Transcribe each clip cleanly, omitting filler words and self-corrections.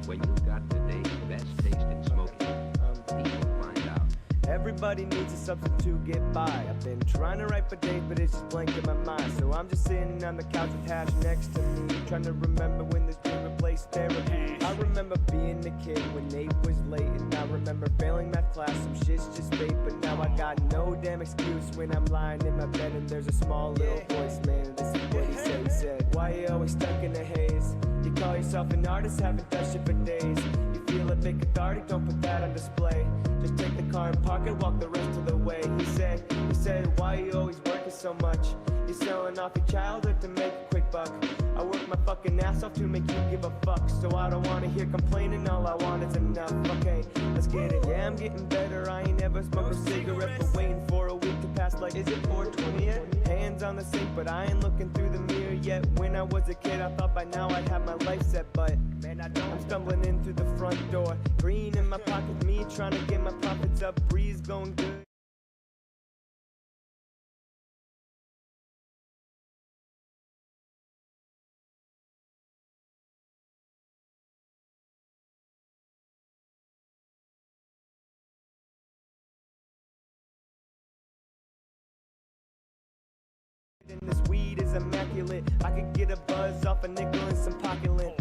When you got today's best taste in smoking, people find out. Everybody needs a substance to get by. I've been trying to write for days, but it's just blank in my mind. So I'm just sitting on the couch with hash next to me, trying to remember when this dream replaced therapy. I remember being a kid when Nate was late, and I remember failing math class, some shit's just fate. But now I got no damn excuse when I'm lying in my bed and there's a small little voice, man. This is what he said. He said, why you always stuck in a haze? You call yourself an artist, haven't done shit for days. You feel a bit cathartic, don't put that on display. Just take the car and park it, walk the rest of the way. He said, why you always working so much? You're selling off your childhood to make a quick buck. I work my fucking ass off to make you give a fuck. So I don't wanna hear complaining, all I want is enough. Okay, let's get it. Yeah, I'm getting better, I ain't never smoked a cigarette, but waiting for a week to pass like, is it 420 yet? Hands on the sink, but I ain't looking through the mirror yet. When I was a kid, I thought by now I'd have my life set, but man, I don't. I'm stumbling in through the front door, green in my pocket, me trying to get my profits up, breeze going good. And this weed is immaculate. I could get a buzz off a nickel and some pocket lint.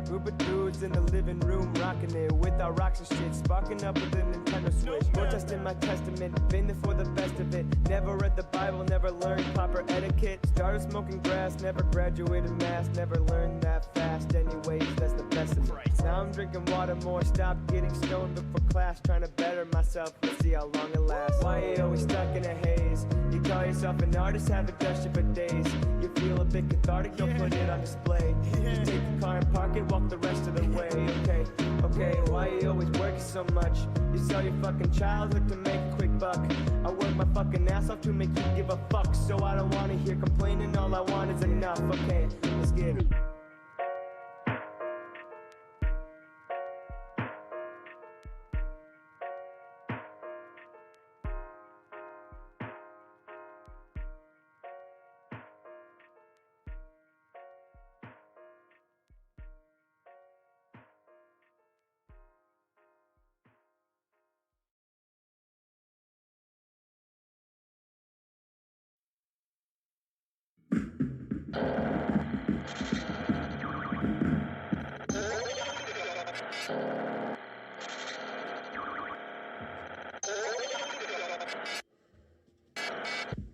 Group of dudes in the living room rocking it with our rocks and shit, sparking up with a Nintendo Switch. Protesting my testament, been there for the best of it. Never read the Bible, never learned proper etiquette. Started smoking grass, never graduated mass, never learned that fast. Anyways, that's the best of it. Now I'm drinking water more, stop getting stoned, look for class, trying to better myself. Let's see how long it lasts. Why you always stuck in a haze? You call yourself an artist, haven't done shit for days. You feel a bit cathartic, don't put it on display. You take the car and park it, walk the rest of the way. Okay, why you always working so much? You sell your fucking childhood to make a quick buck. I work my fucking ass off to make you give a fuck. So I don't wanna hear complaining, all I want is enough. Okay, let's get it.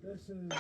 This is...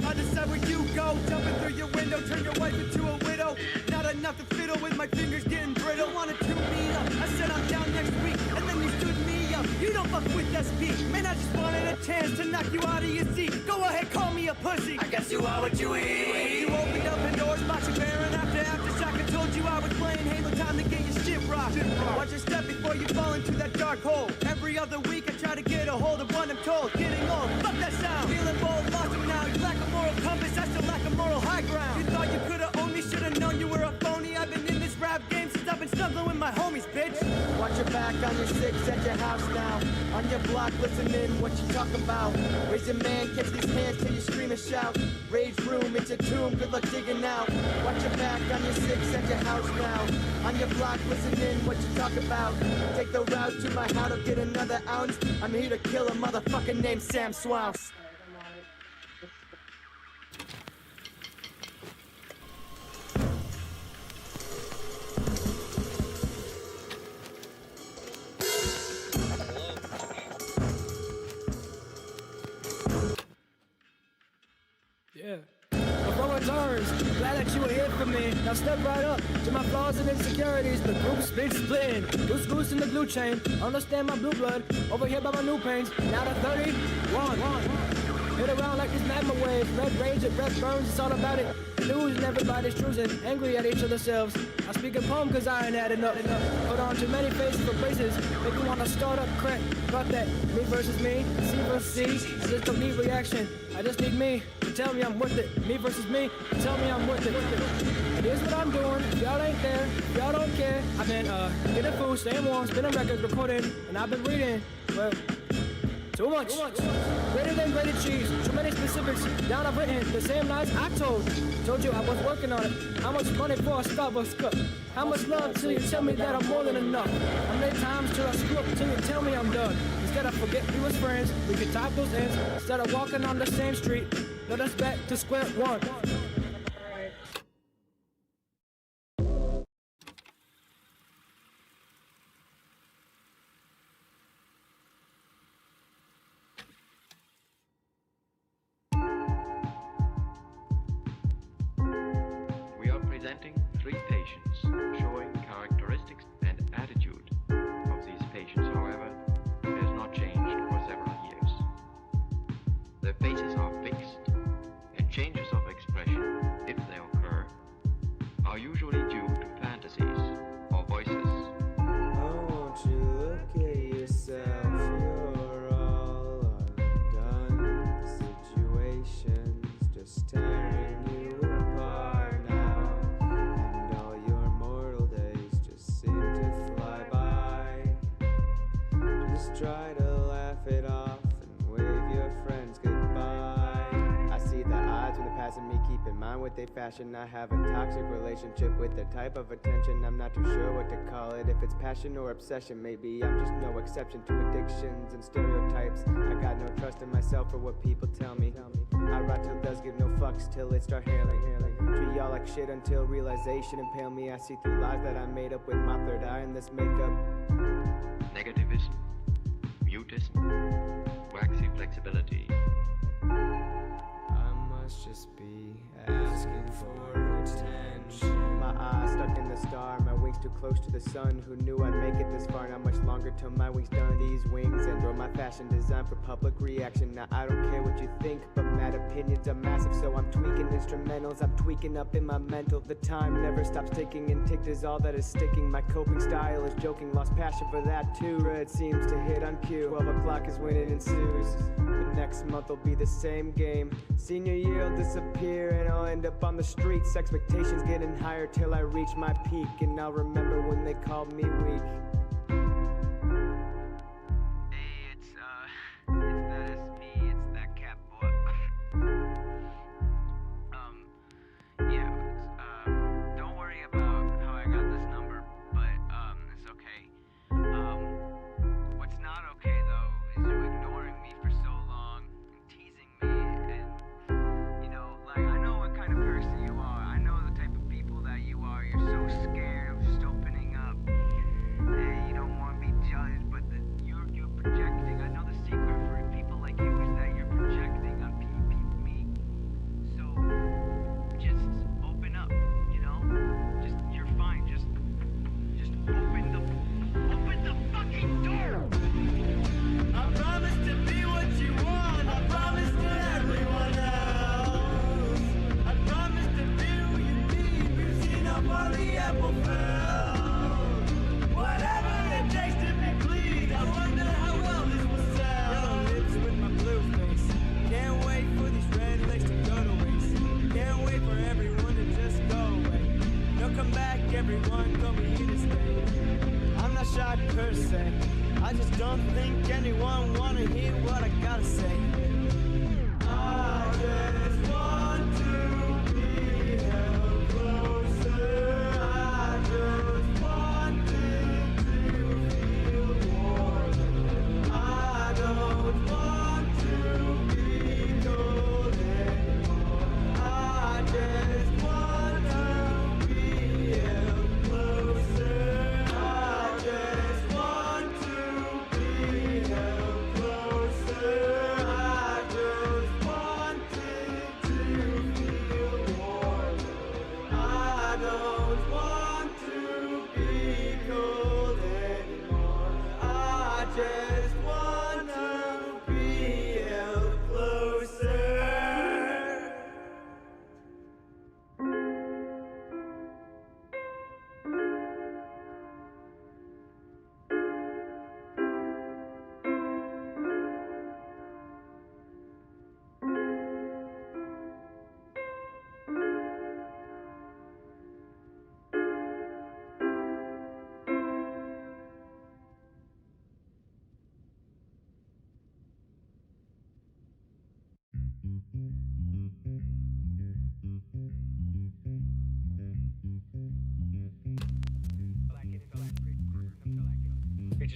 I decide where you go, jumping through your window, turn your wife into a widow. Not enough to fiddle with my fingers getting brittle. Wanted to meet up, I said I'm down next week, and then you stood me up. You don't fuck with SP, man, I just wanted a chance to knock you out of your seat. Go ahead, call me a pussy, I guess you are what you eat. You opened up Pandora's box, you bearing after aftershock. I told you I was playing Halo, time to get your shit rocked. Watch your step before you fall into that dark hole. Every other week I try to get a hold of one I'm told. Getting old, fuck that sound. Feeling bold, lost him now. You lack a moral compass, I still lack a moral high ground. You thought you could've owned me, should've known you were a phony. I've been in this rap game since I've been snuggling with my homies, bitch. Watch your back on your six at your house now. On your block, listening what you talk about. Raise your man, catch these hands till you scream and shout. Rage room, it's your tomb, good luck digging out. Watch your back on your six at your house now. On your block, listening what you talk about. Take the route to my house to get another ounce. I'm here to kill a motherfucker named Sam Swouse. Yeah. Before it turns, glad that you were here for me. Now step right up to my flaws and insecurities. The group's been splitting. Loose goose in the blue chain. Understand my blue blood. Over here by my new pains. Now the 31. Hit around like these magma waves. Red rage and breath burns. It's all about it. losing, everybody's choosing, angry at each other's selves. I speak a poem cause I ain't had enough. Put on too many faces for braces, make you wanna start up crack. Got that, me versus me, C versus C. I just don't need reaction, I just need me to tell me I'm worth it. Me versus me, tell me I'm worth it. And here's what I'm doing, if y'all ain't there, if y'all don't care. I've been getting food, staying warm, spinning records, recording, and I've been reading, well, too much. Greater than grated cheese. Too many specifics. Down I've written the same lies I told. Told you I was working on it. How much money for a Starbucks cup? How much love till you tell me that I'm more than enough? How many times till I screw up till you tell me I'm done? Instead I forget we was friends. We could tie those ends. Instead of walking on the same street. Let us back to square one. Presenting 3 patients showing characteristics and attitude of these patients, however, has not changed for several years. Their faces are fixed, and changes of expression, if they occur, are usually due to fantasies or voices. Oh, won't you look at yourself? You're all undone. The situation's just tearing you apart now. Try to laugh it off and wave your friends goodbye. I see the odds when they're passing me, keep in mind what they fashion. I have a toxic relationship with the type of attention. I'm not too sure what to call it, if it's passion or obsession. Maybe I'm just no exception to addictions and stereotypes. I got no trust in myself or what people tell me. I rot till does give no fucks till it start hailing. Treat y'all like shit until realization impale me. I see through lies that I made up with my third eye in this makeup. Negativism, mutism, waxy flexibility. I must just be asking for attention. My eyes stuck in the star, my wings too close to the sun. Who knew I'd make it this far? Not much longer till my wings done. These wings and or my fashion designed for public reaction. Now I don't care what you think, but mad opinions are massive, so I'm tweaking instrumentals. I'm tweaking up in my mental. The time never stops ticking, and ticked is all that is sticking. My coping style is joking, lost passion for that too. Red seems to hit on cue. 12 o'clock is when it ensues. The next month will be the same game. Senior year will disappear, and I'll end up on the streets. Expectations getting higher till I reach my peak, and I'll remember when they called me weak. Hey, it's that cat boy. Don't worry about how I got this number, but it's okay. What's not okay though is you ignoring me for so long and teasing me, and I know what kind of person you are. I know the type of people that you are. You're so scared of just opening up. Hey, you don't want to be judged, but you're projecting. I know the secret for people like you is that you're projecting on me. So just open up, Just you're fine. Just open the fucking door. I promise to be what you want. I promise to everyone else. I promise to be who you need. We've seen up on the apple fell. Whatever it takes to be pleased. I wonder how well this will sell. Yellow lips with my blue face. Can't wait for these red legs to go to waste. Can't wait for everyone to just go away. They'll come back, everyone gonna be here to stay. I'm not shy per se. I just don't think anyone wanna hear what I gotta say. I just want to be held closer. I just wanted to feel warm. I don't want to be cold anymore. I just want to be held closer. I just want to be held closer. I just wanted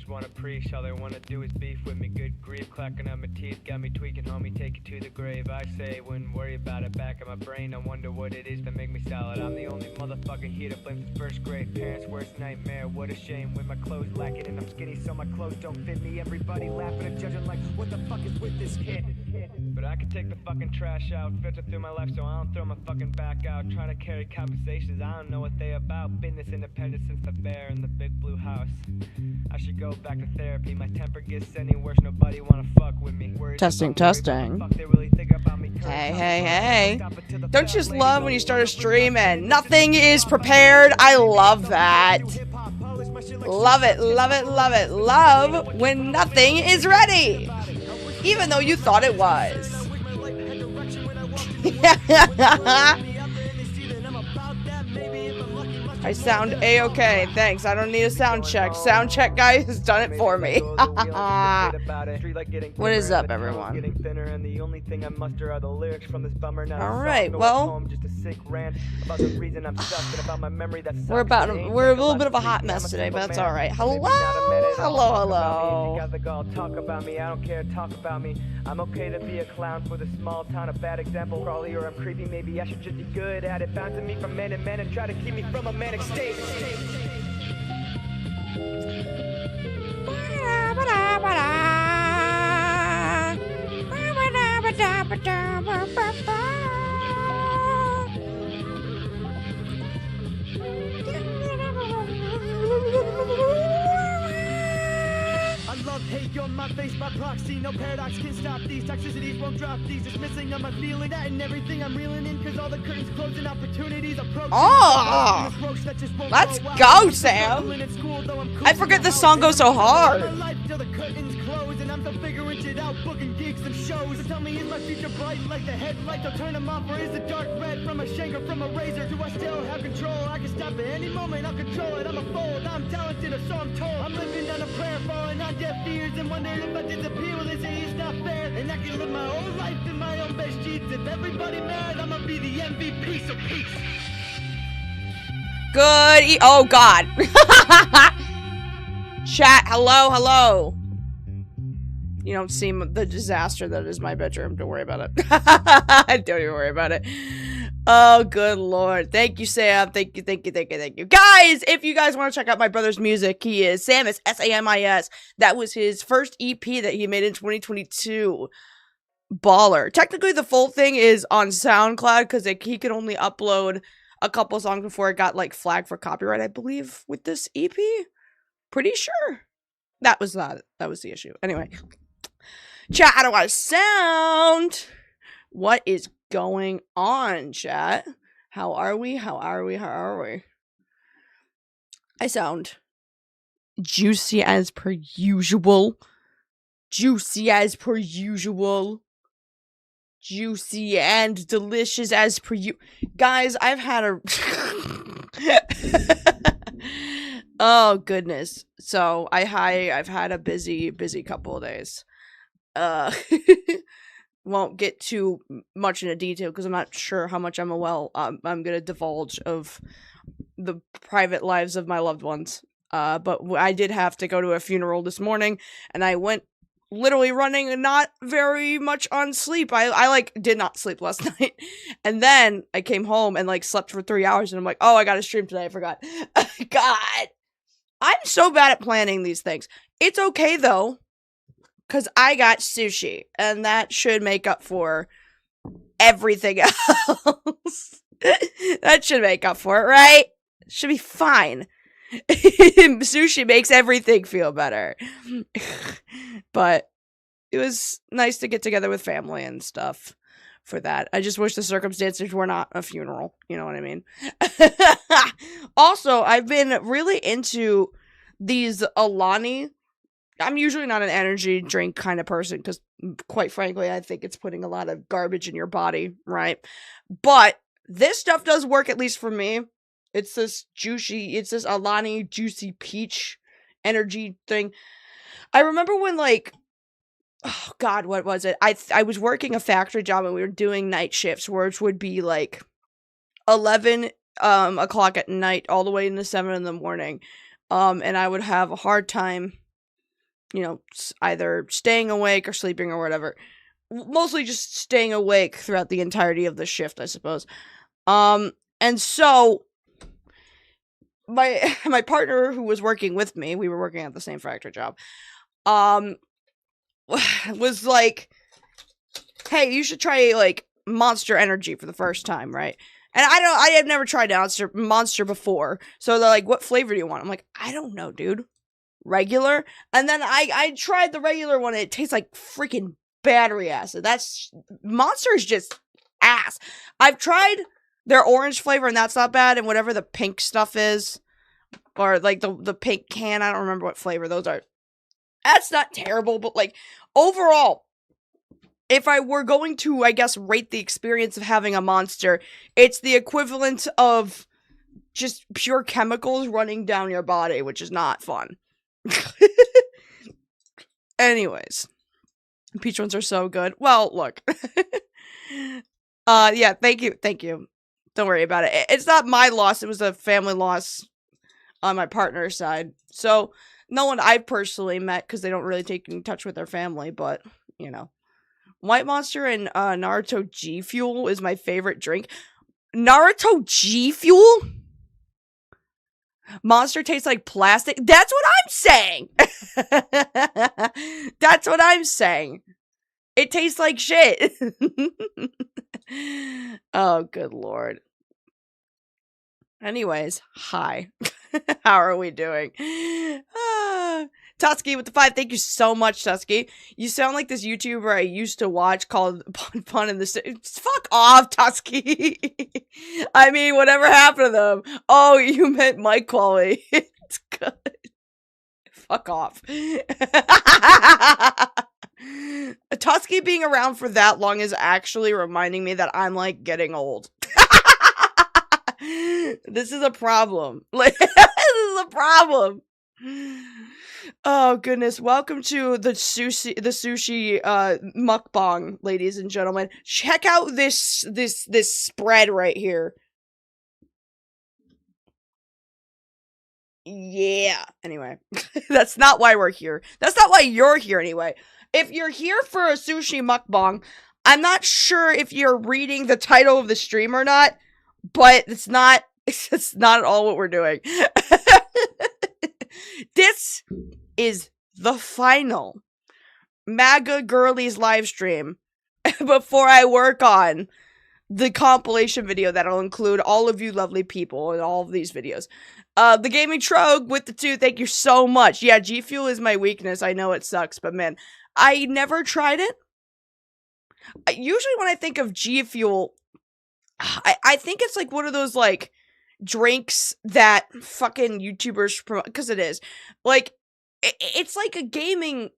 just wanna preach, all they wanna do is beef with me. Good grief, clacking on my teeth, got me tweaking, homie, take it to the grave. I say, wouldn't worry about it, back in my brain, I wonder what it is that make me solid. I'm the only motherfucker here to blame his first grade parents' worst nightmare. What a shame, with my clothes lacking and I'm skinny, so my clothes don't fit me. Everybody laughing and judging like, what the fuck is with this kid? But I can take the fucking trash out, filter through my life so I don't throw my fucking back out. Trying to carry conversations, I don't know what they about. Been this independent since the bear in the big blue house. I should go back to therapy, my temper gets any worse, nobody wanna fuck with me. Testing. Hey. Don't you just love when you start a stream and nothing is prepared? I love that. Love it. Love when nothing is ready. Even though you thought it was. I sound a-okay. Thanks. I don't need a sound check. Sound check guy has done it for me. What is up, everyone? Alright, well, we're a little bit of a hot mess today, but that's alright. Hello. Talk about me, I don't care, talk about me. I'm okay to be a clown for the small town, a bad example, probably, or I'm creepy, maybe I should just be good at it. Bouncing me from man to man and try to keep me from a manic state. Hate, you're my face by proxy. No paradox can stop these. Toxicities won't drop these. Dismissing of my feeling. That and everything I'm reeling in. Cause all the curtains closing, opportunities approaching. Oh! Let's go, Sam! I forget this song goes so hard. Tell me, is my future bright like the headlights? I'll turn them off, or is it dark red from a shank or from a razor? Do I still have control? I can stop at any moment, I'll control it. I'm a fold, I'm talented, or so I'm told. I'm living on a prayer, falling on deaf ears, and wondering if I disappear. Well, they say it's not fair, and I can live my whole life in my own best sheets. If everybody mad, I'ma be the MVP, so peace. Good oh god. Chat, hello. You don't seem the disaster that is my bedroom. Don't worry about it. Don't even worry about it. Oh, good lord. Thank you, Sam. Thank you. Guys, if you guys want to check out my brother's music, he is Samus, S-A-M-I-S. That was his first EP that he made in 2022. Baller. Technically, the full thing is on SoundCloud because he could only upload a couple songs before it got, like, flagged for copyright, I believe, with this EP. Pretty sure. That was the issue. Anyway. Chat, how do I sound? What is going on, chat? How are we? I sound juicy as per usual. Juicy and delicious as per you. Guys, I've had a... Oh, goodness. So, I've had a busy couple of days. Won't get too much into detail because I'm not sure how much I'm gonna divulge of the private lives of my loved ones. But I did have to go to a funeral this morning, and I went literally running and not very much on sleep. I did not sleep last night. And then I came home and, slept for 3 hours, and I'm like, oh, I gotta stream today, I forgot. God! I'm so bad at planning these things. It's okay, though. Because I got sushi, and that should make up for everything else. That should make up for it, right? Should be fine. Sushi makes everything feel better. But it was nice to get together with family and stuff for that. I just wish the circumstances were not a funeral. You know what I mean? Also, I've been really into these Alani. I'm usually not an energy drink kind of person because, quite frankly, I think it's putting a lot of garbage in your body, right? But this stuff does work, at least for me. It's this Alani juicy peach energy thing. I remember when, oh god, what was it? I was working a factory job and we were doing night shifts, which would be 11 o'clock at night all the way into 7 in the morning. And I would have a hard time you know, either staying awake or sleeping or whatever. Mostly just staying awake throughout the entirety of the shift, I suppose. And so my partner who was working with me, we were working at the same factory job, was like, hey, you should try, like, Monster Energy for the first time, right? And I had never tried Monster before. So they're like, what flavor do you want? I'm like, I don't know, dude. Regular? And then I tried the regular one, and it tastes like freaking battery acid. Monster is just ass. I've tried their orange flavor, and that's not bad, and whatever the pink stuff is, or, like, the pink can, I don't remember what flavor those are. That's not terrible, but, like, overall, if I were going to, I guess, rate the experience of having a Monster, it's the equivalent of just pure chemicals running down your body, which is not fun. Anyways. Peach ones are so good. Well, look. Yeah, thank you. Don't worry about it. It's not my loss, it was a family loss on my partner's side. So, no one I've personally met, because they don't really take in touch with their family, but, you know. White Monster and Naruto G Fuel is my favorite drink. Naruto G Fuel? Monster tastes like plastic? That's what I'm saying! That's what I'm saying. It tastes like shit. Oh, good lord. Anyways, hi. How are we doing? Tusskie with the 5. Thank you so much, Tusskie. You sound like this YouTuber I used to watch called Pun in the Fuck off, Tusskie. I mean, whatever happened to them? Oh, you meant mic quality. It's good. Fuck off. Tusskie being around for that long is actually reminding me that I'm, like, getting old. This is a problem. Like, this is a problem. Oh goodness! Welcome to the sushi mukbang, ladies and gentlemen. Check out this spread right here. Yeah. Anyway, that's not why we're here. That's not why you're here anyway. If you're here for a sushi mukbang, I'm not sure if you're reading the title of the stream or not, but it's not at all what we're doing. This is the final MAGA Girlies live stream before I work on the compilation video that'll include all of you lovely people in all of these videos. The Gaming Trogue with the 2, thank you so much. Yeah, G Fuel is my weakness. I know it sucks, but man, I never tried it. Usually when I think of G Fuel, I think it's like one of those, like, drinks that fucking YouTubers promote, because it is. Like, it's like a gaming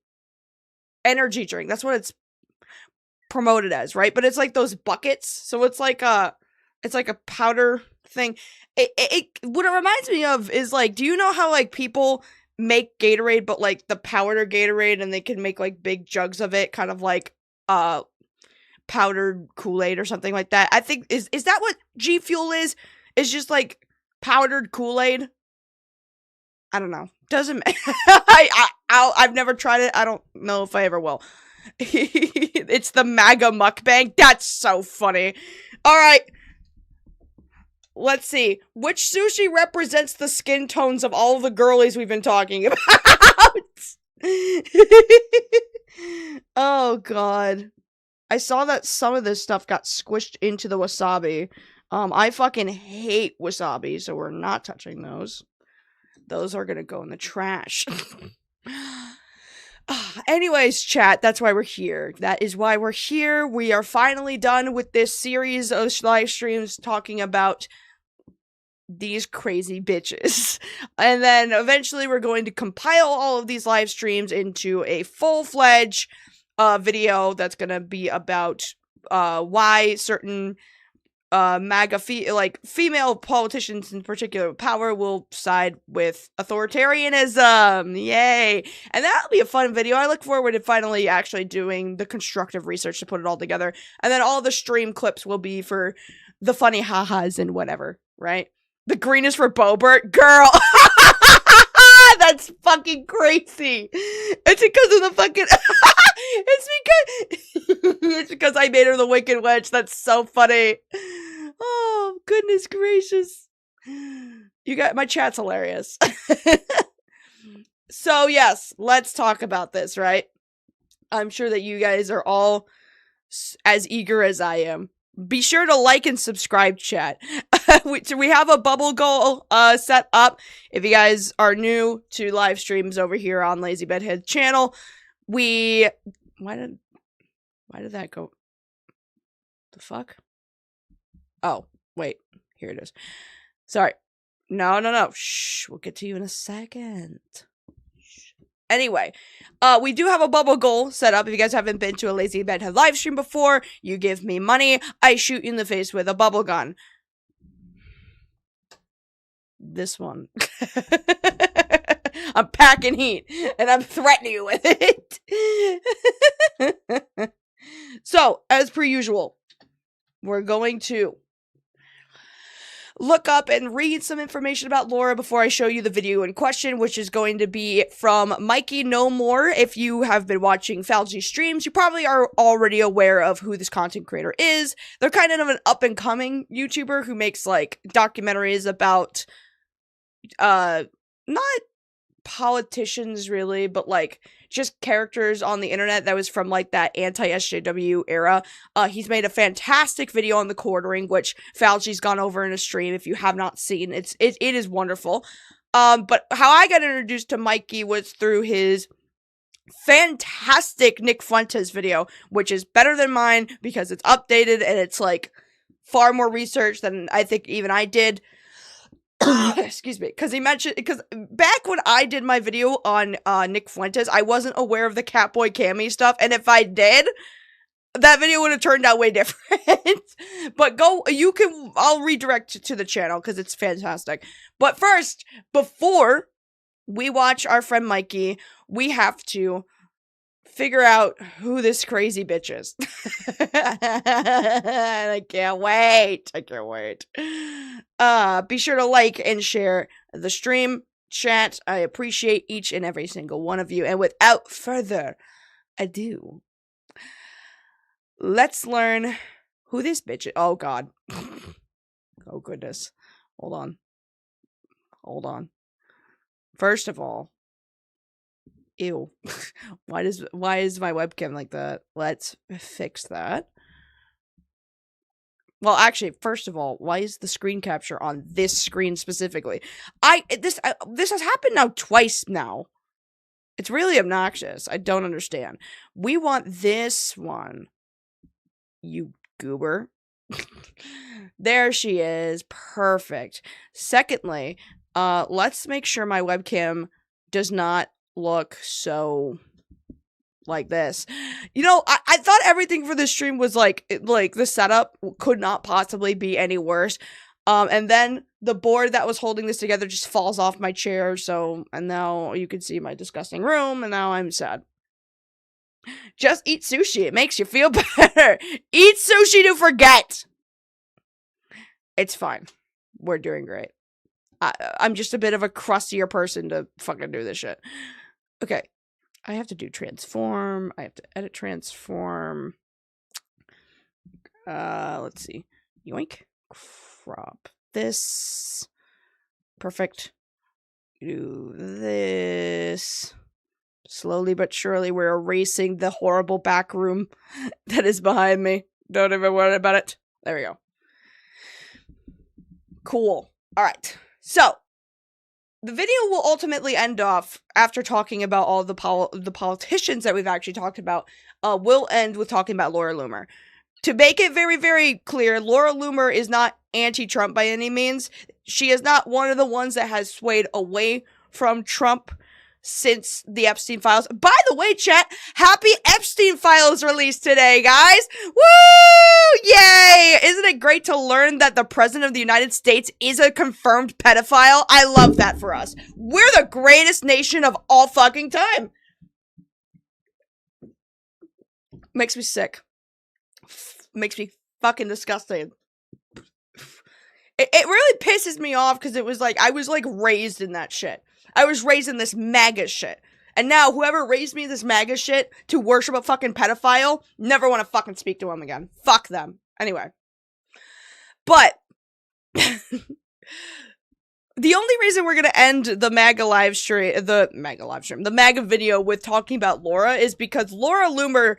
energy drink. That's what it's promoted as, right? But it's like those buckets. So it's like a powder thing. What it reminds me of is, like, do you know how, like, people make Gatorade, but, like, the powder Gatorade, and they can make, like, big jugs of it, kind of like powdered Kool-Aid or something like that? I think, is that what G Fuel is? It's just, like, powdered Kool-Aid? I don't know. Doesn't I've never tried it. I don't know if I ever will. It's the MAGA mukbang. That's so funny. Alright. Let's see. Which sushi represents the skin tones of all of the girlies we've been talking about? Oh, God. I saw that some of this stuff got squished into the wasabi. I fucking hate wasabi, so we're not touching those. Those are gonna go in the trash. Anyways, chat, that's why we're here. That is why we're here. We are finally done with this series of live streams talking about these crazy bitches. And then eventually we're going to compile all of these live streams into a full-fledged video that's gonna be about why certain MAGA female politicians in particular with power will side with authoritarianism. Yay. And that'll be a fun video. I look forward to finally actually doing the constructive research to put it all together. And then all the stream clips will be for the funny ha-has and whatever, right? The green is for Bobert. Girl! That's fucking crazy. It's because of the fucking... it's because I made her the Wicked Witch. That's so funny. Oh, goodness gracious. You got... My chat's hilarious. So, yes, let's talk about this, right? I'm sure that you guys are all as eager as I am. Be sure to like and subscribe, chat. We have a bubble goal set up. If you guys are new to live streams over here on Lazy Bedhead channel, why did that go? The fuck? Oh, wait. Here it is. Sorry. No. Shh. We'll get to you in a second. Anyway, we do have a bubble goal set up. If you guys haven't been to a Lazy Bedhead live stream before, you give me money, I shoot you in the face with a bubble gun. This one. I'm packing heat, and I'm threatening you with it. So, as per usual, we're going to look up and read some information about Laura before I show you the video in question, which is going to be from Mikey No More. If you have been watching Falgy streams, you probably are already aware of who this content creator is. They're kind of an up-and-coming YouTuber who makes, like, documentaries about, not politicians, really, but, like, just characters on the internet that was from, like, that anti-SJW era. He's made a fantastic video on the quartering, which Falgy's gone over in a stream. If you have not seen, it is wonderful. But how I got introduced to Mikey was through his fantastic Nick Fuentes video, which is better than mine because it's updated and it's, like, far more research than I think even I did. Excuse me, because back when I did my video on Nick Fuentes, I wasn't aware of the Catboy Cammy stuff, and if I did, that video would have turned out way different. But I'll redirect to the channel because it's fantastic. But first, before we watch our friend Mikey, we have to figure out who this crazy bitch is. I can't wait. Be sure to like and share the stream, chat. I appreciate each and every single one of you. And without further ado, let's learn who this bitch is. Oh, God. Oh, goodness. Hold on. First of all, ew. Why is my webcam like that? Let's fix that. Well, actually, first of all, why is the screen capture on this screen specifically? This has happened now twice now. It's really obnoxious. I don't understand. We want this one. You goober. There she is. Perfect. Secondly, let's make sure my webcam does not look so like this. You know, I thought everything for this stream was like the setup could not possibly be any worse. And then the board that was holding this together just falls off my chair. And now you can see my disgusting room, and now I'm sad. Just eat sushi. It makes you feel better. Eat sushi to forget. It's fine. We're doing great. I'm just a bit of a crustier person to fucking do this shit. Okay. I have to do transform. I have to edit transform. Let's see. Yoink. Crop this. Perfect. Do this. Slowly but surely, we're erasing the horrible back room that is behind me. Don't even worry about it. There we go. Cool. All right. So, the video will ultimately end off, after talking about all the politicians that we've actually talked about, will end with talking about Laura Loomer. To make it very, very clear, Laura Loomer is not anti-Trump by any means. She is not one of the ones that has swayed away from Trump since the Epstein Files. By the way, chat, happy Epstein Files released today, guys! Woo! Yay! Isn't it great to learn that the President of the United States is a confirmed pedophile? I love that for us. We're the greatest nation of all fucking time. Makes me sick. Makes me fucking disgusting. It really pisses me off because it was like, I was like raised in that shit. I was raised in this MAGA shit. And now whoever raised me this MAGA shit to worship a fucking pedophile, never want to fucking speak to him again. Fuck them. Anyway. But the only reason we're gonna end the MAGA video with talking about Laura is because Laura Loomer,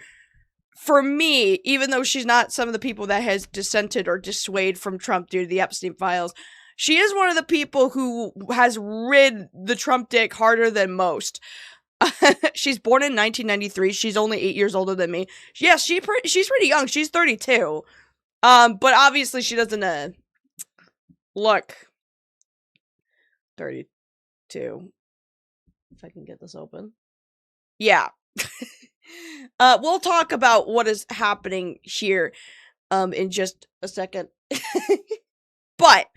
for me, even though she's not some of the people that has dissented or dissuaded from Trump due to the Epstein files, she is one of the people who has rid the Trump dick harder than most. She's born in 1993. She's only 8 years older than me. Yes, she's pretty young. She's 32. But obviously she doesn't, look. 32. If I can get this open. Yeah. We'll talk about what is happening here, in just a second. But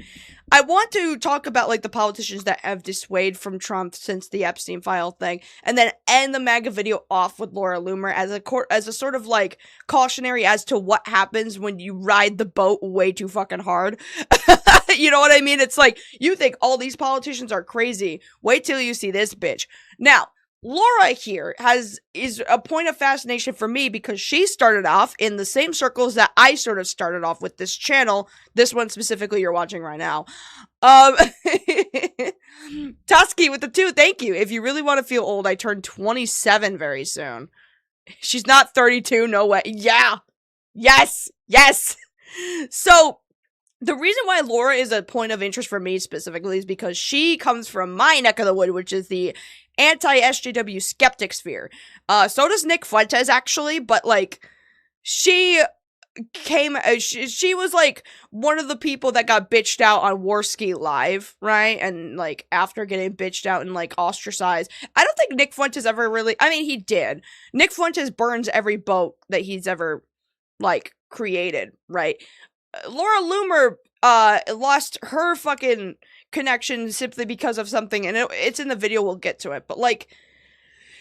I want to talk about, like, the politicians that have dissuaded from Trump since the Epstein file thing, and then end the MAGA video off with Laura Loomer as a sort of, like, cautionary as to what happens when you ride the boat way too fucking hard. You know what I mean? It's like, you think all these politicians are crazy. Wait till you see this bitch. Now, Laura here is a point of fascination for me because she started off in the same circles that I sort of started off with this channel. This one specifically you're watching right now. Tusskie with the 2, thank you. If you really want to feel old, I turn 27 very soon. She's not 32, no way. Yeah. Yes. Yes. So, the reason why Laura is a point of interest for me specifically is because she comes from my neck of the wood, which is the anti-SJW skeptic sphere. So does Nick Fuentes, actually, but, like, she was, like, one of the people that got bitched out on Warski Live, right? And, like, after getting bitched out and, like, ostracized. I don't think Nick Fuentes ever really, I mean, he did. Nick Fuentes burns every boat that he's ever, like, created, right? Laura Loomer, lost her fucking connection simply because of something, and it's in the video, we'll get to it, but, like,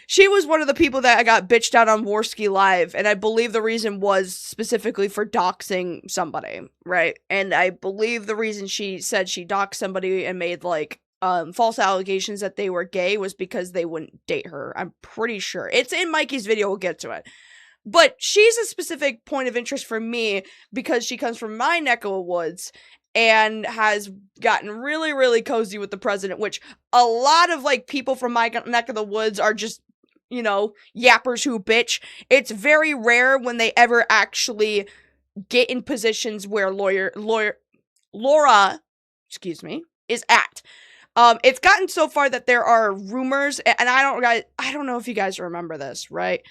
she was one of the people that I got bitched out on Warski Live, and I believe the reason was specifically for doxing somebody, right? And I believe the reason she said she doxed somebody and made, like, false allegations that they were gay was because they wouldn't date her. I'm pretty sure. It's in Mikey's video, we'll get to it. But she's a specific point of interest for me because she comes from my neck of the woods and has gotten really, really cozy with the president, which a lot of, like, people from my neck of the woods are just, you know, yappers who bitch. It's very rare when they ever actually get in positions where Laura, is at. It's gotten so far that there are rumors, and I don't know if you guys remember this, right?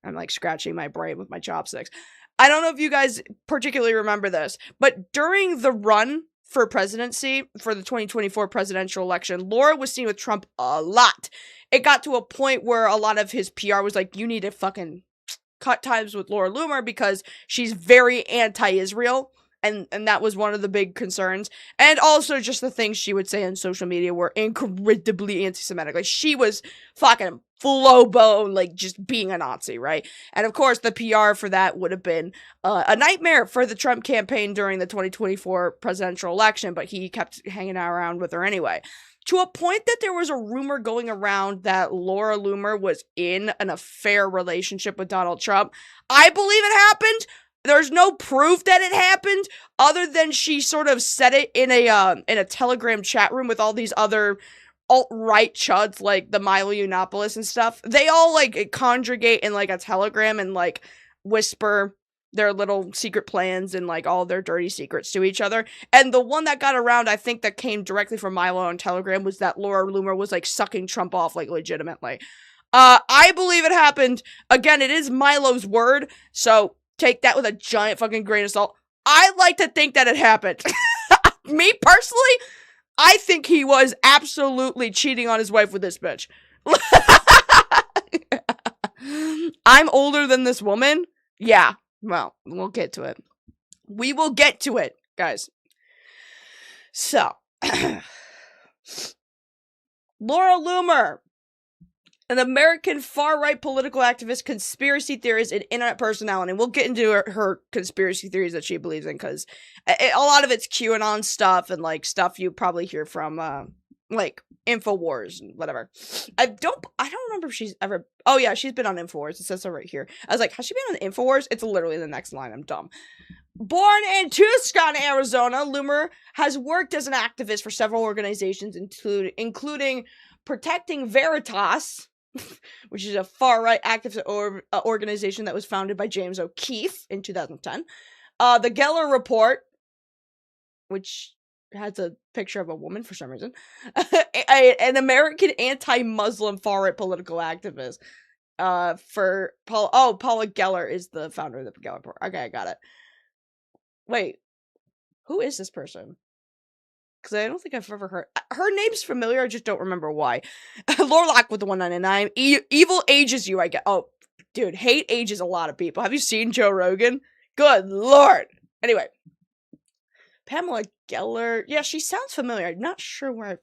I'm, like, scratching my brain with my chopsticks. I don't know if you guys particularly remember this, but during the run for presidency, for the 2024 presidential election, Laura was seen with Trump a lot. It got to a point where a lot of his PR was like, you need to fucking cut ties with Laura Loomer because she's very anti-Israel. And that was one of the big concerns. And also just the things she would say on social media were incredibly anti-Semitic. Like, she was fucking full-blown, like, just being a Nazi, right? And of course, the PR for that would have been a nightmare for the Trump campaign during the 2024 presidential election, but he kept hanging around with her anyway. To a point that there was a rumor going around that Laura Loomer was in an affair relationship with Donald Trump. I believe it happened. There's no proof that it happened, other than she sort of said it in a Telegram chat room with all these other alt-right chuds, like the Milo Yiannopoulos and stuff. They all, like, congregate in, like, a Telegram and, like, whisper their little secret plans and, like, all their dirty secrets to each other. And the one that got around, I think, that came directly from Milo on Telegram was that Laura Loomer was, like, sucking Trump off, like, legitimately. I believe it happened. Again, it is Milo's word, so take that with a giant fucking grain of salt. I like to think that it happened. Me, personally, I think he was absolutely cheating on his wife with this bitch. I'm older than this woman? Yeah. Well, we'll get to it. We will get to it, guys. So, Laura Loomer an American far-right political activist, conspiracy theorist, and internet personality. And we'll get into her conspiracy theories that she believes in, because a lot of it's QAnon stuff and, like, stuff you probably hear from, like, InfoWars and whatever. I don't remember if she's ever... Oh, yeah, she's been on InfoWars. It says so right here. I was like, has she been on InfoWars? It's literally the next line. I'm dumb. Born in Tucson, Arizona, Loomer has worked as an activist for several organizations, including Protecting Veritas, which is a far-right activist organization that was founded by James O'Keefe in 2010. The Geller Report, which has a picture of a woman for some reason. An American anti-Muslim far-right political activist. Paula Geller is the founder of the Geller Report. Okay, I got it. Wait, who is this person? Because I don't think I've ever heard... Her name's familiar, I just don't remember why. Lorlock with the 199. Evil ages you, I guess. Oh, dude, hate ages a lot of people. Have you seen Joe Rogan? Good lord. Anyway. Pamela Geller. Yeah, she sounds familiar. I'm not sure where I've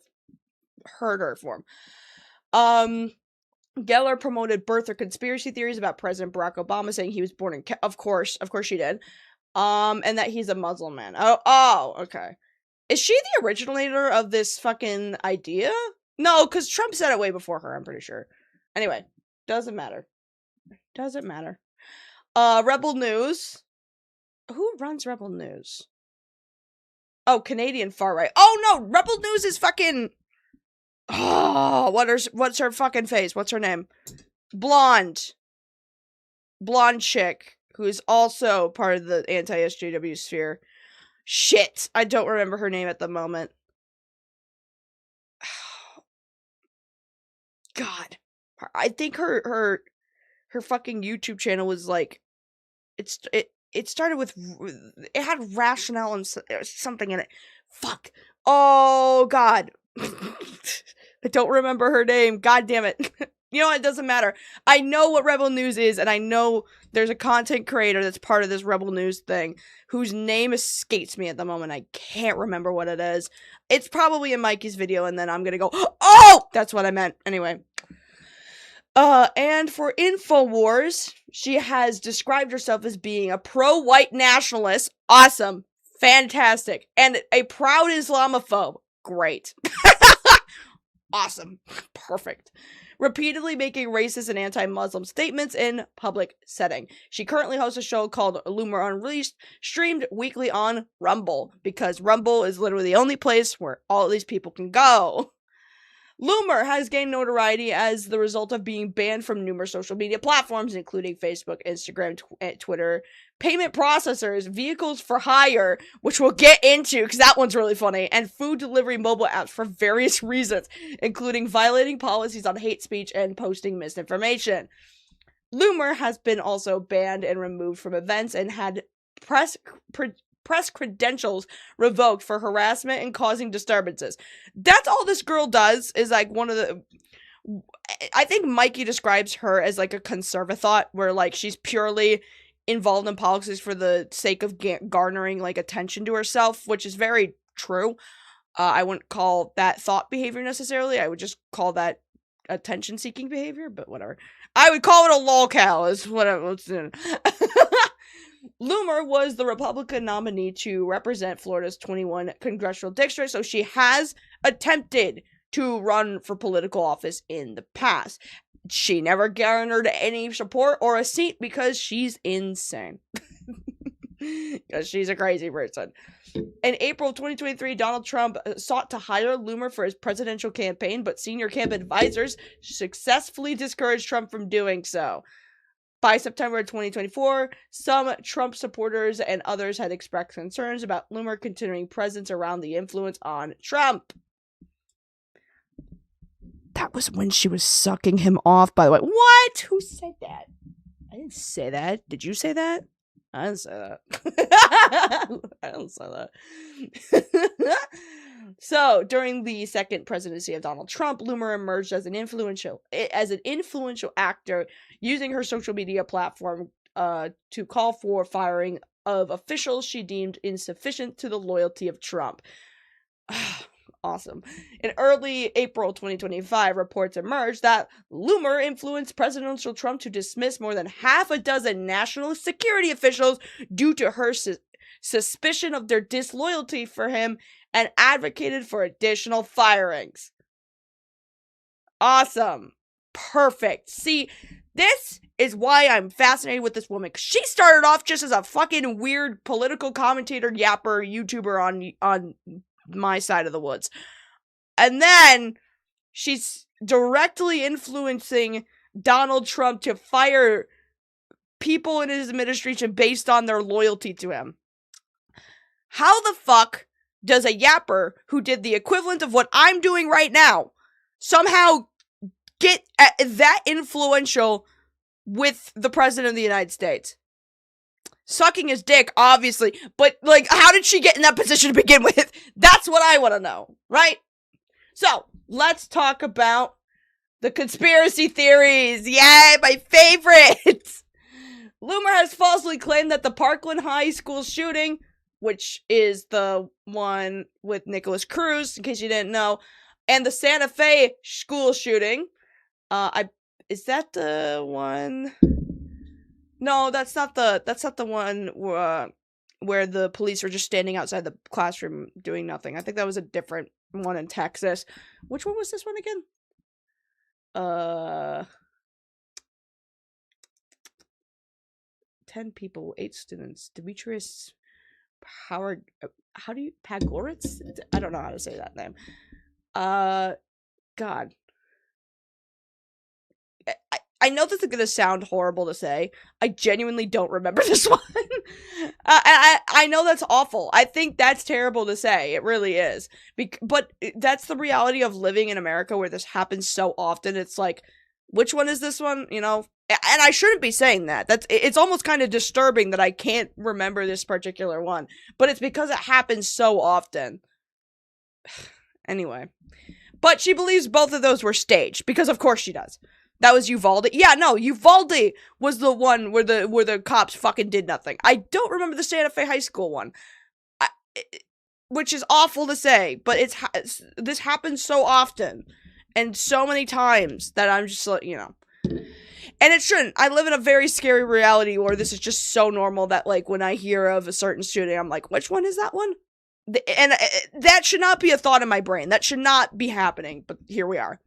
heard her from. Geller promoted birther conspiracy theories about President Barack Obama, saying he was born in... Of course she did. And that he's a Muslim man. Oh, okay. Is she the originator of this fucking idea? No, because Trump said it way before her, I'm pretty sure. Anyway, doesn't matter. Doesn't matter. Rebel News. Who runs Rebel News? Oh, Canadian far-right. Oh, no! Rebel News is fucking... Oh, what's her fucking face? What's her name? Blonde chick. Who is also part of the anti-SJW sphere. Shit, I don't remember her name at the moment. God. I think her fucking YouTube channel was like... It started with... It had rationale and something in it. Fuck. Oh, God. I don't remember her name. God damn it. You know what? It doesn't matter. I know what Rebel News is, and I know there's a content creator that's part of this Rebel News thing whose name escapes me at the moment. I can't remember what it is. It's probably in Mikey's video, and then I'm gonna go, oh! That's what I meant. Anyway. And for InfoWars, she has described herself as being a pro-white nationalist. Awesome. Fantastic. And a proud Islamophobe. Great. Awesome. Perfect. Repeatedly making racist and anti-Muslim statements in public setting. She currently hosts a show called Loomer Unleashed, streamed weekly on Rumble, because Rumble is literally the only place where all these people can go. Loomer has gained notoriety as the result of being banned from numerous social media platforms, including Facebook, Instagram, Twitter, payment processors, vehicles for hire, which we'll get into because that one's really funny, and food delivery mobile apps for various reasons, including violating policies on hate speech and posting misinformation. Loomer has been also banned and removed from events and had press credentials revoked for harassment and causing disturbances. That's all this girl does, is like one of the... I think Mikey describes her as like a conservathought, where like she's purely involved in politics for the sake of garnering like attention to herself, which is very true. I wouldn't call that thought behavior necessarily. I would just call that attention-seeking behavior, but whatever. I would call it a lolcow, is what I was doing. Loomer was the Republican nominee to represent Florida's 21 congressional district, so she has attempted to run for political office in the past. She never garnered any support or a seat because she's insane. Because she's a crazy person. In April 2023, Donald Trump sought to hire Loomer for his presidential campaign, but senior camp advisors successfully discouraged Trump from doing so. By September 2024, some Trump supporters and others had expressed concerns about Loomer continuing presence around the influence on Trump. That was when she was sucking him off, by the way. What? Who said that? I didn't say that. Did you say that? I didn't say that. I didn't say that. So, during the second presidency of Donald Trump, Loomer emerged as an influential actor, using her social media platform to call for firing of officials she deemed insufficient to the loyalty of Trump. Awesome. In early April 2025, reports emerged that Loomer influenced presidential Trump to dismiss more than half a dozen national security officials due to her suspicion of their disloyalty for him and advocated for additional firings. Awesome. Perfect. See, this is why I'm fascinated with this woman. 'Cause she started off just as a fucking weird political commentator, yapper, YouTuber on my side of the woods. And then she's directly influencing Donald Trump to fire people in his administration based on their loyalty to him. How the fuck does a yapper who did the equivalent of what I'm doing right now somehow get that influential with the president of the United States? Sucking his dick, obviously, but, like, how did she get in that position to begin with? That's what I want to know, right? So, let's talk about the conspiracy theories. Yay, my favorites! Loomer has falsely claimed that the Parkland High School shooting, which is the one with Nicholas Cruz, in case you didn't know, and the Santa Fe school shooting, is that the one? No, that's not the one where the police were just standing outside the classroom doing nothing. I think that was a different one in Texas. Which one was this one again? 10 people, 8 students. Demetrius Howard, Pagoritz? I don't know how to say that name. God. I know this is going to sound horrible to say. I genuinely don't remember this one. I know that's awful. I think that's terrible to say. It really is. But that's the reality of living in America where this happens so often. It's like, which one is this one? You know? And I shouldn't be saying that. It's almost kind of disturbing that I can't remember this particular one. But it's because it happens so often. Anyway. But she believes both of those were staged. Because of course she does. That was Uvalde. Yeah, no, Uvalde was the one where the cops fucking did nothing. I don't remember the Santa Fe High School one, which is awful to say, but this happens so often and so many times that I'm just like, you know. And it shouldn't. I live in a very scary reality where this is just so normal that, like, when I hear of a certain shooting, I'm like, which one is that one? And that should not be a thought in my brain. That should not be happening, but here we are.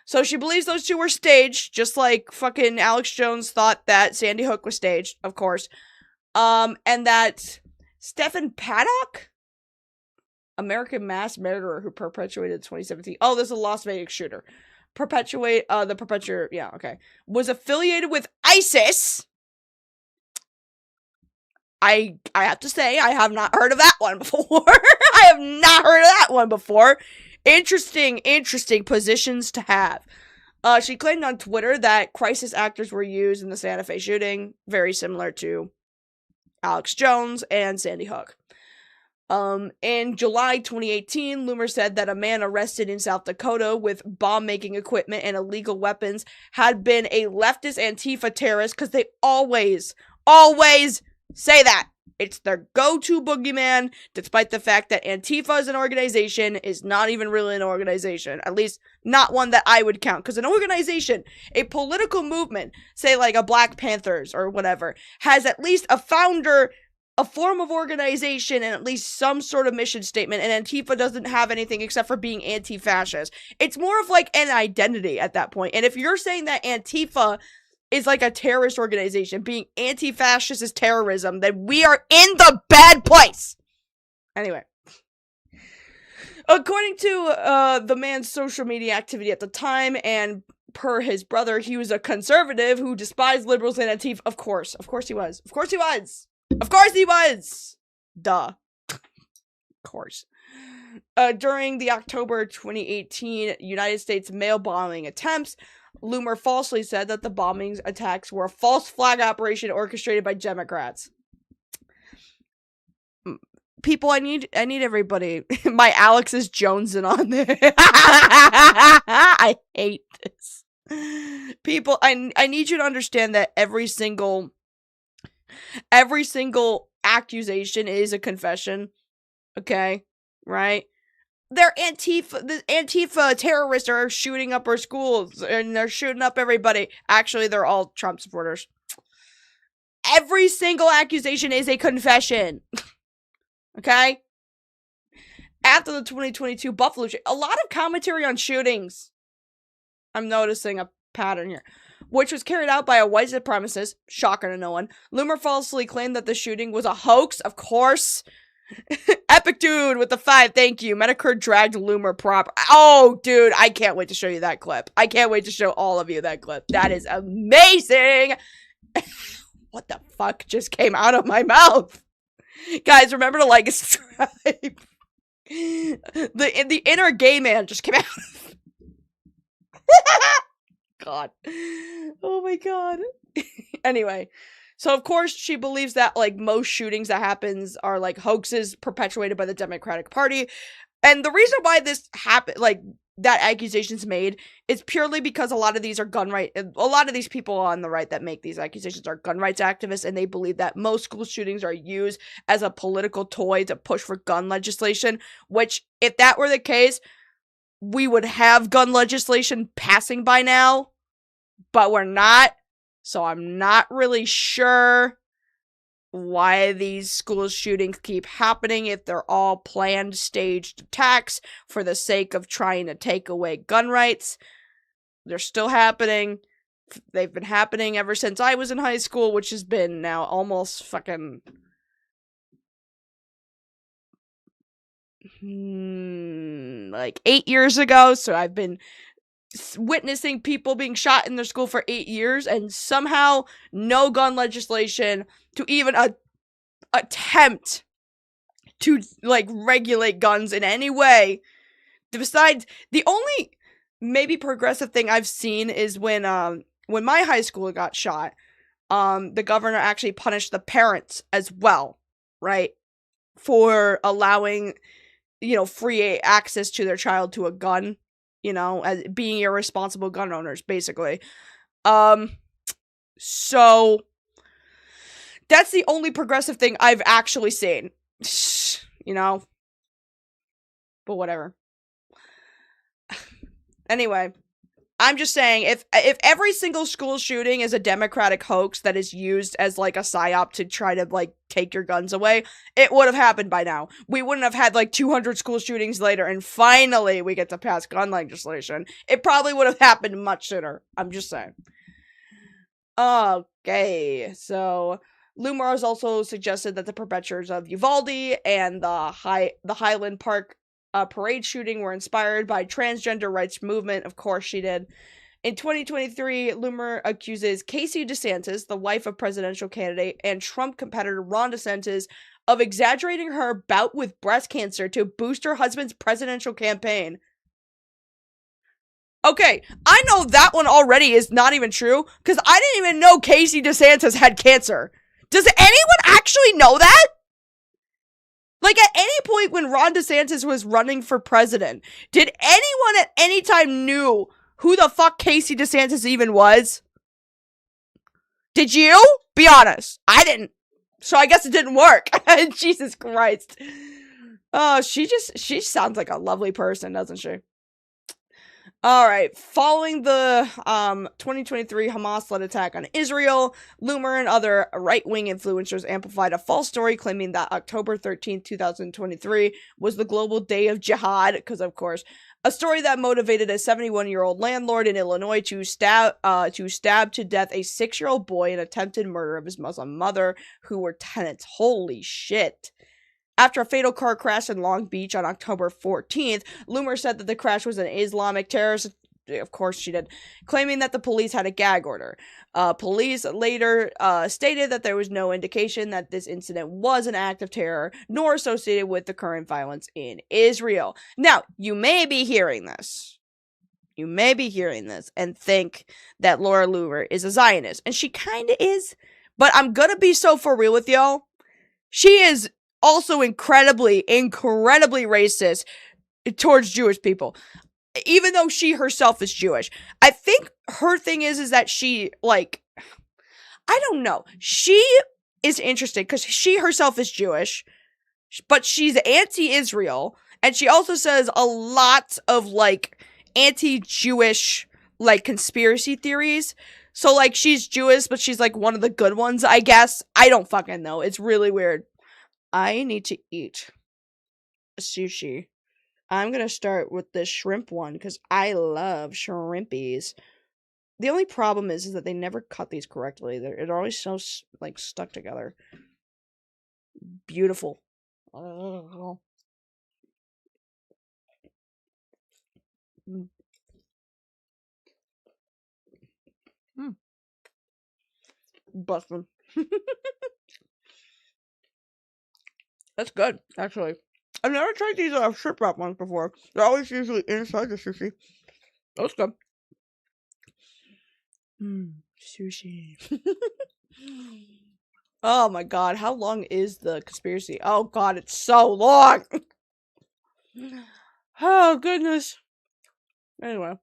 So she believes those two were staged, just like fucking Alex Jones thought that Sandy Hook was staged, of course. And that Stephen Paddock, American mass murderer who perpetuated 2017. Oh, there's a Las Vegas shooter. Yeah, okay. Was affiliated with ISIS. I have to say, I have not heard of that one before. I have not heard of that one before. Interesting positions to have. She claimed on Twitter that crisis actors were used in the Santa Fe shooting, very similar to Alex Jones and Sandy Hook. In July 2018, Loomer said that a man arrested in South Dakota with bomb-making equipment and illegal weapons had been a leftist Antifa terrorist, because they always say that. It's their go-to boogeyman, despite the fact that Antifa as an organization is not even really an organization. At least, not one that I would count. Because an organization, a political movement, say like a Black Panthers or whatever, has at least a founder, a form of organization, and at least some sort of mission statement. And Antifa doesn't have anything except for being anti-fascist. It's more of like an identity at that point. And if you're saying that Antifa is like a terrorist organization, being anti-fascist is terrorism, then we are in the bad place. Anyway. According to the man's social media activity at the time, and per his brother, he was a conservative who despised liberals and Antifa. Of course he was. Duh. Of course. During the October 2018 United States mail bombing attempts, Loomer falsely said that the bombing attacks were a false flag operation orchestrated by Democrats. People, I need everybody. My Alex is Jonesing on there. I hate this. People, I need you to understand that every single accusation is a confession. Okay? Right? they're Antifa terrorists are shooting up our schools and they're shooting up everybody. Actually, they're all Trump supporters. Every single accusation is a confession. Okay? After the 2022 Buffalo shooting, a lot of commentary on shootings. I'm noticing a pattern here. Which was carried out by a white supremacist. Shocker to no one. Loomer falsely claimed that the shooting was a hoax. Of course. Epic Dude with the 5, thank you. Medicare dragged Loomer proper. Oh, dude, I can't wait to show you that clip. I can't wait to show all of you that clip. That is amazing. What the fuck just came out of my mouth? Guys, remember to like and subscribe. The inner gay man just came out. God. Oh my god. Anyway. So, of course, she believes that, like, most shootings that happens are, like, hoaxes perpetuated by the Democratic Party. And the reason why this happened, like, that accusation's made is purely because a lot of these people on the right that make these accusations are gun rights activists, and they believe that most school shootings are used as a political toy to push for gun legislation, which, if that were the case, we would have gun legislation passing by now, but we're not. So I'm not really sure why these school shootings keep happening if they're all planned, staged attacks for the sake of trying to take away gun rights. They're still happening. They've been happening ever since I was in high school, which has been now almost fucking... like 8 years ago, so I've been witnessing people being shot in their school for 8 years, and somehow no gun legislation to even attempt to, like, regulate guns in any way. Besides, the only maybe progressive thing I've seen is when my high school got shot, the governor actually punished the parents as well, right? For allowing, free access to their child to a gun. As being irresponsible gun owners, basically. So, that's the only progressive thing I've actually seen. But whatever. Anyway, I'm just saying, if every single school shooting is a Democratic hoax that is used as, like, a psyop to try to, like, take your guns away, it would have happened by now. We wouldn't have had, like, 200 school shootings later, and finally we get to pass gun legislation. It probably would have happened much sooner. I'm just saying. Okay, so... Loomer has also suggested that the perpetrators of Uvalde and the Highland Park parade shooting were inspired by transgender rights movement. Of course she did. In 2023, Loomer accuses Casey DeSantis, the wife of presidential candidate and Trump competitor Ron DeSantis, of exaggerating her bout with breast cancer to boost her husband's presidential campaign. Okay, I know that one already is not even true, because I didn't even know Casey DeSantis had cancer. Does anyone actually know that? Like, at any point when Ron DeSantis was running for president, did anyone at any time knew who the fuck Casey DeSantis even was? Did you? Be honest. I didn't. So I guess it didn't work. Jesus Christ. Oh, she sounds like a lovely person, doesn't she? Alright, following the 2023 Hamas-led attack on Israel, Loomer and other right-wing influencers amplified a false story claiming that October 13, 2023 was the global day of jihad, because of course, a story that motivated a 71-year-old landlord in Illinois to stab to death a 6-year-old boy in attempted murder of his Muslim mother, who were tenants. Holy shit. After a fatal car crash in Long Beach on October 14th, Loomer said that the crash was an Islamic terrorist. Of course she did, claiming that the police had a gag order. Police later stated that there was no indication that this incident was an act of terror, nor associated with the current violence in Israel. Now, you may be hearing this. You may be hearing this and think that Laura Loomer is a Zionist, and she kind of is, but I'm gonna be so for real with y'all. She is also incredibly racist towards Jewish people, even though she herself is Jewish. I think her thing is that she, like, I don't know. She is interesting because she herself is Jewish, but she's anti-Israel, And she also says a lot of, like, anti-Jewish, like, conspiracy theories. So, like, she's Jewish, but she's, like, one of the good ones, I guess. I don't fucking know. It's really weird. I need to eat sushi. I'm gonna start with the shrimp one, because I love shrimpies. The only problem is that they never cut these correctly. They're always so, like, stuck together. Beautiful. Oh. Mm. Mm. Bustin'. That's good, actually. I've never tried these shrimp wrap ones before. They're always usually inside the sushi. That's good. Sushi. Oh my god, how long is the conspiracy? Oh god, it's so long! Oh goodness. Anyway.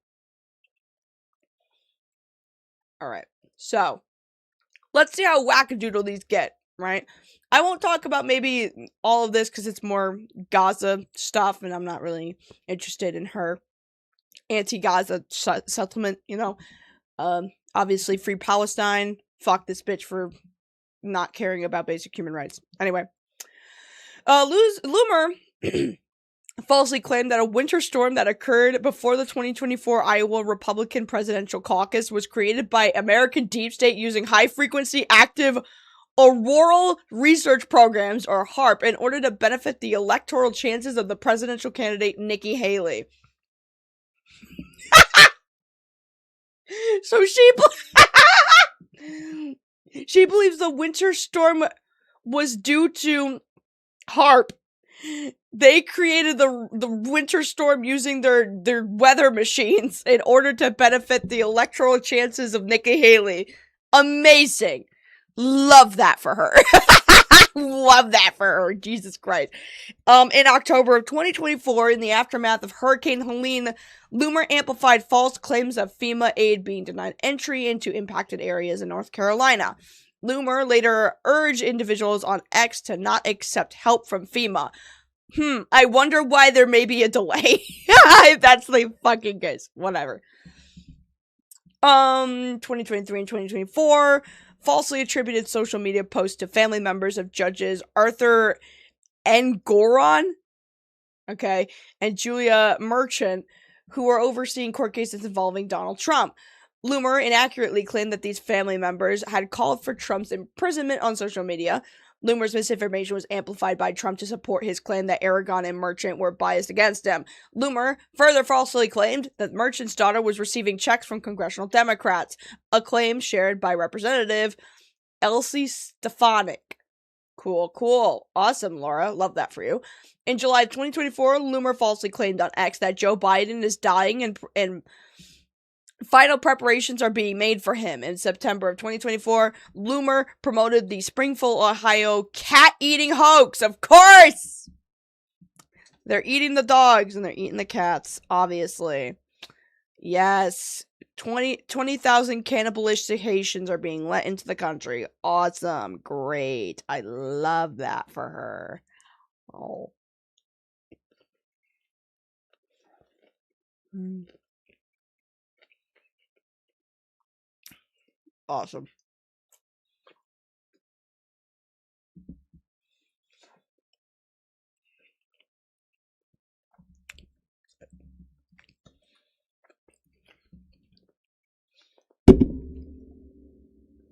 Alright, so let's see how wackadoodle these get, right? I won't talk about maybe all of this because it's more Gaza stuff, and I'm not really interested in her anti-Gaza settlement, you know? Obviously, free Palestine. Fuck this bitch for not caring about basic human rights. Anyway. Loomer falsely claimed that a winter storm that occurred before the 2024 Iowa Republican presidential caucus was created by American deep state using high-frequency active auroral research programs, or HARP, in order to benefit the electoral chances of the presidential candidate Nikki Haley. So she believes the winter storm was due to HARP. They created the winter storm using their weather machines in order to benefit the electoral chances of Nikki Haley. Amazing. Love that for her. Love that for her. Jesus Christ. In October of 2024, in the aftermath of Hurricane Helene, Loomer amplified false claims of FEMA aid being denied entry into impacted areas in North Carolina. Loomer later urged individuals on X to not accept help from FEMA. I wonder why there may be a delay. That's the fucking case. Whatever. 2023 and 2024, falsely attributed social media posts to family members of judges Arthur Engoron, okay, and Julia Merchant, who are overseeing court cases involving Donald Trump. Loomer inaccurately claimed that these family members had called for Trump's imprisonment on social media. Loomer's misinformation was amplified by Trump to support his claim that Aragon and Merchant were biased against him. Loomer further falsely claimed that Merchant's daughter was receiving checks from congressional Democrats, a claim shared by Representative Elsie Stefanik. Cool. Awesome, Laura. Love that for you. In July 2024, Loomer falsely claimed on X that Joe Biden is dying and final preparations are being made for him. In September of 2024, Loomer promoted the Springfield, Ohio cat-eating hoax. Of course! They're eating the dogs and they're eating the cats, obviously. Yes. 20,000 cannibalistic Haitians are being let into the country. Awesome. Great. I love that for her. Oh. Awesome.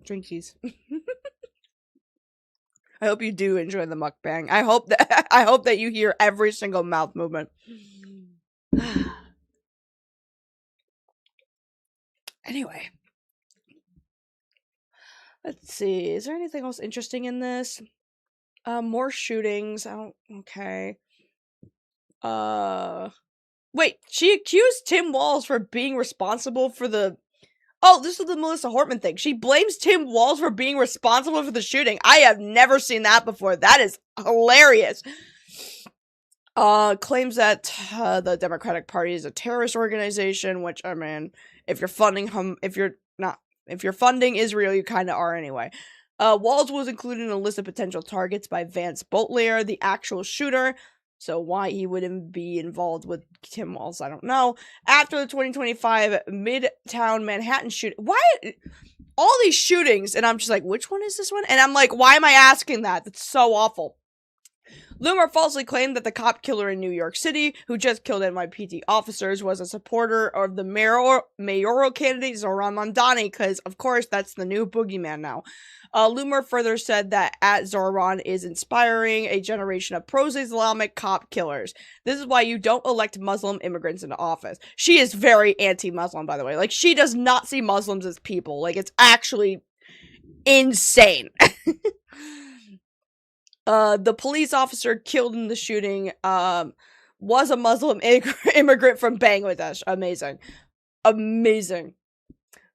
Drinkies. I hope you do enjoy the mukbang. I hope that you hear every single mouth movement. Anyway. Let's see. Is there anything else interesting in this? More shootings. Okay. Wait, she accused Tim Walz for being responsible for the... Oh, this is the Melissa Hortman thing. She blames Tim Walz for being responsible for the shooting. I have never seen that before. That is hilarious. Claims that the Democratic Party is a terrorist organization, which, I mean, if you're funding Israel, you kind of are anyway. Walz was included in a list of potential targets by Vance Boutlier, the actual shooter. So why he wouldn't be involved with Tim Walz, I don't know. After the 2025 Midtown Manhattan shooting, why all these shootings? And I'm just like, which one is this one? And I'm like, why am I asking that? That's so awful. Loomer falsely claimed that the cop killer in New York City, who just killed NYPD officers, was a supporter of the mayoral candidate Zohran Mamdani, because, of course, that's the new boogeyman now. Loomer further said that Zohran is inspiring a generation of pro-Islamic cop killers. This is why you don't elect Muslim immigrants into office. She is very anti-Muslim, by the way. Like, she does not see Muslims as people. Like, it's actually insane. The police officer killed in the shooting was a Muslim immigrant from Bangladesh. Amazing. Amazing.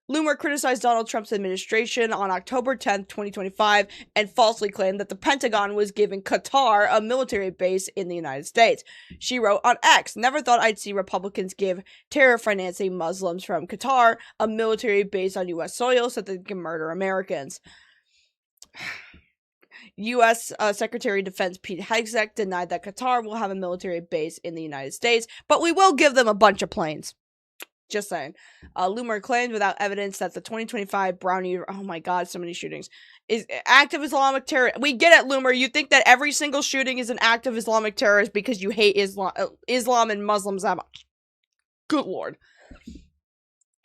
Loomer criticized Donald Trump's administration on October 10th, 2025, and falsely claimed that the Pentagon was giving Qatar a military base in the United States. She wrote on X, "Never thought I'd see Republicans give terror financing Muslims from Qatar a military base on U.S. soil so that they can murder Americans." U.S. Secretary of Defense Pete Hegseth denied that Qatar will have a military base in the United States, but we will give them a bunch of planes. Just saying. Loomer claimed without evidence that the 2025 Brownie, oh my god, so many shootings, is active Islamic terror. We get it, Loomer. You think that every single shooting is an act of Islamic terrorist because you hate Islam and Muslims that much. Good lord.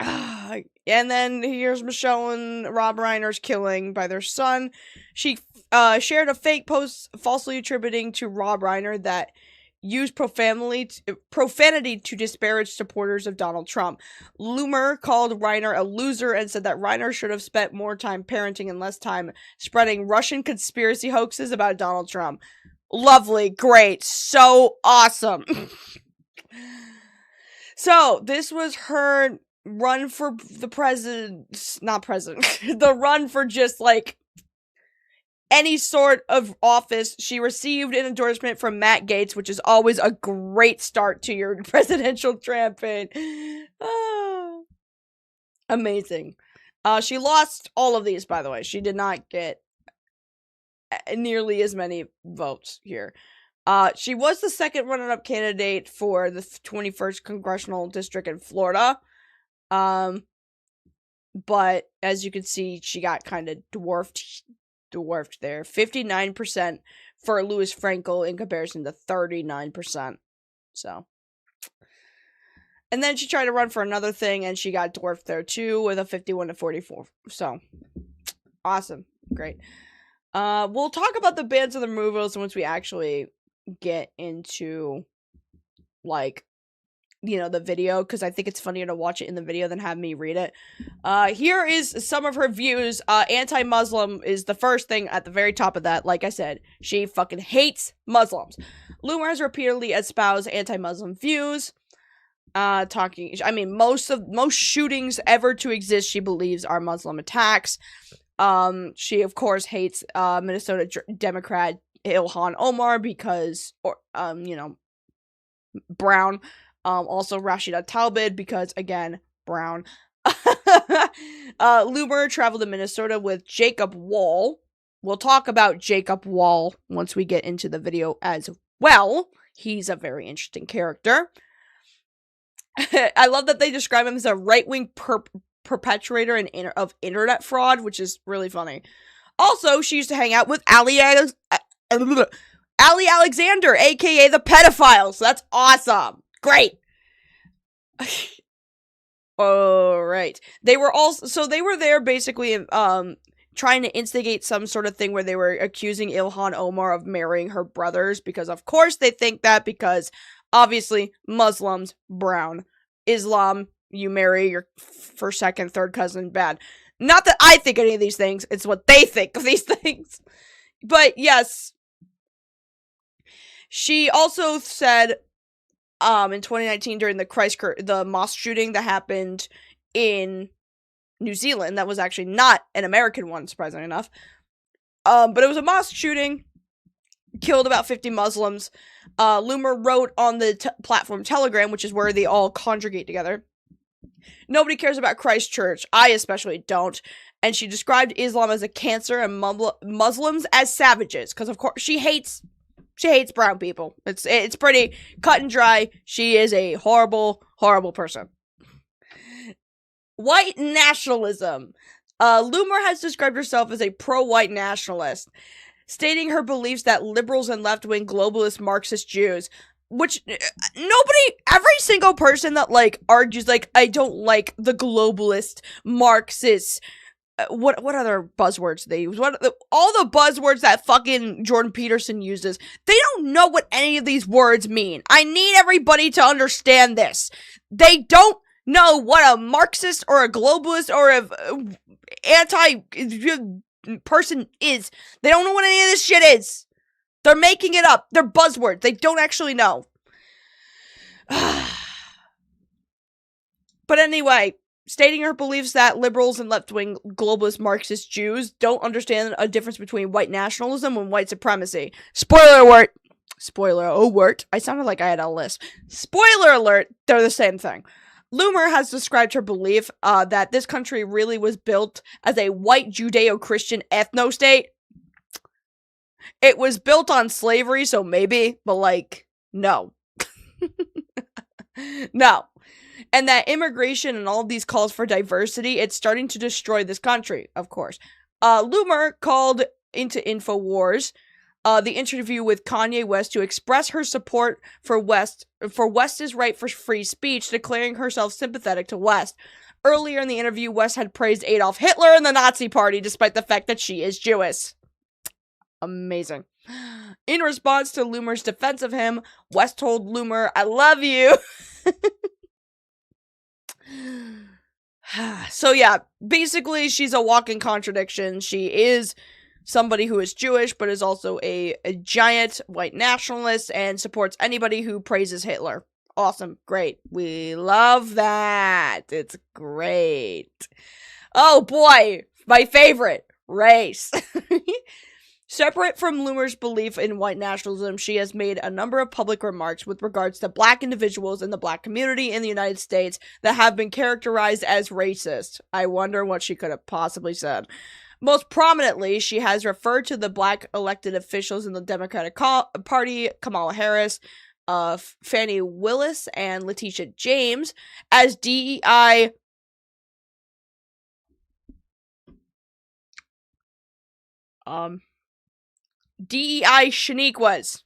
And then here's Michelle and Rob Reiner's killing by their son. She shared a fake post falsely attributing to Rob Reiner that used profanity to disparage supporters of Donald Trump. Loomer called Reiner a loser and said that Reiner should have spent more time parenting and less time spreading Russian conspiracy hoaxes about Donald Trump. Lovely, great, so awesome. So, this was her run for the the run for just, like, any sort of office. She received an endorsement from Matt Gaetz, which is always a great start to your presidential campaign. Oh, amazing. She lost all of these, by the way. She did not get nearly as many votes here. She was the second runner-up candidate for the 21st Congressional District in Florida. But as you can see, she got kind of dwarfed there. 59% for Louis Frankel in comparison to 39%. So. And then she tried to run for another thing, and she got dwarfed there too with a 51-44. So. Awesome. Great. We'll talk about the bans and the removals once we actually get into, like, you know, the video, because I think it's funnier to watch it in the video than have me read it. Here is some of her views. Anti-Muslim is the first thing at the very top of that. Like I said, she fucking hates Muslims. Loomer has repeatedly espoused anti-Muslim views. Most shootings ever to exist, she believes, are Muslim attacks. She, of course, hates Minnesota Democrat Ilhan Omar because, brown. Also Rashida Tlaib because, again, brown. Loomer traveled to Minnesota with Jacob Wohl. We'll talk about Jacob Wohl once we get into the video as well. He's a very interesting character. I love that they describe him as a right-wing perpetrator of internet fraud, which is really funny. Also, she used to hang out with Ali Alexander, aka the pedophile, so that's awesome. Great. Alright. They were there basically trying to instigate some sort of thing where they were accusing Ilhan Omar of marrying her brothers, because of course they think that, because obviously Muslims, brown. Islam, you marry your first, second, third cousin, bad. Not that I think any of these things, it's what they think of these things. But yes. She also said in 2019 during the mosque shooting that happened in New Zealand, that was actually not an American one, surprisingly enough. But it was a mosque shooting, killed about 50 Muslims. Loomer wrote on the platform Telegram, which is where they all congregate together, "Nobody cares about Christchurch. I especially don't." And she described Islam as a cancer and Muslims as savages, because of course she hates She hates brown people. It's pretty cut and dry. She is a horrible, horrible person. White nationalism. Loomer has described herself as a pro-white nationalist, stating her beliefs that liberals and left-wing globalist Marxist Jews, which every single person that, like, argues, like, I don't like the globalist Marxists, what other buzzwords they use? All the buzzwords that fucking Jordan Peterson uses, they don't know what any of these words mean. I need everybody to understand this. They don't know what a Marxist or a globalist or a anti-person is. They don't know what any of this shit is. They're making it up. They're buzzwords. They don't actually know. But anyway, stating her beliefs that liberals and left-wing globalist Marxist Jews don't understand a difference between white nationalism and white supremacy. Spoiler alert. Spoiler alert. I sounded like I had a lisp. Spoiler alert. They're the same thing. Loomer has described her belief that this country really was built as a white Judeo-Christian ethno-state. It was built on slavery, so maybe, but, like, no. No. And that immigration and all of these calls for diversity, it's starting to destroy this country, of course. Loomer called into InfoWars the interview with Kanye West to express her support for West's right for free speech, declaring herself sympathetic to West. Earlier in the interview, West had praised Adolf Hitler and the Nazi Party, despite the fact that she is Jewish. Amazing. In response to Loomer's defense of him, West told Loomer, I love you. So yeah, basically she's a walking contradiction. She is somebody who is Jewish, but is also a giant white nationalist and supports anybody who praises Hitler. Awesome. Great. We love that. It's great. Oh boy, my favorite race. Separate from Loomer's belief in white nationalism, she has made a number of public remarks with regards to black individuals in the black community in the United States that have been characterized as racist. I wonder what she could have possibly said. Most prominently, she has referred to the black elected officials in the Democratic Party, Kamala Harris, Fannie Willis, and Letitia James, as DEI Shaniquas.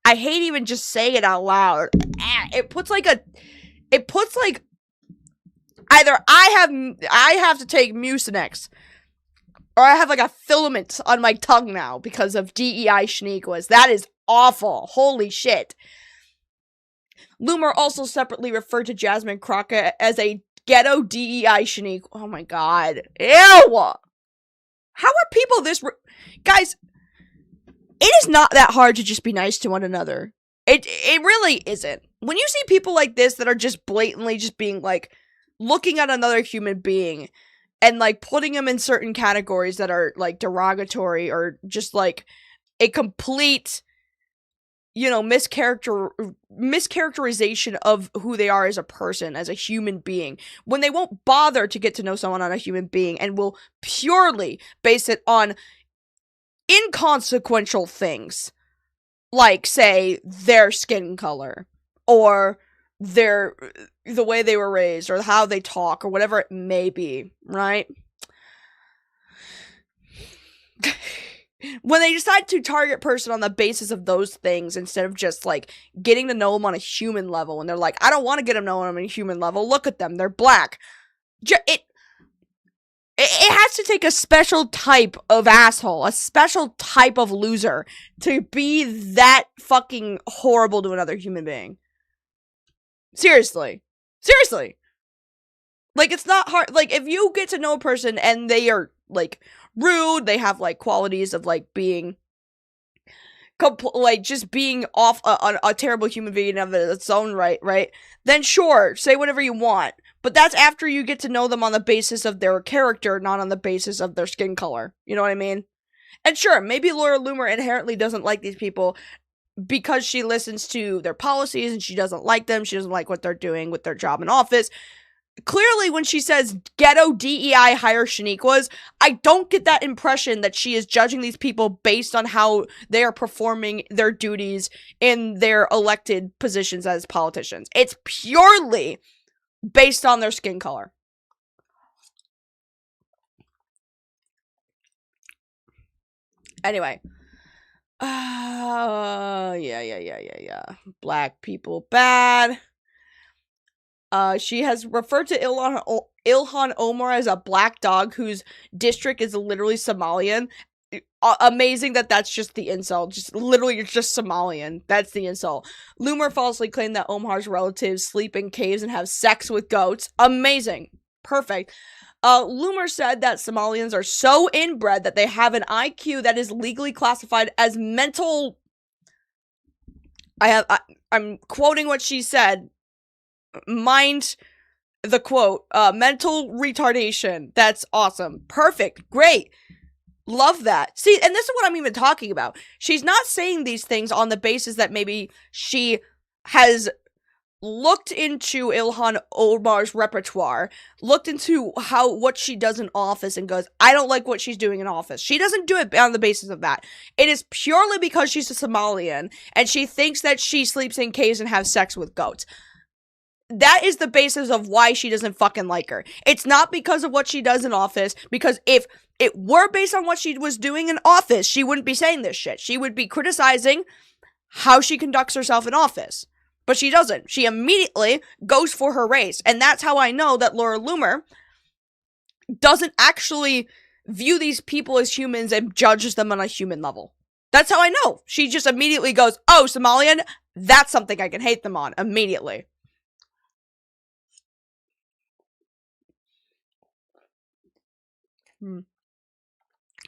I hate even just saying it out loud. It puts like either I have to take Mucinex, or I have like a filament on my tongue now because of DEI Shaniquas. That is awful. Holy shit. Loomer also separately referred to Jasmine Crockett as a ghetto DEI Shanique. Oh my god. Ew! How are people this... Guys, it is not that hard to just be nice to one another. It really isn't. When you see people like this that are just blatantly just being like, looking at another human being and like putting them in certain categories that are like derogatory or just like a complete, you know, mischaracterization of who they are as a person, as a human being, when they won't bother to get to know someone on a human being and will purely base it on inconsequential things, like, say, their skin color, or the way they were raised, or how they talk, or whatever it may be, right? When they decide to target a person on the basis of those things, instead of just, like, getting to know them on a human level, and they're like, I don't want to get to know them on a human level, look at them, they're black. It has to take a special type of asshole, a special type of loser, to be that fucking horrible to another human being. Seriously. Seriously. Like, it's not hard. Like, if you get to know a person and they are, like, rude, they have, like, qualities of, like, being, just being off a terrible human being of its own right? Then sure, say whatever you want. But that's after you get to know them on the basis of their character, not on the basis of their skin color. You know what I mean? And sure, maybe Laura Loomer inherently doesn't like these people because she listens to their policies and she doesn't like them. She doesn't like what they're doing with their job in office. clearly when she says ghetto DEI hire Shaniquas, I don't get that impression that she is judging these people based on how they are performing their duties in their elected positions as politicians. It's purely based on their skin color. Anyway. Yeah. Black people bad. She has referred to Ilhan Omar as a black dog whose district is literally Somalian. Amazing that that's just the insult. Just literally, it's just Somalian. That's the insult. Loomer falsely claimed that Omar's relatives sleep in caves and have sex with goats. Amazing. Perfect. Loomer said that Somalians are so inbred that they have an IQ that is legally classified as mental. I'm quoting what she said. Mind the quote. Mental retardation. That's awesome. Perfect. Great. Love that. See, and this is what I'm even talking about. She's not saying these things on the basis that maybe she has looked into Ilhan Omar's repertoire, looked into what she does in office and goes, I don't like what she's doing in office. She doesn't do it on the basis of that. It is purely because she's a Somalian and she thinks that she sleeps in caves and has sex with goats. That is the basis of why she doesn't fucking like her. It's not because of what she does in office, because if it were based on what she was doing in office, she wouldn't be saying this shit. She would be criticizing how she conducts herself in office. But she doesn't. She immediately goes for her race. And that's how I know that Laura Loomer doesn't actually view these people as humans and judges them on a human level. That's how I know. She just immediately goes, oh, Somalian, that's something I can hate them on immediately.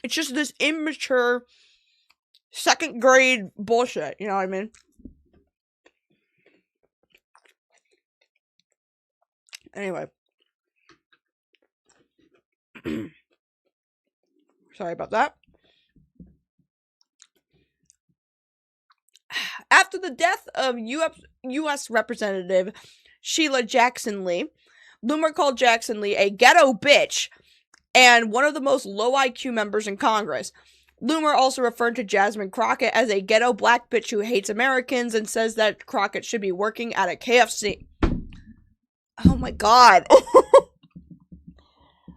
It's just this immature second grade bullshit, you know what I mean? Anyway. Sorry about that. After the death of U.S. Representative Sheila Jackson Lee, Loomer called Jackson Lee a ghetto bitch and one of the most low IQ members in Congress. Loomer also referred to Jasmine Crockett as a ghetto black bitch who hates Americans and says that Crockett should be working at a KFC. Oh my god.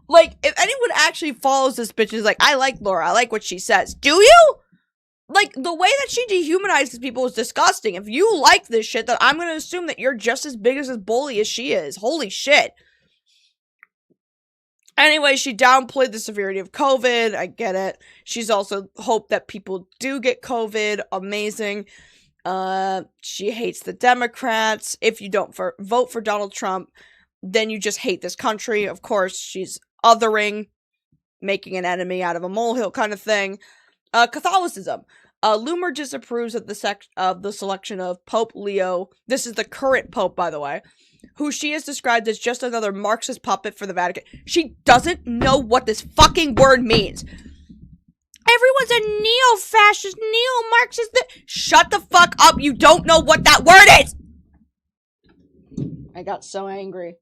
Like, if anyone actually follows this bitch and is like, I like Laura, I like what she says. Do you? Like, the way that she dehumanizes people is disgusting. If you like this shit, then I'm gonna assume that you're just as big as bully as she is. Holy shit. Anyway, she downplayed the severity of COVID. I get it. She's also hoped that people do get COVID. Amazing. She hates the Democrats. If you don't vote for Donald Trump, then you just hate this country. Of course, she's othering, making an enemy out of a molehill kind of thing. Catholicism. Loomer disapproves of the selection of Pope Leo. This is the current Pope, by the way, who she has described as just another Marxist puppet for the Vatican. She doesn't know what this fucking word means. Everyone's a neo-fascist, neo-Marxist. Shut the fuck up. You don't know what that word is. I got so angry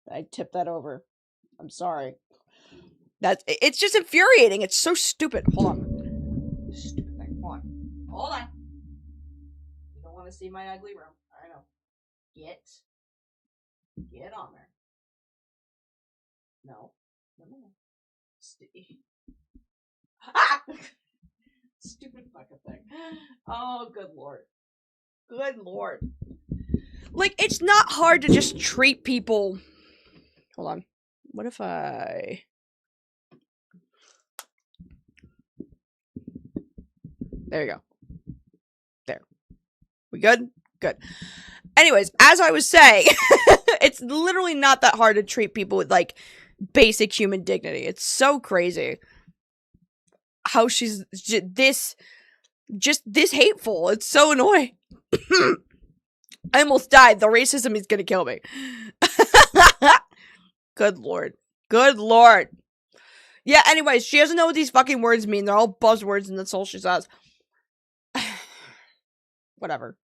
that I tipped that over. I'm sorry. It's just infuriating. It's so stupid. Hold on. Stupid thing. Hold on. You don't want to see my ugly room. I know. Get on there. No. Stupid fucking thing. Oh, good lord. Good lord. Like, it's not hard to just treat people. Hold on. What if I... There you go. There. We good? Good. Anyways, as I was saying, it's literally not that hard to treat people with, like, basic human dignity. It's so crazy how she's this hateful. It's so annoying. I almost died. The racism is gonna kill me. Good lord. Good lord. Yeah, anyways, she doesn't know what these fucking words mean. They're all buzzwords and that's all she says. Whatever.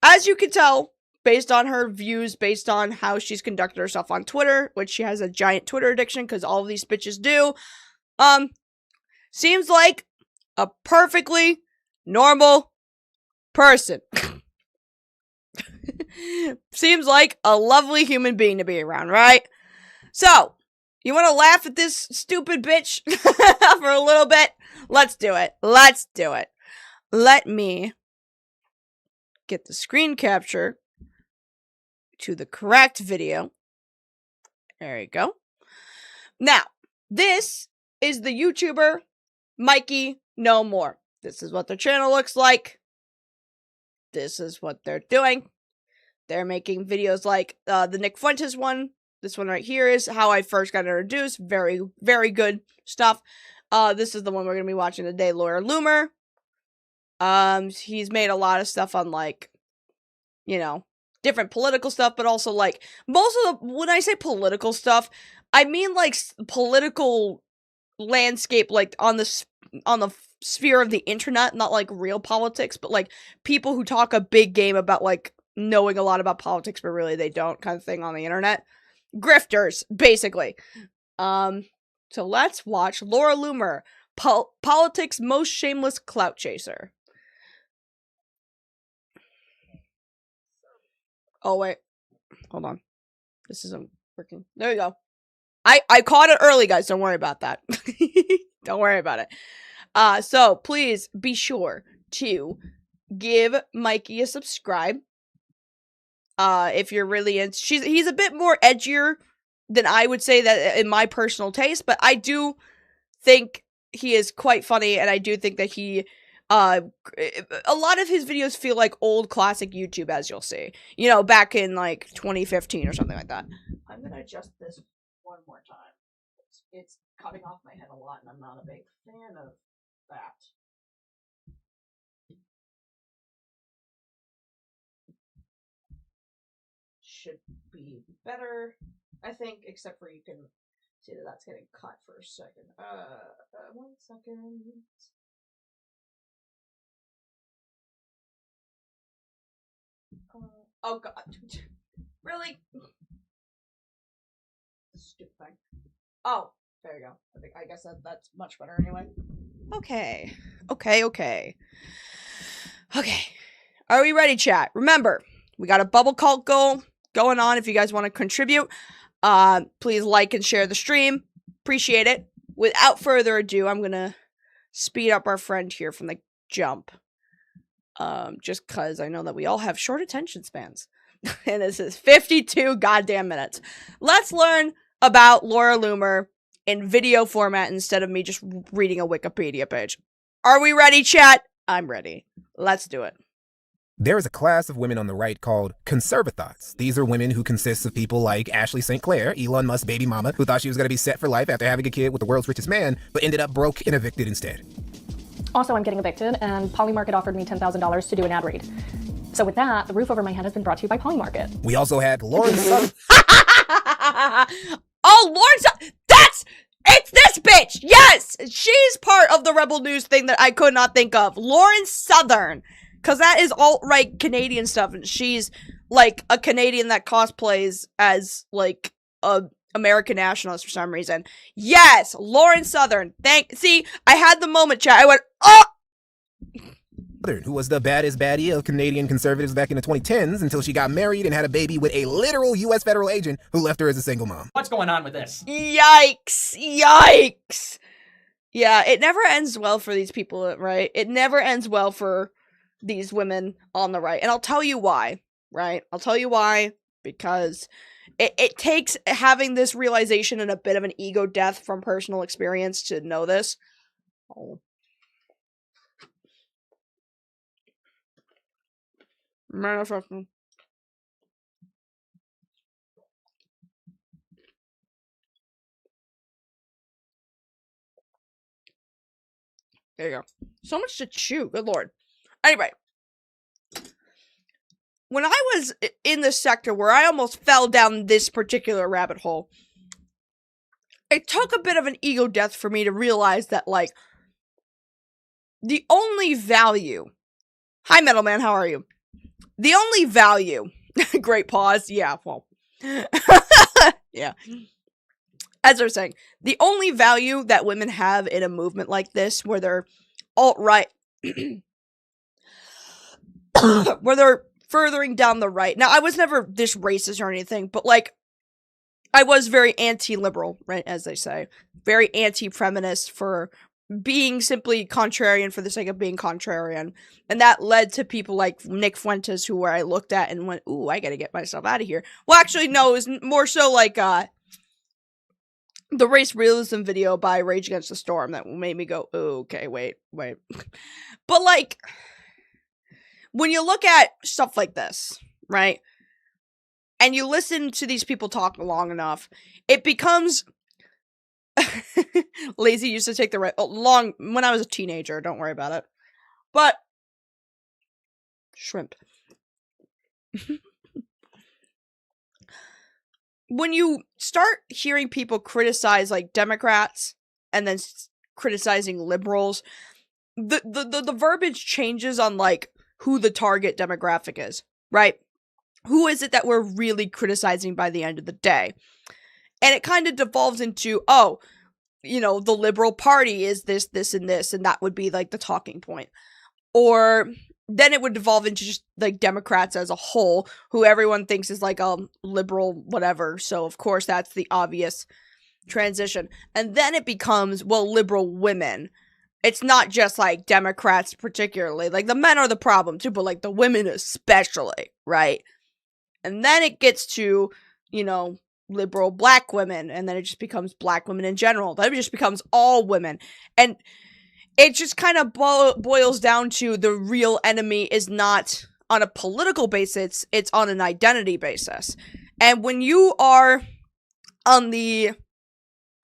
As you can tell, based on her views, based on how she's conducted herself on Twitter, which she has a giant Twitter addiction, because all of these bitches do, seems like a perfectly normal person. Seems like a lovely human being to be around, right? So, you want to laugh at this stupid bitch for a little bit? Let's do it. Let's do it. Let me get the screen capture to the correct video. There you go. Now, this is the YouTuber Mikey No More. This is what their channel looks like. This is what they're doing. They're making videos like the Nick Fuentes one. This one right here is how I first got introduced. Very, very good stuff. This is the one we're going to be watching today, Laura Loomer. He's made a lot of stuff on, like, you know, different political stuff, but also, like, most of the, when I say political stuff, I mean, like, political landscape, like, on the sphere of the internet, not, like, real politics, but, like, people who talk a big game about, like, knowing a lot about politics, but really they don't, kind of thing on the internet. Grifters, basically. So let's watch Laura Loomer, politics' most shameless clout chaser. Oh, wait. Hold on. This isn't working. There you go. I caught it early, guys. Don't worry about that. Don't worry about it. So please be sure to give Mikey a subscribe. If you're really in, he's a bit more edgier than I would say that in my personal taste, but I do think he is quite funny, and I do think that he, a lot of his videos feel like old classic YouTube, as you'll see. You know, back in, like, 2015 or something like that. I'm gonna adjust this one more time. It's cutting off my head a lot, and I'm not a big fan of that. Should be better, I think, except for you can see that that's getting cut for a second. 1 second. Oh god. Really? Stupid thing. Oh, there you go. I guess that's much better anyway. Okay. Okay. Are we ready, chat? Remember, we got a bubble cult goal going on if you guys want to contribute. Please like and share the stream. Appreciate it. Without further ado, I'm gonna speed up our friend here from the jump. Just cause I know that we all have short attention spans. And this is 52 goddamn minutes. Let's learn about Laura Loomer in video format instead of me just reading a Wikipedia page. Are we ready, chat? I'm ready. Let's do it. There is a class of women on the right called conservathoughts. These are women who consist of people like Ashley St. Clair, Elon Musk's baby mama, who thought she was going to be set for life after having a kid with the world's richest man, but ended up broke and evicted instead. Also, I'm getting evicted, and Polymarket offered me $10,000 to do an ad read. So with that, the roof over my head has been brought to you by Polymarket. We also had Lauren Southern. Oh, Lauren it's this bitch! Yes! She's part of the Rebel News thing that I could not think of. Lauren Southern. Because that is alt-right Canadian stuff, and she's, like, a Canadian that cosplays as, like, a American nationalist for some reason. Yes! Lauren Southern. See, I had the moment, chat. I went, oh! Who was the baddest baddie of Canadian conservatives back in the 2010s until she got married and had a baby with a literal U.S. federal agent who left her as a single mom. What's going on with this? Yikes! Yikes! Yeah, it never ends well for these people, right? It never ends well for these women on the right. And I'll tell you why, right? I'll tell you why, because it takes having this realization and a bit of an ego death from personal experience to know this. Oh. Manifesting. There you go. So much to chew. Good lord. Anyway. When I was in this sector where I almost fell down this particular rabbit hole, it took a bit of an ego death for me to realize that, like, the only value... Hi, Metal Man, how are you? The only value Great pause. Yeah, well. Yeah. As I was saying, the only value that women have in a movement like this, where they're alt-right, where they're furthering down the right. Now, I was never this racist or anything, but, like, I was very anti-liberal, right, as they say. Very anti-feminist for being simply contrarian for the sake of being contrarian. And that led to people like Nick Fuentes, who I looked at and went, ooh, I gotta get myself out of here. Well, actually, no, it was more so like, the race realism video by Rage Against the Storm that made me go, oh, okay, wait. But, like, when you look at stuff like this, right, and you listen to these people talk long enough, it becomes... Lazy used to take the right... long... when I was a teenager, don't worry about it. But... shrimp. When you start hearing people criticize, like, Democrats, and then criticizing liberals, the verbiage changes on, like, who the target demographic is, right? Who is it that we're really criticizing by the end of the day? And it kind of devolves into, oh, you know, the liberal party is this, and this, and that would be, like, the talking point. Or... then it would devolve into just, like, Democrats as a whole, who everyone thinks is, like, a liberal whatever, so, of course, that's the obvious transition. And then it becomes, well, liberal women. It's not just, like, Democrats particularly. Like, the men are the problem, too, but, like, the women especially, right? And then it gets to, you know, liberal black women, and then it just becomes black women in general. Then it just becomes all women. And... it just kind of boils down to the real enemy is not on a political basis, it's on an identity basis. And when you are on the,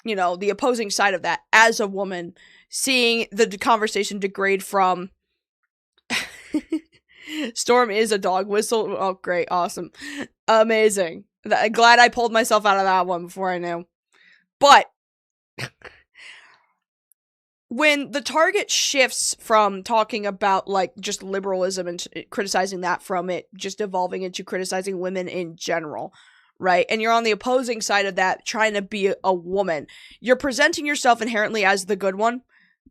you know, the opposing side of that as a woman, seeing the conversation degrade from Storm is a dog whistle. Oh, great. Awesome. Amazing. Glad I pulled myself out of that one before I knew. But... when the target shifts from talking about, like, just liberalism and criticizing that from it just evolving into criticizing women in general, right? And you're on the opposing side of that, trying to be a woman. You're presenting yourself inherently as the good one.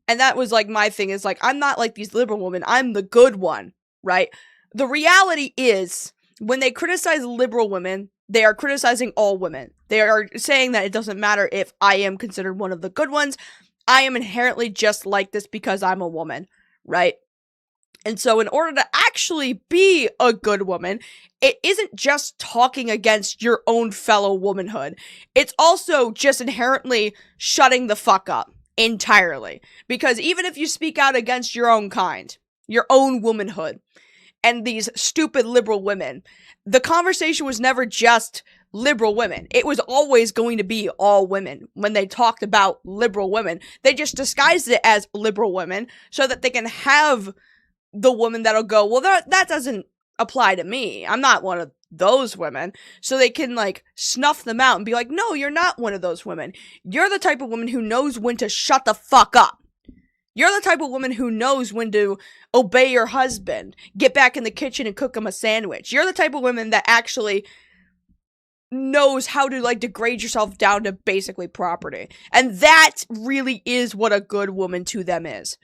And that was, like, my thing is, like, I'm not like these liberal women. I'm the good one, right? The reality is, when they criticize liberal women, they are criticizing all women. They are saying that it doesn't matter if I am considered one of the good ones. I am inherently just like this because I'm a woman, right? And so in order to actually be a good woman, it isn't just talking against your own fellow womanhood. It's also just inherently shutting the fuck up entirely. Because even if you speak out against your own kind, your own womanhood, and these stupid liberal women, the conversation was never just liberal women. It was always going to be all women. When they talked about liberal women, they just disguised it as liberal women so that they can have the woman that'll go, well, that doesn't apply to me. I'm not one of those women. So they can, like, snuff them out and be like, no, you're not one of those women. You're the type of woman who knows when to shut the fuck up. You're the type of woman who knows when to obey your husband, get back in the kitchen and cook him a sandwich. You're the type of woman that actually knows how to, like, degrade yourself down to basically property. And that really is what a good woman to them is.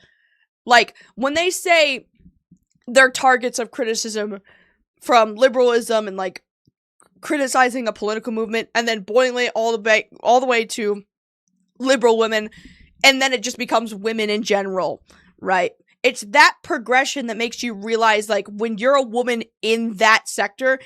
Like, when they say they're targets of criticism from liberalism and, like, criticizing a political movement, and then boiling it all the way to liberal women, and then it just becomes women in general, right? It's that progression that makes you realize, like, when you're a woman in that sector,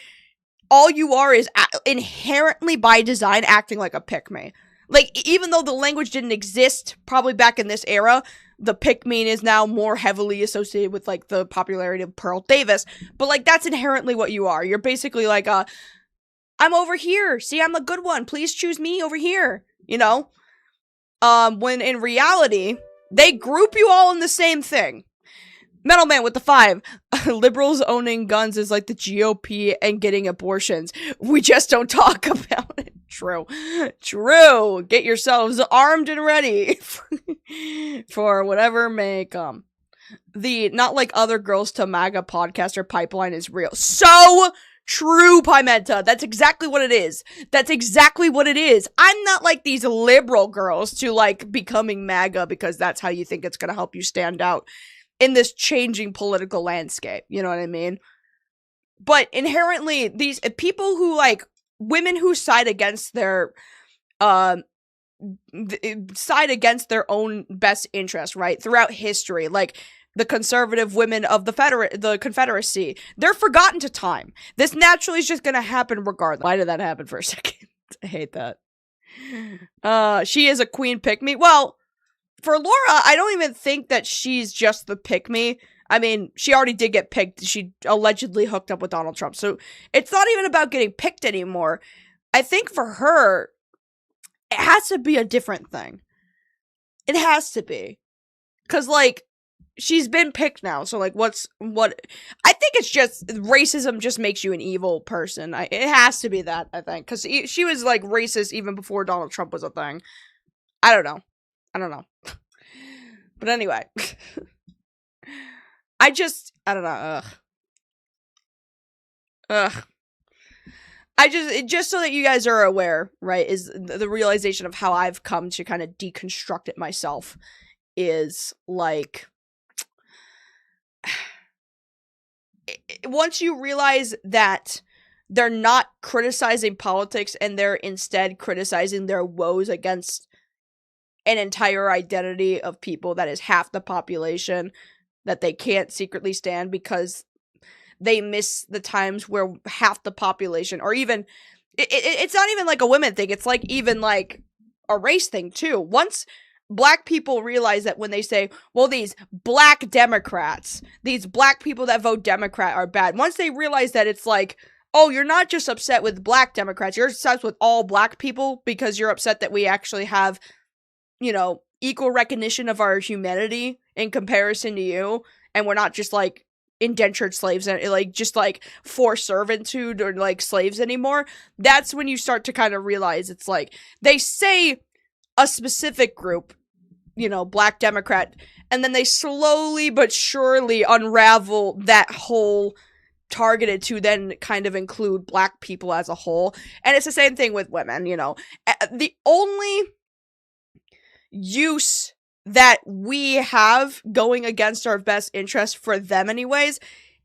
all you are is inherently by design acting like a pick-me. Like, even though the language didn't exist probably back in this era, the pick-me is now more heavily associated with, like, the popularity of Pearl Davis. But, like, that's inherently what you are. You're basically like, I'm over here. See, I'm the good one. Please choose me over here. You know? When in reality, they group you all in the same thing. Metal Man with the 5. Liberals owning guns is like the GOP and getting abortions. We just don't talk about it. True. Get yourselves armed and ready for whatever may come. The Not Like Other Girls to MAGA podcaster pipeline is real. So True, Pimenta. That's exactly what it is. That's exactly what it is. I'm not like these liberal girls to like becoming MAGA because that's how you think it's going to help you stand out in this changing political landscape. You know what I mean? But inherently, these people who like women who side against their side against their own best interest, right? Throughout history, like the conservative women of the Confederacy, they're forgotten to time. This naturally is just gonna happen regardless. Why did that happen for a second? I hate that. She is a queen pick-me. Well, for Laura, I don't even think that she's just the pick-me. I mean, she already did get picked. She allegedly hooked up with Donald Trump. So it's not even about getting picked anymore. I think for her, it has to be a different thing. It has to be. Because, like, she's been picked now. So, like, what? I think it's just, racism just makes you an evil person. It has to be that, I think. Because she was, like, racist even before Donald Trump was a thing. I don't know. But anyway. I don't know. Ugh. Just so that you guys are aware, right, is the realization of how I've come to kind of deconstruct it myself is, like, once you realize that they're not criticizing politics and they're instead criticizing their woes against an entire identity of people that is half the population that they can't secretly stand because they miss the times where half the population, or even, it's not even like a women thing, it's like even like a race thing too. Once black people realize that when they say, well, these black Democrats, these black people that vote Democrat are bad, once they realize that it's like, oh, you're not just upset with black Democrats, you're upset with all black people because you're upset that we actually have, you know, equal recognition of our humanity in comparison to you, and we're not just like indentured slaves and like just like forced servitude or like slaves anymore. That's when you start to kind of realize it's like they say a specific group, you know, black Democrat, and then they slowly but surely unravel that whole targeted to then kind of include black people as a whole. And it's the same thing with women, you know. The only use that we have going against our best interest for them anyways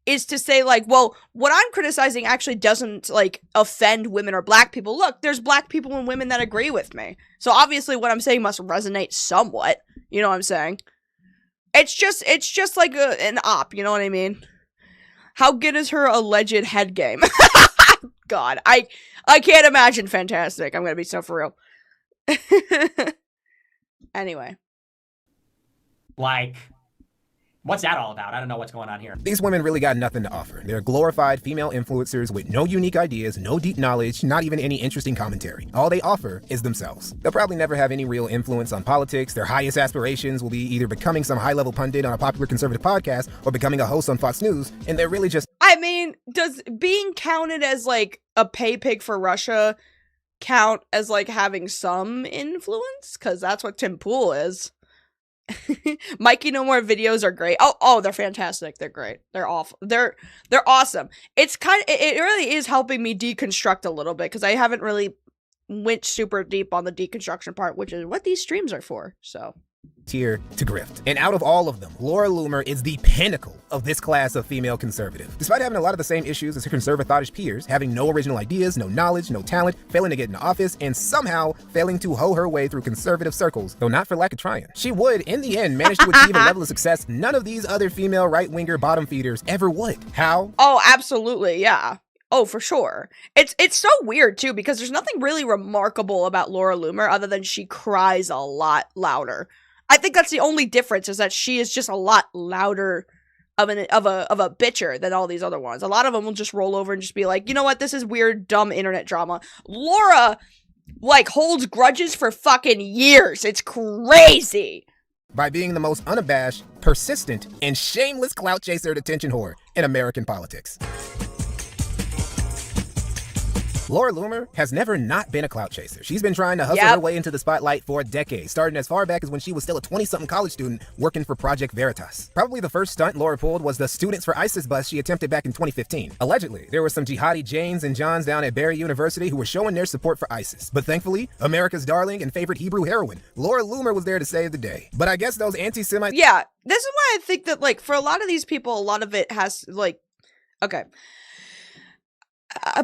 is to say like, well, what I'm criticizing actually doesn't like offend women or black people. Look, there's black people and women that agree with me. So obviously what I'm saying must resonate somewhat. You know what I'm saying? It's just like an op, you know what I mean? How good is her alleged head game? God, I can't imagine fantastic. I'm gonna be so for real. Anyway. Like, what's that all about? I don't know what's going on here. These women really got nothing to offer. They're glorified female influencers with no unique ideas, no deep knowledge, not even any interesting commentary. All they offer is themselves. They'll probably never have any real influence on politics. Their highest aspirations will be either becoming some high-level pundit on a popular conservative podcast or becoming a host on Fox News, and they're really just... I mean, does being counted as, like, a pay pig for Russia count as, like, having some influence? Because that's what Tim Pool is. Mikey No More videos are great. Oh, they're fantastic. They're great. They're awful. They're awesome. It's it really is helping me deconstruct a little bit because I haven't really went super deep on the deconstruction part, which is what these streams are for. So here to grift. And out of all of them, Laura Loomer is the pinnacle of this class of female conservative. Despite having a lot of the same issues as her conservathottish peers, having no original ideas, no knowledge, no talent, failing to get into office, and somehow failing to hoe her way through conservative circles, though not for lack of trying. She would, in the end, manage to achieve a level of success none of these other female right-winger bottom feeders ever would. How? Oh, absolutely, yeah. Oh, for sure. It's so weird, too, because there's nothing really remarkable about Laura Loomer other than she cries a lot louder. I think that's the only difference, is that she is just a lot louder of a bitcher than all these other ones. A lot of them will just roll over and just be like, you know what, this is weird, dumb internet drama. Laura, like, holds grudges for fucking years. It's crazy. By being the most unabashed, persistent, and shameless clout chaser attention whore in American politics. Laura Loomer has never not been a clout chaser. She's been trying to hustle her way into the spotlight for decades, starting as far back as when she was still a 20-something college student working for Project Veritas. Probably the first stunt Laura pulled was the Students for ISIS bus she attempted back in 2015. Allegedly, there were some jihadi Janes and Johns down at Barry University who were showing their support for ISIS. But thankfully, America's darling and favorite Hebrew heroine, Laura Loomer, was there to save the day. But I guess those anti-Semites... Yeah, this is why I think that, like, for a lot of these people, a lot of it has, like... Okay.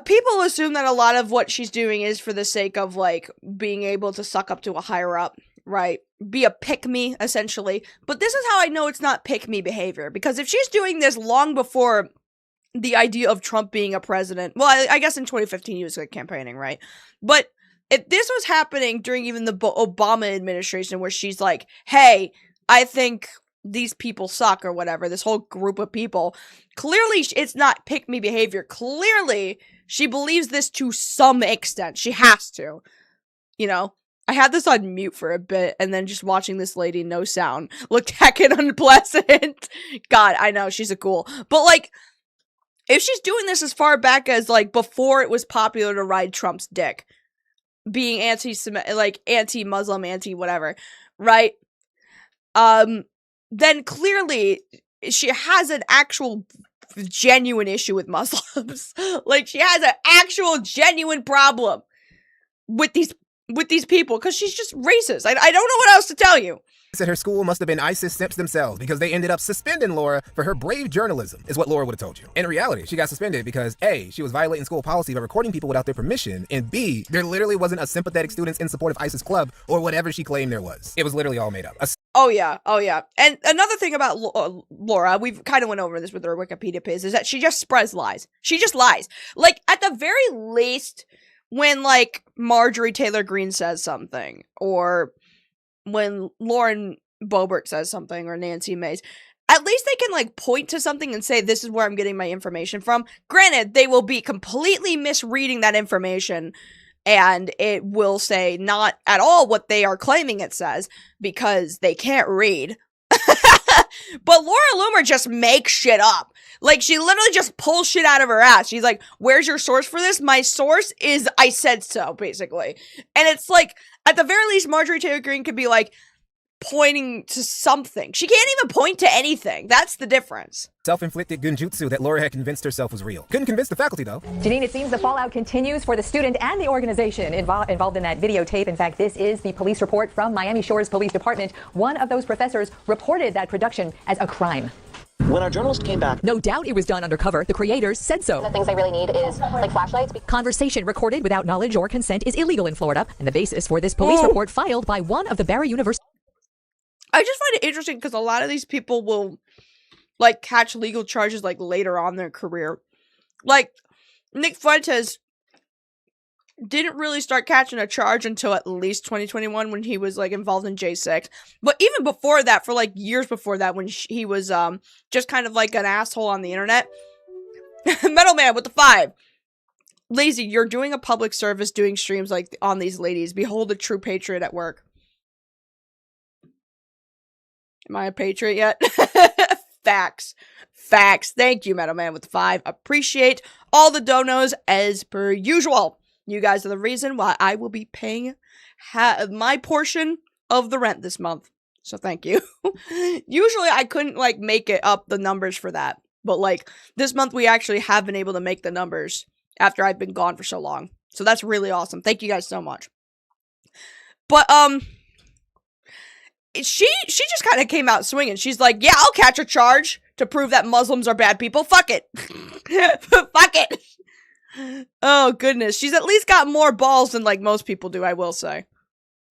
People assume that a lot of what she's doing is for the sake of, like, being able to suck up to a higher up, right? Be a pick-me, essentially. But this is how I know it's not pick-me behavior. Because if she's doing this long before the idea of Trump being a president... Well, I guess in 2015 he was, like, campaigning, right? But if this was happening during even the Obama administration, where she's like, hey, I think these people suck or whatever, this whole group of people, clearly it's not pick-me behavior. Clearly, she believes this to some extent. She has to. You know? I had this on mute for a bit, and then just watching this lady, no sound, looked heckin' unpleasant. God, I know, she's a cool. But, like, if she's doing this as far back as, like, before it was popular to ride Trump's dick, being anti-Muslim, anti-whatever, right? Then clearly she has an actual genuine issue with Muslims. Like, she has an actual genuine problem with these people, because she's just racist. I don't know what else to tell you. At her school must have been ISIS simps themselves, because they ended up suspending Laura for her brave journalism, is what Laura would have told you. In reality, she got suspended because A, she was violating school policy by recording people without their permission, and B, there literally wasn't a sympathetic students in support of ISIS club or whatever she claimed there was. It was literally all made up. Oh yeah. And another thing about Laura, we've kind of went over this with her Wikipedia page, is that she just spreads lies. She just lies. Like, at the very least, when, like, Marjorie Taylor Greene says something, or when Lauren Boebert says something, or Nancy Mace, at least they can, like, point to something and say, this is where I'm getting my information from. Granted, they will be completely misreading that information, and it will say not at all what they are claiming it says, because they can't read. But Laura Loomer just makes shit up. Like, she literally just pulls shit out of her ass. She's like, where's your source for this? My source is I said so, basically. And it's like, at the very least, Marjorie Taylor Greene could be, like, pointing to something. She can't even point to anything. That's the difference. Self-inflicted gunjutsu that Laura had convinced herself was real. Couldn't convince the faculty, though. Janine, it seems the fallout continues for the student and the organization involved in that videotape. In fact, this is the police report from Miami Shores Police Department. One of those professors reported that production as a crime. When our journalist came back, no doubt it was done undercover. The creators said so. The things they really need is, like, flashlights. Conversation recorded without knowledge or consent is illegal in Florida, and the basis for this police report filed by one of the Barry University. I just find it interesting because a lot of these people will, like, catch legal charges, like, later on in their career. Like, Nick Fuentes didn't really start catching a charge until at least 2021, when he was, like, involved in J6. But even before that, for, like, years before that, when he was just kind of like an asshole on the internet. Metal Man with the 5. Lazy, you're doing a public service doing streams like on these ladies. Behold a true patriot at work. Am I a patriot yet? Facts. Thank you, Metal Man with the 5. Appreciate all the donos as per usual. You guys are the reason why I will be paying my portion of the rent this month. So thank you. Usually I couldn't, like, make it up the numbers for that. But, like, this month we actually have been able to make the numbers after I've been gone for so long. So that's really awesome. Thank you guys so much. But, she just kind of came out swinging. She's like, yeah, I'll catch a charge to prove that Muslims are bad people. Fuck it. Fuck it. Oh, goodness. She's at least got more balls than, like, most people do, I will say.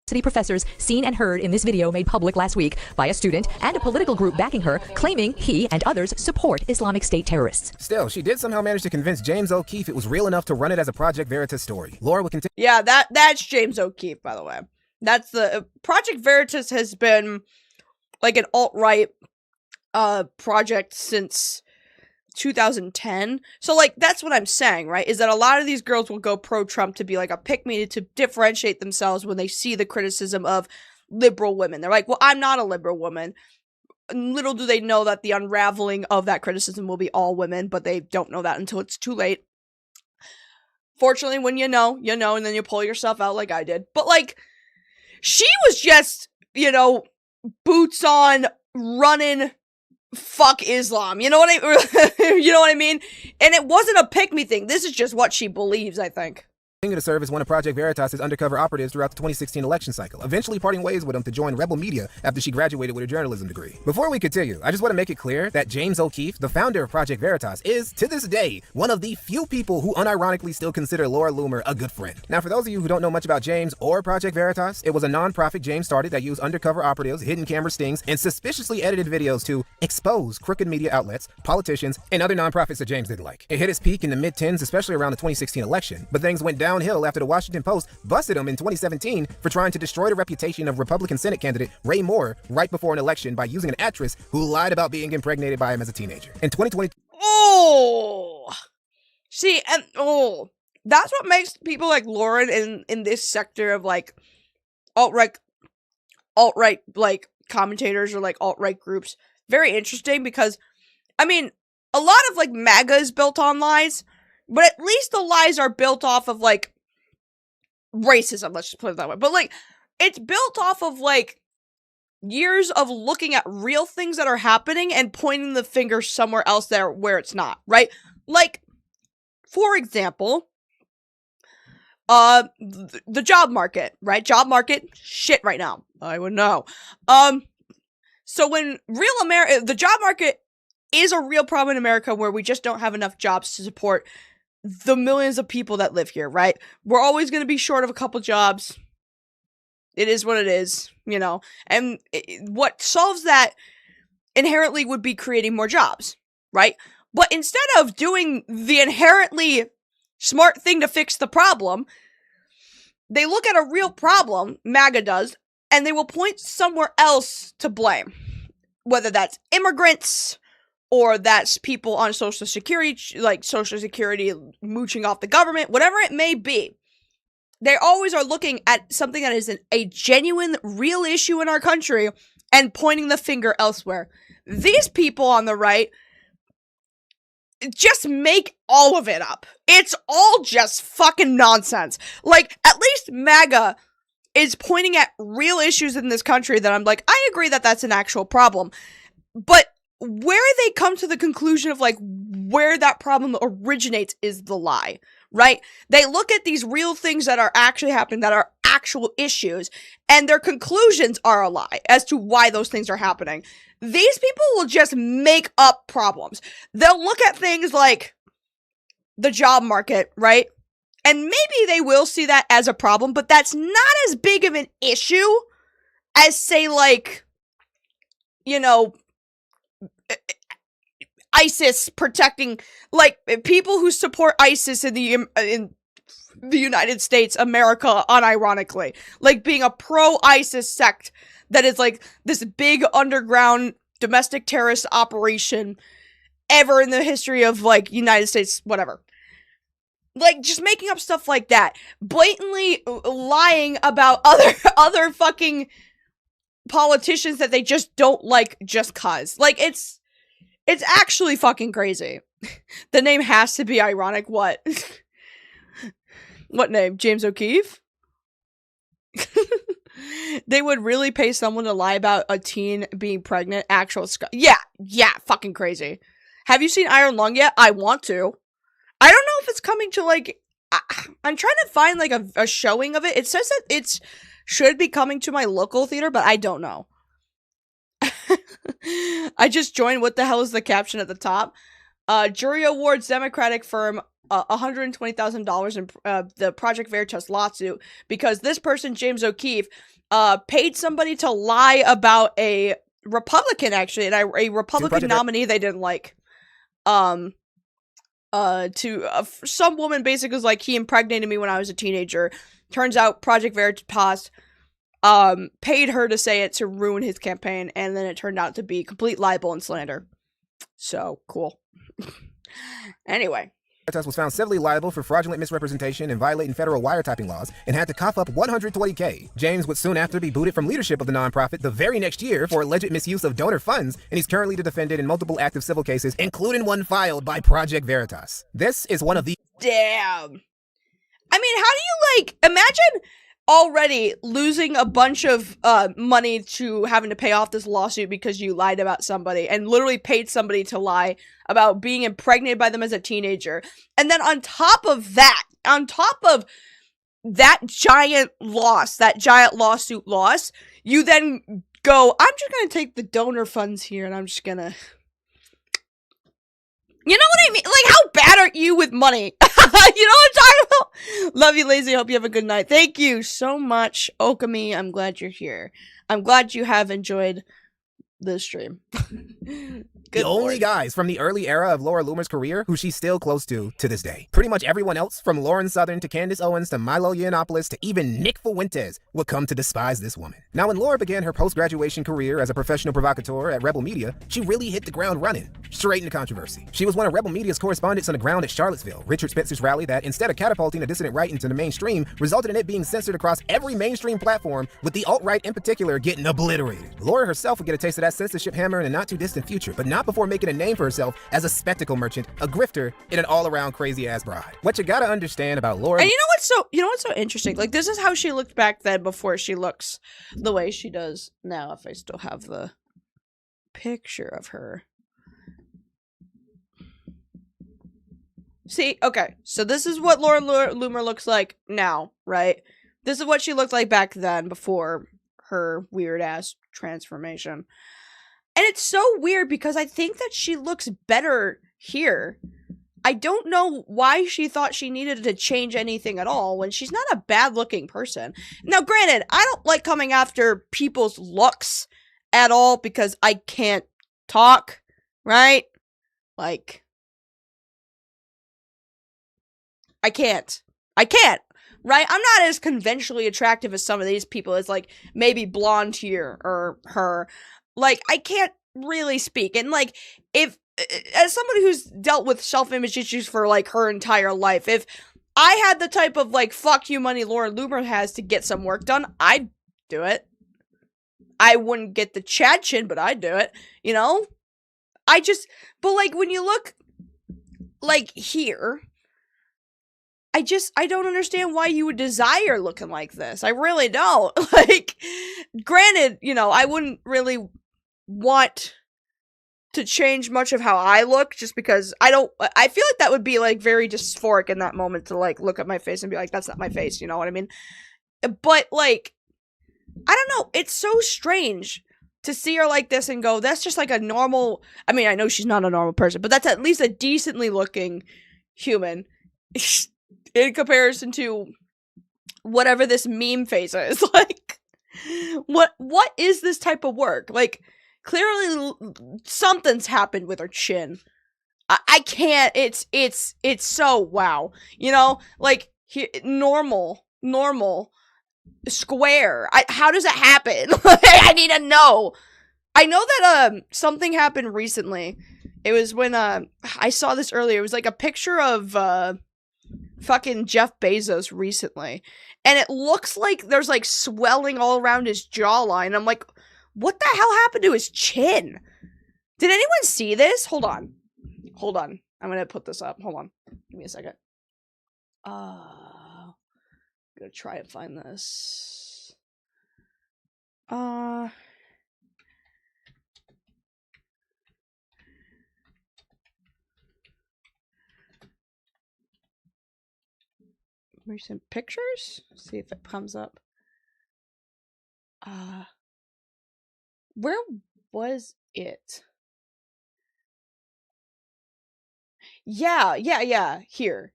City professors seen and heard in this video made public last week by a student and a political group backing her, claiming he and others support Islamic State terrorists. Still, she did somehow manage to convince James O'Keefe it was real enough to run it as a Project Veritas story. Laura would continue. Yeah, that's James O'Keefe, by the way. That's the Project Veritas has been, like, an alt-right project since 2010. So, like, that's what I'm saying, right? Is that a lot of these girls will go pro-Trump to be, like, a pick-me to differentiate themselves when they see the criticism of liberal women. They're like, well, I'm not a liberal woman. Little do they know that the unraveling of that criticism will be all women, but they don't know that until it's too late. Fortunately, when you know, and then you pull yourself out like I did. But, like, she was just, boots on, running, fuck Islam. You know what I mean? And it wasn't a pick-me thing. This is just what she believes, I think. To serve as one of Project Veritas' undercover operatives throughout the 2016 election cycle, eventually parting ways with him to join Rebel Media after she graduated with her journalism degree. Before we continue, I just want to make it clear that James O'Keefe, the founder of Project Veritas, is, to this day, one of the few people who unironically still consider Laura Loomer a good friend. Now, for those of you who don't know much about James or Project Veritas, it was a non-profit James started that used undercover operatives, hidden camera stings, and suspiciously edited videos to expose crooked media outlets, politicians, and other non-profits that James didn't like. It hit its peak in the mid-10s, especially around the 2016 election, but things went downhill after the Washington Post busted him in 2017 for trying to destroy the reputation of Republican Senate candidate Ray Moore right before an election by using an actress who lied about being impregnated by him as a teenager. In 2020... See, and that's what makes people like Lauren in this sector of, like, alt-right, like, commentators or, like, alt-right groups very interesting because, I mean, a lot of, like, MAGA is built on lies, but at least the lies are built off of, like, racism, let's just put it that way. But, like, it's built off of, like, years of looking at real things that are happening and pointing the finger somewhere else there where it's not, right? Like, for example, the job market, right? Job market, shit right now. I would know. So when the job market is a real problem in America where we just don't have enough jobs to support the millions of people that live here, right? We're always going to be short of a couple jobs. It is what it is, and what solves that inherently would be creating more jobs, right? But instead of doing the inherently smart thing to fix the problem, they look at a real problem, MAGA does, and they will point somewhere else to blame. Whether that's immigrants, or that's people on Social Security, like Social Security mooching off the government, whatever it may be. They always are looking at something that is a genuine, real issue in our country and pointing the finger elsewhere. These people on the right just make all of it up. It's all just fucking nonsense. Like, at least MAGA is pointing at real issues in this country that I'm like, I agree that that's an actual problem. But where they come to the conclusion of, like, where that problem originates is the lie, right? They look at these real things that are actually happening, that are actual issues, and their conclusions are a lie as to why those things are happening. These people will just make up problems. They'll look at things like the job market, right? And maybe they will see that as a problem, but that's not as big of an issue as, say, like, ISIS protecting, like, people who support ISIS in the United States, America, unironically, like, being a pro-ISIS sect that is, like, this big underground domestic terrorist operation ever in the history of, like, United States, whatever. Like, just making up stuff like that, blatantly lying about other fucking politicians that they just don't like just cause. Like, it's actually fucking crazy. The name has to be ironic. What? What name? James O'Keefe? They would really pay someone to lie about a teen being pregnant? Actual yeah, fucking crazy. Have you seen Iron Lung yet? I want to. I don't know if it's coming to, like, I'm trying to find, like, a showing of it. It says that it should be coming to my local theater, but I don't know. I just joined. What the hell is the caption at the top? Jury awards Democratic firm $120,000 in the Project Veritas lawsuit because this person, James O'Keefe, paid somebody to lie about a Republican, actually, and a Republican nominee they didn't like. Some woman basically was like, he impregnated me when I was a teenager. Turns out Project Veritas paid her to say it to ruin his campaign, and then it turned out to be complete libel and slander. So, cool. Anyway. Veritas was found civilly liable for fraudulent misrepresentation and violating federal wiretapping laws and had to cough up $120K. James would soon after be booted from leadership of the nonprofit the very next year for alleged misuse of donor funds, and he's currently the defendant in multiple active civil cases, including one filed by Project Veritas. This is one of the— Damn. I mean, how do you, like, imagine already losing a bunch of money to having to pay off this lawsuit because you lied about somebody and literally paid somebody to lie about being impregnated by them as a teenager. And then on top of that giant loss, that giant lawsuit loss, you then go, I'm just going to take the donor funds here and I'm just going to... You know what I mean? Like, how bad are you with money? You know what I'm talking about? Love you, Lazy. Hope you have a good night. Thank you so much, Okami. I'm glad you're here. I'm glad you have enjoyed the stream. The only guys from the early era of Laura Loomer's career who she's still close to this day. Pretty much everyone else, from Lauren Southern to Candace Owens to Milo Yiannopoulos to even Nick Fuentes, would come to despise this woman. Now, when Laura began her post-graduation career as a professional provocateur at Rebel Media, she really hit the ground running, straight into controversy. She was one of Rebel Media's correspondents on the ground at Charlottesville, Richard Spencer's rally that, instead of catapulting a dissident right into the mainstream, resulted in it being censored across every mainstream platform, with the alt-right in particular getting obliterated. Laura herself would get a taste of that censorship hammer in a not-too-distant future, but not before making a name for herself as a spectacle merchant, a grifter, and an all-around crazy-ass bride. What you gotta understand about Laura... And you know what's so interesting? Like, this is how she looked back then before she looks the way she does now, if I still have the picture of her. See, okay, so this is what Laura Loomer looks like now, right? This is what she looked like back then before her weird-ass transformation. And it's so weird because I think that she looks better here. I don't know why she thought she needed to change anything at all when she's not a bad-looking person. Now, granted, I don't like coming after people's looks at all because I can't talk, right? Like, I can't, right? I'm not as conventionally attractive as some of these people. It's like, maybe blonde here or her. Like, I can't really speak. And, like, if, as somebody who's dealt with self-image issues for, like, her entire life, if I had the type of, like, fuck you money Laura Loomer has to get some work done, I'd do it. I wouldn't get the Chad chin, but I'd do it, you know? But, like, when you look, like, here, I don't understand why you would desire looking like this. I really don't. Like, granted, you know, I wouldn't really want to change much of how I look just because I feel like that would be, like, very dysphoric in that moment to, like, look at my face and be like, that's not my face, you know what I mean? But, like, I don't know, it's so strange to see her like this and go, that's just like a normal, I mean, I know she's not a normal person, but that's at least a decently looking human in comparison to whatever this meme face is. Like, what is this type of work? Like, clearly something's happened with her chin. I can't, it's so wow. You know, like, normal, square. How does it happen? I need to know. I know that, something happened recently. It was when, I saw this earlier. It was like a picture of, fucking Jeff Bezos recently. And it looks like there's, like, swelling all around his jawline. I'm like, what the hell happened to his chin? Did anyone see this? Hold on. I'm gonna put this up. Hold on. Give me a second. I'm gonna try and find this. Recent pictures? See if it comes up. Where was it? Yeah, here.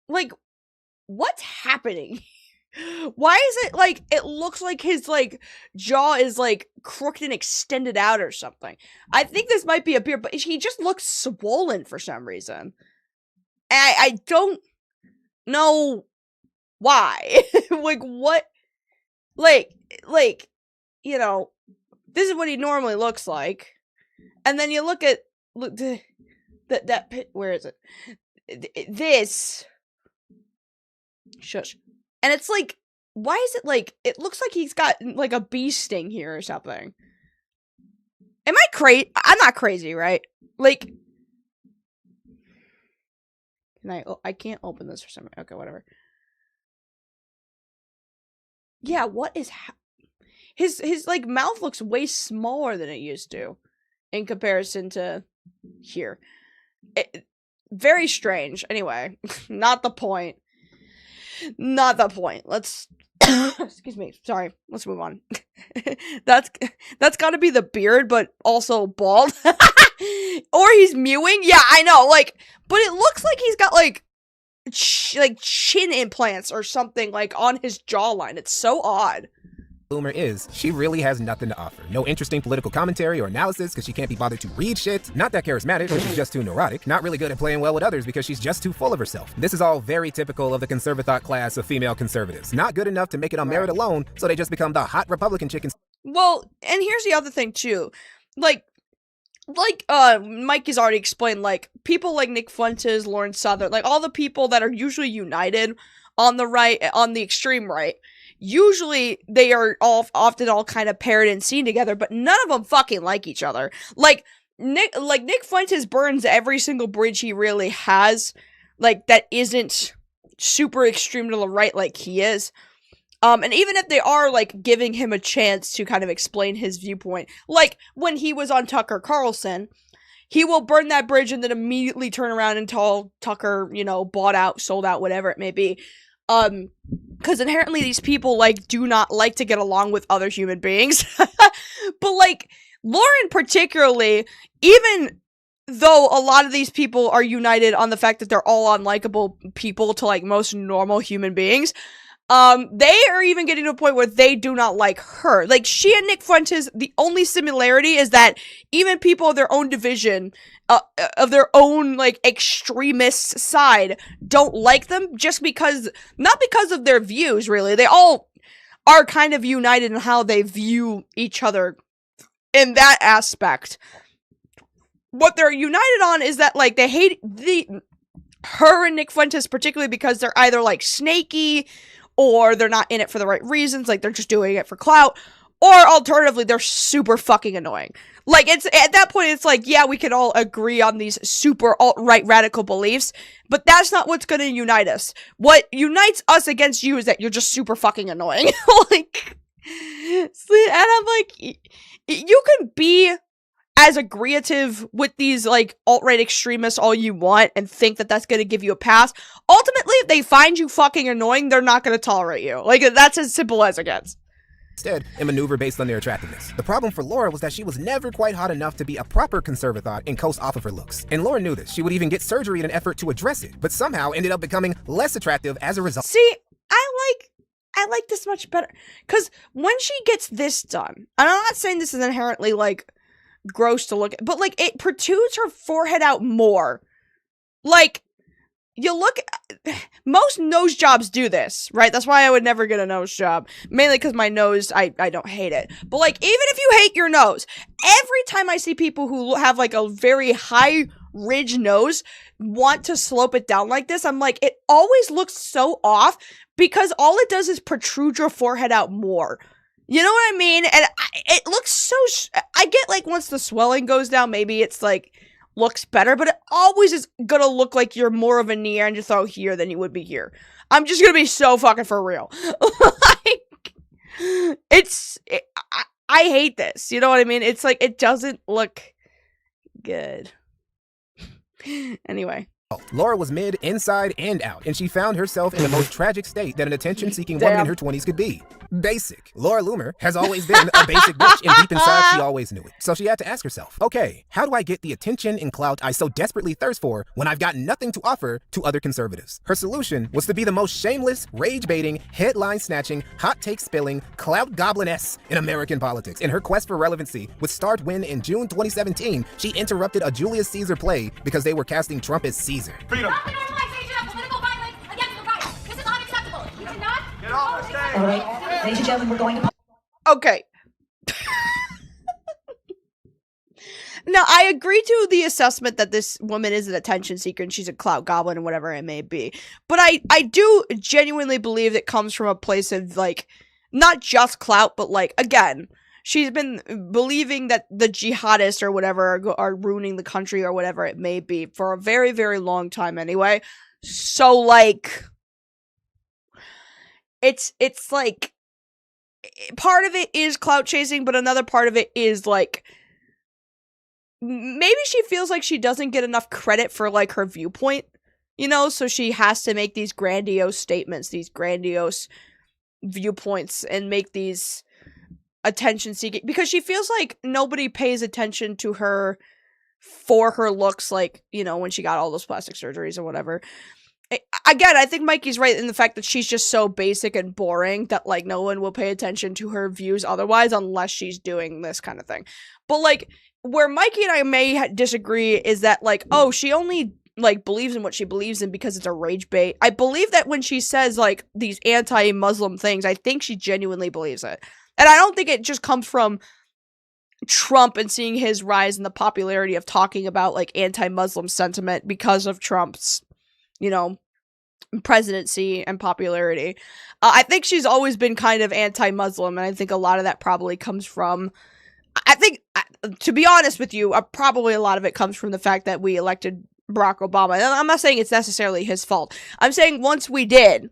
Like, what's happening? Why is it, like, it looks like his, like, jaw is, like, crooked and extended out or something. I think this might be a beard, but he just looks swollen for some reason. And I don't know why. Like, what? Like, you know, this is what he normally looks like. And then you look at, where is it? This. Shush. And it's like, why is it like, it looks like he's got, like, a bee sting here or something. Am I crazy? I'm not crazy, right? Like, I can't open this for some reason. Okay, whatever. Yeah, what is his like mouth looks way smaller than it used to in comparison to here. Very strange. Anyway, not the point. Not the point. Let's excuse me. Sorry. Let's move on. That's got to be the beard, but also bald. Or he's mewing. Yeah, I know. Like, but it looks like he's got like chin implants or something like on his jawline. It's so odd. Loomer is, she really has nothing to offer. No interesting political commentary or analysis because she can't be bothered to read shit. Not that charismatic because she's just too neurotic. Not really good at playing well with others because she's just too full of herself. This is all very typical of the conservathought class of female conservatives. Not good enough to make it on merit alone, so they just become the hot Republican chickens. Well, and here's the other thing too. Like Mike has already explained, like, people like Nick Fuentes, Lauren Southern, like, all the people that are usually united on the right, on the extreme right, usually they are often all kind of paired and seen together, but none of them fucking like each other. Like Nick Fuentes burns every single bridge he really has, like, that isn't super extreme to the right like he is. And even if they are, like, giving him a chance to kind of explain his viewpoint, like, when he was on Tucker Carlson, he will burn that bridge and then immediately turn around and tell Tucker, you know, bought out, sold out, whatever it may be. Because inherently these people, like, do not like to get along with other human beings. But, like, Lauren particularly, even though a lot of these people are united on the fact that they're all unlikable people to, like, most normal human beings, they are even getting to a point where they do not like her. Like, she and Nick Fuentes, the only similarity is that even people of their own division, of their own, like, extremist side, don't like them just because, not because of their views, really. They all are kind of united in how they view each other in that aspect. What they're united on is that, like, they hate her and Nick Fuentes particularly because they're either, like, snaky, or they're not in it for the right reasons, like they're just doing it for clout, or alternatively, they're super fucking annoying. Like, it's at that point, it's like, yeah, we can all agree on these super alt-right radical beliefs, but that's not what's gonna unite us. What unites us against you is that you're just super fucking annoying. Like, and I'm like, you can be as agreeative with these, like, alt-right extremists all you want and think that that's gonna give you a pass. Ultimately, if they find you fucking annoying, they're not gonna tolerate you. Like, that's as simple as it gets. Instead, and maneuver based on their attractiveness. The problem for Laura was that she was never quite hot enough to be a proper conservathought and coast off of her looks. And Laura knew this. She would even get surgery in an effort to address it, but somehow ended up becoming less attractive as a result. See, I like this much better. Because when she gets this done, and I'm not saying this is inherently, like, gross to look at, but, like, it protrudes her forehead out more. Like, you look, most nose jobs do this, right? That's why I would never get a nose job. Mainly because my nose, I don't hate it. But, like, even if you hate your nose, every time I see people who have, like, a very high ridge nose want to slope it down like this, I'm like, it always looks so off because all it does is protrude your forehead out more. You know what I mean? And it looks so, I get, like, once the swelling goes down, maybe it's, like, looks better, but it always is gonna look like you're more of a Neanderthal here than you would be here. I'm just gonna be so fucking for real. Like, I hate this. You know what I mean? It's like, it doesn't look good. Anyway. Laura was mid, inside, and out, and she found herself in the most tragic state that an attention-seeking woman in her 20s could be. Basic. Laura Loomer has always been a basic bitch, and deep inside, she always knew it. So she had to ask herself, okay, how do I get the attention and clout I so desperately thirst for when I've got nothing to offer to other conservatives? Her solution was to be the most shameless, rage-baiting, headline-snatching, hot-take-spilling, clout-goblin-ess in American politics. In her quest for relevancy, with start when in June 2017, she interrupted a Julius Caesar play because they were casting Trump as Caesar. Freedom. Stop the normalization of political violence against the right. This is unacceptable. You cannot. Get off the stage. All right, ladies and gentlemen, we're going to. Okay. Now, I agree to the assessment that this woman is an attention seeker and she's a clout goblin and whatever it may be. But I do genuinely believe it comes from a place of, like, not just clout, but, like, again, she's been believing that the jihadists or whatever are ruining the country or whatever it may be for a very, very long time anyway. So, like, it's like, part of it is clout chasing, but another part of it is, like, maybe she feels like she doesn't get enough credit for, like, her viewpoint, you know? So she has to make these grandiose statements, these grandiose viewpoints, and make these attention-seeking, because she feels like nobody pays attention to her for her looks, like, you know, when she got all those plastic surgeries or whatever. Again, I think Mikey's right in the fact that she's just so basic and boring that, like, no one will pay attention to her views otherwise unless she's doing this kind of thing. But, like, where Mikey and I may disagree is that, like, oh, she only, like, believes in what she believes in because it's a rage bait. I believe that when she says, like, these anti-Muslim things, I think she genuinely believes it. And I don't think it just comes from Trump and seeing his rise in the popularity of talking about, like, anti-Muslim sentiment because of Trump's, you know, presidency and popularity. I think she's always been kind of anti-Muslim, and I think a lot of that probably comes from, I think, to be honest with you, probably a lot of it comes from the fact that we elected Barack Obama. And I'm not saying it's necessarily his fault. I'm saying once we did,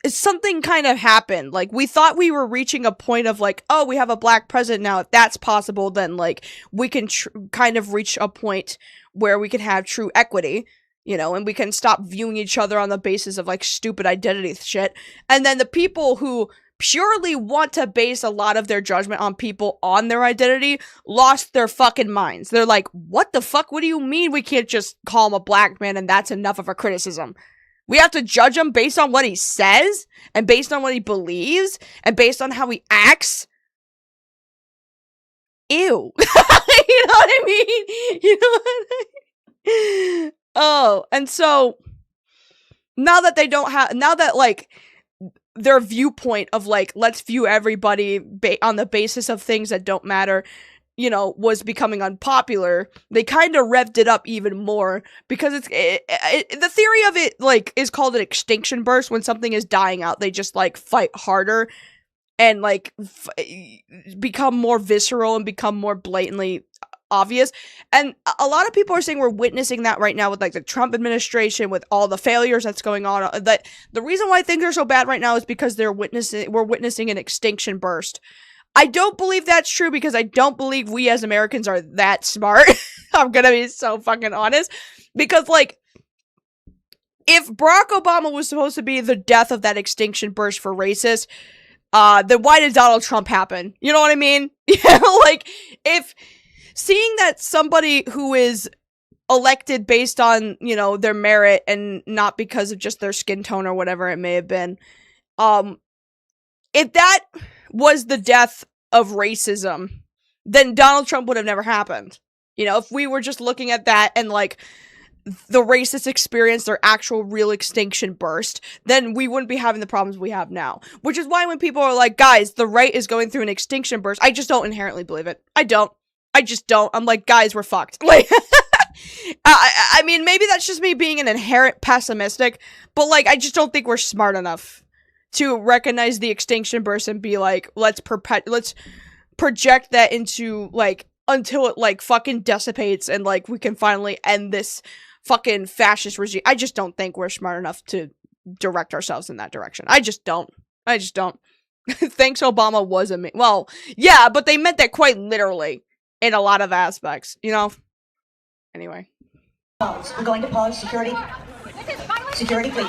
something kind of happened. Like, we thought we were reaching a point of, like, oh, we have a black president now. If that's possible, then, like, we can kind of reach a point where we can have true equity, you know, and we can stop viewing each other on the basis of, like, stupid identity shit. And then the people who purely want to base a lot of their judgment on people on their identity lost their fucking minds. They're like, what the fuck? What do you mean we can't just call him a black man and that's enough of a criticism? We have to judge him based on what he says, and based on what he believes, and based on how he acts? Ew. You know what I mean? You know what I mean? Oh, and so, now that, like, their viewpoint of, like, let's view everybody on the basis of things that don't matter, you know, was becoming unpopular, they kind of revved it up even more, because the theory of it, like, is called an extinction burst. When something is dying out, they just, like, fight harder and, like, become more visceral and become more blatantly obvious. And a lot of people are saying we're witnessing that right now with, like, the Trump administration, with all the failures that's going on. That the reason why things are so bad right now is because we're witnessing an extinction burst. I don't believe that's true, because I don't believe we as Americans are that smart. I'm gonna be so fucking honest. Because, like, if Barack Obama was supposed to be the death of that extinction burst for racists, then why did Donald Trump happen? You know what I mean? Yeah, like, if seeing that somebody who is elected based on, you know, their merit and not because of just their skin tone or whatever it may have been, if that was the death of racism, then Donald Trump would have never happened. You know, if we were just looking at that and, like, the racists experienced their actual real extinction burst, then we wouldn't be having the problems we have now. Which is why when people are like, guys, the right is going through an extinction burst, I just don't inherently believe it. I just don't. I'm like, guys, we're fucked. Like, I mean, maybe that's just me being an inherent pessimistic, but, like, I just don't think we're smart enough to recognize the extinction burst and be like, let's project that into, like, until it, like, fucking dissipates and, like, we can finally end this fucking fascist regime. I just don't think we're smart enough to direct ourselves in that direction. I just don't. Thanks, Obama was well, yeah, but they meant that quite literally in a lot of aspects, you know? Anyway. We're going to pause. Security. Security, please.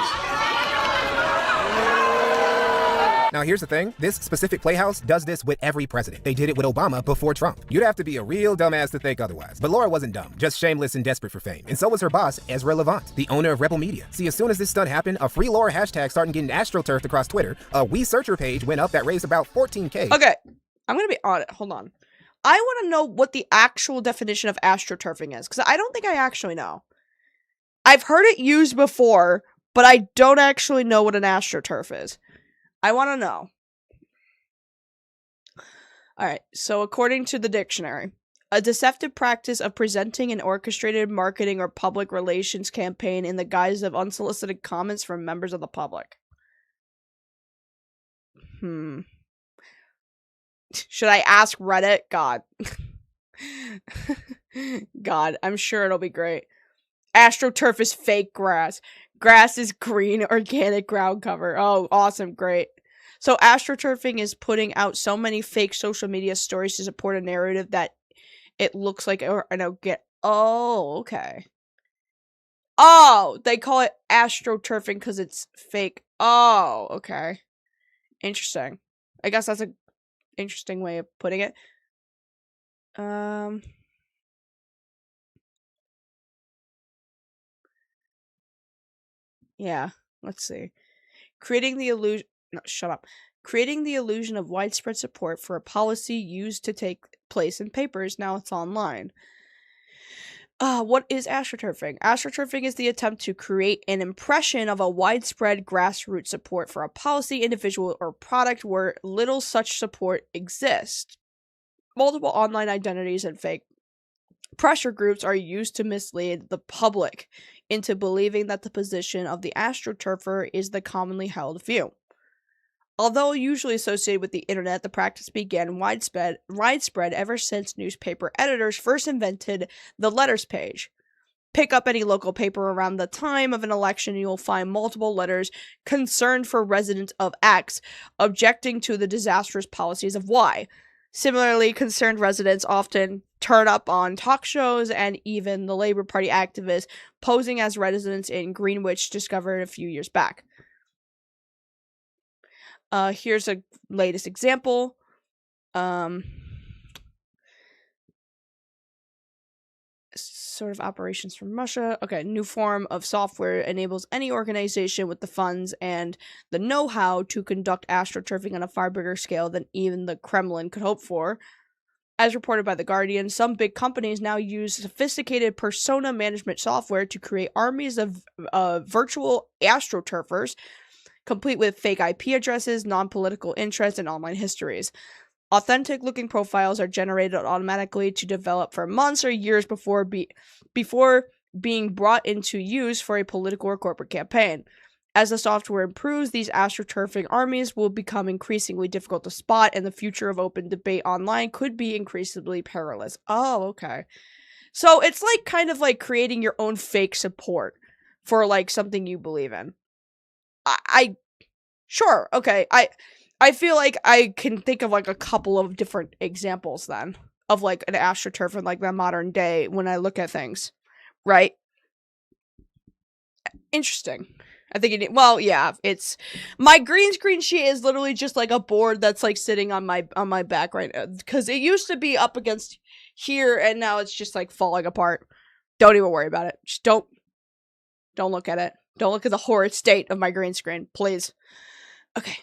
Now, here's the thing. This specific playhouse does this with every president. They did it with Obama before Trump. You'd have to be a real dumbass to think otherwise. But Laura wasn't dumb, just shameless and desperate for fame. And so was her boss, Ezra Levant, the owner of Rebel Media. See, as soon as this stunt happened, a free Laura hashtag started getting astroturfed across Twitter. A We Searcher page went up that raised about 14K. Okay, I'm gonna be on it. Hold on. I want to know what the actual definition of astroturfing is, because I don't think I actually know. I've heard it used before, but I don't actually know what an astroturf is. I want to know. Alright, so according to the dictionary, a deceptive practice of presenting an orchestrated marketing or public relations campaign in the guise of unsolicited comments from members of the public. Should I ask Reddit? God. God, I'm sure it'll be great. AstroTurf is fake grass. Grass is green, organic ground cover. Oh, awesome, great. So astroturfing is putting out so many fake social media stories to support a narrative that it looks like, oh, okay. Oh, they call it astroturfing because it's fake. Oh, okay. Interesting. I guess that's an interesting way of putting it. Yeah, let's see. Creating the illusion of widespread support for a policy used to take place in papers. Now it's online. What is astroturfing? Astroturfing is the attempt to create an impression of a widespread grassroots support for a policy, individual, or product where little such support exists. Multiple online identities and fake pressure groups are used to mislead the public into believing that the position of the astroturfer is the commonly held view. Although usually associated with the internet, the practice began widespread ever since newspaper editors first invented the letters page. Pick up any local paper around the time of an election and you'll find multiple letters concerned for residents of X, objecting to the disastrous policies of Y. Similarly, concerned residents often turn up on talk shows, and even the Labour Party activists posing as residents in Greenwich discovered a few years back. Here's a latest example. Sort of operations from Russia. Okay, new form of software enables any organization with the funds and the know-how to conduct astroturfing on a far bigger scale than even the Kremlin could hope for. As reported by The Guardian, some big companies now use sophisticated persona management software to create armies of virtual astroturfers, complete with fake IP addresses, non-political interests, and online histories. Authentic-looking profiles are generated automatically to develop for months or years before being brought into use for a political or corporate campaign. As the software improves, these astroturfing armies will become increasingly difficult to spot, and the future of open debate online could be increasingly perilous. Oh, okay. So it's like kind of like creating your own fake support for like something you believe in. Sure, okay. I feel like I can think of like a couple of different examples then of like an astroturf in like the modern day when I look at things, right? Interesting. I think it's my green screen sheet is literally just like a board that's like sitting on my back right now because it used to be up against here and now it's just like falling apart. Don't even worry about it. Just don't look at it. Don't look at the horrid state of my green screen, please. Okay.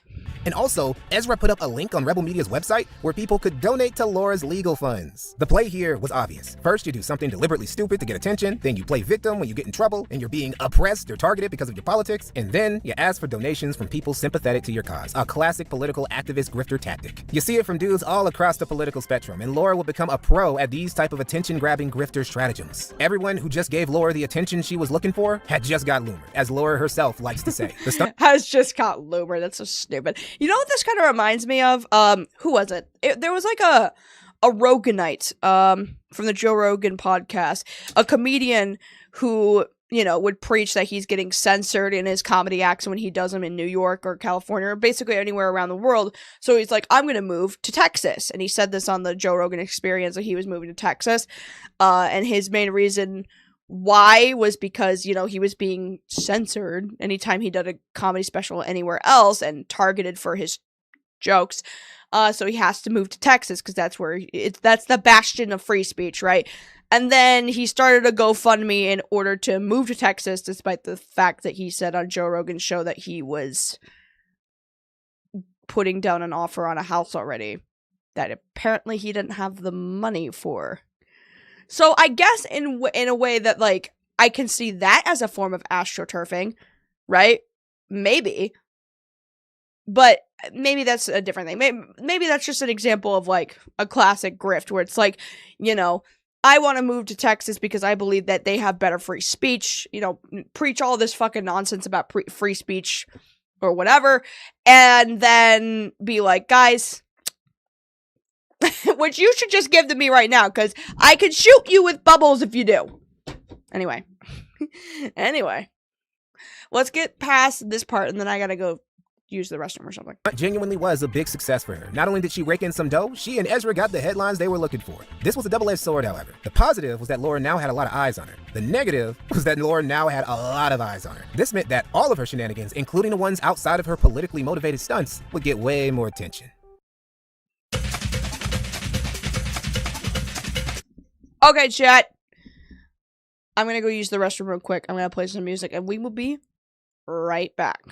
And also, Ezra put up a link on Rebel Media's website where people could donate to Laura's legal funds. The play here was obvious. First, you do something deliberately stupid to get attention, then you play victim when you get in trouble and you're being oppressed or targeted because of your politics, and then you ask for donations from people sympathetic to your cause. A classic political activist grifter tactic. You see it from dudes all across the political spectrum, and Laura will become a pro at these type of attention-grabbing grifter stratagems. Everyone who just gave Laura the attention she was looking for had just got Loomer, as Laura herself likes to say. Has just got Loomer. That's so stupid. You know what this kind of reminds me of? Who was it? There was like a Roganite from the Joe Rogan podcast, a comedian who, you know, would preach that he's getting censored in his comedy acts when he does them in New York or California or basically anywhere around the world. So he's like, I'm going to move to Texas. And he said this on the Joe Rogan Experience that he was moving to Texas. And his main reason why was because, you know, he was being censored anytime he did a comedy special anywhere else and targeted for his jokes. So he has to move to Texas because that's where that's the bastion of free speech, right? And then he started a GoFundMe in order to move to Texas, despite the fact that he said on Joe Rogan's show that he was putting down an offer on a house already that apparently he didn't have the money for. So I guess in a way that, like, I can see that as a form of astroturfing, right? Maybe. But maybe that's a different thing. Maybe that's just an example of, like, a classic grift where it's like, you know, I want to move to Texas because I believe that they have better free speech, you know, preach all this fucking nonsense about free speech or whatever, and then be like, guys, which you should just give to me right now, because I can shoot you with bubbles if you do. Anyway. let's get past this part, and then I gotta go use the restroom or something. Genuinely was a big success for her. Not only did she rake in some dough, she and Ezra got the headlines they were looking for. This was a double-edged sword, however. The positive was that Laura now had a lot of eyes on her. The negative was that Laura now had a lot of eyes on her. This meant that all of her shenanigans, including the ones outside of her politically motivated stunts, would get way more attention. Okay, chat. I'm gonna go use the restroom real quick. I'm gonna play some music, and we will be right back.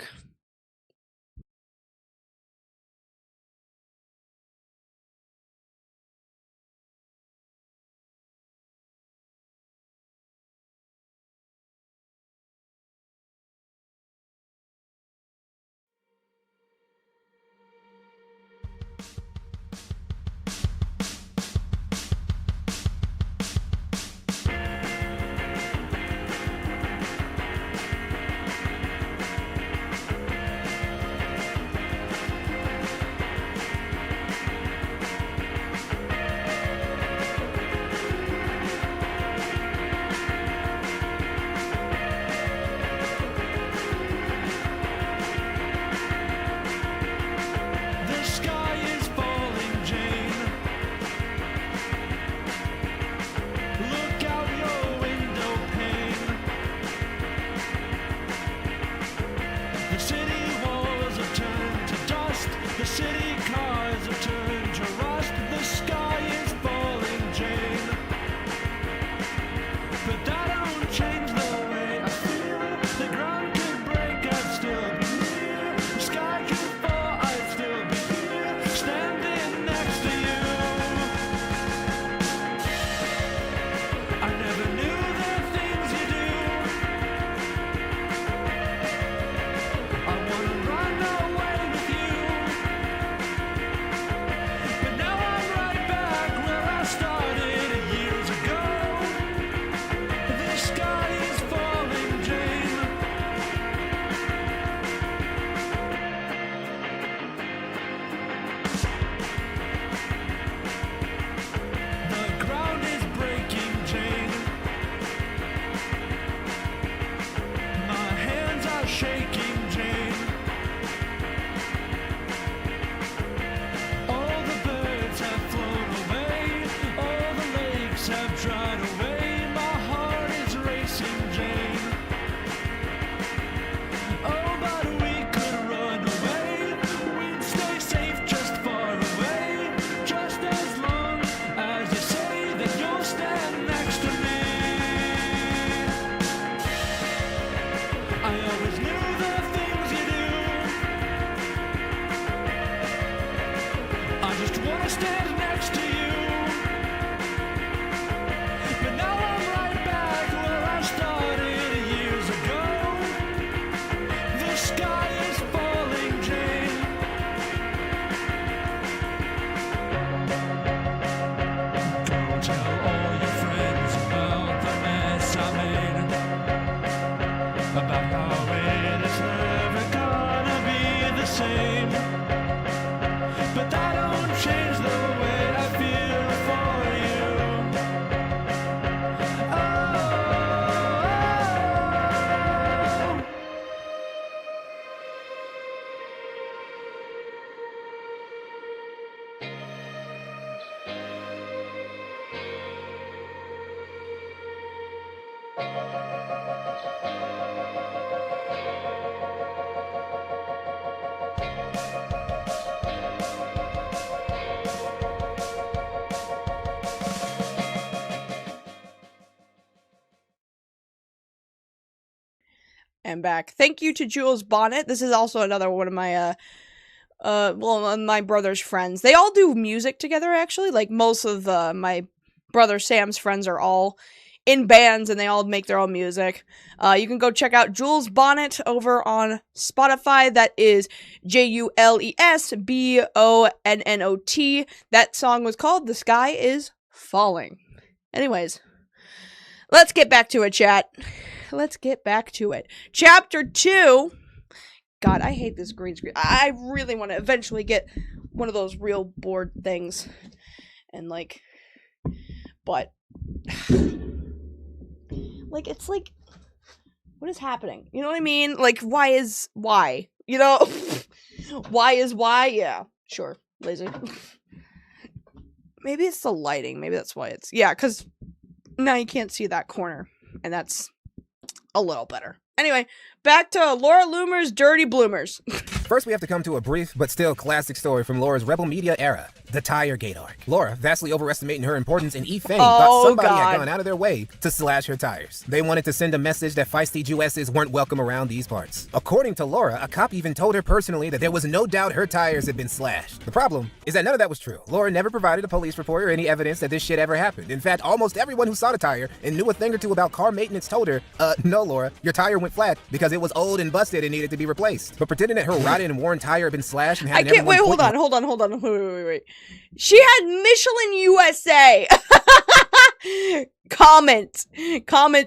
And back. Thank you to Jules Bonnet. This is also another one of my, my brother's friends. They all do music together, actually. Like, most of my brother Sam's friends are all in bands, and they all make their own music. You can go check out Jules Bonnet over on Spotify. That is JULESBONNOT. That song was called The Sky is Falling. Anyways, let's get back to it, chat. Let's get back to it. Chapter 2. God, I hate this green screen. I really want to eventually get one of those real board things. And, like, but, like, it's like, What is happening? You know what I mean? Like, why? You know? why? Yeah, sure. Lazy. Maybe it's the lighting. Maybe that's why it's... Yeah, because now you can't see that corner. And that's a little better. Anyway, back to Laura Loomer's Dirty Bloomers. First, we have to come to a brief but still classic story from Laura's Rebel Media era, the Tiregate arc. Laura, vastly overestimating her importance in E-Fame, thought somebody had gone out of their way to slash her tires. They wanted to send a message that feisty Jewesses weren't welcome around these parts. According to Laura, a cop even told her personally that there was no doubt her tires had been slashed. The problem is that none of that was true. Laura never provided a police report or any evidence that this shit ever happened. In fact, almost everyone who saw the tire and knew a thing or two about car maintenance told her, no, Laura, your tire went flat because it was old and busted and needed to be replaced. But pretending that her rotted and worn tire had been slashed and had wait, hold on. Wait. She had Michelin USA. Comment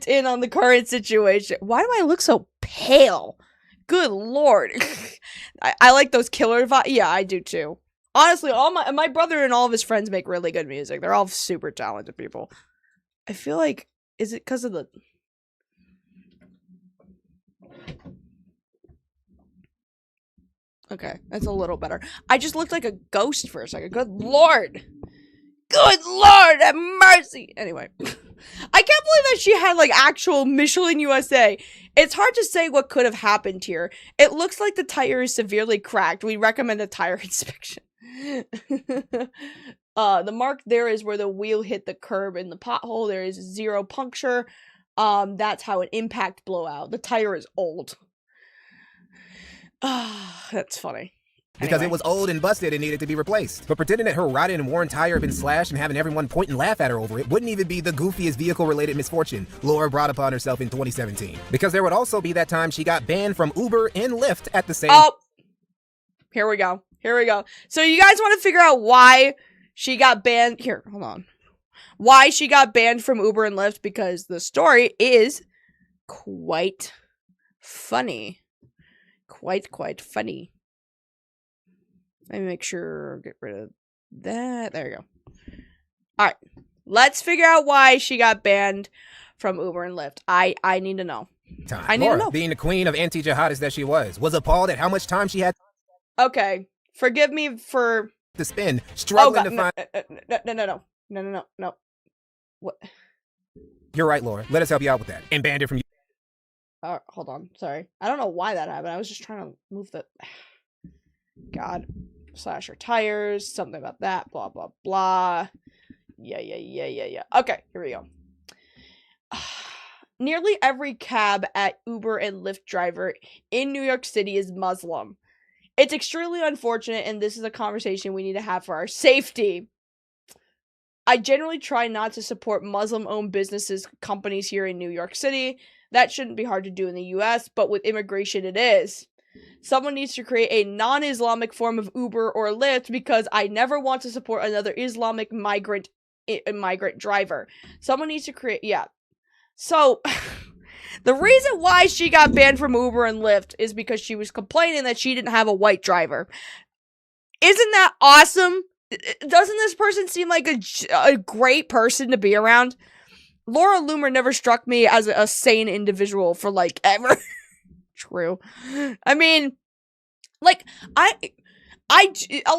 in on the current situation. Why do I look so pale? Good lord. I like those killer vibes. Yeah, I do too. Honestly, all my brother and all of his friends make really good music. They're all super talented people. I feel like, is it because of the... Okay, that's a little better. I just looked like a ghost for a second. Good lord! Good lord, have mercy! Anyway. I can't believe that she had, like, actual Michelin USA. It's hard to say what could have happened here. It looks like the tire is severely cracked. We recommend a tire inspection. The mark there is where the wheel hit the curb in the pothole. There is 0 puncture. That's how an impact blowout. The tire is old. That's funny. Because it was old and busted and needed to be replaced. But pretending that her rotted and worn tire had been slashed and having everyone point and laugh at her over it wouldn't even be the goofiest vehicle-related misfortune Laura brought upon herself in 2017. Because there would also be that time she got banned from Uber and Lyft at the same... Oh! Here we go. So you guys want to figure out why she got banned... Here, hold on. Why she got banned from Uber and Lyft? Because the story is quite funny. Quite funny. Let me make sure, get rid of that. There you go. Alright. Let's figure out why she got banned from Uber and Lyft. I need to know. Laura, being the queen of anti-jihadists that she was appalled at how much time she had. Okay. Forgive me for... to spend, struggling to find... No. What? You're right, Laura. Let us help you out with that. And banned her from you. Hold on. Sorry. I don't know why that happened. I was just trying to move the... God. Slash her tires. Something about that. Blah, blah, blah. Yeah. Okay, here we go. Nearly every cab at Uber and Lyft driver in New York City is Muslim. It's extremely unfortunate, and this is a conversation we need to have for our safety. I generally try not to support Muslim-owned businesses, companies here in New York City. That shouldn't be hard to do in the US, but with immigration it is. Someone needs to create a non-Islamic form of Uber or Lyft because I never want to support another Islamic migrant driver. Someone needs to create... Yeah. So, the reason why she got banned from Uber and Lyft is because she was complaining that she didn't have a white driver. Isn't that awesome? Doesn't this person seem like a great person to be around? Laura Loomer never struck me as a sane individual for, like, ever. True. I mean, like, a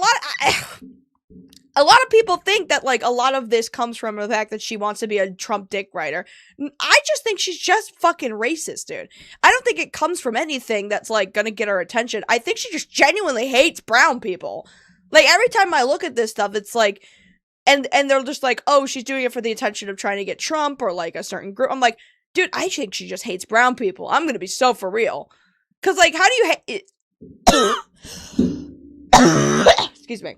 lot of people think that, like, a lot of this comes from the fact that she wants to be a Trump dick writer. I just think she's just fucking racist, dude. I don't think it comes from anything that's, like, gonna get her attention. I think she just genuinely hates brown people. Like, every time I look at this stuff, it's like... And they're just like, oh, she's doing it for the attention of trying to get Trump or, like, a certain group. I'm like, dude, I think she just hates brown people. I'm gonna be so for real. Because, like, how do you hate... Excuse me.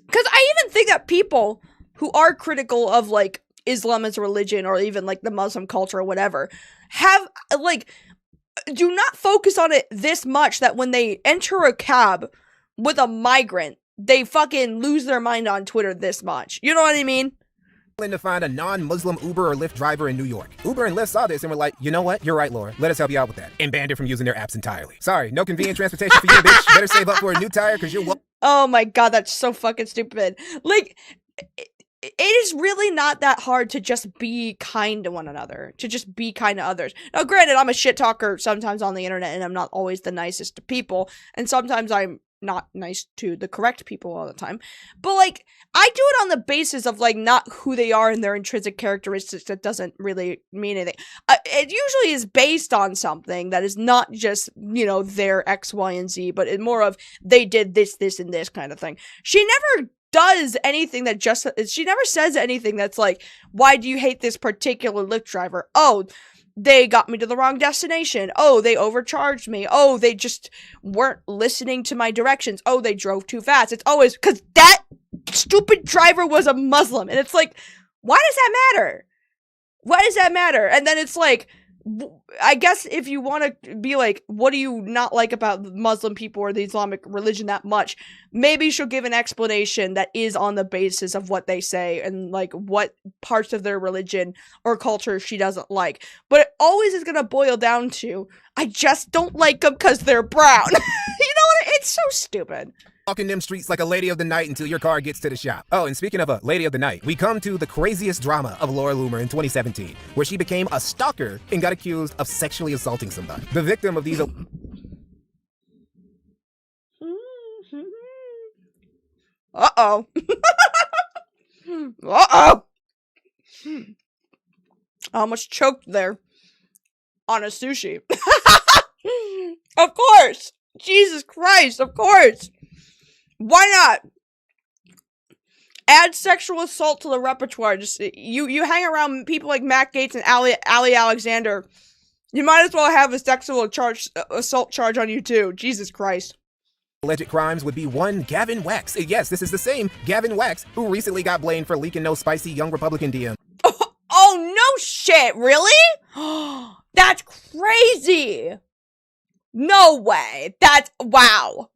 Because I even think that people who are critical of, like, Islam as a religion or even, like, the Muslim culture or whatever have, like, do not focus on it this much that when they enter a cab with a migrant, they fucking lose their mind on Twitter this much. You know what I mean? To find a non-Muslim Uber or Lyft driver in New York. Uber and Lyft saw this and were like, you know what? You're right, Laura. Let us help you out with that. And banned her from using their apps entirely. Sorry, no convenient transportation for you, bitch. Better save up for a new tire because you're... Oh my god, that's so fucking stupid. Like, it is really not that hard to just be kind to one another, to just be kind to others. Now, granted, I'm a shit talker sometimes on the internet, and I'm not always the nicest to people, and sometimes I'm not nice to the correct people all the time. But, like, I do it on the basis of, like, not who they are and their intrinsic characteristics. That doesn't really mean anything. It usually is based on something that is not just, you know, their X, Y, and Z, but it's more of they did this, this, and this kind of thing. She never does anything that just, she never says anything that's like, why do you hate this particular Lyft driver? Oh, they got me to the wrong destination. Oh, they overcharged me. Oh, they just weren't listening to my directions. Oh, they drove too fast. It's always because that stupid driver was a Muslim. And it's like, why does that matter? Why does that matter? And then it's like, I guess if you want to be like, what do you not like about Muslim people or the Islamic religion that much? Maybe she'll give an explanation that is on the basis of what they say and like what parts of their religion or culture she doesn't like. But it always is going to boil down to, I just don't like them because they're brown. You know what? It's so stupid. Walking them streets like a lady of the night until your car gets to the shop. Oh, and speaking of a lady of the night, we come to the craziest drama of Laura Loomer in 2017, where she became a stalker and got accused of sexually assaulting somebody. The victim of these... Uh-oh. Uh-oh. I almost choked there on a sushi. Of course. Jesus Christ, of course. Why not? Add sexual assault to the repertoire. Just you hang around people like Matt Gaetz and Ali Alexander. You might as well have a sexual assault charge on you too. Jesus Christ. Alleged crimes would be one Gavin Wax. Yes, this is the same Gavin Wax who recently got blamed for leaking no spicy young Republican DM. Oh no shit, really? That's crazy. No way. That's wow.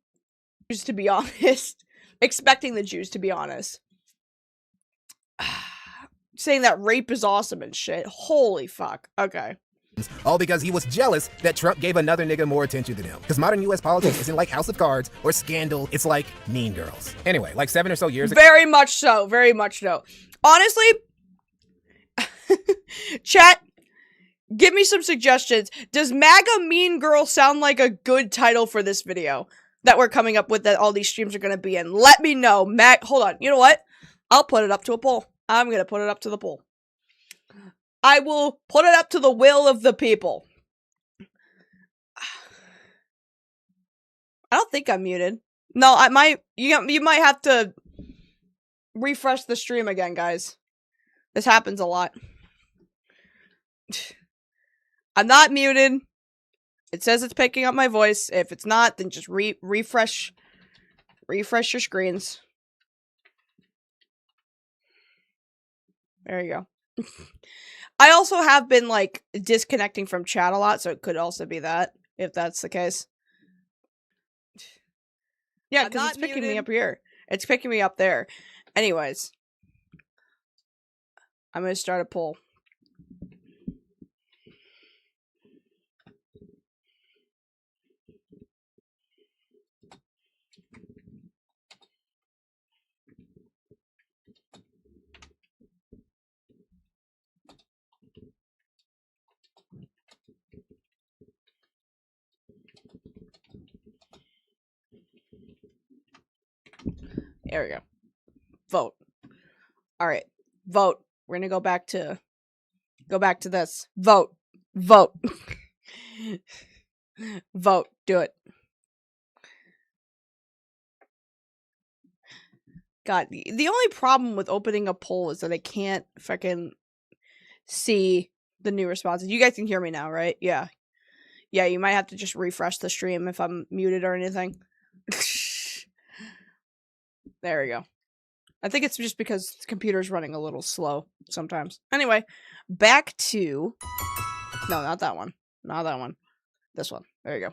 To be honest, expecting the Jews to be honest, saying that rape is awesome and shit. Holy fuck. Okay. All because he was jealous that Trump gave another nigga more attention than him. Because modern U.S. politics isn't like House of Cards or Scandal. It's like Mean Girls. Anyway, like 7 or so years ago. Very much so. Very much so. Honestly, chat, give me some suggestions. Does MAGA Mean Girl sound like a good title for this video that we're coming up with that all these streams are going to be in? Let me know. Hold on. You know what? I'll put it up to a poll. I'm going to put it up to the poll. I will put it up to the will of the people. I don't think I'm muted. No, I might. You might have to refresh the stream again, guys. This happens a lot. I'm not muted. It says it's picking up my voice. If it's not, then just refresh your screens. There you go. I also have been, like, disconnecting from chat a lot, so it could also be that, if that's the case. Yeah, because it's picking me up here. It's picking me up there. Anyways. I'm gonna start a poll. There we go. Vote. Alright. Vote. We're gonna go back to this. Vote. Vote. Vote. Do it. God, the only problem with opening a poll is that I can't fucking see the new responses. You guys can hear me now, right? Yeah. Yeah, you might have to just refresh the stream if I'm muted or anything. There we go. I think it's just because the computer's running a little slow sometimes. Anyway, back to... No, not that one. Not that one. This one. There you go.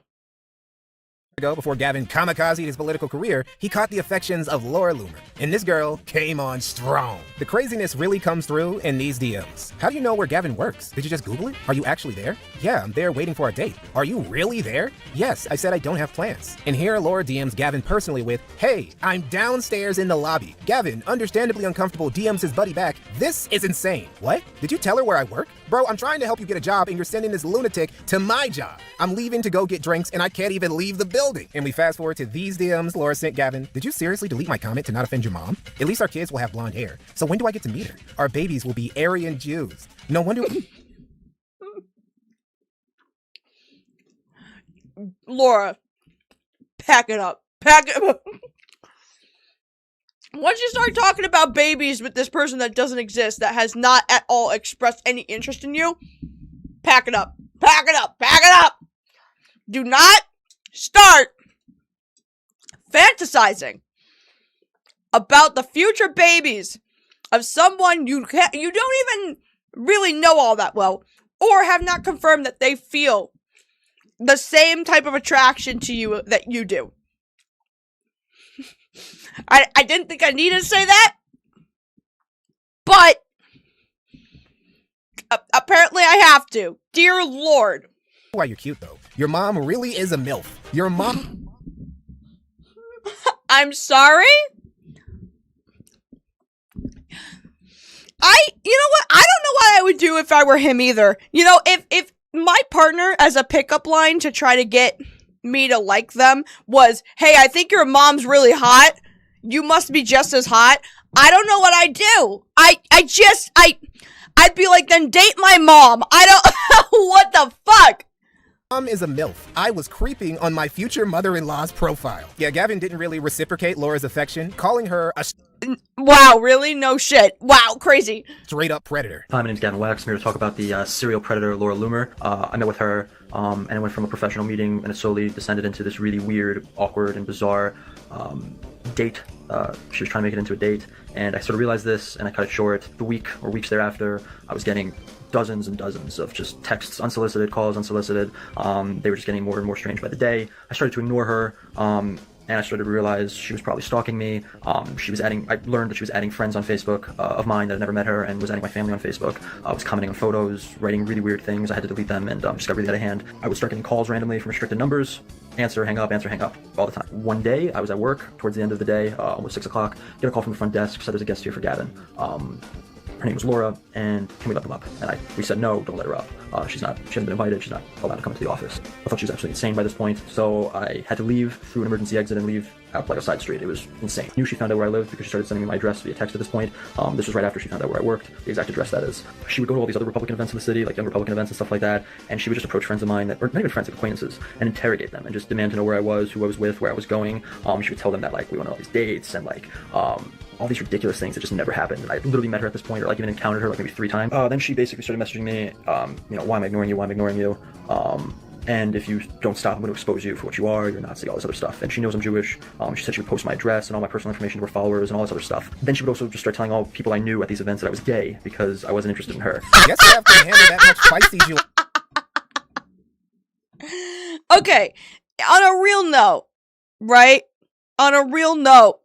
ago, before Gavin kamikazed his political career, he caught the affections of Laura Loomer, and this girl came on strong. The craziness really comes through in these DMs. How do you know where Gavin works? Did you just Google it? Are you actually there? Yeah, I'm there waiting for a date. Are you really there? Yes, I said I don't have plans. And here Laura DMs Gavin personally with, hey, I'm downstairs in the lobby. Gavin, understandably uncomfortable, DMs his buddy back, this is insane. What? Did you tell her where I work? Bro, I'm trying to help you get a job and you're sending this lunatic to my job. I'm leaving to go get drinks and I can't even leave the building. And we fast forward to these DMs Laura sent Gavin. Did you seriously delete my comment to not offend your mom? At least our kids will have blonde hair. So when do I get to meet her? Our babies will be Aryan Jews. No wonder... Laura, pack it up. Pack it up. Once you start talking about babies with this person that doesn't exist, that has not at all expressed any interest in you, pack it up. Pack it up. Pack it up. Do not start fantasizing about the future babies of someone you don't even really know all that well, or have not confirmed that they feel the same type of attraction to you that you do. I didn't think I needed to say that, but apparently I have to. Dear Lord. Why you're cute though. Your mom really is a MILF. Your mom... I'm sorry? You know what? I don't know what I would do if I were him either. You know, if my partner as a pickup line to try to get me to like them was, hey, I think your mom's really hot. You must be just as hot. I don't know what I'd do. I'd be like, then date my mom. I don't, what the fuck? Mom is a MILF. I was creeping on my future mother-in-law's profile. Yeah, Gavin didn't really reciprocate Laura's affection, calling her a wow, really? No shit. Wow, crazy. Straight up predator. Hi, my name's Gavin Wax. I'm here to talk about the serial predator Laura Loomer. I met with her and it went from a professional meeting and it slowly descended into this really weird, awkward, and bizarre date. She was trying to make it into a date, and I sort of realized this and I cut it short. The week or weeks thereafter, I was getting dozens and dozens of just texts, unsolicited, calls unsolicited. They were just getting more and more strange by the day. I started to ignore her, and I started to realize she was probably stalking me. I learned that she was adding friends on Facebook of mine that had never met her, and was adding my family on Facebook. I was commenting on photos, writing really weird things. I had to delete them, and just got really out of hand. I would start getting calls randomly from restricted numbers. Answer, hang up, all the time. One day, I was at work, towards the end of the day, almost 6 o'clock, get a call from the front desk, said there's a guest here for Gavin. Her name was Laura, and can we let them up? And we said, no, don't let her up. She hasn't been invited, she's not allowed to come into the office. I thought she was absolutely insane by this point, so I had to leave through an emergency exit and leave out like a side street. It was insane. I knew she found out where I lived because she started sending me my address via text at this point. This was right after she found out where I worked, the exact address that is. She would go to all these other Republican events in the city, like young Republican events and stuff like that, and she would just approach friends of mine, or not even friends, like acquaintances, and interrogate them and just demand to know where I was, who I was with, where I was going. She would tell them that like we went on all these dates and like all these ridiculous things that just never happened. And I literally met her at this point, or like even encountered her like maybe 3 times. Then she basically started messaging me, you know, why am I ignoring you? Why am I ignoring you? And if you don't stop, I'm going to expose you for what you are. You're Nazi, all this other stuff. And she knows I'm Jewish. She said she would post my address and all my personal information to her followers and all this other stuff. Then she would also just start telling all people I knew at these events that I was gay because I wasn't interested in her. I guess you have to handle that much feisty Okay, on a real note, right? On a real note,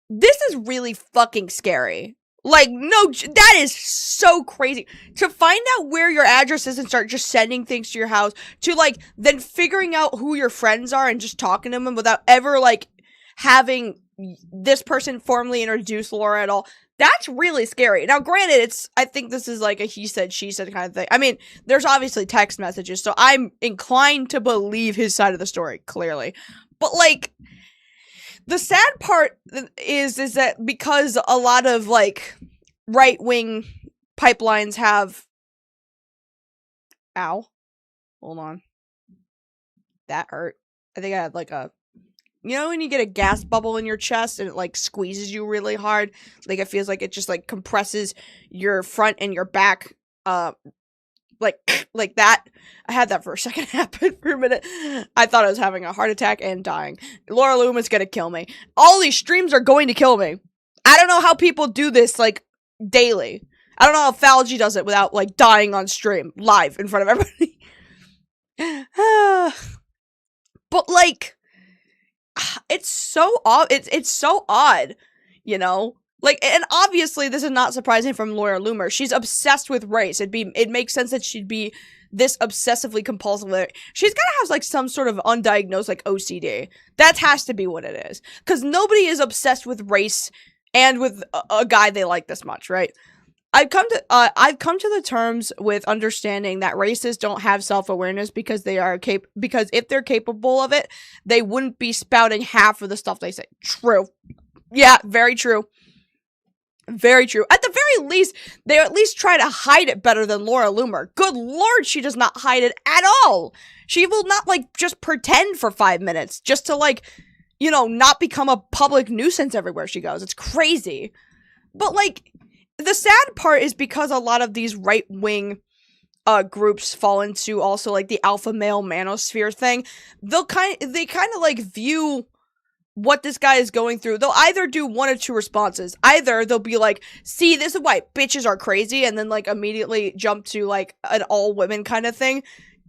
this is really fucking scary. Like, no, that is so crazy. To find out where your address is and start just sending things to your house, to, like, then figuring out who your friends are and just talking to them without ever, like, having this person formally introduce Laura at all. That's really scary. Now, granted, I think this is, like, a he said, she said kind of thing. I mean, there's obviously text messages, so I'm inclined to believe his side of the story, clearly. But, like, the sad part is that because a lot of, like, right-wing pipelines have... Ow. Hold on. That hurt. I think I had, like, a... You know when you get a gas bubble in your chest and it, like, squeezes you really hard? Like, it feels like it just, like, compresses your front and your back, like that. I had that for a second happen for a minute. I thought I was having a heart attack and dying. Laura Loomer's gonna kill me. All these streams are going to kill me. I don't know how people do this, like, daily. I don't know how Phalgy does it without, like, dying on stream, live, in front of everybody. But like, it's so odd. It's so odd, you know. Like, and obviously this is not surprising from Laura Loomer. She's obsessed with race. It makes sense that she'd be this obsessively compulsive. She's gotta have like some sort of undiagnosed like OCD. That has to be what it is. Because nobody is obsessed with race and with a guy they like this much, right? I've come to the terms with understanding that racists don't have self-awareness because because if they're capable of it, they wouldn't be spouting half of the stuff they say. True. Yeah, very true. Very true. At the very least, they at least try to hide it better than Laura Loomer. Good lord, she does not hide it at all. She will not, like, just pretend for 5 minutes just to, like, you know, not become a public nuisance everywhere she goes. It's crazy. But, like, the sad part is because a lot of these right-wing groups fall into also, like, the alpha male manosphere thing. They kind of, like, view what this guy is going through. They'll either do one or two responses. Either they'll be like, see, this is why bitches are crazy, and then like immediately jump to like an all-women kind of thing,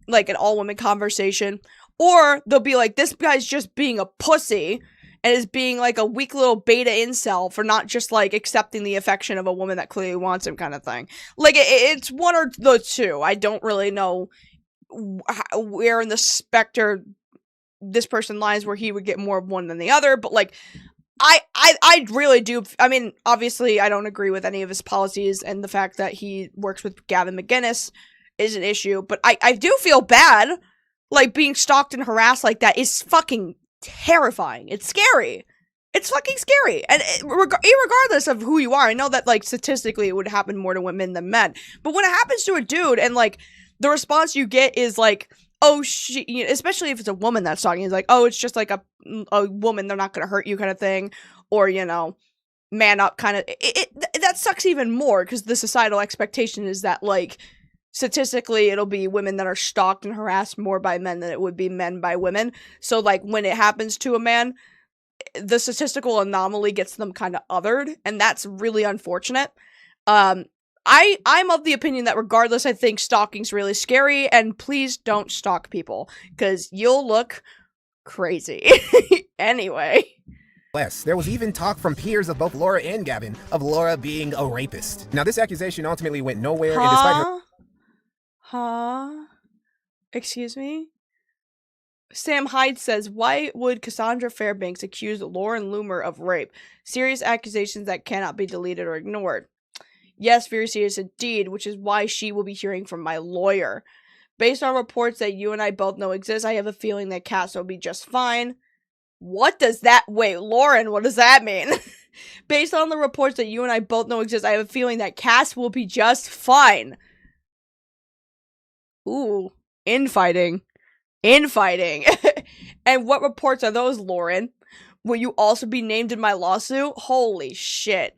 like an all-women conversation. Or they'll be like, this guy's just being a pussy and is being like a weak little beta incel for not just like accepting the affection of a woman that clearly wants him kind of thing. Like, it's one or the two. I don't really know where in the specter this person lies where he would get more of one than the other, but like, I really do. I mean, obviously I don't agree with any of his policies, and the fact that he works with Gavin McInnes is an issue, but I do feel bad. Like, being stalked and harassed like that is fucking terrifying. It's scary. It's fucking scary. And regardless of who you are, I know that like statistically it would happen more to women than men, but when it happens to a dude and like the response you get is like, oh, especially if it's a woman that's talking, it's like, oh, it's just like a woman, they're not gonna hurt you kind of thing, or, you know, man up kind of, that sucks even more, because the societal expectation is that, like, statistically, it'll be women that are stalked and harassed more by men than it would be men by women, so, like, when it happens to a man, the statistical anomaly gets them kind of othered, and that's really unfortunate. I'm of the opinion that regardless, I think stalking's really scary, and please don't stalk people, because you'll look crazy. Anyway. There was even talk from peers of both Laura and Gavin of Laura being a rapist. Now, this accusation ultimately went nowhere, and despite her... Excuse me? Sam Hyde says, why would Cassandra Fairbanks accuse Laura Loomer of rape? Serious accusations that cannot be deleted or ignored. Yes, very serious indeed, which is why she will be hearing from my lawyer. Based on reports that you and I both know exist, I have a feeling that Cass will be just fine. What does that— wait, Lauren, what does that mean? Based on the reports that you and I both know exist, I have a feeling that Cass will be just fine. Ooh, infighting. Infighting. And what reports are those, Lauren? Will you also be named in my lawsuit? Holy shit.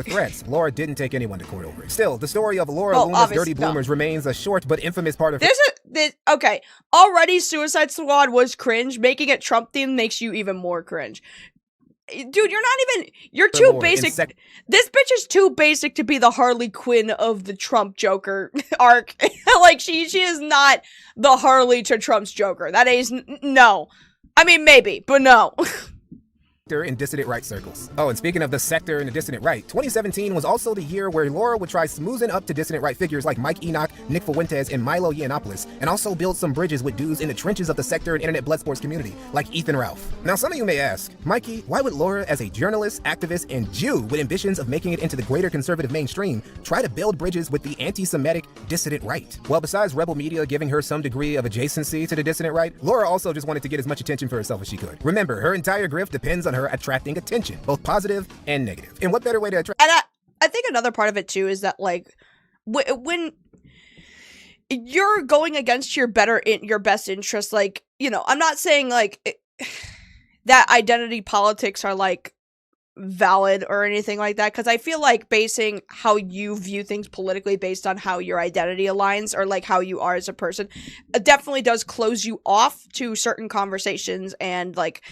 Threats. Laura didn't take anyone to court over it. Still, the story of Laura Loomer's dirty bloomers remains a short but infamous part of okay, already Suicide Squad was cringe. Making it Trump themed makes you even more cringe. Dude, you're too basic. This bitch is too basic to be the Harley Quinn of the Trump Joker arc. Like, she is not the Harley to Trump's Joker. That is, no. I mean, maybe, but no. In dissident right circles. Oh, and speaking of the sector and the dissident right, 2017 was also the year where Laura would try smoozing up to dissident right figures like Mike Enoch, Nick Fuentes, and Milo Yiannopoulos, and also build some bridges with dudes in the trenches of the sector and internet blood sports community, like Ethan Ralph. Now, some of you may ask, Mikey, why would Laura, as a journalist, activist, and Jew with ambitions of making it into the greater conservative mainstream, try to build bridges with the anti-Semitic dissident right? Well, besides Rebel Media giving her some degree of adjacency to the dissident right, Laura also just wanted to get as much attention for herself as she could. Remember, her entire grift depends on her attracting attention, both positive and negative. And what better way to attract— and I think another part of it too is that, like, when you're going against your best interest, like, you know, I'm not saying like that identity politics are like valid or anything like that, because I feel like basing how you view things politically based on how your identity aligns or like how you are as a person definitely does close you off to certain conversations and like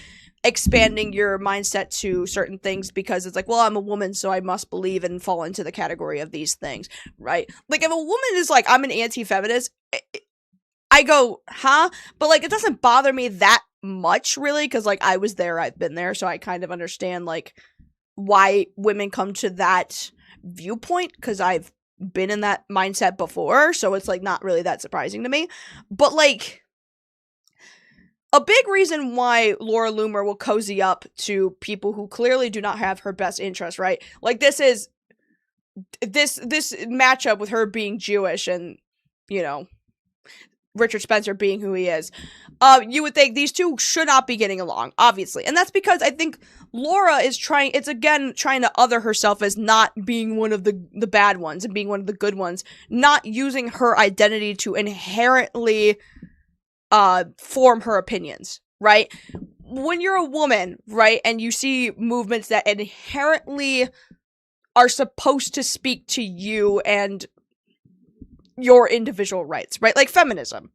expanding your mindset to certain things, because it's like, well, I'm a woman, so I must believe and fall into the category of these things, right? Like, if a woman is like, I'm an anti-feminist, I go, huh? But, like, it doesn't bother me that much, really, because, like, I was there, I've been there, so I kind of understand, like, why women come to that viewpoint, because I've been in that mindset before, so it's, like, not really that surprising to me. But, like, a big reason why Laura Loomer will cozy up to people who clearly do not have her best interest, right? Like, this matchup with her being Jewish and, you know, Richard Spencer being who he is, you would think these two should not be getting along, obviously. And that's because I think Laura is trying to other herself as not being one of the bad ones and being one of the good ones, not using her identity to inherently form her opinions, right? When you're a woman, right, and you see movements that inherently are supposed to speak to you and your individual rights, right? Like feminism.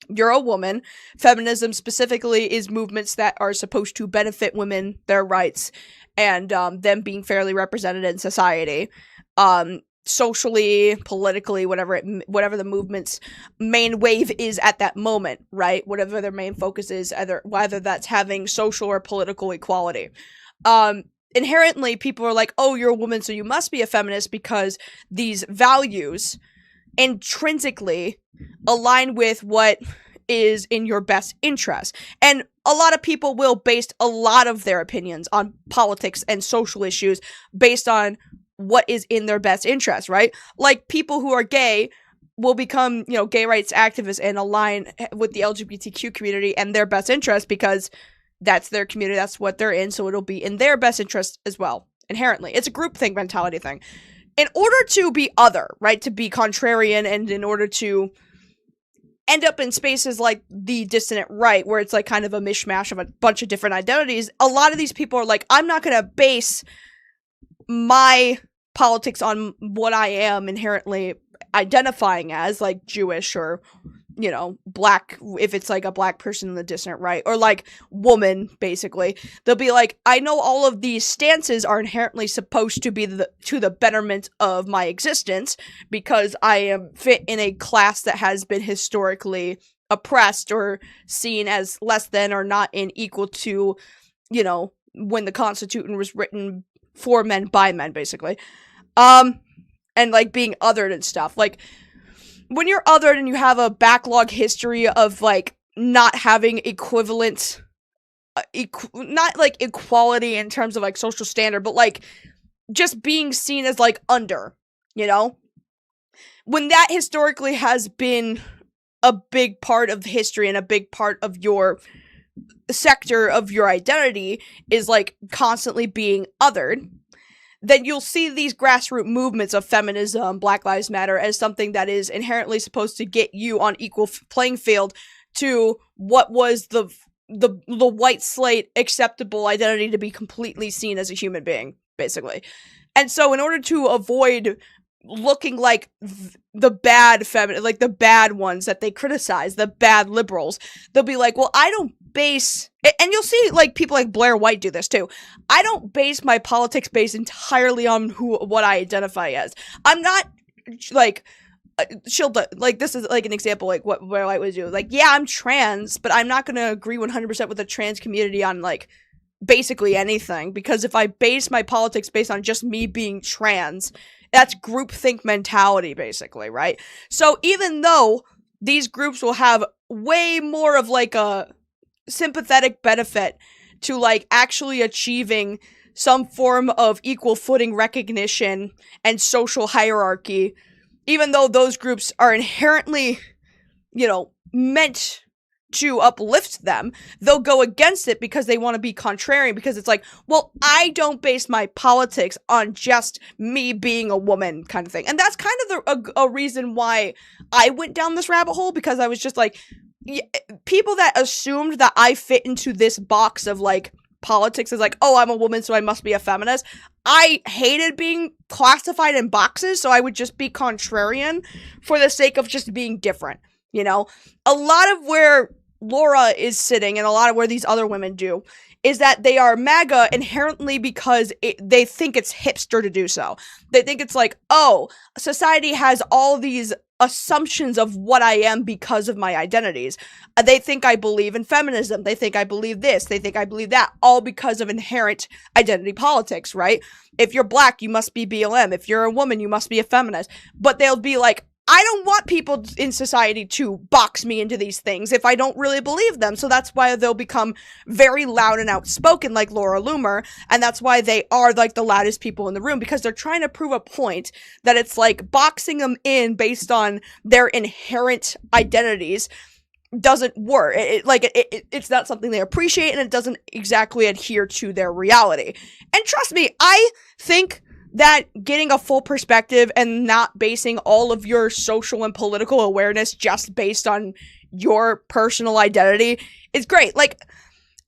You're a woman. Feminism specifically is movements that are supposed to benefit women, their rights, and them being fairly represented in society. Socially, politically, whatever the movement's main wave is at that moment, right? Whatever their main focus is, whether that's having social or political equality. Inherently, people are like, oh, you're a woman, so you must be a feminist because these values intrinsically align with what is in your best interest. And a lot of people will base a lot of their opinions on politics and social issues based on what is in their best interest, right? Like, people who are gay will become, you know, gay rights activists and align with the LGBTQ community and their best interest because that's their community, that's what they're in, so it'll be in their best interest as well, inherently. It's a groupthink mentality thing. In order to be other, right, to be contrarian, and in order to end up in spaces like the dissident right, where it's like kind of a mishmash of a bunch of different identities, a lot of these people are like, I'm not going to base my politics on what I am inherently identifying as, like Jewish or, you know, black, if it's like a black person in the dissident right, or like woman, basically. They'll be like, I know all of these stances are inherently supposed to be to the betterment of my existence because I am fit in a class that has been historically oppressed or seen as less than or not in equal to, you know, when the Constitution was written for men by men, basically. And like being othered and stuff. Like, when you're othered and you have a backlog history of, like, not having equivalent, not, like, equality in terms of, like, social standard, but, like, just being seen as, like, under, you know? When that historically has been a big part of history and a big part of your sector of your identity is, like, constantly being othered, then you'll see these grassroots movements of feminism, Black Lives Matter, as something that is inherently supposed to get you on equal playing field to what was the white slate acceptable identity to be completely seen as a human being, basically. And so in order to avoid looking like the bad like the bad ones that they criticize, the bad liberals, they'll be like, well, I don't base, and you'll see like people like Blair White do this too, I don't base my politics based entirely on what I identify as. I'm not like like, this is like an example like what Blair White would do, like, yeah, I'm trans, but I'm not gonna agree 100% with the trans community on like basically anything, because if I base my politics based on just me being trans, that's groupthink mentality, basically, right? So even though these groups will have way more of like a sympathetic benefit to like actually achieving some form of equal footing recognition and social hierarchy, even though those groups are inherently, you know, meant to uplift them, they'll go against it because they want to be contrarian, because it's like, well, I don't base my politics on just me being a woman kind of thing. And that's kind of a reason why I went down this rabbit hole, because I was just like, people that assumed that I fit into this box of like politics is like, oh, I'm a woman, so I must be a feminist. I hated being classified in boxes, so I would just be contrarian for the sake of just being different. You know, a lot of where Laura is sitting and a lot of where these other women do is that they are MAGA inherently because they think it's hipster to do so. They think it's like, oh, society has all these assumptions of what I am because of my identities. They think I believe in feminism. They think I believe this. They think I believe that. All because of inherent identity politics, right? If you're black, you must be BLM. If you're a woman, you must be a feminist. But they'll be like, I don't want people in society to box me into these things if I don't really believe them. So that's why they'll become very loud and outspoken like Laura Loomer. And that's why they are like the loudest people in the room, because they're trying to prove a point that it's like boxing them in based on their inherent identities doesn't work. It's not something they appreciate, and it doesn't exactly adhere to their reality. And trust me, I think that getting a full perspective and not basing all of your social and political awareness just based on your personal identity is great. Like,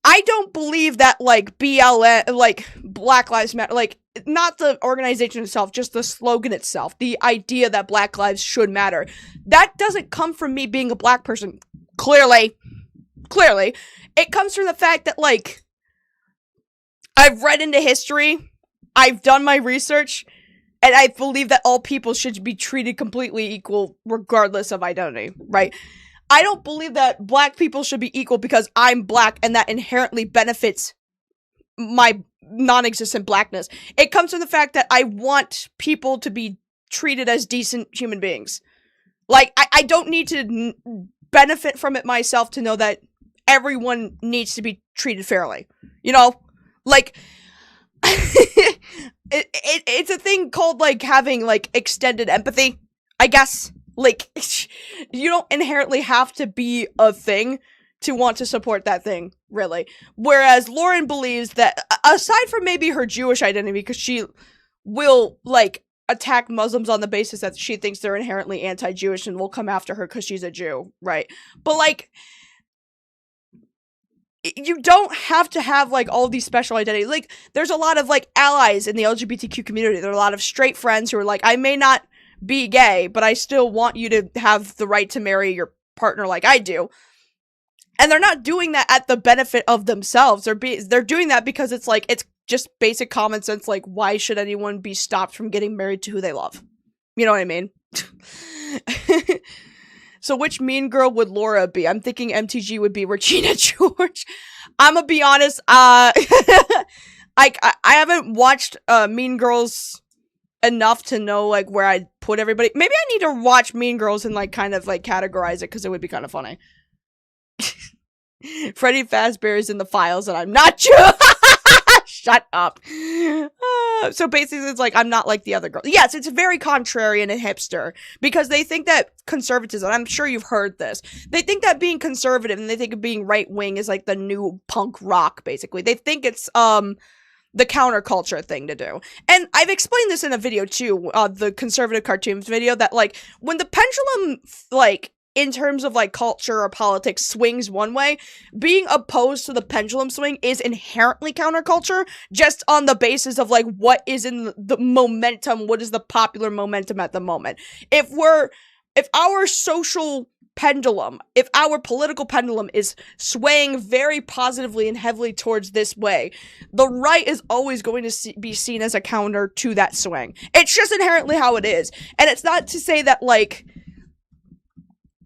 I don't believe that, like, BLM, like, Black Lives Matter, like, not the organization itself, just the slogan itself, the idea that Black lives should matter. That doesn't come from me being a black person. Clearly. It comes from the fact that, like, I've read into history, I've done my research, and I believe that all people should be treated completely equal regardless of identity, right? I don't believe that black people should be equal because I'm black and that inherently benefits my non-existent blackness. It comes from the fact that I want people to be treated as decent human beings. Like, I don't need to benefit from it myself to know that everyone needs to be treated fairly. You know? Like, it's a thing called, like, having, like, extended empathy, I guess. Like, you don't inherently have to be a thing to want to support that thing, really. Whereas Lauren believes that, aside from maybe her Jewish identity, because she will, like, attack Muslims on the basis that she thinks they're inherently anti-Jewish and will come after her because she's a Jew, right? But, like, you don't have to have, like, all these special identities. Like, there's a lot of, like, allies in the LGBTQ community. There are a lot of straight friends who are like, I may not be gay, but I still want you to have the right to marry your partner like I do. And they're not doing that at the benefit of themselves. They're doing that because it's like, it's just basic common sense. Like, why should anyone be stopped from getting married to who they love? You know what I mean? So which mean girl would Laura be? I'm thinking MTG would be Regina George. I'm gonna be honest, I haven't watched Mean Girls enough to know, like, where I'd put everybody. Maybe I need to watch Mean Girls and, like, kind of, like, categorize it, because it would be kind of funny. Freddy Fazbear is in the files and I'm not sure. Shut up. So basically it's like, I'm not like the other girl. Yes, it's very contrarian and hipster, because they think that conservatism, I'm sure you've heard this, they think that being conservative and they think of being right-wing is like the new punk rock, basically. They think it's the counterculture thing to do. And I've explained this in a video too, the conservative cartoons video, that, like, when the pendulum, like, in terms of, like, culture or politics swings one way, being opposed to the pendulum swing is inherently counterculture, just on the basis of, like, what is in the momentum, what is the popular momentum at the moment. If our social pendulum, if our political pendulum is swaying very positively and heavily towards this way, the right is always going to be seen as a counter to that swing. It's just inherently how it is. And it's not to say that, like,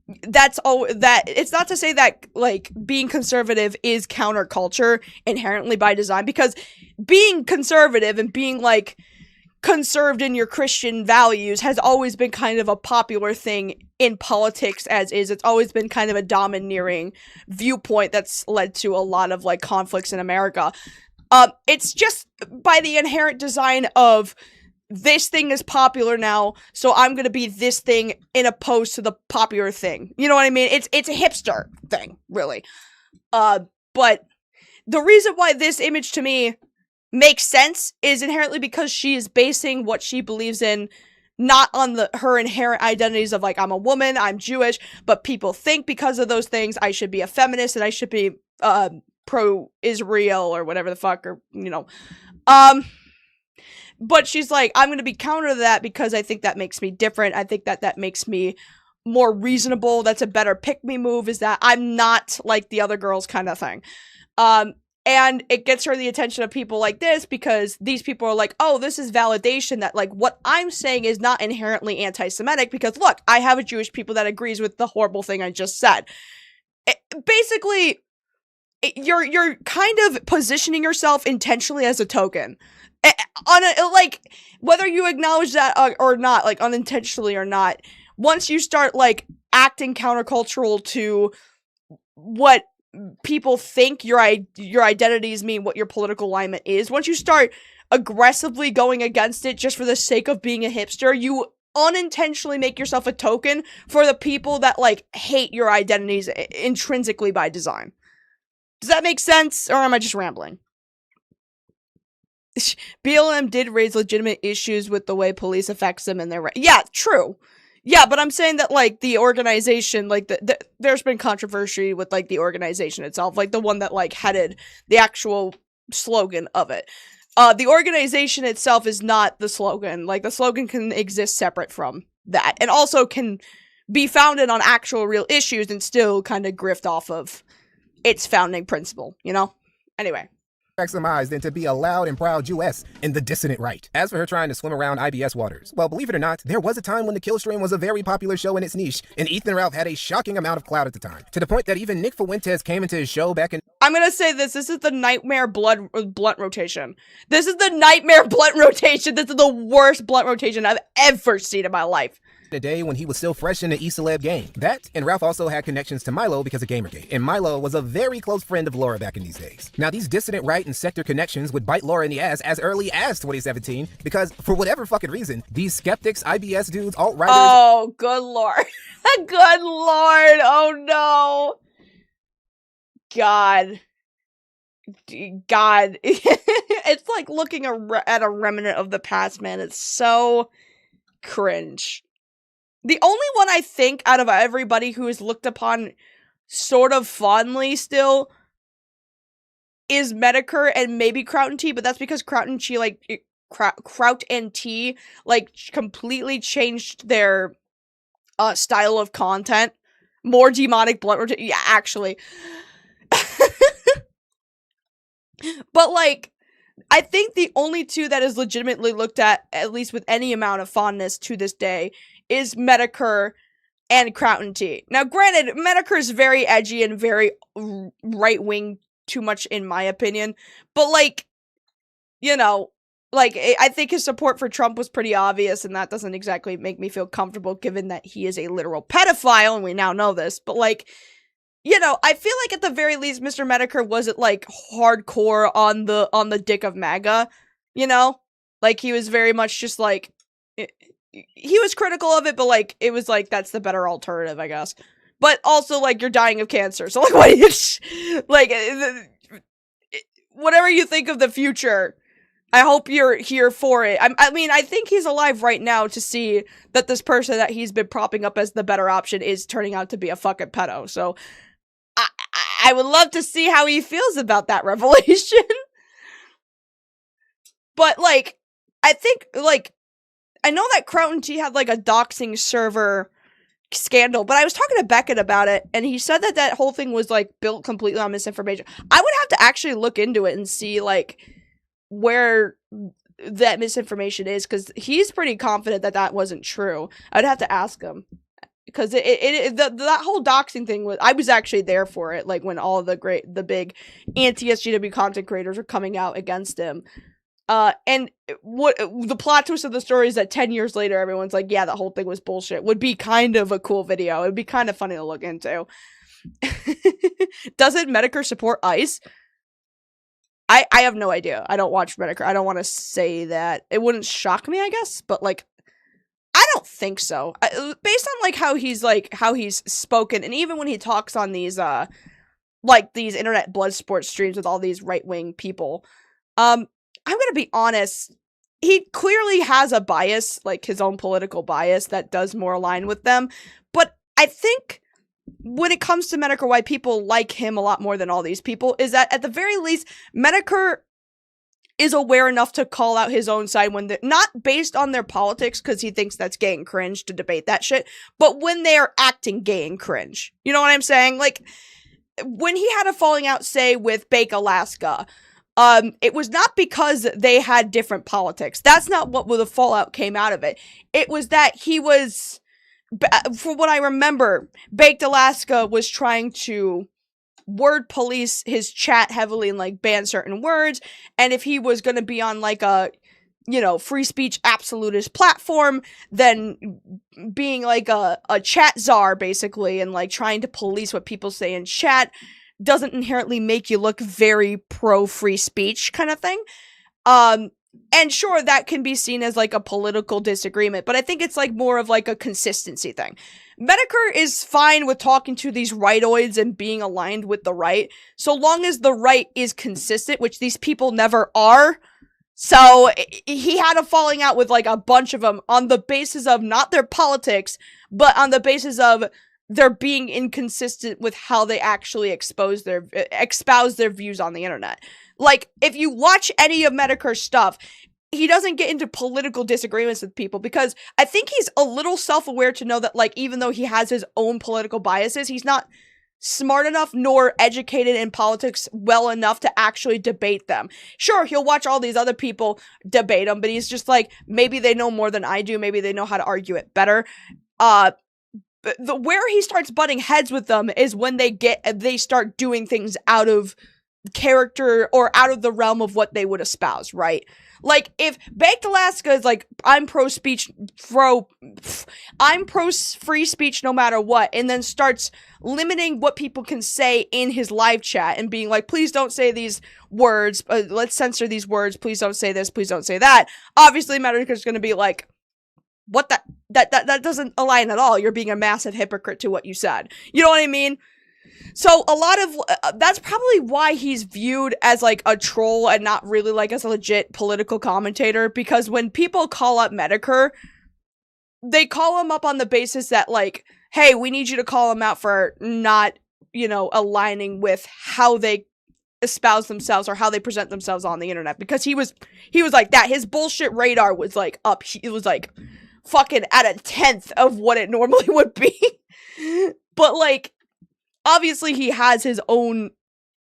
it's not to say that, like, being conservative is counterculture inherently by design, because being conservative and being, like, conserved in your Christian values has always been kind of a popular thing in politics as is. It's always been kind of a domineering viewpoint that's led to a lot of, like, conflicts in America. It's just by the inherent design of, this thing is popular now, so I'm gonna be this thing in opposed to the popular thing. You know what I mean? It's a hipster thing, really. But the reason why this image to me makes sense is inherently because she is basing what she believes in not on her inherent identities of, like, I'm a woman, I'm Jewish, but people think because of those things I should be a feminist and I should be pro-Israel or whatever the fuck, or, you know. But she's like, I'm going to be counter to that because I think that makes me different. I think that makes me more reasonable. That's a better pick-me move, is that I'm not like the other girls kind of thing. And it gets her the attention of people like this because these people are like, oh, this is validation that, like, what I'm saying is not inherently anti-Semitic because, look, I have a Jewish people that agrees with the horrible thing I just said. Basically, you're kind of positioning yourself intentionally as a token. Like, whether you acknowledge that or not, like, unintentionally or not, once you start, like, acting countercultural to what people think your identities mean, what your political alignment is, once you start aggressively going against it just for the sake of being a hipster, you unintentionally make yourself a token for the people that, like, hate your identities intrinsically by design. Does that make sense, or am I just rambling? BLM did raise legitimate issues with the way police affects them and their yeah, true. Yeah, but I'm saying that, like, the organization, like, there's been controversy with, like, the organization itself, like, the one that, like, headed the actual slogan of it. The organization itself is not the slogan. Like, the slogan can exist separate from that, and also can be founded on actual real issues and still kind of grift off of its founding principle, you know? Anyway. Maximized than to be a loud and proud Jewess in the dissident right. As for her trying to swim around IBS waters, well, believe it or not, there was a time when the Kill Stream was a very popular show in its niche, and Ethan Ralph had a shocking amount of clout at the time, to the point that even Nick Fuentes came into his show back in— I'm gonna say this is the nightmare blunt rotation. This is the nightmare blunt rotation. This is the worst blunt rotation I've ever seen in my life. The day when he was still fresh in the E-Celeb game. That, and Ralph also had connections to Milo because of Gamergate, and Milo was a very close friend of Laura back in these days. Now, these dissident right and sector connections would bite Laura in the ass as early as 2017, because for whatever fucking reason, these skeptics, IBS dudes, alt-righters— Oh, good lord. Good lord, oh no. God. It's like looking at a remnant of the past, man. It's so cringe. The only one I think out of everybody who is looked upon sort of fondly still is Medicare and maybe Kraut and T, but that's because Kraut and T, like, Kraut and T, like, completely changed their style of content. More demonic blunt, yeah, actually. But, like, I think the only two that is legitimately looked at least with any amount of fondness to this day, is Medicare and Kraut and T. Now, granted, Medicare is very edgy and very right-wing, too much in my opinion, but, like, you know, like, I think his support for Trump was pretty obvious, and that doesn't exactly make me feel comfortable, given that he is a literal pedophile, and we now know this, but, like, you know, I feel like at the very least, Mr. Medicare wasn't, like, hardcore on the dick of MAGA, you know? Like, he was very much just, like, he was critical of it, but, like, it was, like, that's the better alternative, I guess. But also, like, you're dying of cancer, so, like, what do you, like, whatever you think of the future, I hope you're here for it. I mean, I think he's alive right now to see that this person that he's been propping up as the better option is turning out to be a fucking pedo, so I would love to see how he feels about that revelation. But, like, I think, like, I know that Kraut and T had, like, a doxing server scandal, but I was talking to Beckett about it, and he said that that whole thing was, like, built completely on misinformation. I would have to actually look into it and see, like, where that misinformation is, because he's pretty confident that that wasn't true. I'd have to ask him, because that whole doxing thing was, I was actually there for it, like, when all the big anti-SJW content creators were coming out against him. And what the plot twist of the story is that 10 years later, everyone's like, yeah, that whole thing was bullshit. Would be kind of a cool video. It'd be kind of funny to look into. Doesn't Medicare support ICE? I have no idea. I don't watch Medicare. I don't want to say that. It wouldn't shock me, I guess, but, like, I don't think so. Based on, like, how he's spoken, and even when he talks on these, like, these internet blood sports streams with all these right-wing people, I'm gonna be honest, he clearly has a bias, like his own political bias, that does more align with them, but I think when it comes to Medicare, why people like him a lot more than all these people is that, at the very least, Medicare is aware enough to call out his own side when they're not based on their politics, because he thinks that's gay and cringe to debate that shit, but when they are acting gay and cringe. You know what I'm saying? Like, when he had a falling out, say, with Bake Alaska, it was not because they had different politics. That's not what the fallout came out of it. It was that he was, for what I remember, Baked Alaska was trying to word police his chat heavily and, like, ban certain words, and if he was going to be on, like, a, you know, free speech absolutist platform, then being, like, a chat czar, basically, and, like, trying to police what people say in chat doesn't inherently make you look very pro-free speech kind of thing. And sure, that can be seen as, like, a political disagreement, but I think it's, like, more of, like, a consistency thing. Medicare is fine with talking to these rightoids and being aligned with the right, so long as the right is consistent, which these people never are. So, he had a falling out with, like, a bunch of them on the basis of not their politics, but on the basis of they're being inconsistent with how they actually espouse their views on the internet. Like, if you watch any of Medicare's stuff, he doesn't get into political disagreements with people, because I think he's a little self-aware to know that, like, even though he has his own political biases, he's not smart enough nor educated in politics well enough to actually debate them. Sure, he'll watch all these other people debate them, but he's just like, maybe they know more than I do, maybe they know how to argue it better. Where he starts butting heads with them is when they start doing things out of character or out of the realm of what they would espouse, right? Like, if Baked Alaska is like, I'm pro-free speech no matter what, and then starts limiting what people can say in his live chat and being like, please don't say these words, let's censor these words, please don't say this, please don't say that, obviously Medicare's gonna be like, what that doesn't align at all, you're being a massive hypocrite to what you said. You know what I mean? So a lot of, that's probably why he's viewed as, like, a troll and not really, like, as a legit political commentator, because when people call up Medicare, they call him up on the basis that, like, hey, we need you to call him out for not, you know, aligning with how they espouse themselves or how they present themselves on the internet, because he was like that. His bullshit radar was, like, up. It was, like, fucking at a 10th of what it normally would be. But, like, obviously he has his own,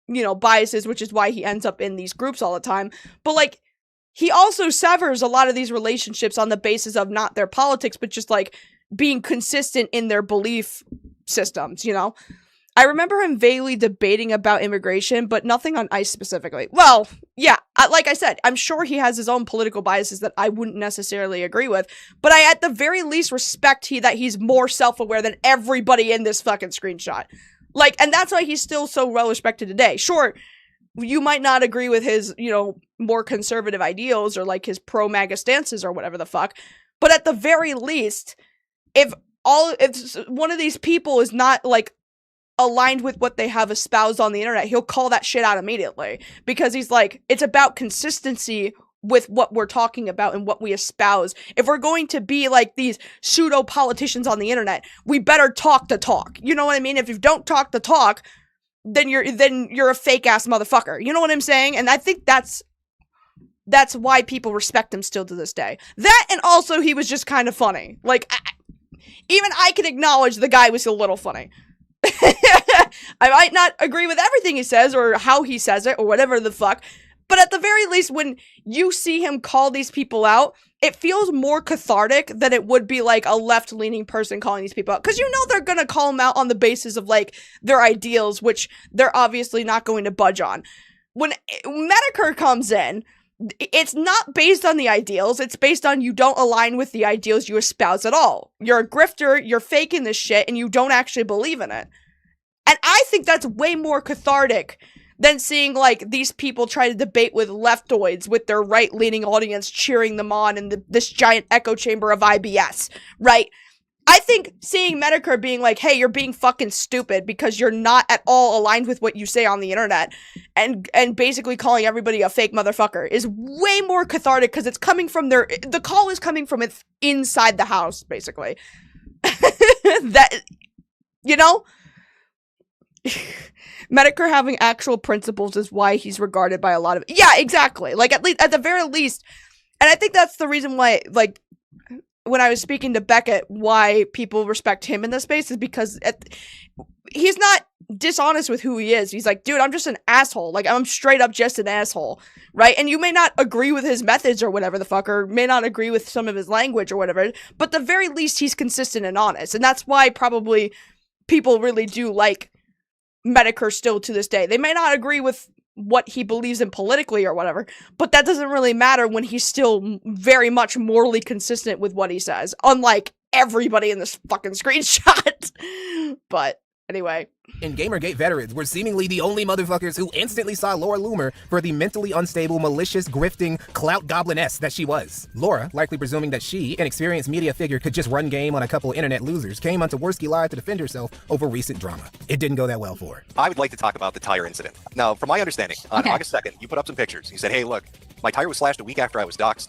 you know, biases, which is why he ends up in these groups all the time. But, like, he also severs a lot of these relationships on the basis of not their politics, but just, like, being consistent in their belief systems, you know? I remember him vaguely debating about immigration, but nothing on ICE specifically. Well, yeah, like I said, I'm sure he has his own political biases that I wouldn't necessarily agree with, but I at the very least respect that he's more self-aware than everybody in this fucking screenshot. Like, and that's why he's still so well-respected today. Sure, you might not agree with his, you know, more conservative ideals or, like, his pro-MAGA stances or whatever the fuck, but at the very least, if one of these people is not, like, aligned with what they have espoused on the internet, he'll call that shit out immediately, because he's like, it's about consistency with what we're talking about and what we espouse. If we're going to be like these pseudo politicians on the internet, we better talk the talk. You know what I mean? If you don't talk the talk, then you're a fake ass motherfucker. You know what I'm saying? And I think that's why people respect him still to this day. That, and also he was just kind of funny. Like, even I can acknowledge the guy was a little funny. I might not agree with everything he says or how he says it or whatever the fuck, but at the very least, when you see him call these people out, it feels more cathartic than it would be like a left-leaning person calling these people out, because you know they're gonna call them out on the basis of, like, their ideals, which they're obviously not going to budge on. When Medicare comes in, it's not based on the ideals, it's based on you don't align with the ideals you espouse at all. You're a grifter, you're faking this shit, and you don't actually believe in it. And I think that's way more cathartic than seeing, like, these people try to debate with leftoids with their right-leaning audience cheering them on in this giant echo chamber of IBS, right? I think seeing Medicare being like, hey, you're being fucking stupid because you're not at all aligned with what you say on the internet, and basically calling everybody a fake motherfucker is way more cathartic, because it's coming from the call is coming from inside the house, basically. That, you know? Medicare having actual principles is why he's regarded by a lot of, yeah, exactly, like, at the very least, and I think that's the reason why, like, when I was speaking to Beckett, why people respect him in this space is because he's not dishonest with who he is. He's like, dude, I'm just an asshole. Like, I'm straight up just an asshole, right? And you may not agree with his methods or whatever the fuck, or may not agree with some of his language or whatever, but at the very least, he's consistent and honest. And that's why probably people really do like Medicare still to this day. They may not agree with what he believes in politically or whatever, but that doesn't really matter when he's still very much morally consistent with what he says, unlike everybody in this fucking screenshot. But anyway. And Gamergate veterans were seemingly the only motherfuckers who instantly saw Laura Loomer for the mentally unstable, malicious, grifting, clout gobliness that she was. Laura, likely presuming that she, an experienced media figure, could just run game on a couple internet losers, came onto Tusskie Live to defend herself over recent drama. It didn't go that well for her. I would like to talk about the tire incident. Now, from my understanding, on August 2nd, you put up some pictures. You said, hey, look, my tire was slashed a week after I was doxxed.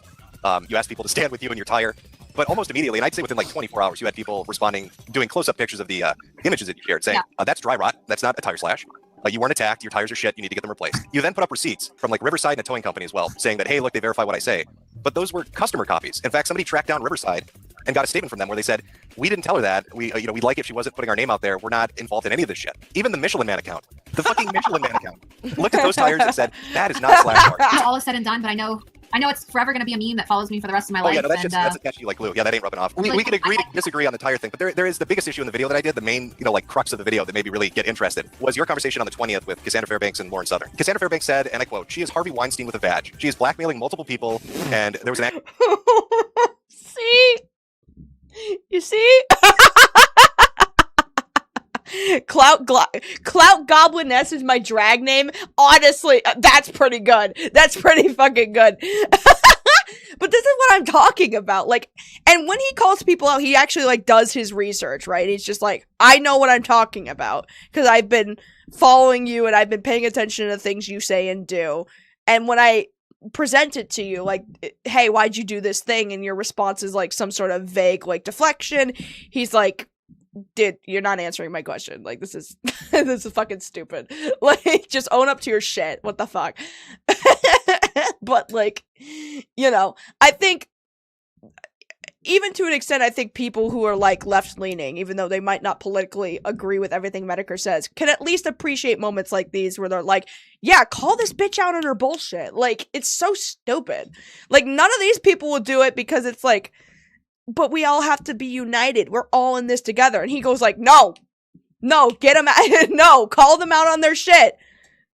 You asked people to stand with you in your tire. But almost immediately, and I'd say within like 24 hours, you had people responding, doing close-up pictures of the images that you shared, saying, that's dry rot, that's not a tire slash. You weren't attacked, your tires are shit, you need to get them replaced. You then put up receipts from like Riverside and a towing company as well, saying that, hey, look, they verify what I say. But those were customer copies. In fact, somebody tracked down Riverside and got a statement from them where they said, we didn't tell her that. We'd like if she wasn't putting our name out there. We're not involved in any of this shit. Even the Michelin Man account, the fucking Michelin Man account, looked at those tires and said, that is not a slash bar. All is said and done, but I know it's forever going to be a meme that follows me for the rest of my life. Oh, yeah, no, that's a catchy like glue. Yeah, that ain't rubbing off. We can agree to disagree on the tire thing, but there is the biggest issue in the video that I did, the main, like crux of the video that made me really get interested, was your conversation on the 20th with Cassandra Fairbanks and Lauren Southern. Cassandra Fairbanks said, and I quote, she is Harvey Weinstein with a badge. She is blackmailing multiple people, and there was an See? You see? Clout Gobliness is my drag name. Honestly, that's pretty good. That's pretty fucking good. But this is what I'm talking about. Like, and when he calls people out, he actually like does his research, right? He's just like, I know what I'm talking about because I've been following you and I've been paying attention to the things you say and do. And when I present it to you, like, hey, why'd you do this thing? And your response is like some sort of vague like deflection. He's like, dude, you're not answering my question. Like, this is this is fucking stupid. Like, just own up to your shit. What the fuck? But like, I think even to an extent, I think people who are like left-leaning, even though they might not politically agree with everything Medicare says, can at least appreciate moments like these where they're like, yeah, call this bitch out on her bullshit. Like, it's so stupid. Like, none of these people will do it because it's like, but we all have to be united. We're all in this together. And he goes like, no, get them out. No, call them out on their shit.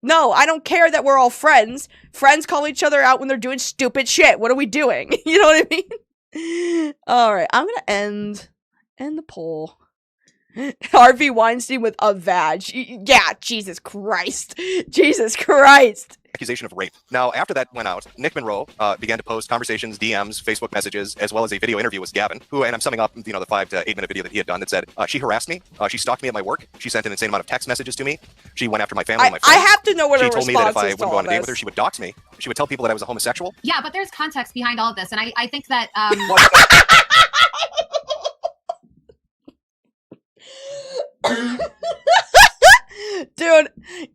No, I don't care that we're all friends. Friends call each other out when they're doing stupid shit. What are we doing? You know what I mean? All right, I'm going to end the poll. Harvey Weinstein with a vag. Yeah, Jesus Christ. Jesus Christ. Accusation of rape. Now, after that went out, Nick Monroe began to post conversations, DMs, Facebook messages, as well as a video interview with Gavin, who, and I'm summing up, the 5 to 8 minute video that he had done that said, she harassed me, she stalked me at my work, she sent an insane amount of text messages to me, she went after my family and my friends. I have to know what her response is. She told me that if I wouldn't go on a date with her, she would dox me. She would tell people that I was a homosexual. Yeah, but there's context behind all of this, and I think that, Dude,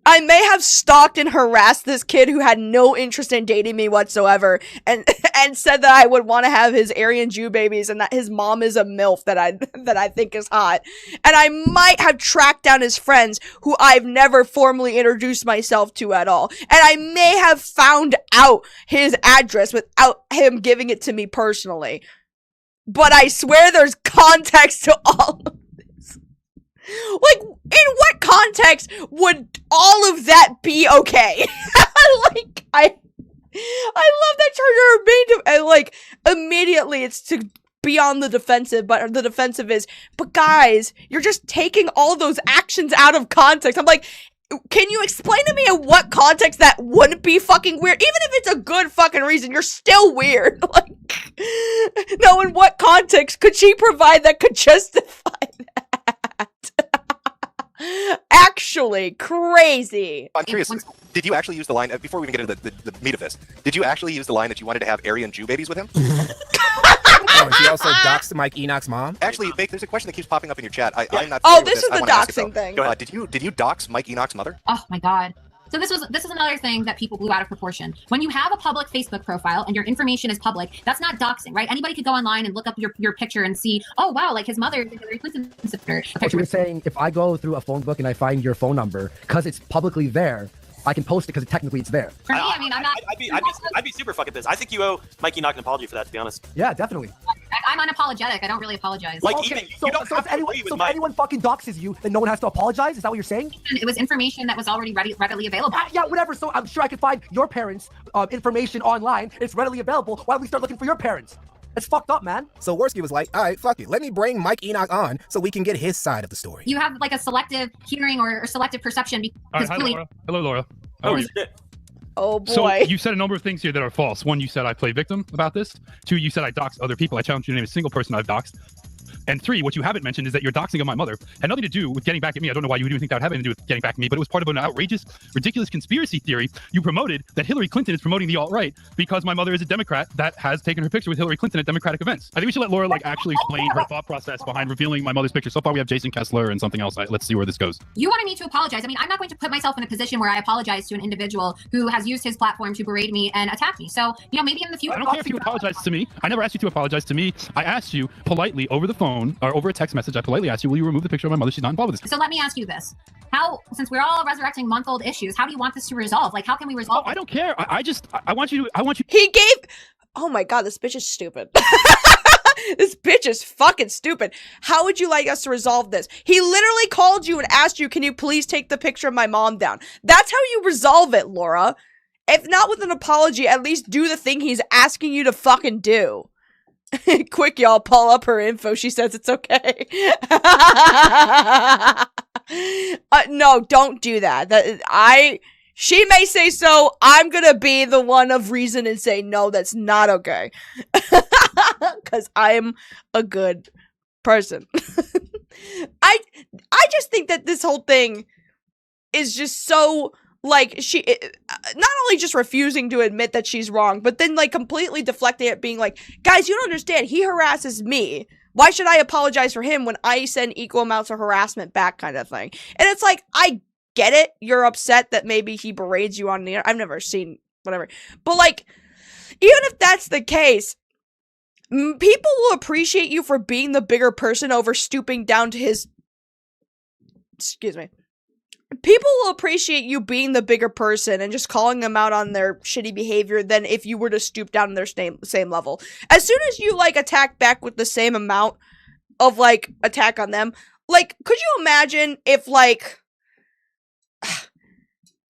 I may have stalked and harassed this kid who had no interest in dating me whatsoever, and said that I would want to have his Aryan Jew babies and that his mom is a MILF that I think is hot. And I might have tracked down his friends who I've never formally introduced myself to at all. And I may have found out his address without him giving it to me personally. But I swear there's context to all of this. Like, in what context would all of that be okay? Like, I love that Charger made and like immediately it's to be on the defensive, but the defensive is, but guys, you're just taking all those actions out of context. I'm like, can you explain to me in what context that wouldn't be fucking weird? Even if it's a good fucking reason, you're still weird. Like, no, in what context could she provide that could justify that? Actually, crazy. I'm curious, did you actually use the line, before we even get into the meat of this, did you actually use the line that you wanted to have Aryan Jew babies with him? Oh, and she also doxed Mike Enoch's mom? Actually, there's a question that keeps popping up in your chat. I'm not this is the doxing thing. Go ahead. Did you dox Mike Enoch's mother? Oh my god. So this is another thing that people blew out of proportion. When you have a public Facebook profile and your information is public, that's not doxing, right? Anybody could go online and look up your picture and see, oh wow, like his mother is a Hillary Clinton supporter. What you were saying, if I go through a phone book and I find your phone number, because it's publicly there, I can post it because technically it's there. For me, I mean, I'm not. I'd be super fucking pissed. I think you owe Mikey Knock an apology for that, to be honest. Yeah, definitely. I'm unapologetic. I don't really apologize. Like, okay, even you don't have to agree with if anyone fucking doxes you, then no one has to apologize? Is that what you're saying? It was information that was already readily available. Yeah, whatever. So I'm sure I can find your parents' information online. It's readily available. Why don't we start looking for your parents? It's fucked up, man. So Worski was like, all right, fuck it. Let me bring Mike Enoch on so we can get his side of the story. You have like a selective hearing or selective perception because hi, Laura. Hello, Laura. How are you? Oh boy. So you said a number of things here that are false. One, you said I play victim about this. Two, you said I doxed other people. I challenge you to name a single person I've doxed. And three, what you haven't mentioned is that your doxing of my mother had nothing to do with getting back at me. I don't know why you would even think that would have anything to do with getting back at me, but it was part of an outrageous, ridiculous conspiracy theory you promoted that Hillary Clinton is promoting the alt-right because my mother is a Democrat that has taken her picture with Hillary Clinton at Democratic events. I think we should let Laura actually explain her thought process behind revealing my mother's picture. So far we have Jason Kessler and something else. Let's see where this goes. You wanted me to apologize. I mean, I'm not going to put myself in a position where I apologize to an individual who has used his platform to berate me and attack me. So, maybe in the future. I don't care if you apologize to me. I never asked you to apologize to me. I asked you politely over the phone or over a text message. I politely asked you, will you remove the picture of my mother? She's not involved with this. So let me ask you this. Since we're all resurrecting month-old issues, how do you want this to resolve? Like, how can we resolve I don't care. I want you. He gave... Oh my god, this bitch is stupid. This bitch is fucking stupid. How would you like us to resolve this? He literally called you and asked you, can you please take the picture of my mom down? That's how you resolve it, Laura. If not with an apology, at least do the thing he's asking you to fucking do. Quick, y'all, pull up her info. She says it's okay. No, don't do that. She may say so. I'm gonna be the one of reason and say no, that's not okay. Because I'm a good person. I just think that this whole thing is just so... Like, she, not only just refusing to admit that she's wrong, but then, like, completely deflecting it, being like, guys, you don't understand, he harasses me. Why should I apologize for him when I send equal amounts of harassment back, kind of thing? And it's like, I get it, you're upset that maybe he berates you on the internet. I've never seen, whatever. But, like, even if that's the case, people will appreciate you for being the bigger person over stooping down to his... Excuse me. People will appreciate you being the bigger person and just calling them out on their shitty behavior than if you were to stoop down to their same level. As soon as you, like, attack back with the same amount of, like, attack on them, like, could you imagine if, like,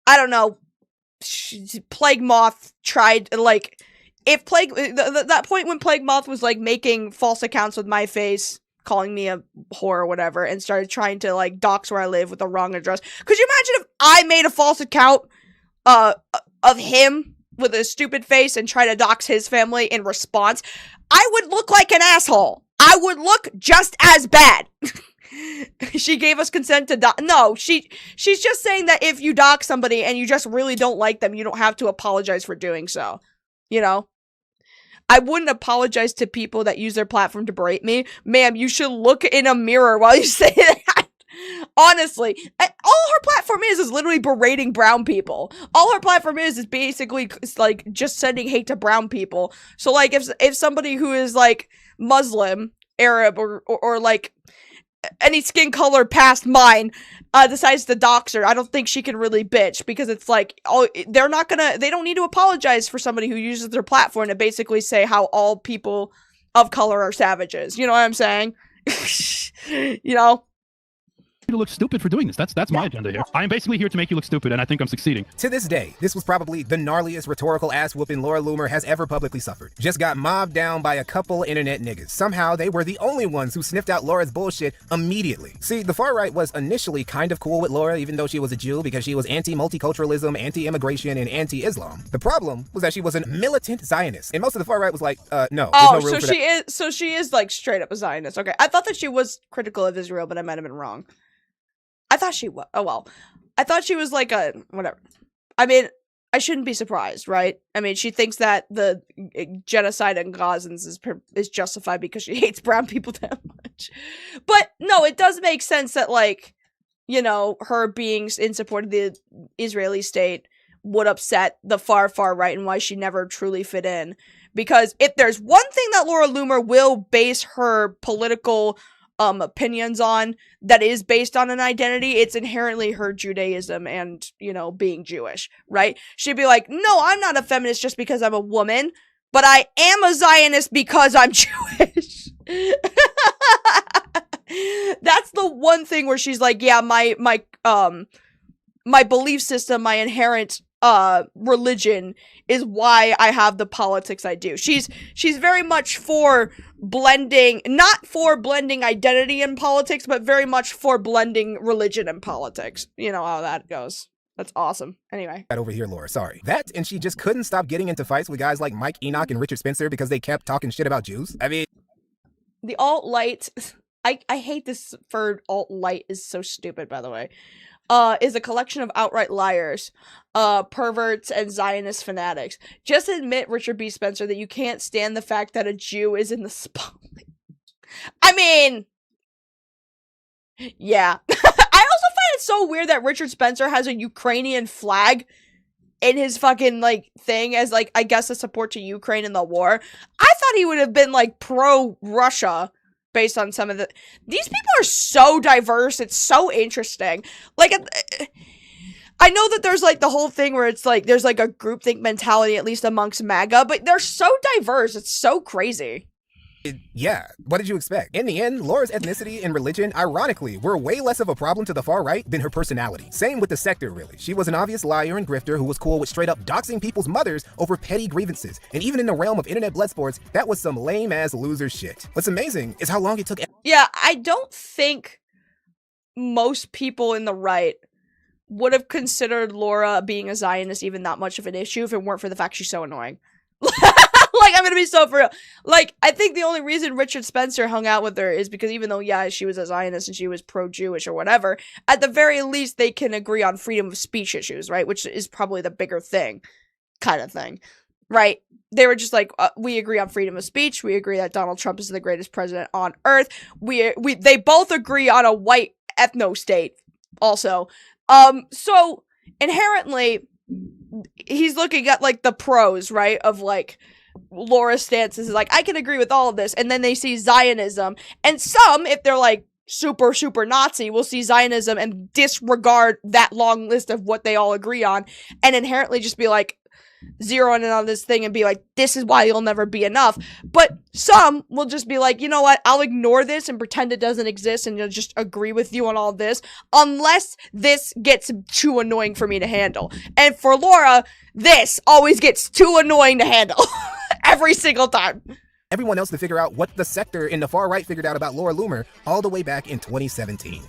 I don't know, Plague Moth tried, like, if that point when Plague Moth was, like, making false accounts with my face, calling me a whore or whatever, and started trying to, like, dox where I live with the wrong address. Could you imagine if I made a false account of him with a stupid face and try to dox his family in response? I would look like an asshole. I would look just as bad. She gave us consent to dox. No, she's just saying that if you dox somebody and you just really don't like them, you don't have to apologize for doing so. You know? I wouldn't apologize to people that use their platform to berate me. Ma'am, you should look in a mirror while you say that. Honestly, all her platform is literally berating brown people. All her platform is basically, like, just sending hate to brown people. So, like, if somebody who is, like, Muslim, Arab, or like, any skin color past mine decides to dox her, I don't think she can really bitch, because it's like, they don't need to apologize for somebody who uses their platform to basically say how all people of color are savages. You know what I'm saying? You know? To look stupid for doing this. That's my agenda here. I am basically here to make you look stupid, and I think I'm succeeding. To this day, this was probably the gnarliest rhetorical ass whooping Laura Loomer has ever publicly suffered. Just got mobbed down by a couple internet niggas. Somehow, they were the only ones who sniffed out Laura's bullshit immediately. See, the far right was initially kind of cool with Laura, even though she was a Jew, because she was anti-multiculturalism, anti-immigration, and anti-Islam. The problem was that she was a militant Zionist, and most of the far right was like, no. Oh, no so she is like straight up a Zionist. Okay, I thought that she was critical of Israel, but I might have been wrong. I thought she was. Oh, well. I thought she was like a... Whatever. I mean, I shouldn't be surprised, right? I mean, she thinks that the genocide in Gazans is justified because she hates brown people that much. But, no, it does make sense that, like, you know, her being in support of the Israeli state would upset the far, far right and why she never truly fit in. Because if there's one thing that Laura Loomer will base her political opinions on that is based on an identity, it's inherently her Judaism and, you know, being Jewish, right? She'd be like, no, I'm not a feminist just because I'm a woman, but I am a Zionist because I'm Jewish. That's the one thing where she's like, yeah, my belief system, my inherent religion is why I have the politics I do. She's very much for blending, not for blending identity in politics, but very much for blending religion and politics. You know how that goes. That's awesome. Anyway. That over here, Laura, sorry. That, and she just couldn't stop getting into fights with guys like Mike Enoch and Richard Spencer because they kept talking shit about Jews. I mean... The alt-light... I hate this for alt-light is so stupid, by the way. Is a collection of outright liars, perverts, and Zionist fanatics. Just admit, Richard B. Spencer, that you can't stand the fact that a Jew is in the spotlight. I mean... Yeah. I also find it so weird that Richard Spencer has a Ukrainian flag in his fucking, like, thing as, like, I guess a support to Ukraine in the war. I thought he would have been, like, pro-Russia based on some of the... These people are so diverse. It's so interesting. Like, I know that there's, like, the whole thing where it's, like, there's, like, a groupthink mentality, at least amongst MAGA, but they're so diverse. It's so crazy. Yeah, what did you expect? In the end, Laura's ethnicity and religion, ironically, were way less of a problem to the far right than her personality. Same with the sector, really. She was an obvious liar and grifter who was cool with straight up doxing people's mothers over petty grievances. And even in the realm of internet blood sports, that was some lame-ass loser shit. What's amazing is how long it took... Yeah, I don't think most people in the right would have considered Laura being a Zionist even that much of an issue if it weren't for the fact she's so annoying. Like, I'm gonna be so for real. Like, I think the only reason Richard Spencer hung out with her is because even though, yeah, she was a Zionist and she was pro-Jewish or whatever, at the very least, they can agree on freedom of speech issues, right? Which is probably the bigger thing, kind of thing, right? They were just like, we agree on freedom of speech. We agree that Donald Trump is the greatest president on earth. They both agree on a white ethno-state also. So, inherently, he's looking at, like, the pros, right, of, like, Laura's stances is like, I can agree with all of this, and then they see Zionism, and some, if they're, like, super, super Nazi, will see Zionism and disregard that long list of what they all agree on, and inherently just be like, zeroing in on this thing and be like, this is why you'll never be enough. But some will just be like, you know what, I'll ignore this and pretend it doesn't exist and just agree with you on all this unless this gets too annoying for me to handle. And for Laura, this always gets too annoying to handle every single time. Everyone else to figure out what the sector in the far right figured out about Laura Loomer all the way back in 2017.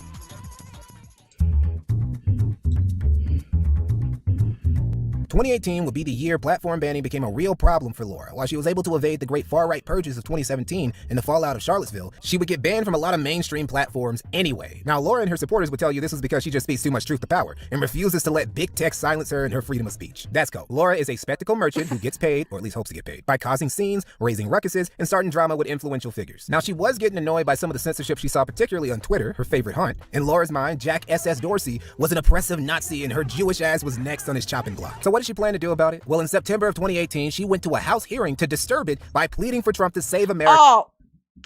2018 would be the year platform banning became a real problem for Laura. While she was able to evade the great far-right purges of 2017 and the fallout of Charlottesville, she would get banned from a lot of mainstream platforms anyway. Now, Laura and her supporters would tell you this was because she just speaks too much truth to power and refuses to let big tech silence her and her freedom of speech. That's go. Laura is a spectacle merchant who gets paid, or at least hopes to get paid, by causing scenes, raising ruckuses, and starting drama with influential figures. Now, she was getting annoyed by some of the censorship she saw, particularly on Twitter, her favorite haunt. In Laura's mind, Jack S.S. Dorsey was an oppressive Nazi and her Jewish ass was next on his chopping block. So what did she plan to do about it? Well, in September of 2018, she went to a House hearing to disturb it by pleading for Trump to save America. Oh,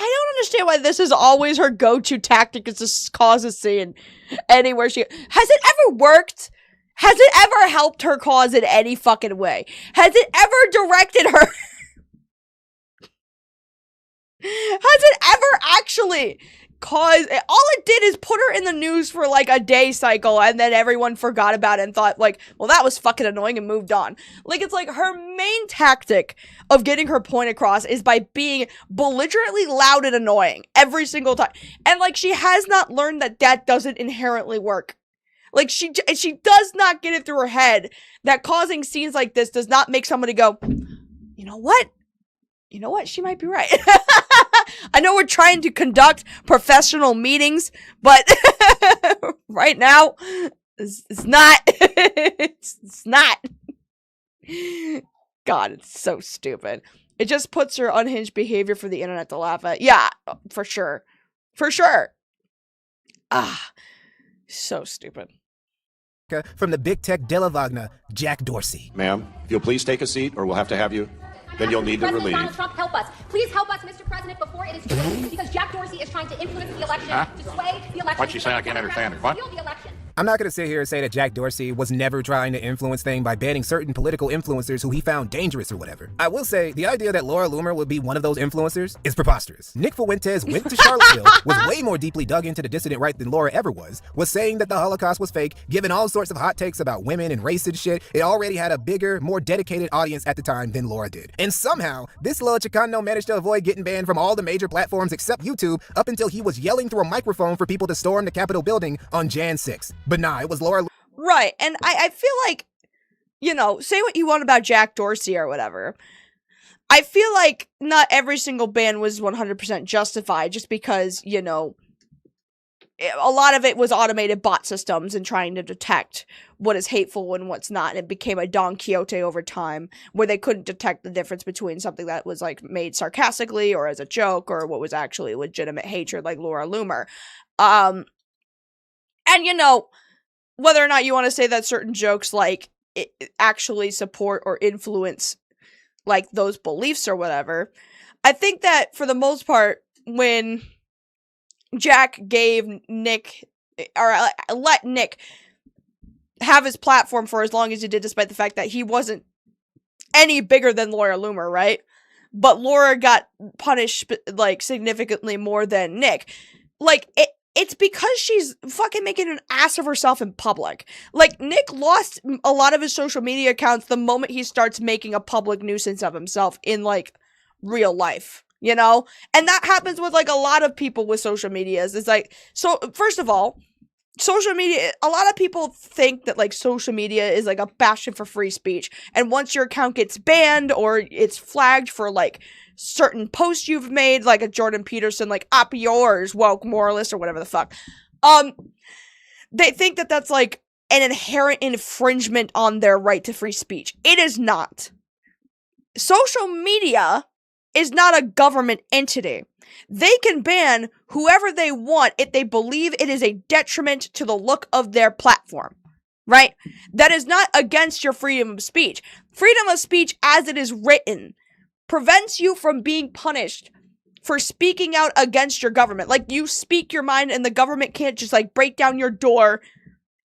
I don't understand why this is always her go-to tactic, is to cause a scene anywhere she... Has it ever worked? Has it ever helped her cause in any fucking way? Has it ever directed her? Has it ever actually caused... All it did is put her in the news for like a day cycle and then everyone forgot about it and thought like, well, that was fucking annoying and moved on. Like, it's like her main tactic of getting her point across is by being belligerently loud and annoying every single time. And like, she has not learned that that doesn't inherently work. Like, she does not get it through her head that causing scenes like this does not make somebody go, you know what? You know what? She might be right. I know we're trying to conduct professional meetings, but right now, it's not. It's not. God, it's so stupid. It just puts her unhinged behavior for the internet to laugh at. Yeah, for sure. For sure. So stupid. From the big tech de la Wagner, Jack Dorsey. Ma'am, if you'll please take a seat or we'll have to have you. Then you'll need to President relieve. Donald Trump, help us. Please help us, Mr. President, before it is too late, because Jack Dorsey is trying to influence the election, to sway the election. What'd she say? I can't understand her. What? Steal the election. I'm not going to sit here and say that Jack Dorsey was never trying to influence things by banning certain political influencers who he found dangerous or whatever. I will say, the idea that Laura Loomer would be one of those influencers is preposterous. Nick Fuentes went to Charlottesville, was way more deeply dug into the dissident right than Laura ever was saying that the Holocaust was fake, giving all sorts of hot takes about women and race and shit. It already had a bigger, more dedicated audience at the time than Laura did. And somehow, this little Chicano managed to avoid getting banned from all the major platforms except YouTube up until he was yelling through a microphone for people to storm the Capitol building on Jan 6. But nah, it was Laura. Right, and I feel like, you know, say what you want about Jack Dorsey or whatever. I feel like not every single ban was 100% justified just because, you know, a lot of it was automated bot systems and trying to detect what is hateful and what's not. And it became a Don Quixote over time where they couldn't detect the difference between something that was like made sarcastically or as a joke or what was actually legitimate hatred like Laura Loomer. And you know, whether or not you want to say that certain jokes like actually support or influence like those beliefs or whatever, I think that for the most part, when Jack gave Nick or let Nick have his platform for as long as he did, despite the fact that he wasn't any bigger than Laura Loomer, right? But Laura got punished like significantly more than Nick. Like it's because she's fucking making an ass of herself in public. Like, Nick lost a lot of his social media accounts the moment he starts making a public nuisance of himself in, like, real life, you know? And that happens with, like, a lot of people with social medias. It's like, so, first of all, social media, a lot of people think that, like, social media is, like, a bastion for free speech. And once your account gets banned or it's flagged for, like, certain posts you've made, like a Jordan Peterson, like, up yours, woke moralist, or whatever the fuck. They think that that's, like, an inherent infringement on their right to free speech. It is not. Social media is not a government entity. They can ban whoever they want if they believe it is a detriment to the look of their platform. Right? That is not against your freedom of speech. Freedom of speech, as it is written, prevents you from being punished for speaking out against your government. Like, you speak your mind and the government can't just, like, break down your door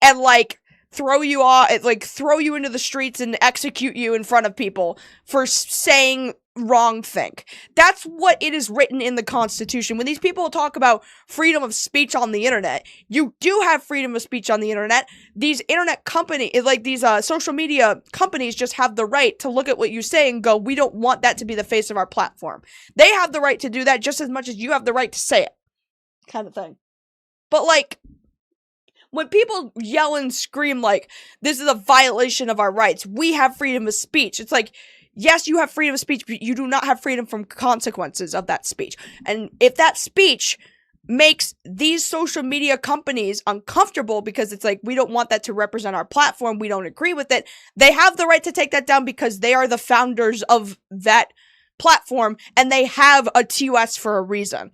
and, like, throw you off, like, throw you into the streets and execute you in front of people for saying wrong thing. That's what it is written in the Constitution. When these people talk about freedom of speech on the internet, you do have freedom of speech on the internet. These internet companies, like these social media companies, just have the right to look at what you say and go, we don't want that to be the face of our platform. They have the right to do that just as much as you have the right to say it, kind of thing. But, like, when people yell and scream like, this is a violation of our rights, we have freedom of speech, it's like, yes, you have freedom of speech, but you do not have freedom from consequences of that speech. And if that speech makes these social media companies uncomfortable because it's like, we don't want that to represent our platform, we don't agree with it, they have the right to take that down because they are the founders of that platform and they have a TOS for a reason.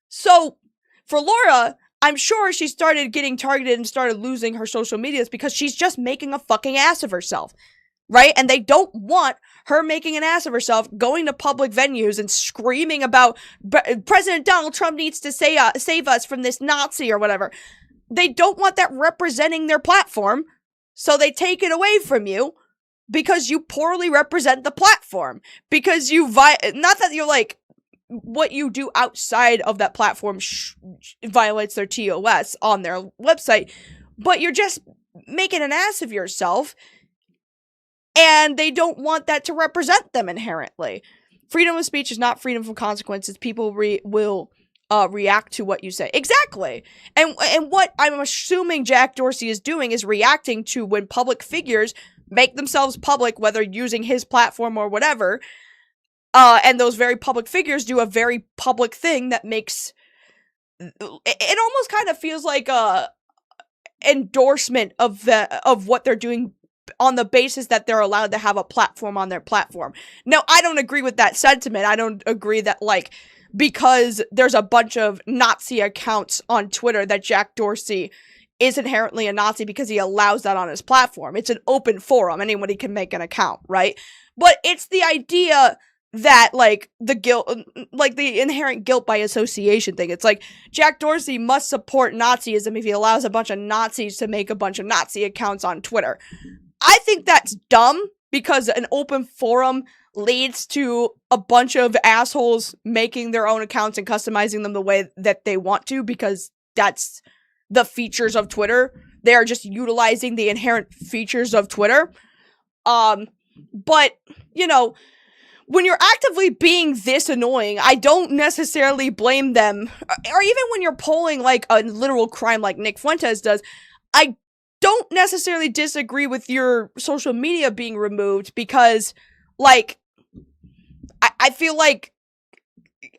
So, for Laura, I'm sure she started getting targeted and started losing her social medias because she's just making a fucking ass of herself. Right? And they don't want her making an ass of herself, going to public venues and screaming about President Donald Trump needs to save us from this Nazi or whatever. They don't want that representing their platform, so they take it away from you because you poorly represent the platform. Because you not that you're like, what you do outside of that platform violates their TOS on their website, but you're just making an ass of yourself. And they don't want that to represent them inherently. Freedom of speech is not freedom from consequences. People will react to what you say. Exactly. And what I'm assuming Jack Dorsey is doing is reacting to when public figures make themselves public, whether using his platform or whatever, and those very public figures do a very public thing that makes... It almost kind of feels like a endorsement of what they're doing on the basis that they're allowed to have a platform on their platform. Now, I don't agree with that sentiment. I don't agree that, like, because there's a bunch of Nazi accounts on Twitter that Jack Dorsey is inherently a Nazi because he allows that on his platform. It's an open forum. Anybody can make an account, right? But it's the idea that, like, the guilt, like, the inherent guilt by association thing. It's like, Jack Dorsey must support Nazism if he allows a bunch of Nazis to make a bunch of Nazi accounts on Twitter. I think that's dumb, because an open forum leads to a bunch of assholes making their own accounts and customizing them the way that they want to, because that's the features of Twitter. They are just utilizing the inherent features of Twitter. But, you know, when you're actively being this annoying, I don't necessarily blame them. Or even when you're polling, like, a literal crime like Nick Fuentes does, I don't necessarily disagree with your social media being removed, because, like, I feel like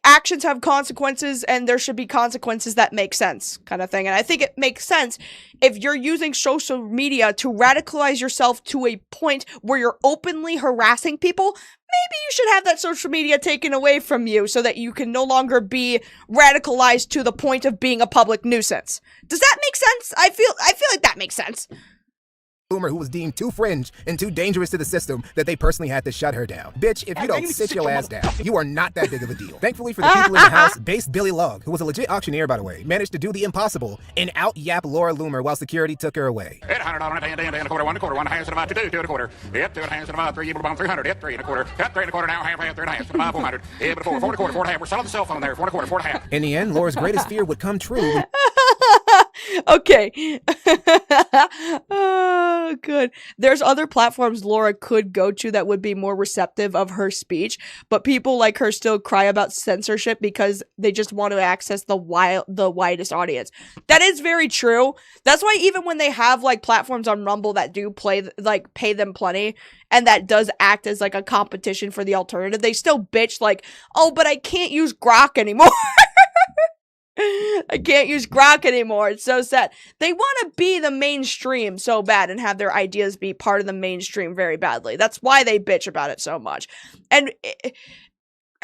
actions have consequences, and there should be consequences that make sense, kind of thing. And I think it makes sense if you're using social media to radicalize yourself to a point where you're openly harassing people. Maybe you should have that social media taken away from you so that you can no longer be radicalized to the point of being a public nuisance. Does that make sense? I feel like that makes sense. Loomer, who was deemed too fringe and too dangerous to the system that they personally had to shut her down. Bitch, if you don't sit your ass down, you are not that big of a deal. Thankfully for the people in the house, Base Billy Log, who was a legit auctioneer, by the way, managed to do the impossible and out-yap Laura Loomer while security took her away. $100, a quarter, one hands to the 2, 2 and a quarter. Yep, 2 hands to the 3, you bomb 300, yep, 3 and a quarter. Cut 3 and a quarter now, half, 3 and a half to the 400. Yeah, but 4 and a quarter, 4 and a half. We're selling the cell phone there, 4 and a quarter, 4 and a half. In the end, Laura's greatest fear would come true. Okay. Oh, good. There's other platforms Laura could go to that would be more receptive of her speech, but people like her still cry about censorship because they just want to access the widest audience. That is very true. That's why even when they have, like, platforms on Rumble that do pay them plenty, and that does act as, like, a competition for the alternative, they still bitch like, oh, but I can't use Grok anymore. I can't use Grok anymore. It's so sad. They want to be the mainstream so bad and have their ideas be part of the mainstream very badly. That's why they bitch about it so much. And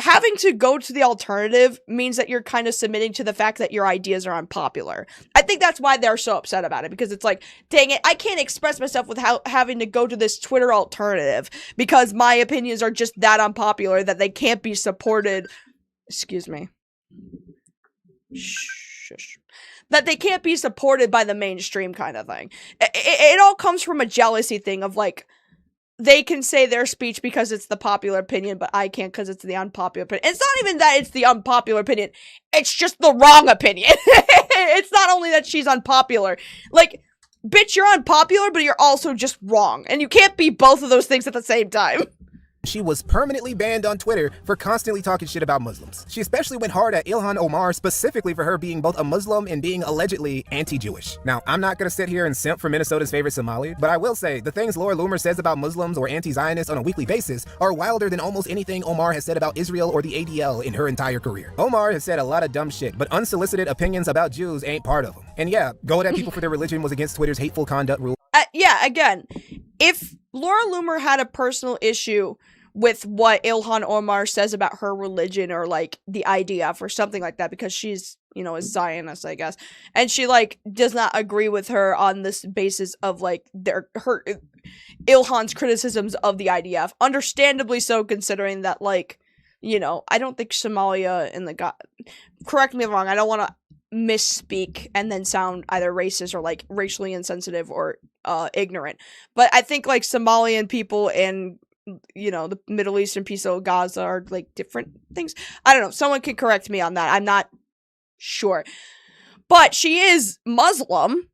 having to go to the alternative means that you're kind of submitting to the fact that your ideas are unpopular. I think that's why they're so upset about it, because it's like, dang it, I can't express myself without having to go to this Twitter alternative because my opinions are just that unpopular that they can't be supported. Excuse me. Shush. That they can't be supported by the mainstream kind of thing. It all comes from a jealousy thing of, like, they can say their speech because it's the popular opinion, but I can't because it's the unpopular opinion. It's not even that it's the unpopular opinion. It's just the wrong opinion. It's not only that she's unpopular. Like, bitch, you're unpopular, but you're also just wrong. And you can't be both of those things at the same time. She was permanently banned on Twitter for constantly talking shit about Muslims. She especially went hard at Ilhan Omar specifically for her being both a Muslim and being allegedly anti-Jewish. Now, I'm not gonna sit here and simp for Minnesota's favorite Somali, but I will say the things Laura Loomer says about Muslims or anti-Zionists on a weekly basis are wilder than almost anything Omar has said about Israel or the ADL in her entire career. Omar has said a lot of dumb shit, but unsolicited opinions about Jews ain't part of them. And yeah, going at people for their religion was against Twitter's hateful conduct rule. Yeah, again, if Laura Loomer had a personal issue with what Ilhan Omar says about her religion or, like, the IDF or something like that, because she's, you know, a Zionist, I guess, and she, like, does not agree with her on this basis of, like, her Ilhan's criticisms of the IDF, understandably so, considering that, like, you know, I don't think Somalia and correct me if I'm wrong, I don't want to misspeak and then sound either racist or, like, racially insensitive or ignorant, but I think, like, Somalian people and, you know, the Middle Eastern piece of Gaza are, like, different things. I don't know. Someone can correct me on that. I'm not sure. But she is Muslim,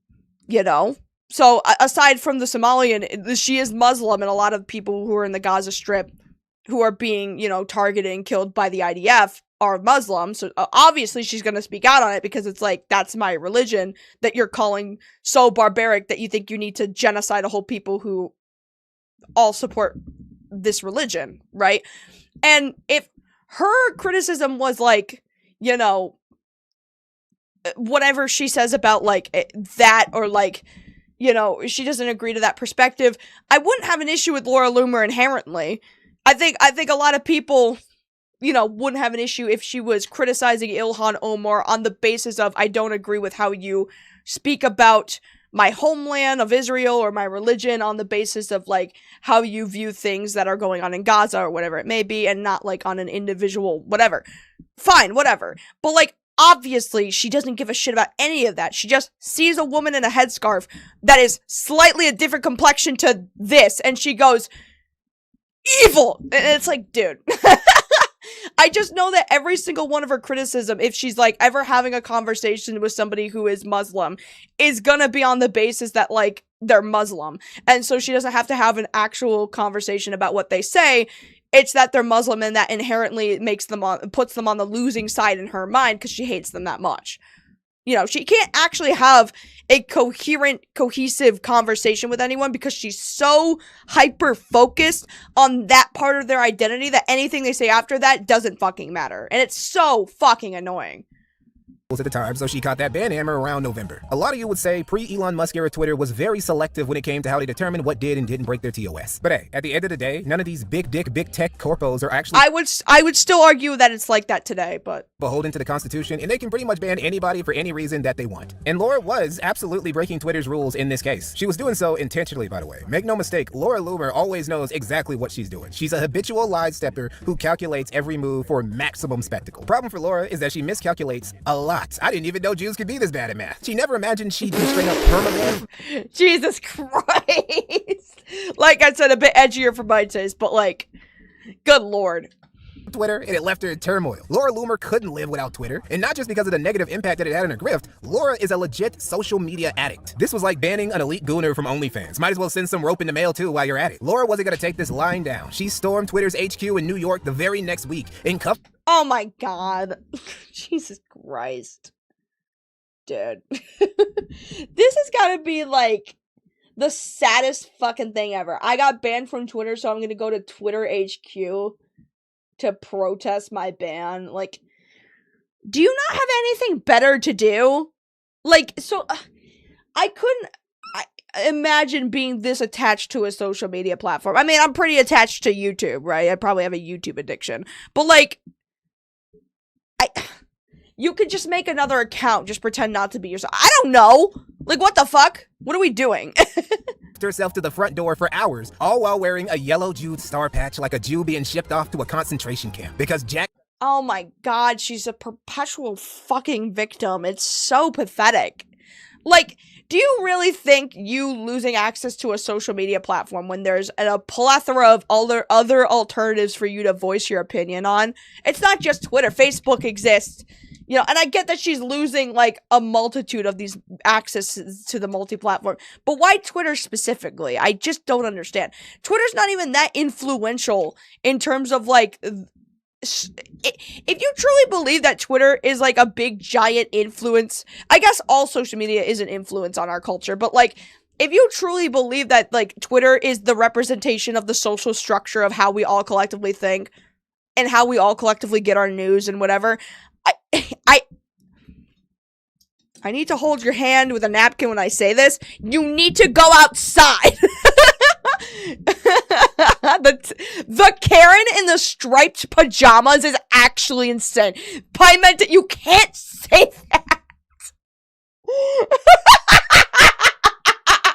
you know. So, aside from the Somalian, she is Muslim, and a lot of people who are in the Gaza Strip who are being, you know, targeted and killed by the IDF are Muslim. So, obviously, she's going to speak out on it because it's like, that's my religion that you're calling so barbaric that you think you need to genocide a whole people who all support this religion, right? And if her criticism was, like, you know, whatever she says about, like, that, or, like, you know, she doesn't agree to that perspective, I wouldn't have an issue with Laura Loomer inherently. I think a lot of people you know, wouldn't have an issue if she was criticizing Ilhan Omar on the basis of, I don't agree with how you speak about my homeland of Israel or my religion on the basis of, like, how you view things that are going on in Gaza or whatever it may be, and not, like, on an individual whatever. Fine, whatever. But, like, obviously, she doesn't give a shit about any of that. She just sees a woman in a headscarf that is slightly a different complexion to this, and she goes, evil! And it's like, dude. I just know that every single one of her criticism, if she's, like, ever having a conversation with somebody who is Muslim, is gonna be on the basis that, like, they're Muslim. And so she doesn't have to have an actual conversation about what they say. It's that they're Muslim, and that inherently puts them on the losing side in her mind because she hates them that much. You know, she can't actually have a cohesive conversation with anyone because she's so hyper-focused on that part of their identity that anything they say after that doesn't fucking matter. And it's so fucking annoying. At the time, so she caught that ban hammer around November. A lot of you would say pre-Elon Musk era Twitter was very selective when it came to how they determined what did and didn't break their TOS. But hey, at the end of the day, none of these big dick, big tech corpos are actually— I would still argue that it's like that today, but— beholden to the Constitution, and they can pretty much ban anybody for any reason that they want. And Laura was absolutely breaking Twitter's rules in this case. She was doing so intentionally, by the way. Make no mistake, Laura Loomer always knows exactly what she's doing. She's a habitual lie stepper who calculates every move for maximum spectacle. Problem for Laura is that she miscalculates a lot. I didn't even know Jews could be this bad at math. She never imagined she'd be straight up perma. Jesus Christ. Like I said, a bit edgier for my taste, but, like, good lord. Twitter, and it left her in turmoil. Laura Loomer couldn't live without Twitter, and not just because of the negative impact that it had on her grift. Laura is a legit social media addict. This was like banning an elite gooner from OnlyFans. Might as well send some rope in the mail too while you're at it. Laura wasn't gonna take this lying down. She stormed Twitter's HQ in New York the very next week and cuffed— oh my god. Jesus Christ. Dude. This has gotta be, like, the saddest fucking thing ever. I got banned from Twitter, so I'm gonna go to Twitter HQ to protest my ban. Like, do you not have anything better to do? Like, so, I couldn't imagine being this attached to a social media platform. I mean, I'm pretty attached to YouTube, right? I probably have a YouTube addiction. But, like, you could just make another account, just pretend not to be yourself. I don't know! Like, what the fuck? What are we doing? herself to the front door for hours, all while wearing a yellow Jude star patch like a Jew being shipped off to a concentration camp. Because Jack— oh my god, she's a perpetual fucking victim. It's so pathetic. Like, do you really think you losing access to a social media platform when there's a plethora of other alternatives for you to voice your opinion on? It's not just Twitter. Facebook exists. You know, and I get that she's losing, like, a multitude of these accesses to the multi-platform. But why Twitter specifically? I just don't understand. Twitter's not even that influential in terms of, like, if you truly believe that Twitter is, like, a big, giant influence, I guess all social media is an influence on our culture, but, like, if you truly believe that, like, Twitter is the representation of the social structure of how we all collectively think and how we all collectively get our news and whatever, I need to hold your hand with a napkin when I say this. You need to go outside. The Karen in the striped pajamas is actually insane. I meant that you can't say that.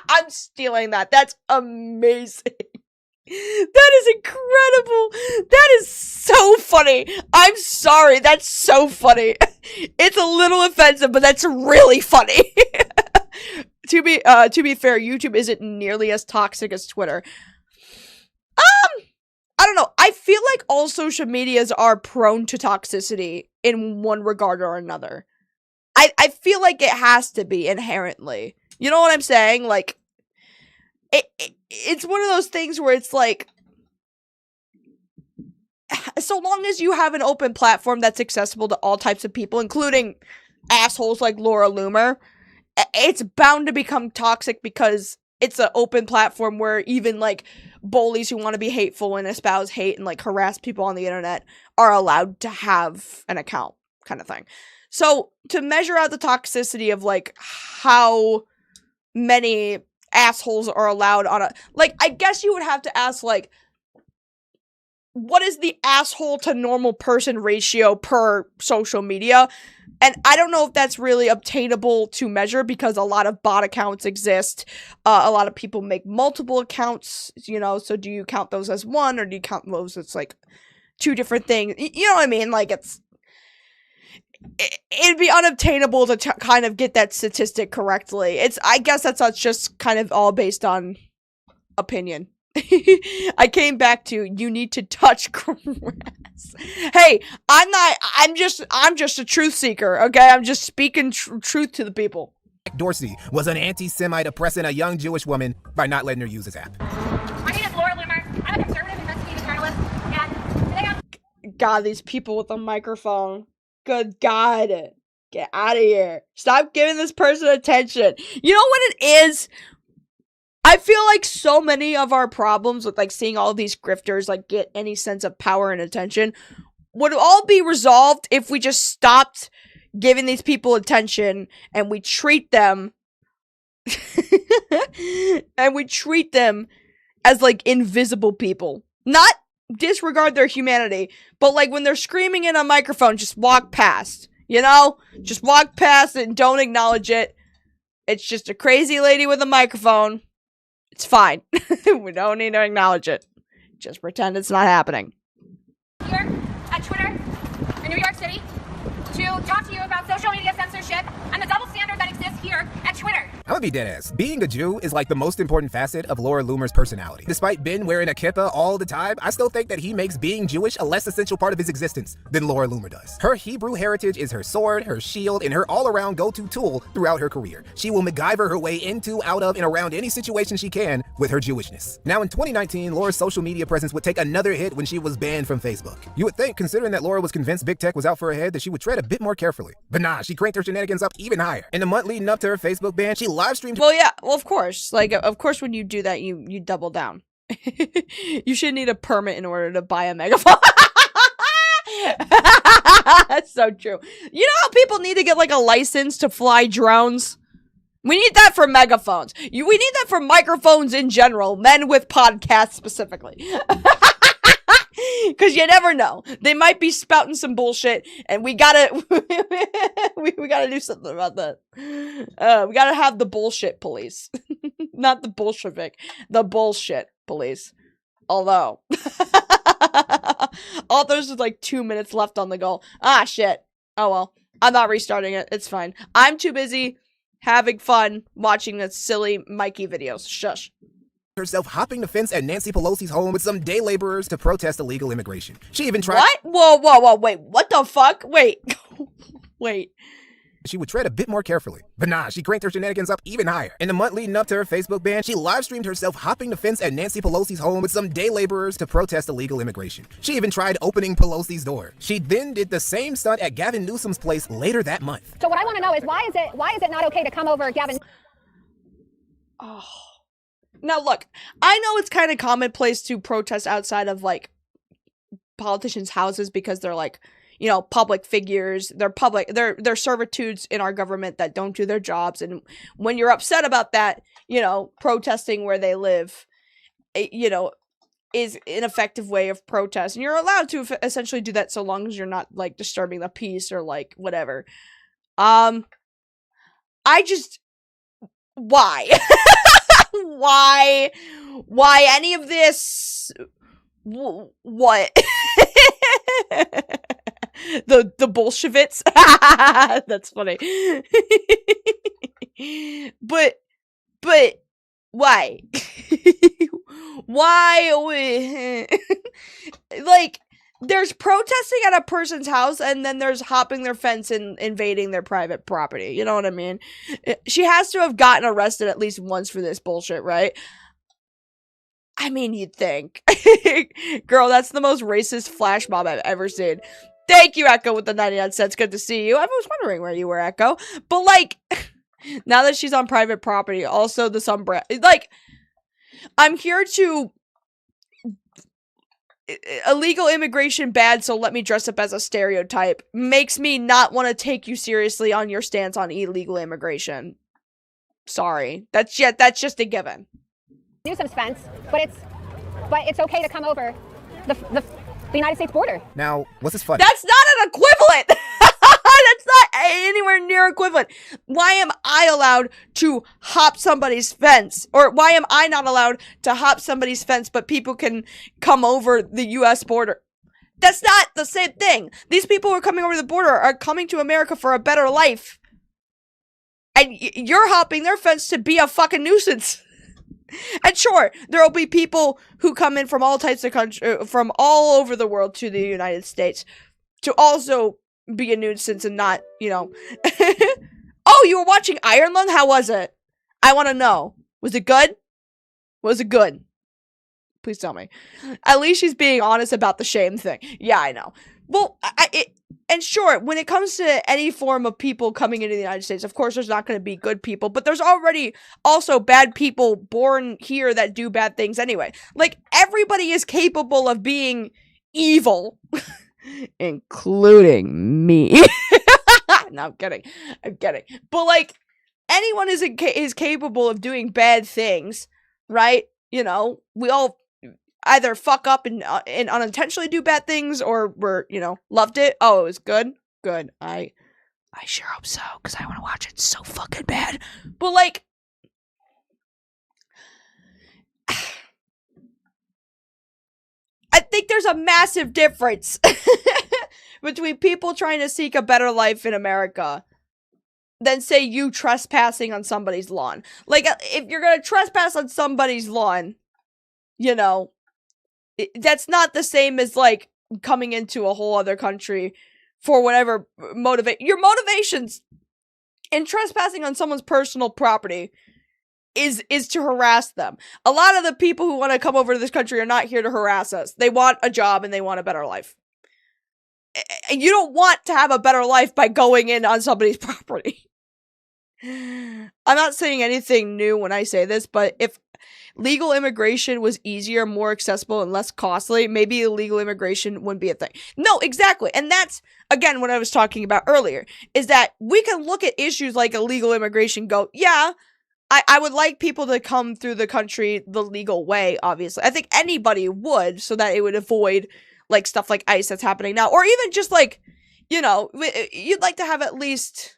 I'm stealing that. That's amazing. That is incredible. That is so funny. I'm sorry. That's so funny. It's a little offensive, but that's really funny. To be fair, YouTube isn't nearly as toxic as Twitter. I don't know. I feel like all social medias are prone to toxicity in one regard or another. I feel like it has to be inherently. You know what I'm saying? Like, it's one of those things where it's like, so long as you have an open platform that's accessible to all types of people, including assholes like Laura Loomer, it's bound to become toxic because it's an open platform where even, like, bullies who want to be hateful and espouse hate and, like, harass people on the internet are allowed to have an account, kind of thing. So, to measure out the toxicity of, like, how many assholes are allowed on a, like, I guess you would have to ask, like, what is the asshole to normal person ratio per social media? And I don't know if that's really obtainable to measure because a lot of bot accounts exist. A lot of people make multiple accounts, you know, so do you count those as one or do you count those as like two different things? You know what I mean? Like it'd be unobtainable to kind of get that statistic correctly. I guess that's just kind of all based on opinion. I came back to you need to touch grass. Hey, I'm just a truth seeker, okay? I'm just speaking truth to the people. Dorsey was an anti-Semite oppressing a young Jewish woman by not letting her use his app. My name is Laura Loomer. I'm a conservative investigative journalist, and today I'm... God, these people with a microphone. Good God. Get out of here. Stop giving this person attention. You know what it is? I feel like so many of our problems with like seeing all these grifters like get any sense of power and attention would all be resolved if we just stopped giving these people attention and we treat them as like invisible people. Not disregard their humanity, but like when they're screaming in a microphone, just walk past, you know? Just walk past it and don't acknowledge it. It's just a crazy lady with a microphone. It's fine. We don't need to acknowledge it. Just pretend it's not happening. Here at Twitter in New York City to talk to you about social media censorship and the double standard that exists here at Twitter. I'm gonna be deadass. Being a Jew is like the most important facet of Laura Loomer's personality. Despite Ben wearing a kippah all the time, I still think that he makes being Jewish a less essential part of his existence than Laura Loomer does. Her Hebrew heritage is her sword, her shield, and her all-around go-to tool throughout her career. She will MacGyver her way into, out of, and around any situation she can with her Jewishness. Now in 2019, Laura's social media presence would take another hit when she was banned from Facebook. You would think, considering that Laura was convinced big tech was out for her head, that she would tread a bit more carefully. But nah, she cranked her shenanigans up even higher. In the month leading up to her Facebook ban, she live-streamed... Well, yeah, well, of course. Like, of course when you do that, you double down. You should need a permit in order to buy a megaphone. That's so true. You know how people need to get, like, a license to fly drones? We need that for megaphones. We need that for microphones in general. Men with podcasts specifically. Because you never know. They might be spouting some bullshit, and we gotta we gotta do something about that. We gotta have the bullshit police. Not the Bolshevik. The bullshit police. Although. There's like 2 minutes left on the goal. Ah, shit. Oh well. I'm not restarting it. It's fine. I'm too busy having fun watching the silly Mikey videos. Shush. Herself hopping the fence at Nancy Pelosi's home with some day laborers to protest illegal immigration. She even tried— What? Whoa, wait, what the fuck? Wait. Wait. She would tread a bit more carefully. But nah, she cranked her shenanigans up even higher. In the month leading up to her Facebook ban, she live-streamed herself hopping the fence at Nancy Pelosi's home with some day laborers to protest illegal immigration. She even tried opening Pelosi's door. She then did the same stunt at Gavin Newsom's place later that month. So what I want to know is why is it not okay to come over, Gavin? Oh. Now look, I know it's kind of commonplace to protest outside of like politicians' houses because they're like, you know, public figures. They're servitudes in our government that don't do their jobs. And when you're upset about that, you know, protesting where they live, you know, is an effective way of protest. And you're allowed to essentially do that so long as you're not like disturbing the peace or like whatever. Why? Why any of this? What? the Bolsheviks? That's funny. but why? Why? Like, there's protesting at a person's house, and then there's hopping their fence and invading their private property. You know what I mean? She has to have gotten arrested at least once for this bullshit, right? I mean, you'd think. Girl, that's the most racist flash mob I've ever seen. Thank you, Echo, with the 99 cents. Good to see you. I was wondering where you were, Echo. But, like, now that she's on private property, also the umbrella. Like, I'm here to... Illegal immigration bad, so let me dress up as a stereotype makes me not want to take you seriously on your stance on illegal immigration. Sorry. That's just a given. Newsom's fence, but it's okay to come over. the United States border. Now, what's this funny? That's not an equivalent. That's not anywhere near equivalent. Why am I allowed to hop somebody's fence? Or why am I not allowed to hop somebody's fence, but people can come over the U.S. border? That's not the same thing. These people who are coming over the border are coming to America for a better life. And you're hopping their fence to be a fucking nuisance. And sure, there will be people who come in from all types of countries, from all over the world to the United States to also be a nuisance and not, you know. Oh, you were watching Iron Lung? How was it? I want to know. Was it good? Was it good? Please tell me. At least she's being honest about the shame thing. Yeah, I know. Well, and sure, when it comes to any form of people coming into the United States, of course, there's not going to be good people, but there's already also bad people born here that do bad things anyway. Like, everybody is capable of being evil, including me. No, I'm kidding. I'm kidding. But, like, anyone is capable of doing bad things, right? You know, we all either fuck up and unintentionally do bad things, or we're, you know, loved it. Oh, it was good. Good. I sure hope so, because I want to watch it so fucking bad. But, like, I think there's a massive difference between people trying to seek a better life in America than, say, you trespassing on somebody's lawn. Like, if you're gonna trespass on somebody's lawn, you know, that's not the same as, like, coming into a whole other country for whatever your motivations in trespassing on someone's personal property is to harass them. A lot of the people who want to come over to this country are not here to harass us. They want a job and they want a better life. And you don't want to have a better life by going in on somebody's property. I'm not saying anything new when I say this, but if legal immigration was easier, more accessible, and less costly, maybe illegal immigration wouldn't be a thing. No, exactly. And that's, again, what I was talking about earlier, is that we can look at issues like illegal immigration, go, yeah, I would like people to come through the country the legal way, obviously. I think anybody would, so that it would avoid, like, stuff like ICE that's happening now. Or even just, like, you know, you'd like to have at least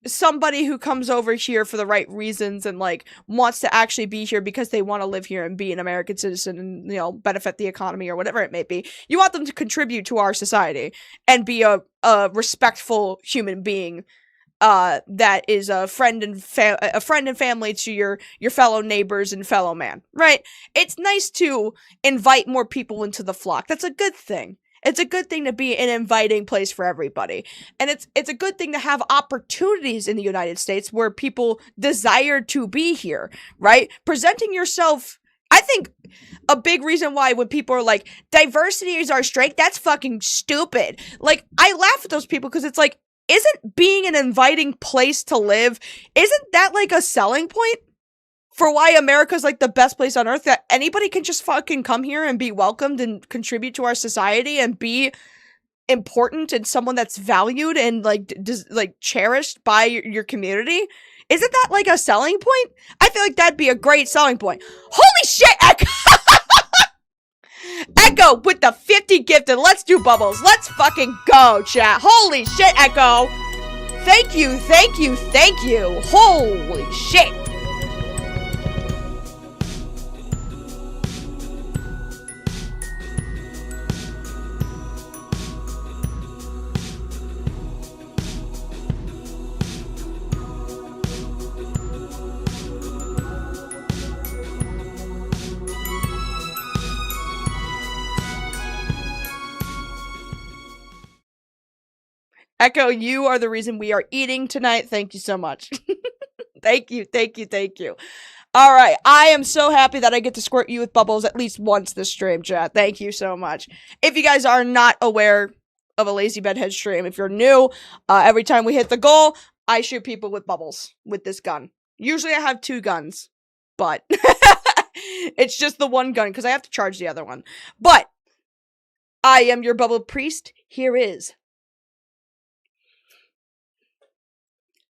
somebody who comes over here for the right reasons and, like, wants to actually be here because they want to live here and be an American citizen and, you know, benefit the economy or whatever it may be. You want them to contribute to our society and be a respectful human being that is a friend and family to your fellow neighbors and fellow man, right? It's nice to invite more people into the flock. That's a good thing. It's a good thing to be an inviting place for everybody. And it's a good thing to have opportunities in the United States where people desire to be here, right? Presenting yourself, I think a big reason why when people are like, diversity is our strength, that's fucking stupid. Like, I laugh at those people because it's like, isn't being an inviting place to live, isn't that like a selling point for why America's like the best place on earth, that anybody can just fucking come here and be welcomed and contribute to our society and be important and someone that's valued and like cherished by your community? Isn't that like a selling point? I feel like that'd be a great selling point. Holy shit, Echo! Echo with the 50 gifted. Let's do bubbles. Let's fucking go, chat. Holy shit, Echo. Thank you, thank you, thank you. Holy shit. Echo, you are the reason we are eating tonight. Thank you so much. Thank you, thank you, thank you. All right, I am so happy that I get to squirt you with bubbles at least once this stream, chat. Thank you so much. If you guys are not aware of a Lazy Bedhead stream, if you're new, every time we hit the goal, I shoot people with bubbles with this gun. Usually I have 2 guns, but it's just the one gun because I have to charge the other one. But I am your bubble priest. Here is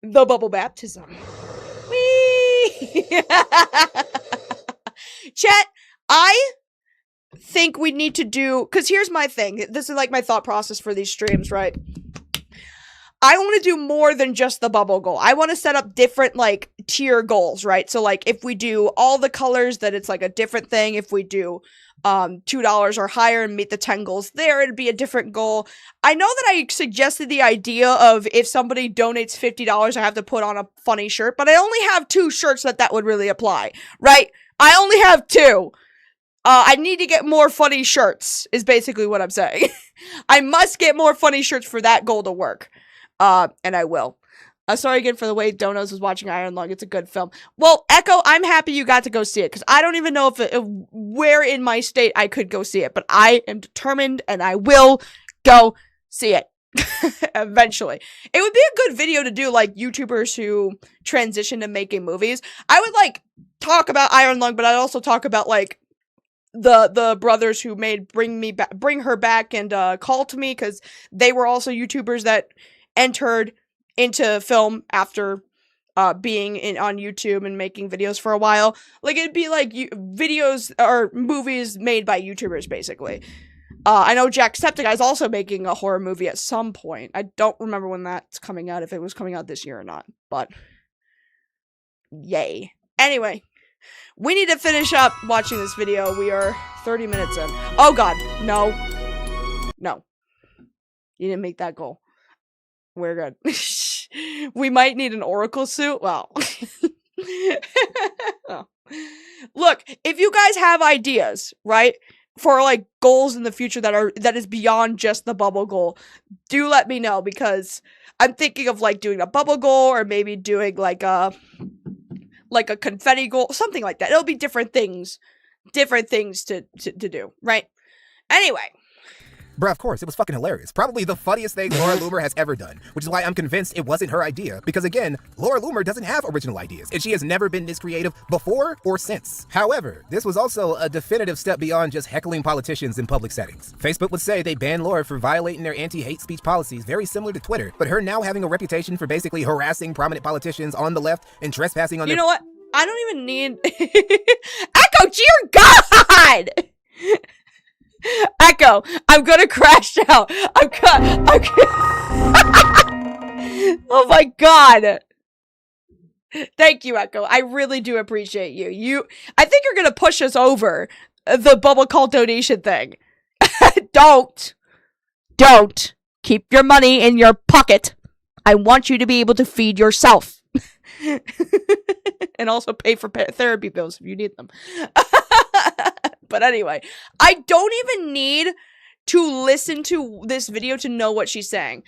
the bubble baptism. Whee! Chat, I think we need to do, because here's my thing. This is like my thought process for these streams, right? I want to do more than just the bubble goal. I want to set up different, like, tier goals, right? So, like, if we do all the colors, that it's, like, a different thing. If we do $2 or higher and meet the 10 goals there, it'd be a different goal. I know that I suggested the idea of if somebody donates $50, I have to put on a funny shirt, but I only have 2 shirts that would really apply, right? I only have 2. I need to get more funny shirts, is basically what I'm saying. I must get more funny shirts for that goal to work. And I will. Sorry again for the way Donos was watching Iron Lung. It's a good film. Well, Echo, I'm happy you got to go see it, because I don't even know if where in my state I could go see it, but I am determined and I will go see it. Eventually. It would be a good video to do, like, YouTubers who transition to making movies. I would, like, talk about Iron Lung, but I'd also talk about, like, the brothers who made Bring Her Back and Call to Me, because they were also YouTubers that entered into film after being on YouTube and making videos for a while. Like, it'd be like videos or movies made by YouTubers, basically. I know Jacksepticeye is also making a horror movie at some point. I don't remember when that's coming out, if it was coming out this year or not, but yay. Anyway, we need to finish up watching this video. We are 30 minutes in. Oh god, no. No. You didn't make that goal. We're good. We might need an oracle suit. Well. Oh. Look, if you guys have ideas, right, for like goals in the future that is beyond just the bubble goal, do let me know, because I'm thinking of like doing a bubble goal, or maybe doing like a confetti goal, something like that. It'll be different things to do, right? Anyway. Bruh, of course, it was fucking hilarious. Probably the funniest thing Laura Loomer has ever done, which is why I'm convinced it wasn't her idea, because again, Laura Loomer doesn't have original ideas, and she has never been this creative before or since. However, this was also a definitive step beyond just heckling politicians in public settings. Facebook would say they banned Laura for violating their anti-hate speech policies, very similar to Twitter, but her now having a reputation for basically harassing prominent politicians on the left and trespassing on You know what? I don't even need... Echo, dear God! Echo, I'm gonna crash out. Oh my god. Thank you, Echo. I really do appreciate you. I think you're gonna push us over the bubble call donation thing. Don't. Keep your money in your pocket. I want you to be able to feed yourself. And also pay for therapy bills if you need them. But anyway, I don't even need to listen to this video to know what she's saying.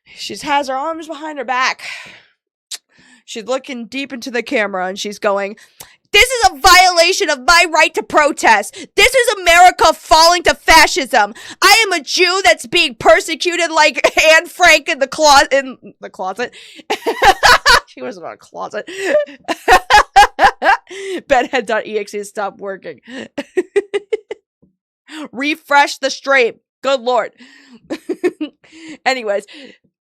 She has her arms behind her back. She's looking deep into the camera and she's going, "This is a violation of my right to protest. This is America falling to fascism. I am a Jew that's being persecuted like Anne Frank in the closet. She wasn't in a closet. Bedhead.exe stopped working. Refresh the stream. Good lord. Anyways,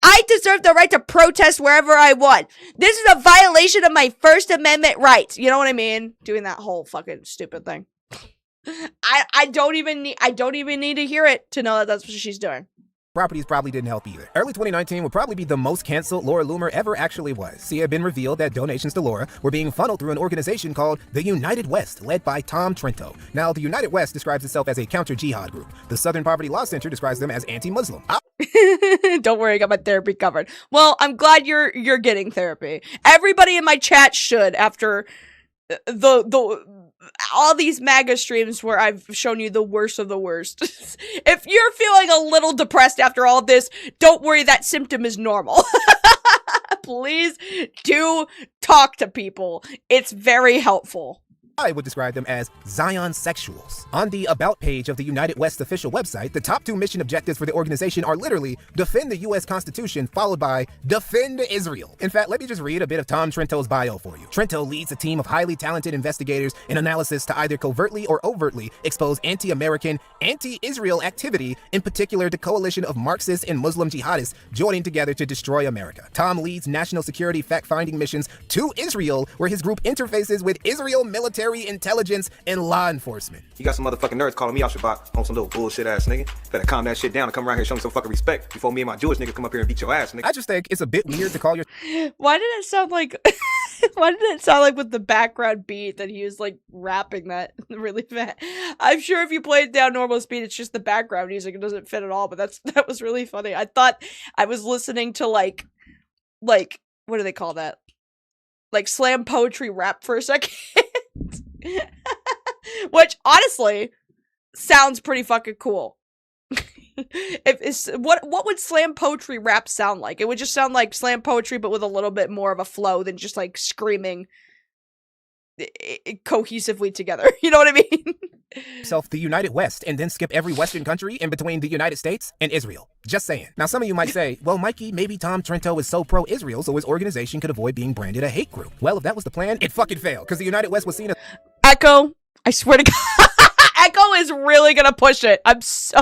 I deserve the right to protest wherever I want. This is a violation of my First Amendment rights. You know what I mean? Doing that whole fucking stupid thing. I don't even need to hear it to know that that's what she's doing. Properties probably didn't help either. Early 2019 would probably be the most canceled Laura Loomer ever actually was. See, it had been revealed that donations to Laura were being funneled through an organization called the United West, led by Tom Trento. Now, the United West describes itself as a counter-jihad group. The Southern Poverty Law Center describes them as anti-Muslim. Don't worry, I got my therapy covered. Well, I'm glad you're getting therapy. Everybody in my chat should, after all these MAGA streams where I've shown you the worst of the worst. If you're feeling a little depressed after all this, don't worry, that symptom is normal. Please do talk to people. It's very helpful. I would describe them as Zion sexuals. On the About page of the United West official website, the top 2 mission objectives for the organization are literally defend the U.S. Constitution, followed by defend Israel. In fact, let me just read a bit of Tom Trento's bio for you. Trento leads a team of highly talented investigators and analysis to either covertly or overtly expose anti-American, anti-Israel activity, in particular the coalition of Marxists and Muslim jihadists joining together to destroy America. Tom leads national security fact-finding missions to Israel, where his group interfaces with Israel military military, intelligence, and law enforcement. You got some motherfucking nerds calling me out Shabbat on some little bullshit ass nigga. Better calm that shit down and come around here and show me some fucking respect before me and my Jewish nigga come up here and beat your ass, nigga. I just think it's a bit weird to call your... Why did it sound like... Why did it sound like with the background beat that he was, like, rapping that really fast? I'm sure if you play it down normal speed, it's just the background music. It doesn't fit at all, but that was really funny. I thought I was listening to, like, what do they call that? Like, slam poetry rap for a second. Which, honestly, sounds pretty fucking cool. What would slam poetry rap sound like? It would just sound like slam poetry, but with a little bit more of a flow than just like screaming cohesively together. You know what I mean? The United West and then skip every Western country in between the United States and Israel. Just saying. Now, some of you might say, well, Mikey, maybe Tom Trento is so pro-Israel so his organization could avoid being branded a hate group. Well, if that was the plan, it fucking failed because the United West was seen as... Echo, I swear to God, Echo is really gonna push it. I'm so...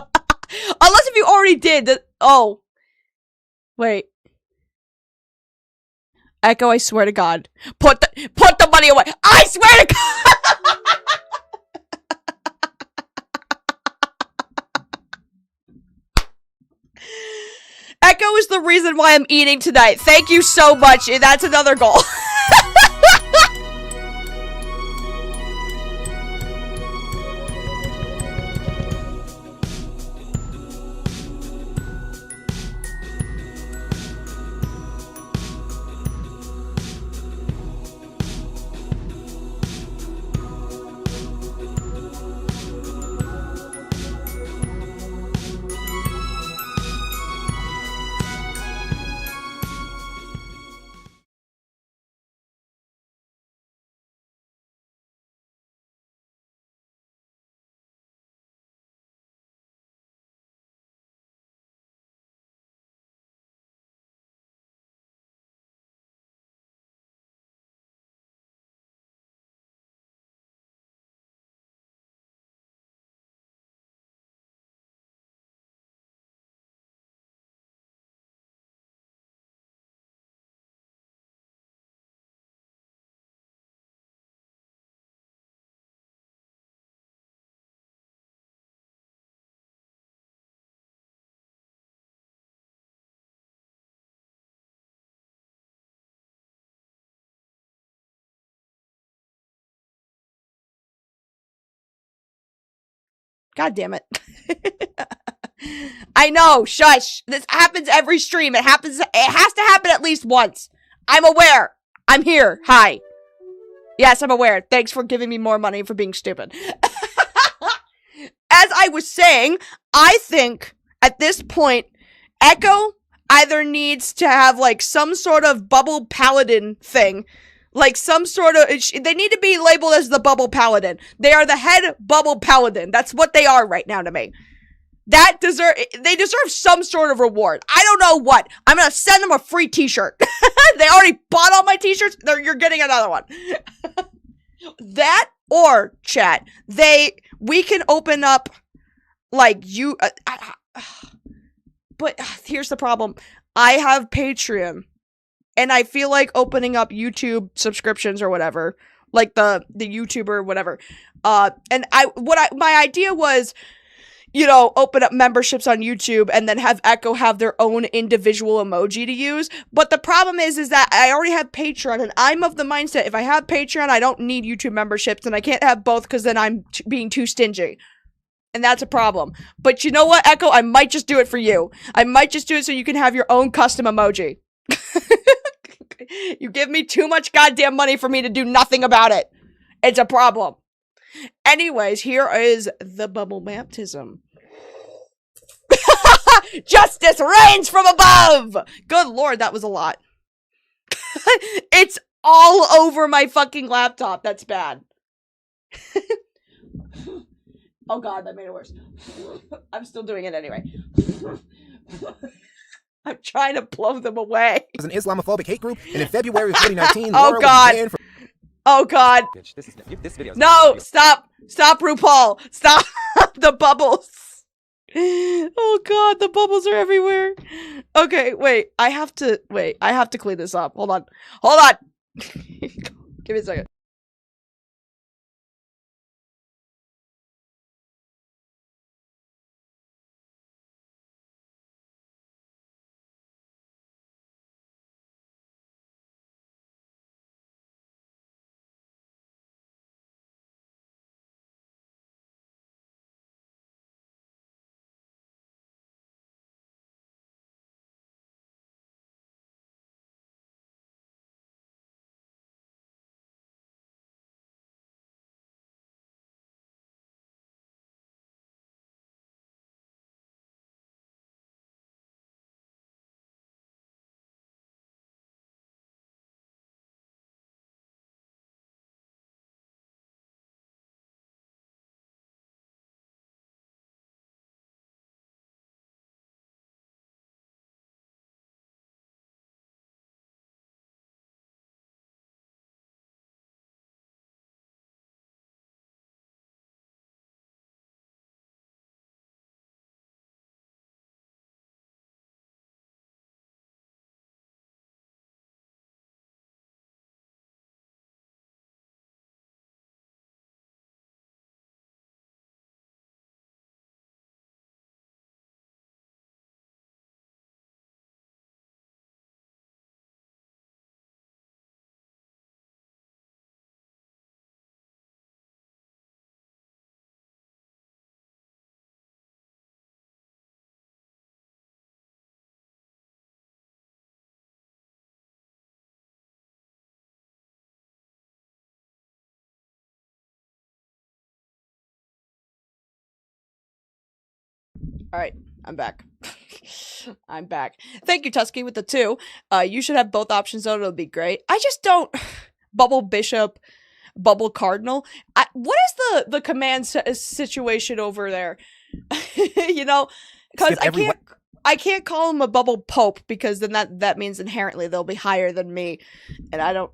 Unless if you already did that. Oh. Wait. Echo, I swear to God. Put the money away. I swear to God. Echo is the reason why I'm eating tonight. Thank you so much. That's another goal. God damn it. I know, shush. This happens every stream. It has to happen at least once. I'm aware. I'm here. Hi. Yes, I'm aware. Thanks for giving me more money for being stupid. As I was saying, I think at this point, Echo either needs to have like some sort of bubble paladin thing. Like some sort of, they need to be labeled as the bubble paladin. They are the head bubble paladin. That's what they are right now to me. They deserve some sort of reward. I don't know what. I'm gonna send them a free t-shirt. They already bought all my t-shirts. You're getting another one. That or chat. We can open up like you, but here's the problem. I have Patreon. And I feel like opening up YouTube subscriptions or whatever, like the YouTuber, whatever. And my idea was, you know, open up memberships on YouTube and then have Echo have their own individual emoji to use. But the problem is that I already have Patreon, and I'm of the mindset if I have Patreon, I don't need YouTube memberships, and I can't have both because then I'm being too stingy. And that's a problem. But you know what, Echo? I might just do it for you. I might just do it so you can have your own custom emoji. You give me too much goddamn money for me to do nothing about it. It's a problem. Anyways, here is the bubble baptism. Justice reigns from above! Good lord, that was a lot. It's all over my fucking laptop. That's bad. Oh god, that made it worse. I'm still doing it anyway. I'm trying to blow them away. It was an Islamophobic hate group, and in February of 2019, oh Laura god. was banned from... Oh god. Bitch, this video. No, stop. Stop, RuPaul. Stop the bubbles. Oh god, the bubbles are everywhere. Okay, wait. I have to clean this up. Hold on. Give me a second. All right, I'm back. I'm back. Thank you, Tusskie, with the 2. You should have both options, though. It'll be great. I just don't... Bubble Bishop, Bubble Cardinal. What is the command situation over there? You know, because I can't call him a Bubble Pope, because then that means inherently they'll be higher than me, and I don't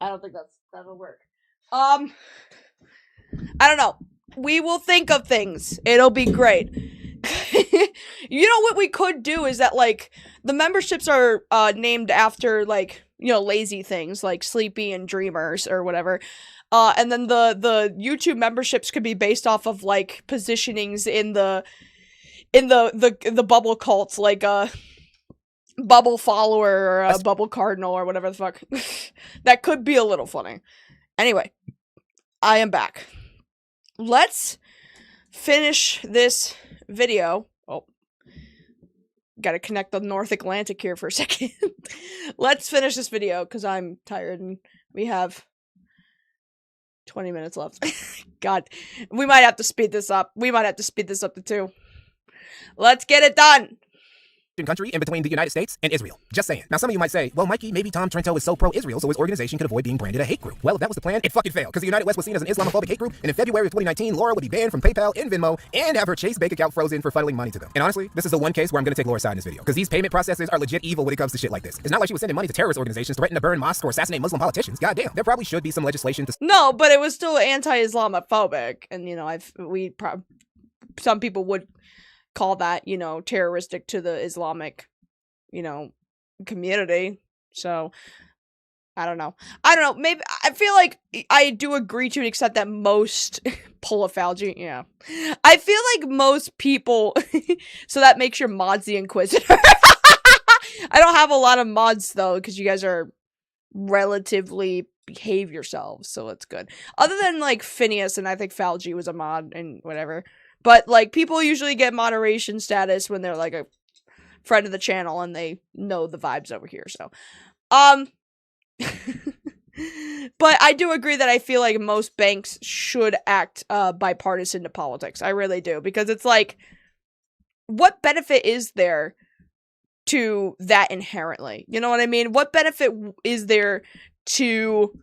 think that'll work. I don't know. We will think of things. It'll be great. You know what we could do is that, like, the memberships are named after, like, you know, lazy things like Sleepy and Dreamers or whatever. And then the YouTube memberships could be based off of, like, positionings in the bubble cults, like a Bubble Follower or a Bubble Cardinal or whatever the fuck. That could be a little funny. Anyway, I am back. Let's finish this video. Oh, gotta connect the North Atlantic here for a second. Let's finish this video because I'm tired and we have 20 minutes left. God, we might have to speed this up. We might have to speed this up to 2. Let's get it done. Country in between the United States and Israel. Just saying. Now, some of you might say, well, Mikey, maybe Tom Trento is so pro-Israel, so his organization could avoid being branded a hate group. Well, if that was the plan, it fucking failed, because the United West was seen as an Islamophobic hate group, and in February of 2019, Laura would be banned from PayPal and Venmo, and have her Chase bank account frozen for funneling money to them. And honestly, this is the one case where I'm going to take Laura's side in this video, because these payment processors are legit evil when it comes to shit like this. It's not like she was sending money to terrorist organizations threatening to burn mosques or assassinate Muslim politicians. Goddamn, there probably should be some legislation to... No, but it was still anti-Islamophobic, and, you know, some people would call that, you know, terroristic to the Islamic, you know, community. So I don't know. Maybe I feel like I do agree to an extent that most Polophalgy, yeah. I feel like most people, so that makes your mods the Inquisitor. I don't have a lot of mods though, because you guys are relatively behave yourselves, so it's good. Other than like Phineas, and I think Phalgy was a mod and whatever. But like people usually get moderation status when they're like a friend of the channel and they know the vibes over here, so but I do agree that I feel like most banks should act bipartisan to politics. I really do, because it's like, what benefit is there to that inherently? You know what I mean? What benefit is there to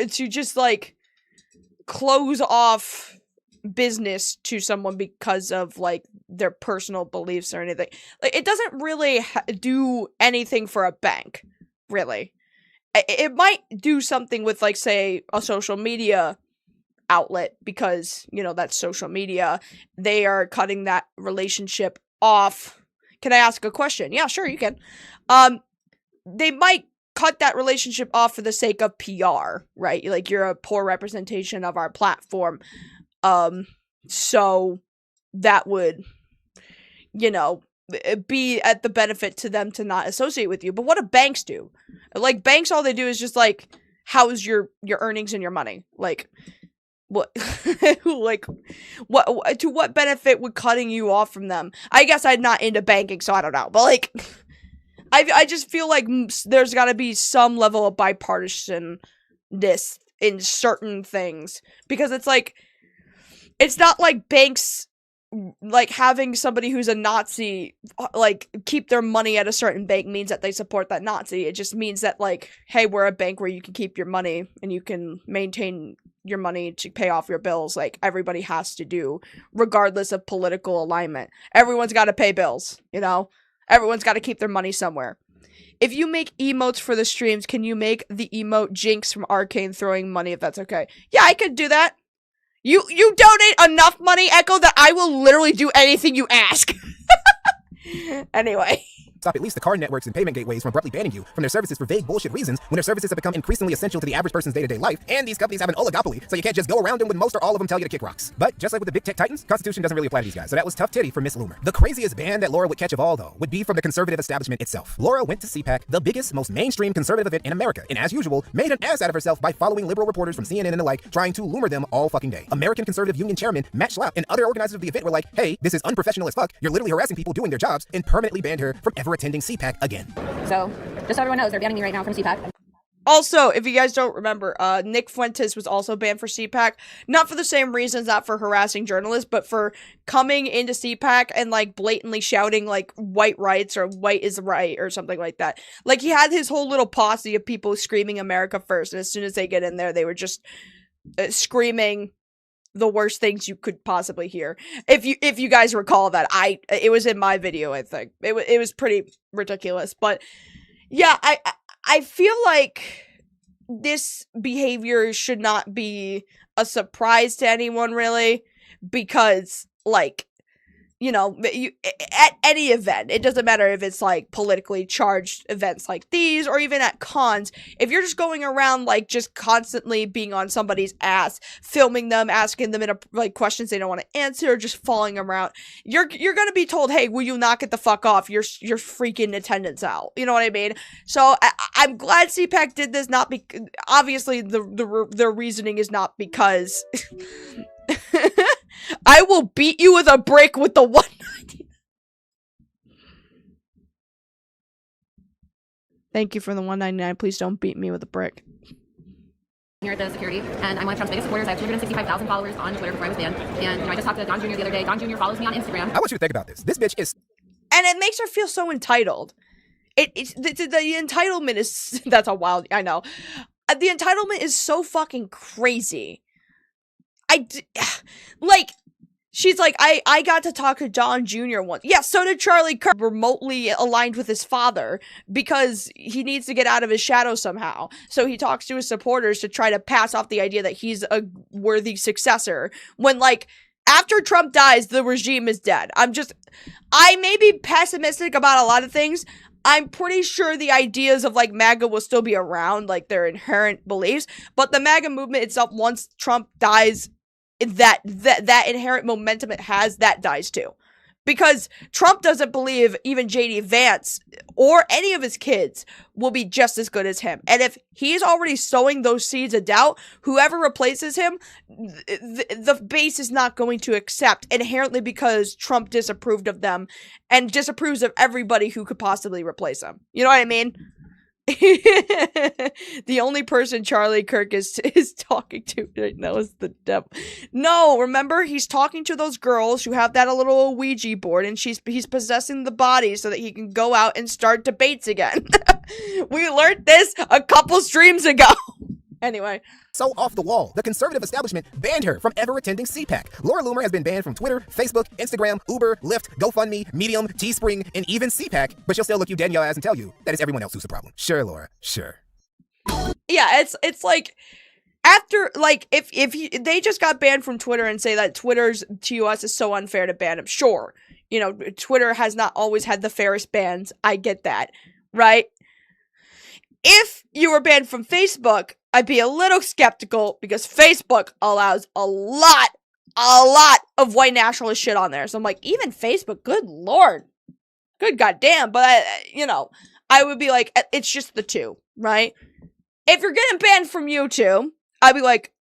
just like close off business to someone because of like their personal beliefs or anything? Like, it doesn't really do anything for a bank, really. It might do something with, like, say, a social media outlet, because, you know, that's social media. They are cutting that relationship off. Can I ask a question? Yeah, sure, you can. They might cut that relationship off for the sake of PR, right? Like, you're a poor representation of our platform. So that would, you know, be at the benefit to them to not associate with you. But what do banks do? Like, banks, all they do is just like house your earnings and your money. Like, what like what to what benefit would cutting you off from them? I guess I'm not into banking, so I don't know. But like, I just feel like there's got to be some level of bipartisan-ness in certain things, because it's like, it's not like banks, like, having somebody who's a Nazi, like, keep their money at a certain bank means that they support that Nazi. It just means that, like, hey, we're a bank where you can keep your money and you can maintain your money to pay off your bills, like everybody has to do, regardless of political alignment. Everyone's got to pay bills, you know? Everyone's got to keep their money somewhere. If you make emotes for the streams, can you make the emote Jinx from Arcane throwing money, if that's okay? Yeah, I could do that. You donate enough money, Echo, that I will literally do anything you ask. Anyway. Stop at least the card networks and payment gateways from abruptly banning you from their services for vague bullshit reasons when their services have become increasingly essential to the average person's day-to-day life, and these companies have an oligopoly, so you can't just go around them when most or all of them tell you to kick rocks. But just like with the big tech titans, Constitution doesn't really apply to these guys, so that was tough titty for Miss Loomer. The craziest ban that Laura would catch of all, though, would be from the conservative establishment itself. Laura went to CPAC, the biggest, most mainstream conservative event in America, and as usual, made an ass out of herself by following liberal reporters from CNN and the like, trying to Loomer them all fucking day. American Conservative Union Chairman Matt Schlapp and other organizers of the event were like, hey, this is unprofessional as fuck, you're literally harassing people doing their jobs, and permanently banned her from ever attending CPAC again. So, just so everyone knows, they're banning me right now from CPAC. Also, if you guys don't remember, Nick Fuentes was also banned for CPAC. Not for the same reasons, not for harassing journalists, but for coming into CPAC and, like, blatantly shouting, like, white rights or white is right or something like that. Like, he had his whole little posse of people screaming America first, and as soon as they get in there, they were just screaming the worst things you could possibly hear. If you guys recall that, it was in my video, I think. It was pretty ridiculous, but yeah, I feel like this behavior should not be a surprise to anyone, really, because, like, you know, at any event, it doesn't matter if it's, like, politically charged events like these, or even at cons, if you're just going around, like, just constantly being on somebody's ass, filming them, asking them like, questions they don't want to answer, or just following them around, you're gonna be told, hey, will you not get the fuck off? You're freaking attendance out. You know what I mean? So, I'm glad CPAC did this, not because, obviously, the reasoning is not because... I will beat you with a brick with the 190. Thank you for the 199. Please don't beat me with a brick. Here at the security, and I'm one of Trump's biggest supporters. I have 265,000 followers on Twitter before I was banned. And I just talked to Don Jr. the other day. Don Jr. follows me on Instagram. I want you to think about this. This bitch is... And it makes her feel so entitled. The entitlement is... That's a wild... I know. The entitlement is so fucking crazy. Like, she's like, I got to talk to Don Jr. once. Yeah, so did Charlie Kirk, remotely aligned with his father, because he needs to get out of his shadow somehow. So he talks to his supporters to try to pass off the idea that he's a worthy successor. When, like, after Trump dies, the regime is dead. I may be pessimistic about a lot of things. I'm pretty sure the ideas of, like, MAGA will still be around, like, their inherent beliefs, but the MAGA movement itself, once Trump dies, that inherent momentum it has, that dies too. Because Trump doesn't believe even J.D. Vance or any of his kids will be just as good as him. And if he's already sowing those seeds of doubt, whoever replaces him, the base is not going to accept, inherently, because Trump disapproved of them and disapproves of everybody who could possibly replace him. You know what I mean? The only person Charlie Kirk is talking to right now is the devil. No, remember, he's talking to those girls who have that little Ouija board, and he's possessing the body so that he can go out and start debates again. We learned this a couple streams ago. Anyway. So off the wall, the conservative establishment banned her from ever attending CPAC. Laura Loomer has been banned from Twitter, Facebook, Instagram, Uber, Lyft, GoFundMe, Medium, Teespring, and even CPAC, but she'll still look you dead in your ass and tell you that it's everyone else who's the problem. Sure, Laura, sure. Yeah, it's like, after, like, if they just got banned from Twitter and say that Twitter's TOS is so unfair to ban them, sure. You know, Twitter has not always had the fairest bans, I get that, right? If you were banned from Facebook, I'd be a little skeptical, because Facebook allows a lot of white nationalist shit on there. So I'm like, even Facebook, good lord. Good goddamn. But, you know, I would be like, it's just the two, right? If you're getting banned from YouTube, I'd be like,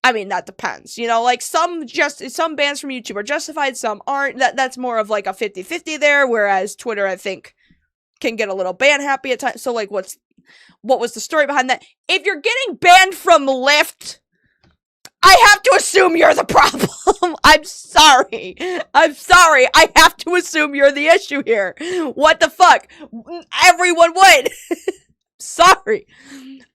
I mean, that depends. You know, like, some bans from YouTube are justified, some aren't. That's more of like a 50-50 there, whereas Twitter, I think, can get a little ban happy at times. So, like, what was the story behind that? If you're getting banned from Lyft, I have to assume you're the problem. I'm sorry. I have to assume you're the issue here. What the fuck? Everyone would. Sorry.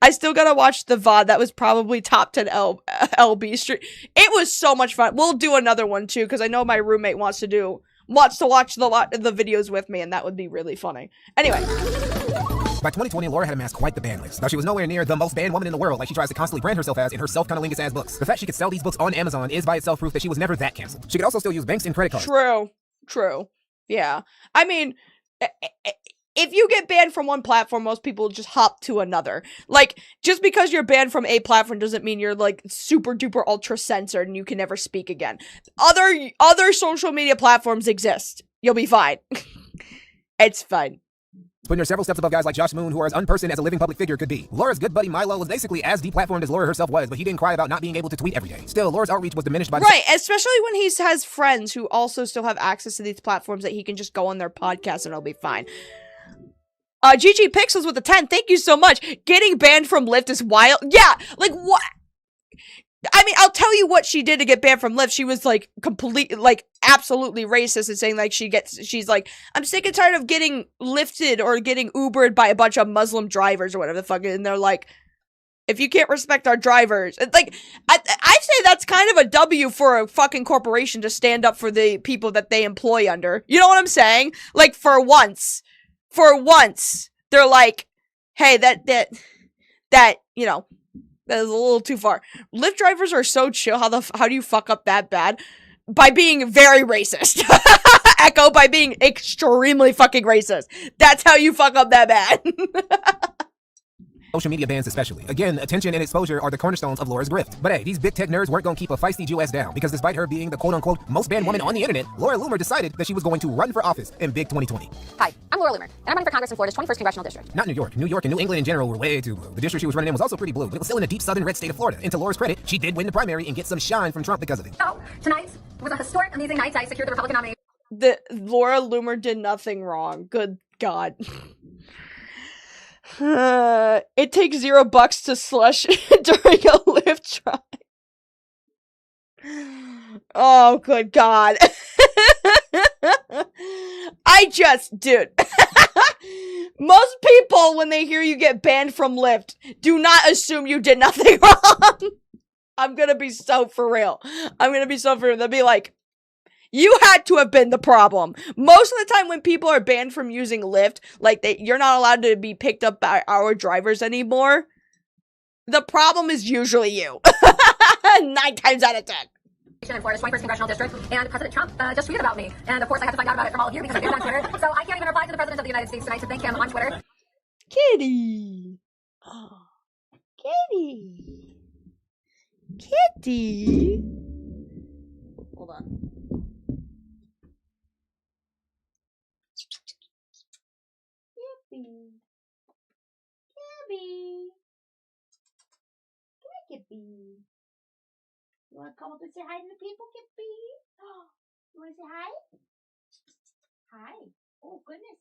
I still gotta watch the VOD. That was probably top 10 LB stream. It was so much fun. We'll do another one too, because I know my roommate wants to watch the videos with me, and that would be really funny. Anyway. By 2020, Laura had amassed quite the ban list. Now, she was nowhere near the most banned woman in the world, like she tries to constantly brand herself as in her self-cunnilingus-ass books. The fact she could sell these books on Amazon is by itself proof that she was never that canceled. She could also still use banks and credit cards. True. Yeah. I mean, if you get banned from one platform, most people just hop to another. Like, just because you're banned from a platform doesn't mean you're, like, super duper ultra censored and you can never speak again. Other social media platforms exist. You'll be fine. It's fine. Putting her several steps above guys like Josh Moon, who are as unpersoned as a living public figure could be. Laura's good buddy Milo was basically as deplatformed as Laura herself was, but he didn't cry about not being able to tweet every day. Still, Laura's outreach was diminished by Right, especially when he has friends who also still have access to these platforms that he can just go on their podcast and it'll be fine. GG Pixels with the 10. Thank you so much. Getting banned from Lyft is wild. Yeah, like what? I mean, I'll tell you what she did to get banned from Lyft. She was like absolutely racist and saying like she's like, I'm sick and tired of getting lifted or getting Ubered by a bunch of Muslim drivers or whatever the fuck. And they're like, if you can't respect our drivers, like, I say that's kind of a W for a fucking corporation to stand up for the people that they employ under. You know what I'm saying? Like, for once, they're like, hey, that, you know, that is a little too far. Lyft drivers are so chill. How do you fuck up that bad? By being very racist. Echo, by being extremely fucking racist. That's how you fuck up that bad. Social media bans especially. Again, attention and exposure are the cornerstones of Laura's grift. But hey, these big tech nerds weren't gonna keep a feisty Jewess down, because despite her being the quote-unquote most banned woman on the internet, Laura Loomer decided that she was going to run for office in big 2020. Hi, I'm Laura Loomer, and I'm running for Congress in Florida's 21st Congressional District. Not New York. New York and New England in general were way too blue. The district she was running in was also pretty blue, but it was still in the deep southern red state of Florida. And to Laura's credit, she did win the primary and get some shine from Trump because of it. So, tonight was a historic, amazing night. I secured the Republican nominee. The Laura Loomer did nothing wrong. Good God. It takes $0 to slush during a Lyft ride. Oh, good God. Dude. Most people, when they hear you get banned from Lyft, do not assume you did nothing wrong. I'm gonna be so for real. They'll be like, you had to have been the problem. Most of the time when people are banned from using Lyft, like you're not allowed to be picked up by our drivers anymore, the problem is usually you. 9 times out of 10. In Florida's 21st Congressional District, and President Trump just tweeted about me. And of course I have to find out about it from all of you because I did it on Twitter. So I can't even reply to the President of the United States tonight to thank him on Twitter. Kitty. Oh, Kitty. Hold on. Gibby. You want to come up and say hi to the people, Gibby? You want to say hi? Hi. Oh, goodness.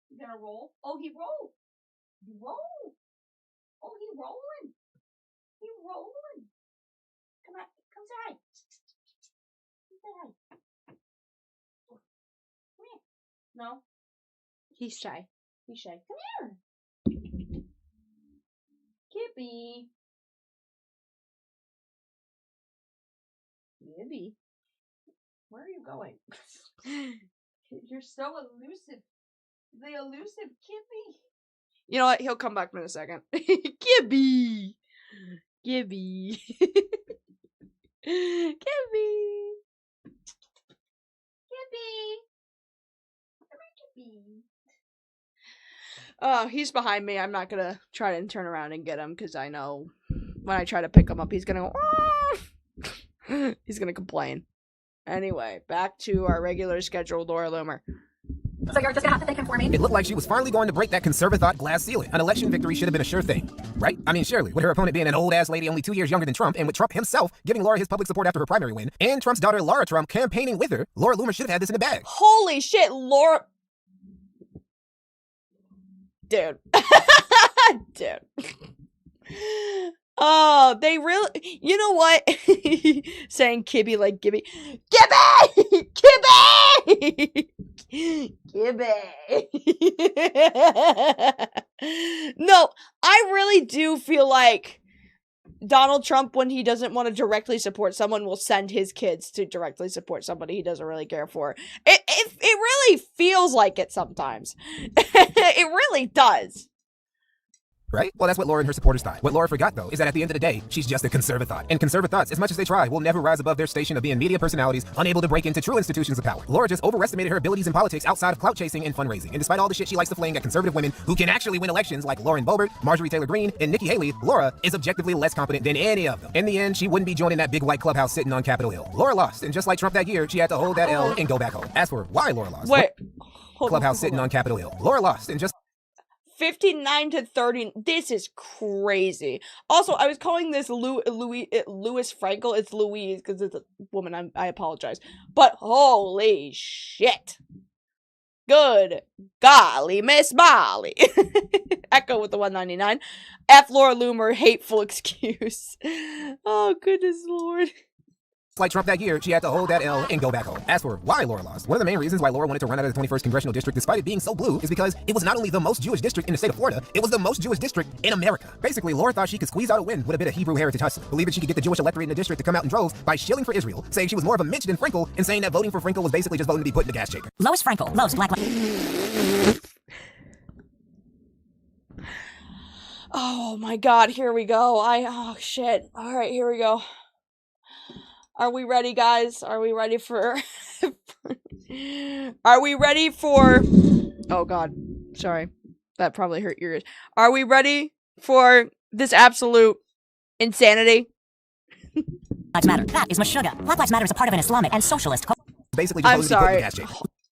You gonna roll? Oh, he rolled. He rolled. Oh, he rolling. He rolling. Come on. Come say hi. Come say hi. Come here. No. He's shy. Come here. Gibby. Gibby. Where are you going? You're so elusive. The elusive Gibby. You know what? He'll come back in a second. Gibby. Gibby. Gibby. Gibby. Come here, Gibby. Oh, he's behind me. I'm not gonna try to turn around and get him because I know when I try to pick him up, he's gonna go. He's gonna complain. Anyway, back to our regular scheduled Laura Loomer. So you're just gonna have to thank him for me? It looked like she was finally going to break that conservathought glass ceiling. An election victory should have been a sure thing, right? I mean, surely, with her opponent being an old-ass lady only 2 years younger than Trump, and with Trump himself giving Laura his public support after her primary win, and Trump's daughter Laura Trump campaigning with her, Laura Loomer should have had this in the bag. Holy shit, Laura... Dude. Dude. Oh, they really... You know what? Saying Kibby like Gibby. Gibby! Gibby! Gibby! No, I really do feel like Donald Trump, when he doesn't want to directly support someone, will send his kids to directly support somebody he doesn't really care for. It really feels like it sometimes. It really does. Right? Well, that's what Laura and her supporters thought. What Laura forgot, though, is that at the end of the day, she's just a conservathought. And conservathoughts, as much as they try, will never rise above their station of being media personalities, unable to break into true institutions of power. Laura just overestimated her abilities in politics outside of clout chasing and fundraising. And despite all the shit she likes to fling at conservative women who can actually win elections, like Lauren Boebert, Marjorie Taylor Greene, and Nikki Haley, Laura is objectively less competent than any of them. In the end, she wouldn't be joining that big white clubhouse sitting on Capitol Hill. Laura lost, and just like Trump that year, she had to hold that L and go back home. As for why Laura lost, wait, clubhouse sitting on Capitol Hill. Laura lost, and just 59 to 30. This is crazy. Also, I was calling this Louis Frankel. It's Louise because it's a woman. I apologize. But holy shit. Good golly, Miss Molly. Echo with the 199. F Laura Loomer, hateful excuse. Oh, goodness Lord. Like Trump that year, she had to hold that L and go back home. As for why Laura lost, one of the main reasons why Laura wanted to run out of the 21st Congressional District despite it being so blue is because it was not only the most Jewish district in the state of Florida, it was the most Jewish district in America. Basically, Laura thought she could squeeze out a win with a bit of Hebrew heritage hustle, believing she could get the Jewish electorate in the district to come out in droves by shilling for Israel, saying she was more of a Mitch than Frankel, and saying that voting for Frankel was basically just voting to be put in the gas chamber. Lois Frankel loves black Oh my god, here we go. Oh shit. Alright, here we go. Are we ready, guys? Are we ready for... Are we ready for... Oh god. Sorry. That probably hurt your ears. Are we ready for this absolute insanity? Lives Matter. That is Meshuggah. Black Lives Matter is a part of an Islamic and socialist... Basically just I'm sorry.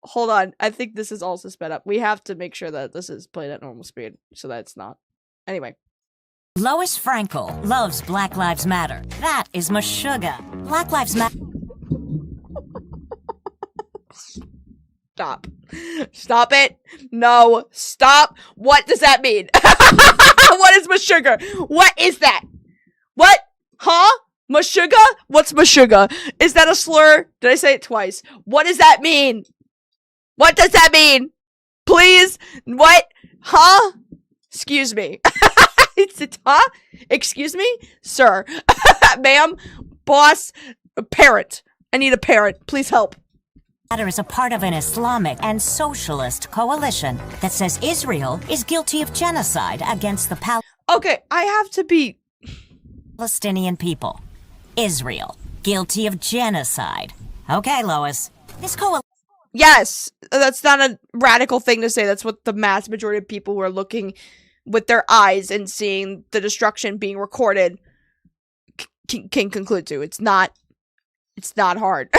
Hold on. I think this is also sped up. We have to make sure that this is played at normal speed, so that it's not. Anyway. Lois Frankel loves Black Lives Matter. That is Meshuggah. Black Lives Matter. Stop. Stop it. No. Stop. What does that mean? What is Meshuggah? What is that? What? Huh? Meshuggah? What's Meshuggah? Is that a slur? Did I say it twice? What does that mean? What does that mean? Please? What? Huh? Excuse me. Huh? Excuse me? Sir. Ma'am? Boss? Parent. I need a parent. Please help. Matter is a part of an Islamic and socialist coalition that says Israel is guilty of genocide against the Okay, I have to be... Palestinian people. Israel. Guilty of genocide. Okay, Lois. This coalition... Yes! That's not a radical thing to say. That's what the mass majority of people who are looking with their eyes and seeing the destruction being recorded can conclude to. It's not hard.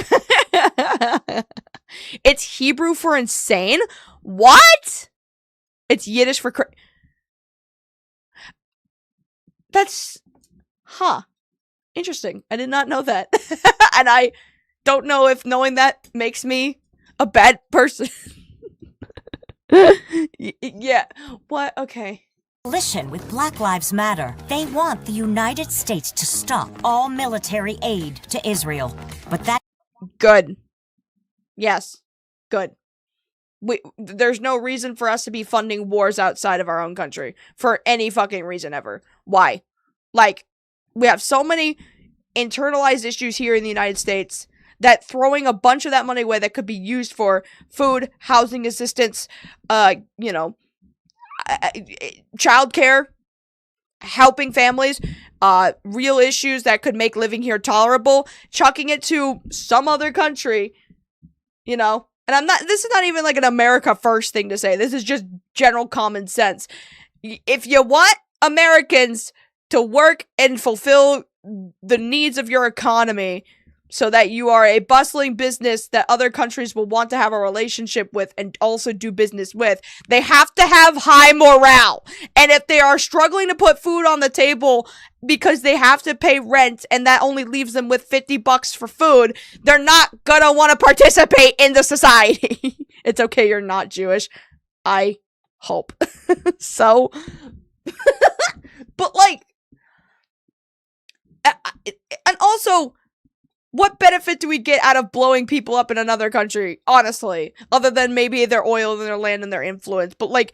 It's Hebrew for insane? What? It's Yiddish for that's... Huh. Interesting. I did not know that. And I don't know if knowing that makes me a bad person. Yeah. What? Okay. Coalition with Black Lives Matter. They want the United States to stop all military aid to Israel. But that... Good. Yes. Good. There's no reason for us to be funding wars outside of our own country. For any fucking reason ever. Why? Like, we have so many internalized issues here in the United States that throwing a bunch of that money away that could be used for food, housing assistance, you know, childcare, helping families, real issues that could make living here tolerable, chucking it to some other country, you know. And this is not even like an America first thing to say. This is just general common sense. If you want Americans to work and fulfill the needs of your economy so that you are a bustling business that other countries will want to have a relationship with and also do business with, they have to have high morale. And if they are struggling to put food on the table because they have to pay rent and that only leaves them with $50 for food, they're not gonna want to participate in the society. It's okay, you're not Jewish. I hope. So, but like, and also, what benefit do we get out of blowing people up in another country, honestly? Other than maybe their oil and their land and their influence. But, like,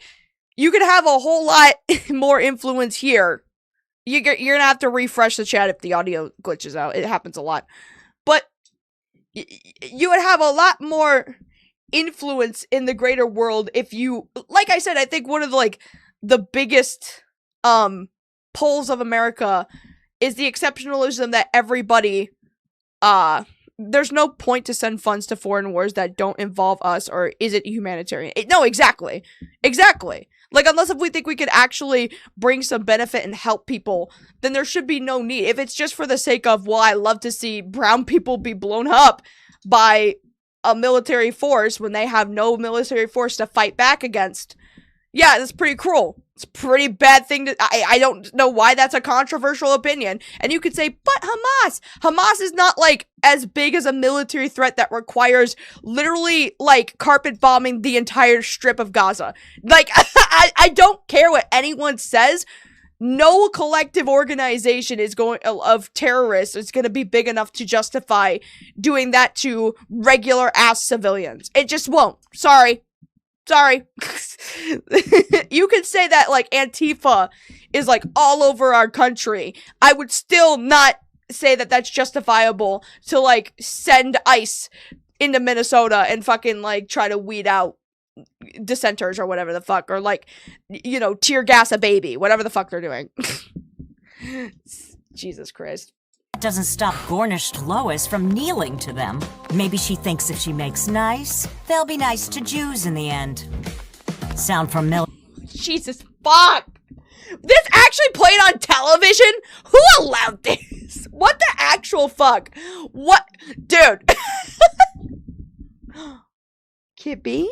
you could have a whole lot more influence here. You're gonna have to refresh the chat if the audio glitches out. It happens a lot. But you would have a lot more influence in the greater world if you... Like I said, I think one of, the biggest pulls of America is the exceptionalism that everybody... there's no point to send funds to foreign wars that don't involve us, or is it humanitarian? No, exactly. Exactly. Like, unless if we think we could actually bring some benefit and help people, then there should be no need. If it's just for the sake of, well, I love to see brown people be blown up by a military force when they have no military force to fight back against, Yeah, that's pretty cruel. It's a pretty bad thing to, I don't know why that's a controversial opinion. And you could say, but Hamas is not, like, as big as a military threat that requires literally, like, carpet bombing the entire strip of Gaza. Like, I don't care what anyone says. No collective organization of terrorists is going to be big enough to justify doing that to regular ass civilians. It just won't. Sorry. You could say that, like, Antifa is, like, all over our country. I would still not say that that's justifiable to, like, send ICE into Minnesota and fucking, like, try to weed out dissenters or whatever the fuck, or, like, you know, tear gas a baby, whatever the fuck they're doing. Jesus Christ. Doesn't stop Gornished Lois from kneeling to them. Maybe she thinks if she makes nice, they'll be nice to Jews in the end. Sound familiar? Jesus fuck! This actually played on television? Who allowed this? What the actual fuck? What? Dude. Kippy?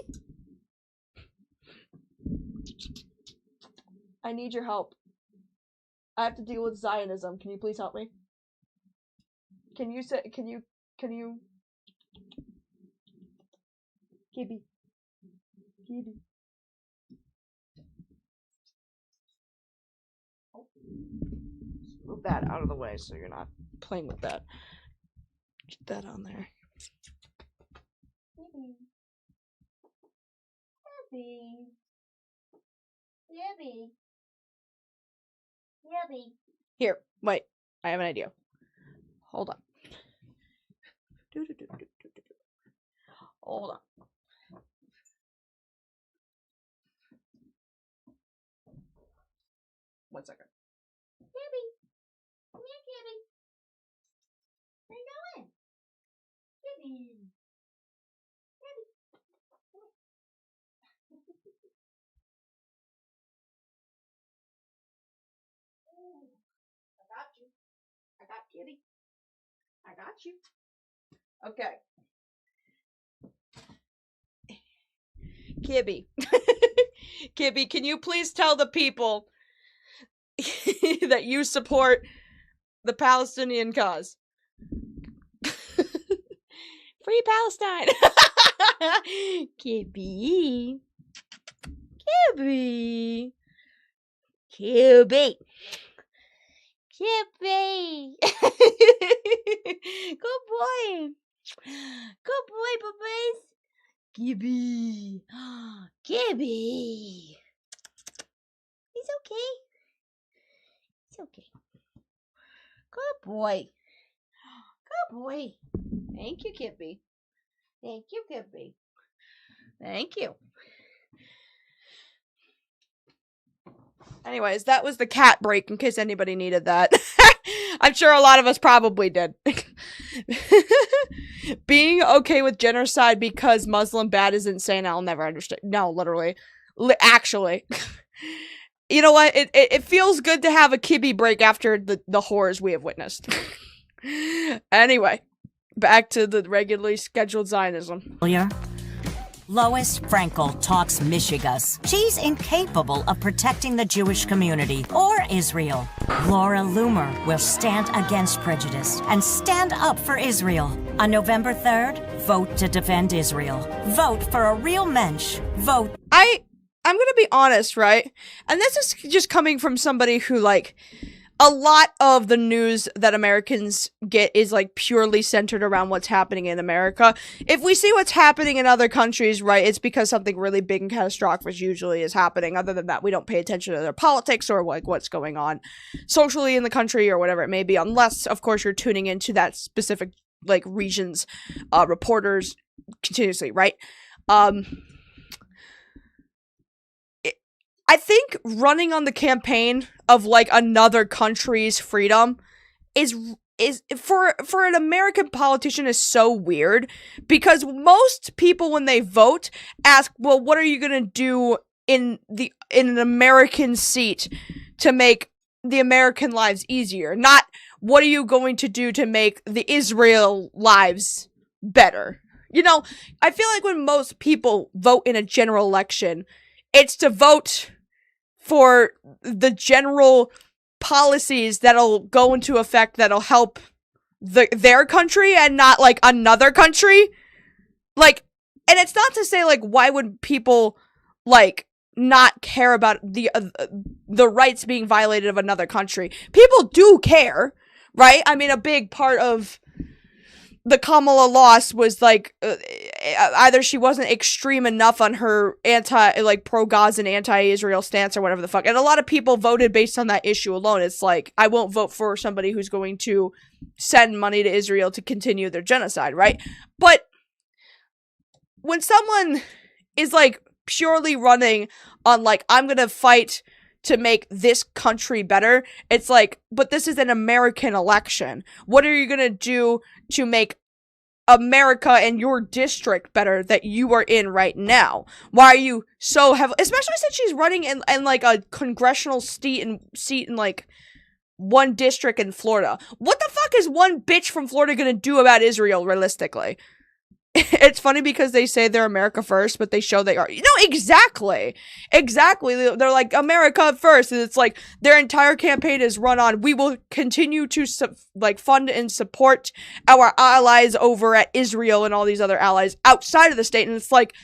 I need your help. I have to deal with Zionism. Can you please help me? Can you Kippy. Move that out of the way so you're not playing with that. Get that on there. Here, wait. I have an idea. Hold on. Hold on. One second. Kitty. Come here, Kitty. What are you doing? Kitty. Kitty. I got you. I got Kitty. I got you. Okay. Kibby. Kibby, can you please tell the people that you support the Palestinian cause? Free Palestine! Kibby. Kibby. Kibby. Kibby. Good boy. Good boy, puppies. Gibby. Gibby. He's okay. He's okay. Good boy. Good boy. Thank you, Kippy. Thank you, Kippy. Thank you. Anyways, that was the cat break in case anybody needed that. I'm sure a lot of us probably did. Being okay with genocide because Muslim bad is insane. I'll never understand. No, literally. Actually. You know what? It feels good to have a kibby break after the horrors we have witnessed. Anyway, back to the regularly scheduled Zionism. Lois Frankel talks Michigas. She's incapable of protecting the Jewish community or Israel. Laura Loomer will stand against prejudice and stand up for Israel. On November 3rd, vote to defend Israel. Vote for a real mensch. Vote. I'm gonna be honest, right? And this is just coming from somebody who, like, a lot of the news that Americans get is, like, purely centered around what's happening in America. If we see what's happening in other countries, right, it's because something really big and catastrophic usually is happening. Other than that, we don't pay attention to their politics or, like, what's going on socially in the country or whatever it may be, unless, of course, you're tuning into that specific, like, region's reporters continuously, right? I think running on the campaign of, like, another country's freedom is for an American politician is so weird, because most people when they vote ask, well, what are you gonna do in an American seat to make the American lives easier? Not what are you going to do to make the Israel lives better? You know, I feel like when most people vote in a general election, It's to vote for the general policies that'll go into effect that'll help their country and not like another country. Like, and it's not to say like why would people like not care about the rights being violated of another country. People do care, right? I mean, a big part of the Kamala loss was like either she wasn't extreme enough on her pro-Gaza and anti-Israel stance or whatever the fuck. And a lot of people voted based on that issue alone. It's like, I won't vote for somebody who's going to send money to Israel to continue their genocide, right? But when someone is like purely running on like, I'm gonna fight to make this country better, it's like, but this is an American election. What are you gonna do to make America and your district better that you are in right now? Why are you so heavily, especially since she's running in like a congressional seat in like one district in Florida? What the fuck is one bitch from Florida gonna do about Israel realistically? It's funny because they say they're America first, but they show they are. Exactly. They're like, America first. And it's like, their entire campaign is run on, we will continue to fund and support our allies over at Israel and all these other allies outside of the state. And it's like,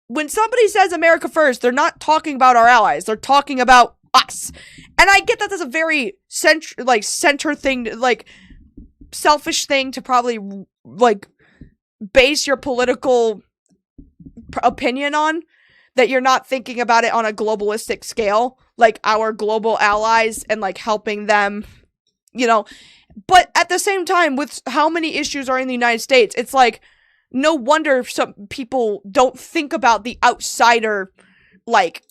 when somebody says America first, they're not talking about our allies. They're talking about us. And I get that that's a very center thing, like, selfish thing to probably, like, base your political opinion on, that you're not thinking about it on a globalistic scale, like our global allies and like helping them, but at the same time, with how many issues are in the United States, it's like, no wonder some people don't think about the outsider like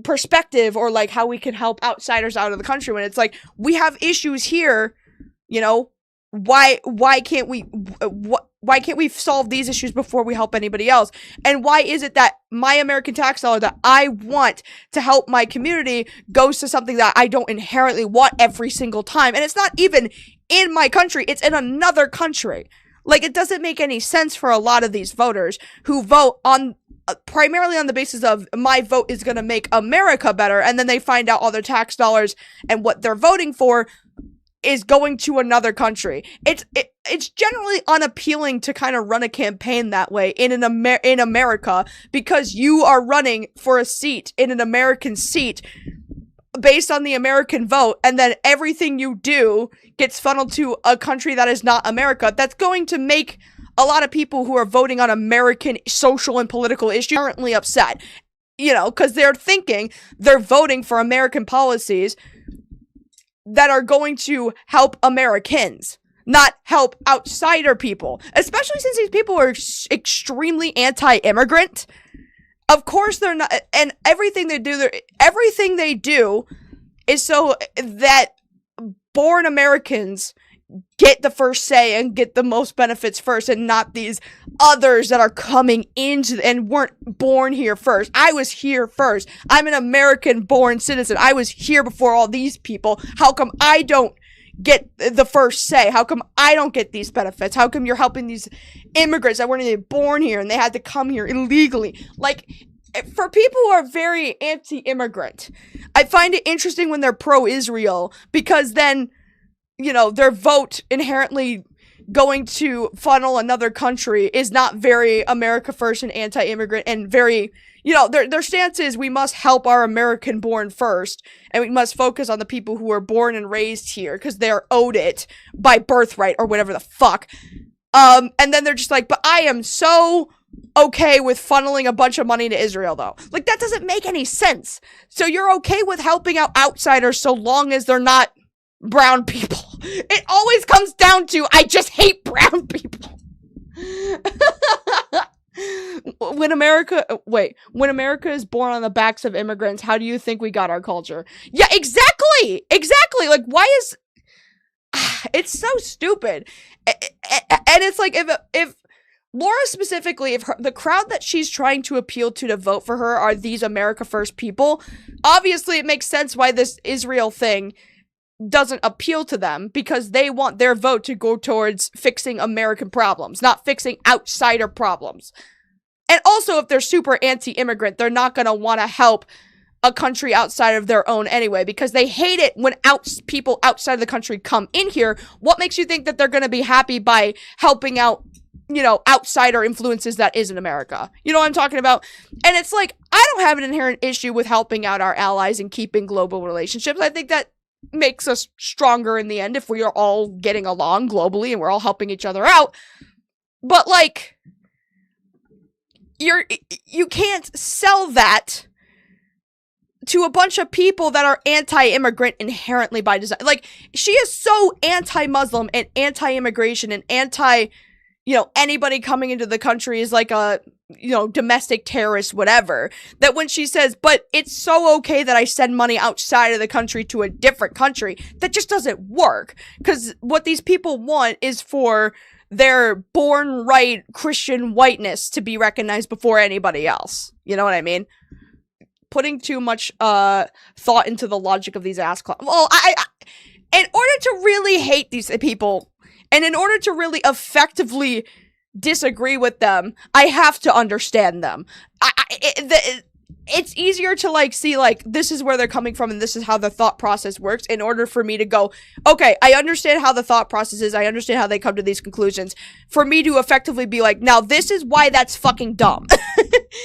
perspective or like how we can help outsiders out of the country when it's like, we have issues here, why can't we solve these issues before we help anybody else? And why is it that my American tax dollar that I want to help my community goes to something that I don't inherently want every single time? And it's not even in my country, it's in another country. Like, it doesn't make any sense for a lot of these voters who vote on primarily on the basis of my vote is going to make America better, and then they find out all their tax dollars and what they're voting for is going to another country. It's generally unappealing to kind of run a campaign that way in America, because you are running for a seat in an American seat based on the American vote, and then everything you do gets funneled to a country that is not America. That's going to make a lot of people who are voting on American social and political issues currently upset, because they're thinking they're voting for American policies that are going to help Americans, not help outsider people, especially since these people are extremely anti-immigrant. Of course they're not, and everything they do is so that born Americans get the first say and get the most benefits first, and not these others that are coming into and weren't born here first. I was here first. I'm an American born citizen. I was here before all these people. How come I don't get the first say? How come I don't get these benefits? How come you're helping these immigrants that weren't even born here and they had to come here illegally? Like, for people who are very anti-immigrant, I find it interesting when they're pro-Israel, because then their vote inherently going to funnel another country is not very America first and anti-immigrant, and very, their stance is, we must help our American born first, and we must focus on the people who are born and raised here because they're owed it by birthright or whatever the fuck. And then they're just like, but I am so okay with funneling a bunch of money to Israel, though. Like, that doesn't make any sense. So you're okay with helping out outsiders so long as they're not brown people. It always comes down to, I just hate brown people. When America is born on the backs of immigrants, how do you think we got our culture? Yeah, exactly. Like, why is it's so stupid. And it's like, if Laura specifically, if the crowd that she's trying to appeal to vote for her are these America First people, obviously it makes sense why this Israel thing doesn't appeal to them, because they want their vote to go towards fixing American problems, not fixing outsider problems. And also, if they're super anti-immigrant, they're not going to want to help a country outside of their own anyway, because they hate it when people outside of the country come in here. What makes you think that they're going to be happy by helping out, you know, outsider influences that isn't America? You know what I'm talking about? And it's like, I don't have an inherent issue with helping out our allies and keeping global relationships. I think that makes us stronger in the end if we are all getting along globally and we're all helping each other out. But like, you can't sell that to a bunch of people that are anti-immigrant inherently by design. Like, she is so anti-Muslim and anti-immigration and anti, you know, anybody coming into the country is like a, you know, domestic terrorist, whatever, that when she says, but it's so okay that I send money outside of the country to a different country, that just doesn't work. Because what these people want is for their born right Christian whiteness to be recognized before anybody else. You know what I mean? Putting too much thought into the logic of these ass clowns. Well, in order to really hate these people, and in order to really effectively disagree with them, I have to understand them. It's easier to like see like this is where they're coming from and this is how the thought process works, in order for me to go, okay, I understand how the thought process is, I understand how they come to these conclusions, for me to effectively be like, now this is why that's fucking dumb.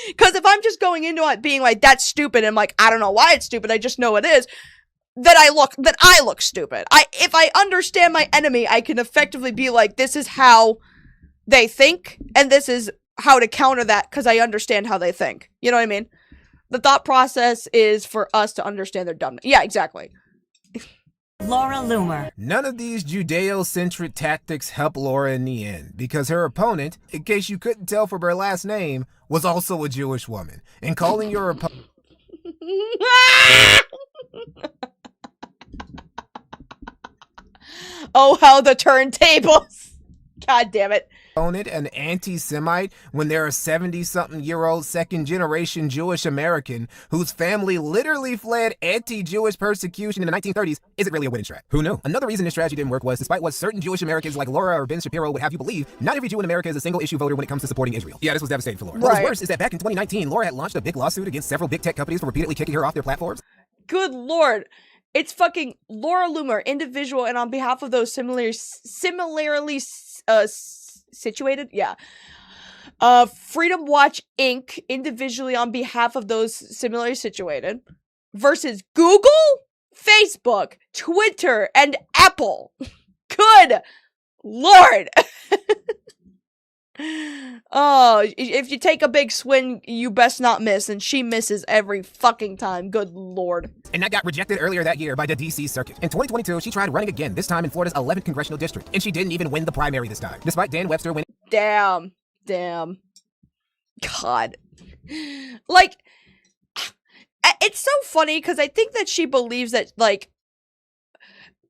Because if I'm just going into it being like, that's stupid, and I'm like, I don't know why it's stupid, I just know it is, that I look stupid. If I understand my enemy, I can effectively be like, this is how they think, and this is how to counter that, because I understand how they think. You know what I mean? The thought process is for us to understand their dumbness. Yeah, exactly. Laura Loomer. None of these Judeo-centric tactics help Laura in the end, because her opponent, in case you couldn't tell from her last name, was also a Jewish woman. And calling your opponent... Oh, how the turntables! God damn it. Opponent an anti-Semite when they're a 70-something-year-old second-generation Jewish American whose family literally fled anti-Jewish persecution in the 1930s isn't really a winning strat. Who knew? Another reason this strategy didn't work was, despite what certain Jewish Americans like Laura or Ben Shapiro would have you believe, not every Jew in America is a single-issue voter when it comes to supporting Israel. Yeah, this was devastating for Laura. What was worse is that back in 2019, Laura had launched a big lawsuit against several big tech companies for repeatedly kicking her off their platforms. Good lord. It's fucking Laura Loomer, individual, and on behalf of those similarly situated, yeah. Freedom Watch Inc., individually on behalf of those similarly situated, versus Google, Facebook, Twitter, and Apple. Good lord. Oh, if you take a big swing, you best not miss, and she misses every fucking time. Good lord. And that got rejected earlier that year by the DC Circuit. In 2022, she tried running again, this time in Florida's 11th congressional district, and she didn't even win the primary this time, despite Dan Webster winning. Damn. God. Like, it's so funny, because I think that she believes that, like,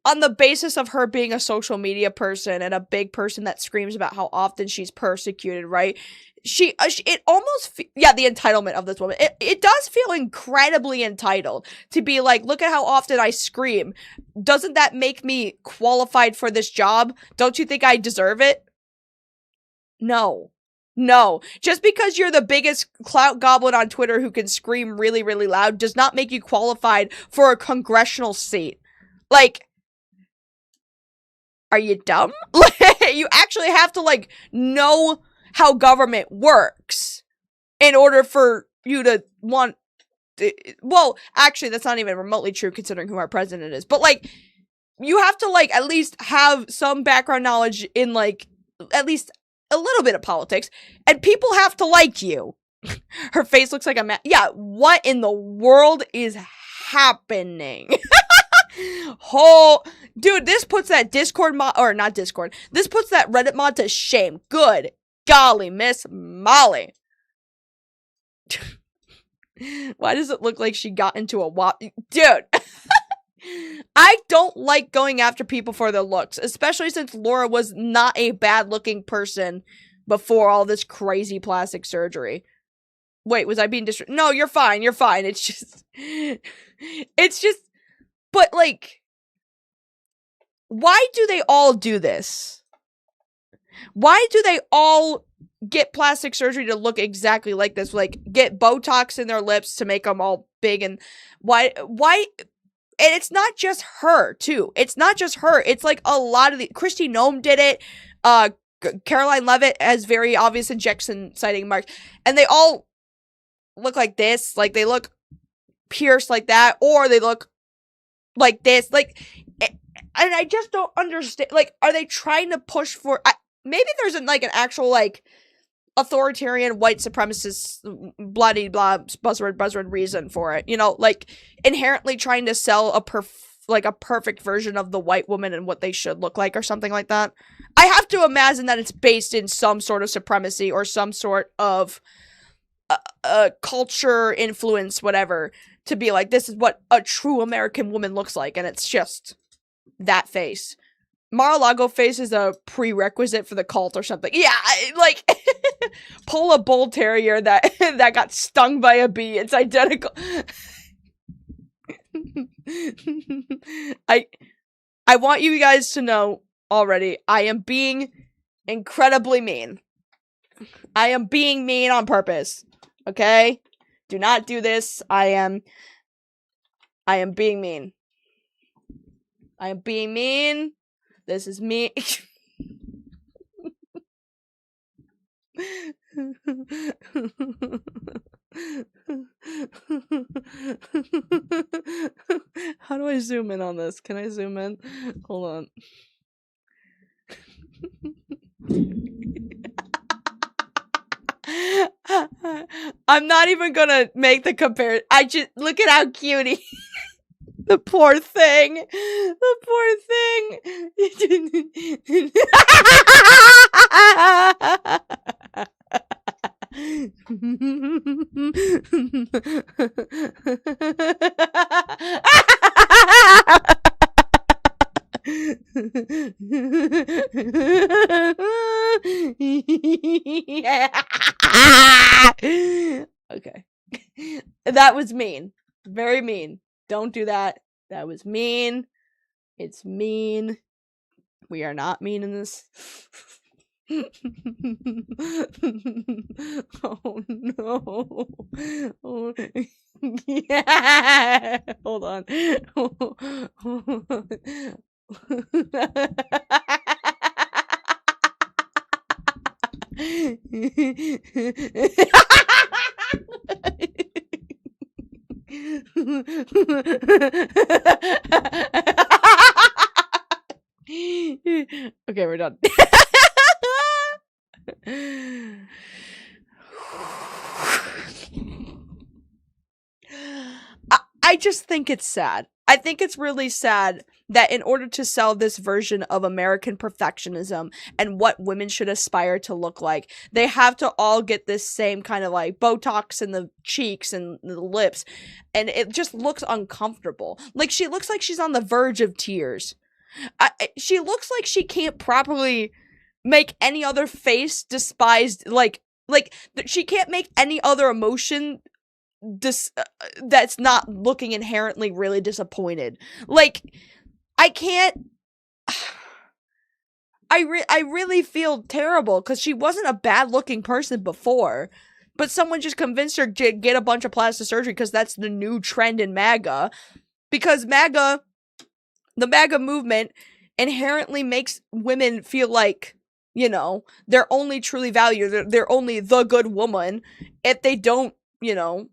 on the basis of her being a social media person and a big person that screams about how often she's persecuted, right? It almost, the entitlement of this woman, it does feel incredibly entitled to be like, look at how often I scream. Doesn't that make me qualified for this job? Don't you think I deserve it? No. Just because you're the biggest clout goblin on Twitter who can scream really, really loud does not make you qualified for a congressional seat. Like, are you dumb? You actually have to, like, know how government works in order for you to want... Well, actually, that's not even remotely true considering who our president is. But, like, you have to, like, at least have some background knowledge in, like, at least a little bit of politics. And people have to like you. Her face looks like a yeah, what in the world is happening? Dude, this puts that Discord mod, or not Discord, this puts that Reddit mod to shame. Good golly, Miss Molly. Why does it look like she got into a wop? Dude, I don't like going after people for their looks, especially since Laura was not a bad-looking person before all this crazy plastic surgery. Wait, was I being No, you're fine, It's just, but, like, why do they all do this? Why do they all get plastic surgery to look exactly like this, like get Botox in their lips to make them all big, and why and it's not just her too. It's not just her. It's like a lot of the Kristi Noem did it. Caroline Levitt has very obvious injection sighting marks, and they all look like this. Like they look pierced like that, or they look like this. Like, and I just don't understand. Like, are they trying to push for? Maybe there's an actual like authoritarian white supremacist bloody blah buzzword reason for it, you know, like inherently trying to sell a perfect version of the white woman and what they should look like or something like that. I have to imagine that it's based in some sort of supremacy or some sort of culture influence, whatever, to be like, this is what a true American woman looks like, and it's just that face. Mar-a-Lago face is a prerequisite for the cult or something. Yeah, like, pull a bull terrier that got stung by a bee. It's identical. I want you guys to know already, I am being incredibly mean. I am being mean on purpose. Okay? Do not do this. I am being mean. I am being mean. This is me. How do I zoom in on this? Can I zoom in? Hold on. I'm not even gonna make the comparison. I just look at how cute the poor thing. The poor thing. Okay. That was mean. Very mean. Don't do that. That was mean. It's mean. We are not mean in this. Oh no. Oh, yeah. Hold on. Okay, we're done. I just think it's sad. I think it's really sad that in order to sell this version of American perfectionism and what women should aspire to look like, they have to all get this same kind of like Botox in the cheeks and the lips, and it just looks uncomfortable. Like, she looks like she's on the verge of tears. She looks like she can't properly make any other face despised, like she can't make any other emotion that's not looking inherently really disappointed. Like, I can't. I really feel terrible because she wasn't a bad looking person before, but someone just convinced her to get a bunch of plastic surgery because that's the new trend in MAGA. Because the MAGA movement inherently makes women feel like, you know, they're only truly valued, they're only the good woman if they don't, you know,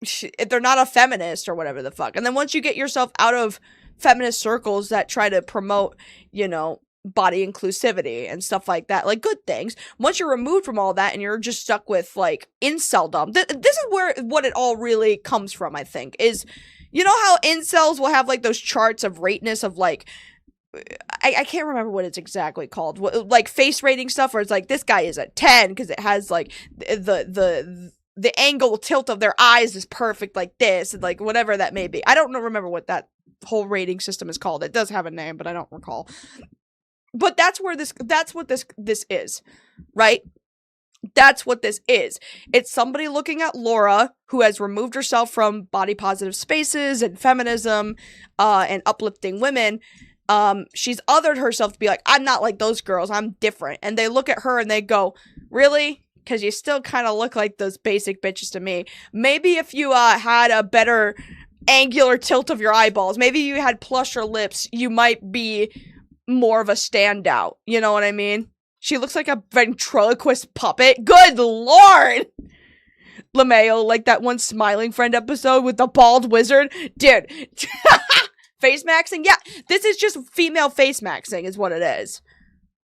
if they're not a feminist or whatever the fuck. And then once you get yourself out of feminist circles that try to promote, you know, body inclusivity and stuff like that, like good things, once you're removed from all that and you're just stuck with like inceldom, this is where what it all really comes from, I think, is, you know how incels will have like those charts of rateness of like, I can't remember what it's exactly called, like face rating stuff, where it's like, this guy is a 10 because it has like the angle tilt of their eyes is perfect like this, and like whatever that may be. I don't remember what that whole rating system is called. It does have a name, but I don't recall. But that's what this is, right? That's what this is. It's somebody looking at Laura, who has removed herself from body positive spaces and feminism, and uplifting women, she's othered herself to be like, I'm not like those girls, I'm different. And they look at her and they go, really? Because you still kind of look like those basic bitches to me. Maybe if you had a better angular tilt of your eyeballs, maybe you had plusher lips, you might be more of a standout. You know what I mean? She looks like a ventriloquist puppet. Good lord! LeMayo, like that one Smiling Friend episode with the bald wizard. Dude. Face maxing? Yeah, this is just female face maxing is what it is.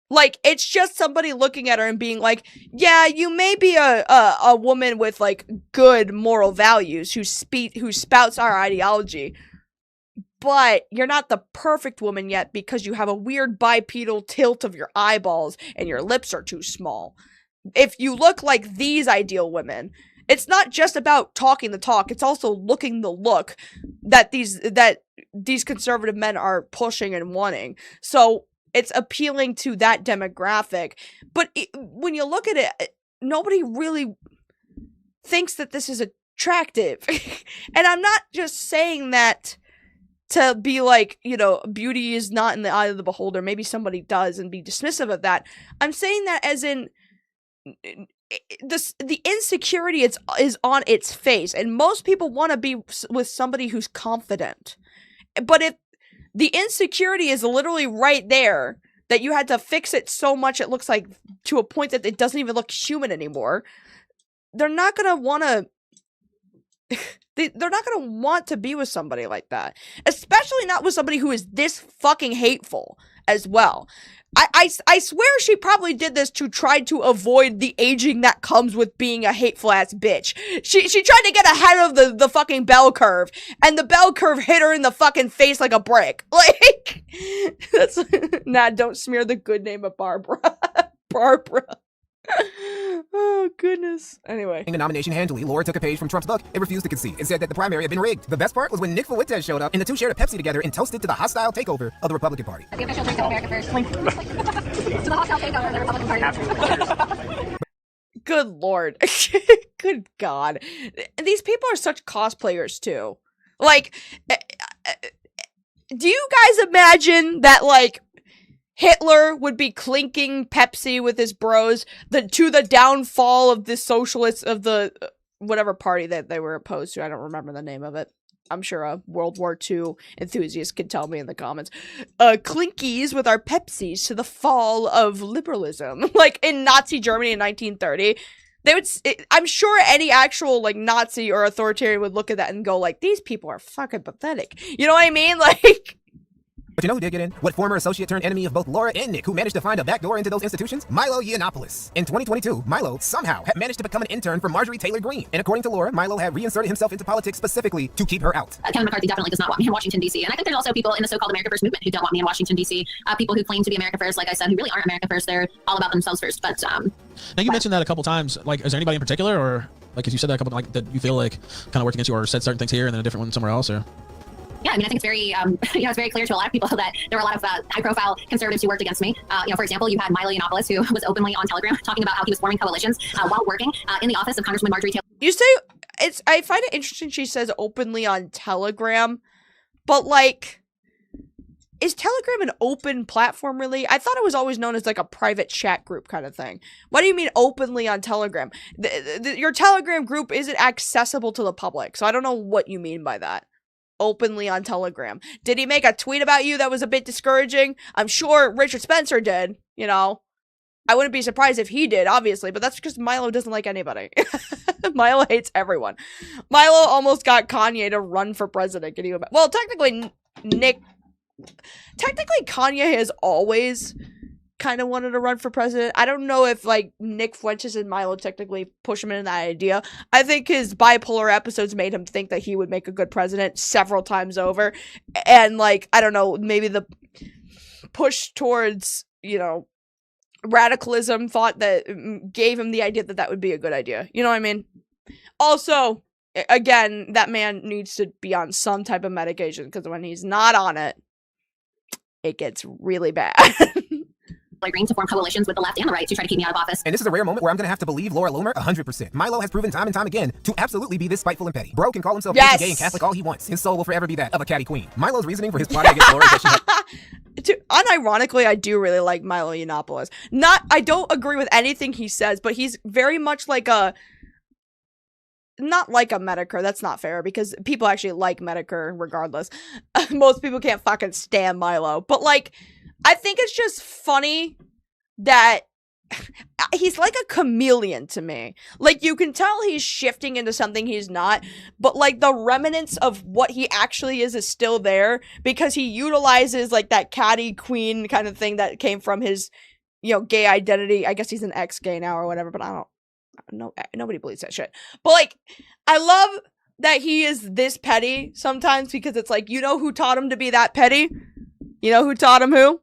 Like, it's just somebody looking at her and being like, yeah, you may be a woman with, like, good moral values who spouts our ideology, but you're not the perfect woman yet because you have a weird bipedal tilt of your eyeballs and your lips are too small. If you look like these ideal women, it's not just about talking the talk, it's also looking the look that these conservative men are pushing and wanting. So it's appealing to that demographic. But when you look at it, nobody really thinks that this is attractive. And I'm not just saying that to be like, you know, beauty is not in the eye of the beholder. Maybe somebody does and be dismissive of that. I'm saying that as in the insecurity is on its face. And most people want to be with somebody who's confident. But if the insecurity is literally right there, that you had to fix it so much it looks like to a point that it doesn't even look human anymore, they're not gonna want to they're not gonna want to be with somebody like that. Especially not with somebody who is this fucking hateful as well. I swear she probably did this to try to avoid the aging that comes with being a hateful ass bitch. She tried to get ahead of the fucking bell curve, and the bell curve hit her in the fucking face like a brick. Like, that's, nah, don't smear the good name of Barbara. Barbara. Oh, goodness. Anyway. The nomination handily, Laura took a page from Trump's book and refused to concede and said that the primary had been rigged. The best part was when Nick Fuentes showed up and the two shared a Pepsi together and toasted to the hostile takeover of the Republican Party. The official drink of America first. To the hostile takeover of the Republican Party. Good lord. Good god. These people are such cosplayers, too. Like, do you guys imagine that, like, Hitler would be clinking Pepsi with his bros to the downfall of the socialists of the whatever party that they were opposed to? I don't remember the name of it. I'm sure a World War II enthusiast could tell me in the comments. Clinkies with our Pepsis to the fall of liberalism. Like in Nazi Germany in 1930. They would, I'm sure any actual like Nazi or authoritarian would look at that and go like, these people are fucking pathetic. You know what I mean? Like, but you know who did get in? What former associate turned enemy of both Laura and Nick, who managed to find a backdoor into those institutions? Milo Yiannopoulos. In 2022, Milo somehow had managed to become an intern for Marjorie Taylor Greene. And according to Laura, Milo had reinserted himself into politics specifically to keep her out. Kevin McCarthy definitely does not want me in Washington, D.C. And I think there's also people in the so-called America First movement who don't want me in Washington, D.C. People who claim to be America First, like I said, who really aren't America First. They're all about themselves first. But now you mentioned that a couple times. Like, is there anybody in particular, or like, as you said that a couple, like that you feel like kind of worked against you, or said certain things here and then a different one somewhere else, or? Yeah, I mean, I think it's very, it's very clear to a lot of people that there were a lot of high-profile conservatives who worked against me. For example, you had Milo Yiannopoulos, who was openly on Telegram talking about how he was forming coalitions while working in the office of Congresswoman Marjorie Taylor. You say I find it interesting she says openly on Telegram, but like, is Telegram an open platform really? I thought it was always known as like a private chat group kind of thing. What do you mean openly on Telegram? Your Telegram group isn't accessible to the public, so I don't know what you mean by that. Openly on Telegram. Did he make a tweet about you that was a bit discouraging? I'm sure Richard Spencer did, you know. I wouldn't be surprised if he did, obviously, but that's because Milo doesn't like anybody. Milo hates everyone. Milo almost got Kanye to run for president. Can you imagine? Well, technically, Kanye has always kind of wanted to run for president. I don't know if like Nick Fuentes and Milo technically push him into that idea. I think his bipolar episodes made him think that he would make a good president several times over. And like, I don't know, maybe the push towards, you know, radicalism thought that gave him the idea that that would be a good idea. You know what I mean? Also, again, that man needs to be on some type of medication because when he's not on it, it gets really bad. Agreeing to form coalitions with the left and the right to try to keep me out of office. And this is a rare moment where I'm going to have to believe Laura Loomer 100%. Milo has proven time and time again to absolutely be this spiteful and petty. Bro can call himself gay and Catholic all he wants. His soul will forever be that of a catty queen. Milo's reasoning for his plot against Laura is that she unironically, I do really like Milo Yiannopoulos. I don't agree with anything he says, but he's very much like not like a Medicare. That's not fair because people actually like Medicare regardless. Most people can't fucking stand Milo, but like, I think it's just funny that he's like a chameleon to me. Like, you can tell he's shifting into something he's not, but like the remnants of what he actually is still there because he utilizes like that catty queen kind of thing that came from his, gay identity. I guess he's an ex-gay now or whatever, but I don't know. Nobody believes that shit. But like, I love that he is this petty sometimes because it's like, who taught him to be that petty? Who taught him who?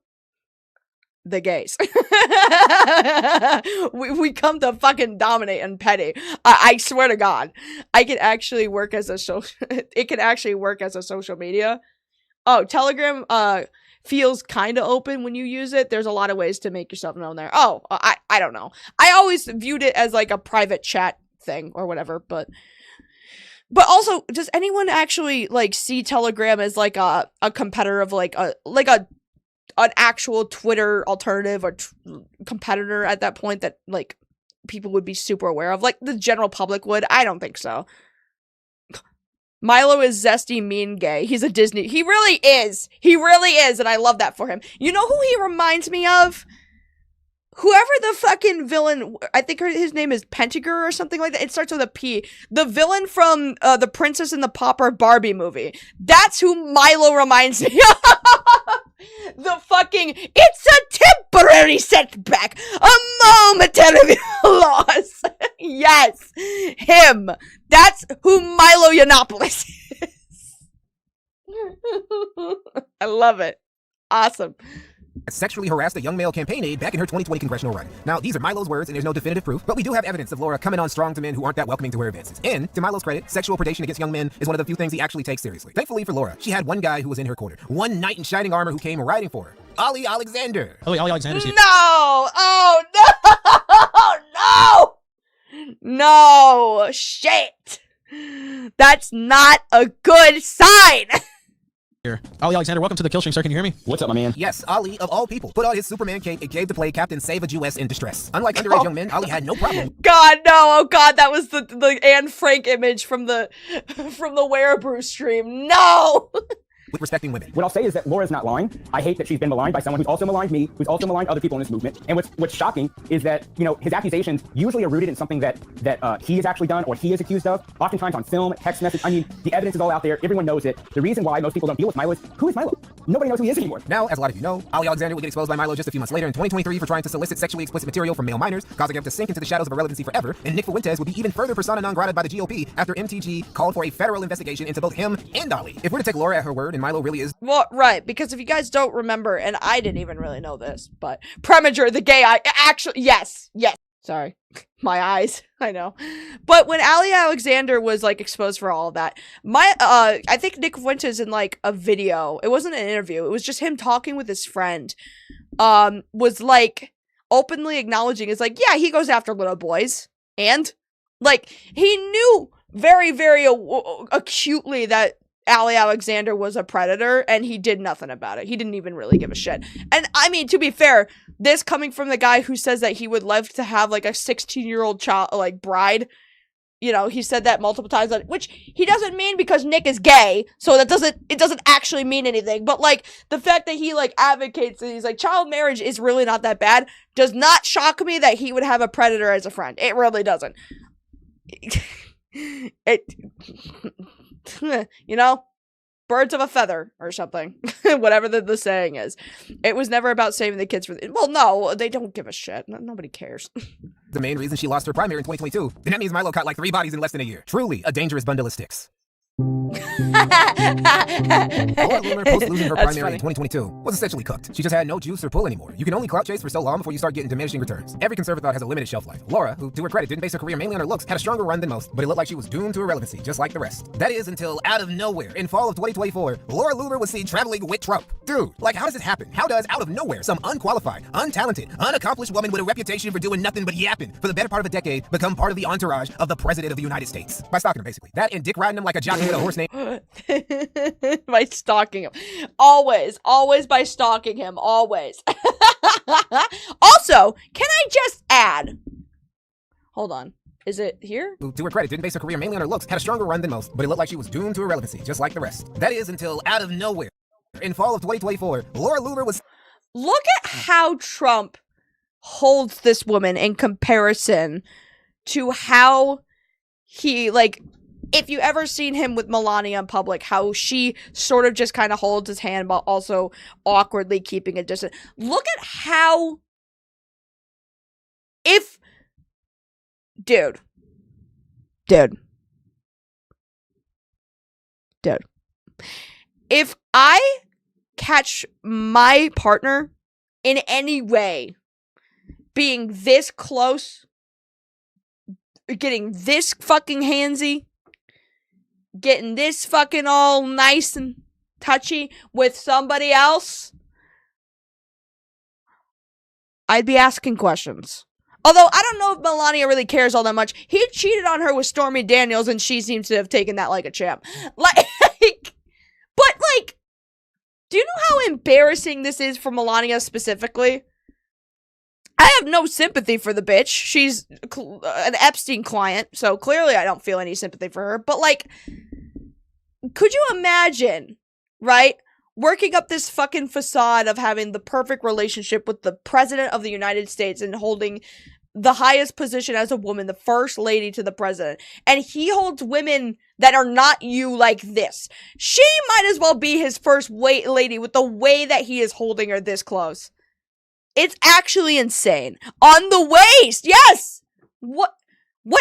The gays. we come to fucking dominate and petty. I swear to God, it could actually work as a social media. Oh, Telegram feels kind of open when you use it. There's a lot of ways to make yourself known there. Oh, I don't know. I always viewed it as like a private chat thing or whatever, but also, does anyone actually like see Telegram as like a competitor of like an actual Twitter alternative or competitor at that point that like people would be super aware of, like the general public would? I don't think so. Milo is zesty, mean, gay. He's a Disney. He really is, and I love that for him. You know who he reminds me of? Whoever the fucking villain, I think his name is Pentagur or something like that. It starts with a P. The villain from the Princess and the Pauper Barbie movie. That's who Milo reminds me of. The fucking, it's a temporary setback, a momentary loss. Yes, him. That's who Milo Yiannopoulos is. I love it. Awesome. Sexually harassed a young male campaign aide back in her 2020 congressional run. Now, these are Milo's words, and there's no definitive proof, but we do have evidence of Laura coming on strong to men who aren't that welcoming to her advances. And, to Milo's credit, sexual predation against young men is one of the few things he actually takes seriously. Thankfully for Laura, she had one guy who was in her corner, one knight in shining armor who came riding for her. Ollie Alexander. Oh, Ollie Alexander's here. No! Oh, no! No! Shit! That's not a good sign! Here. Ollie Alexander, welcome to the Killstream, sir. Can you hear me? What's up, my man? Yes, Ollie, of all people, put on his Superman cape and came to play Captain Save a Jewess in distress. Unlike underage young men, Ollie had no problem. God, no! Oh God, that was the Anne Frank image from the Werebrew stream. No! With respecting women. What I'll say is that Laura's not lying. I hate that she's been maligned by someone who's also maligned me, who's also maligned other people in this movement. And what's shocking is that, his accusations usually are rooted in something that he has actually done or he is accused of, oftentimes on film, text message. I mean, the evidence is all out there. Everyone knows it. The reason why most people don't deal with Milo is, who is Milo? Nobody knows who he is anymore. Now, as a lot of you know, Ollie Alexander will get exposed by Milo just a few months later in 2023 for trying to solicit sexually explicit material from male minors, causing him to sink into the shadows of irrelevancy forever, and Nick Fuentes will be even further persona non grata by the GOP after MTG called for a federal investigation into both him and Ollie. If we're to take Laura at her word and Milo really is... Well, right, because if you guys don't remember, and I didn't even really know this, but Preminger, the gay eye, actually, yes, sorry, my eyes, I know. But when Ollie Alexander was, like, exposed for all of that, I think Nick Fuentes in, like, a video, it wasn't an interview, it was just him talking with his friend, was, like, openly acknowledging, is like, yeah, he goes after little boys, and, like, he knew very, very acutely that Ollie Alexander was a predator, and he did nothing about it. He didn't even really give a shit. And, I mean, to be fair, this coming from the guy who says that he would love to have, like, a 16-year-old child, like, bride, he said that multiple times, which he doesn't mean because Nick is gay, so it doesn't actually mean anything. But, like, the fact that he, like, advocates that he's like, child marriage is really not that bad does not shock me that he would have a predator as a friend. It really doesn't. Birds of a feather or something, whatever the saying is. It was never about saving the kids well, no, they don't give a shit. Nobody cares. The main reason she lost her primary in 2022. And that means Milo caught like 3 bodies in less than a year. Truly a dangerous bundle of sticks. Laura Loomer, post losing her primary in 2022, was essentially cooked. She just had no juice or pull anymore. You can only clout chase for so long before you start getting diminishing returns. Every conservative thought has a limited shelf life. Laura, who to her credit didn't base her career mainly on her looks, had a stronger run than most, but it looked like she was doomed to irrelevancy, just like the rest. That is until out of nowhere, in fall of 2024, Laura Loomer was seen traveling with Trump. Dude, like how does this happen? How does out of nowhere some unqualified, untalented, unaccomplished woman with a reputation for doing nothing but yapping for the better part of a decade become part of the entourage of the President of the United States? By stalking him, basically. That and dick riding him like a jockey with a horse name. By stalking him. Always by stalking him. Always. Also, can I just add? Hold on. Is it here? Who, to her credit, didn't base her career mainly on her looks, had a stronger run than most, but it looked like she was doomed to irrelevancy, just like the rest. That is until out of nowhere. In fall of 2024, Laura Loomer was... Look at how Trump holds this woman in comparison to how he, like, if you ever seen him with Melania in public, how she sort of just kind of holds his hand while also awkwardly keeping a distance. Look at how... Dude. If I catch my partner in any way being this close, getting this fucking handsy, getting this fucking all nice and touchy with somebody else, I'd be asking questions. Although, I don't know if Melania really cares all that much. He cheated on her with Stormy Daniels, and she seems to have taken that like a champ. But, do you know how embarrassing this is for Melania specifically? I have no sympathy for the bitch. She's an Epstein client, so clearly I don't feel any sympathy for her. But, could you imagine, right? Working up this fucking facade of having the perfect relationship with the president of the United States and holding the highest position as a woman, the first lady to the president. And he holds women that are not you like this. She might as well be his first lady with the way that he is holding her this close. It's actually insane. On the waist, yes! What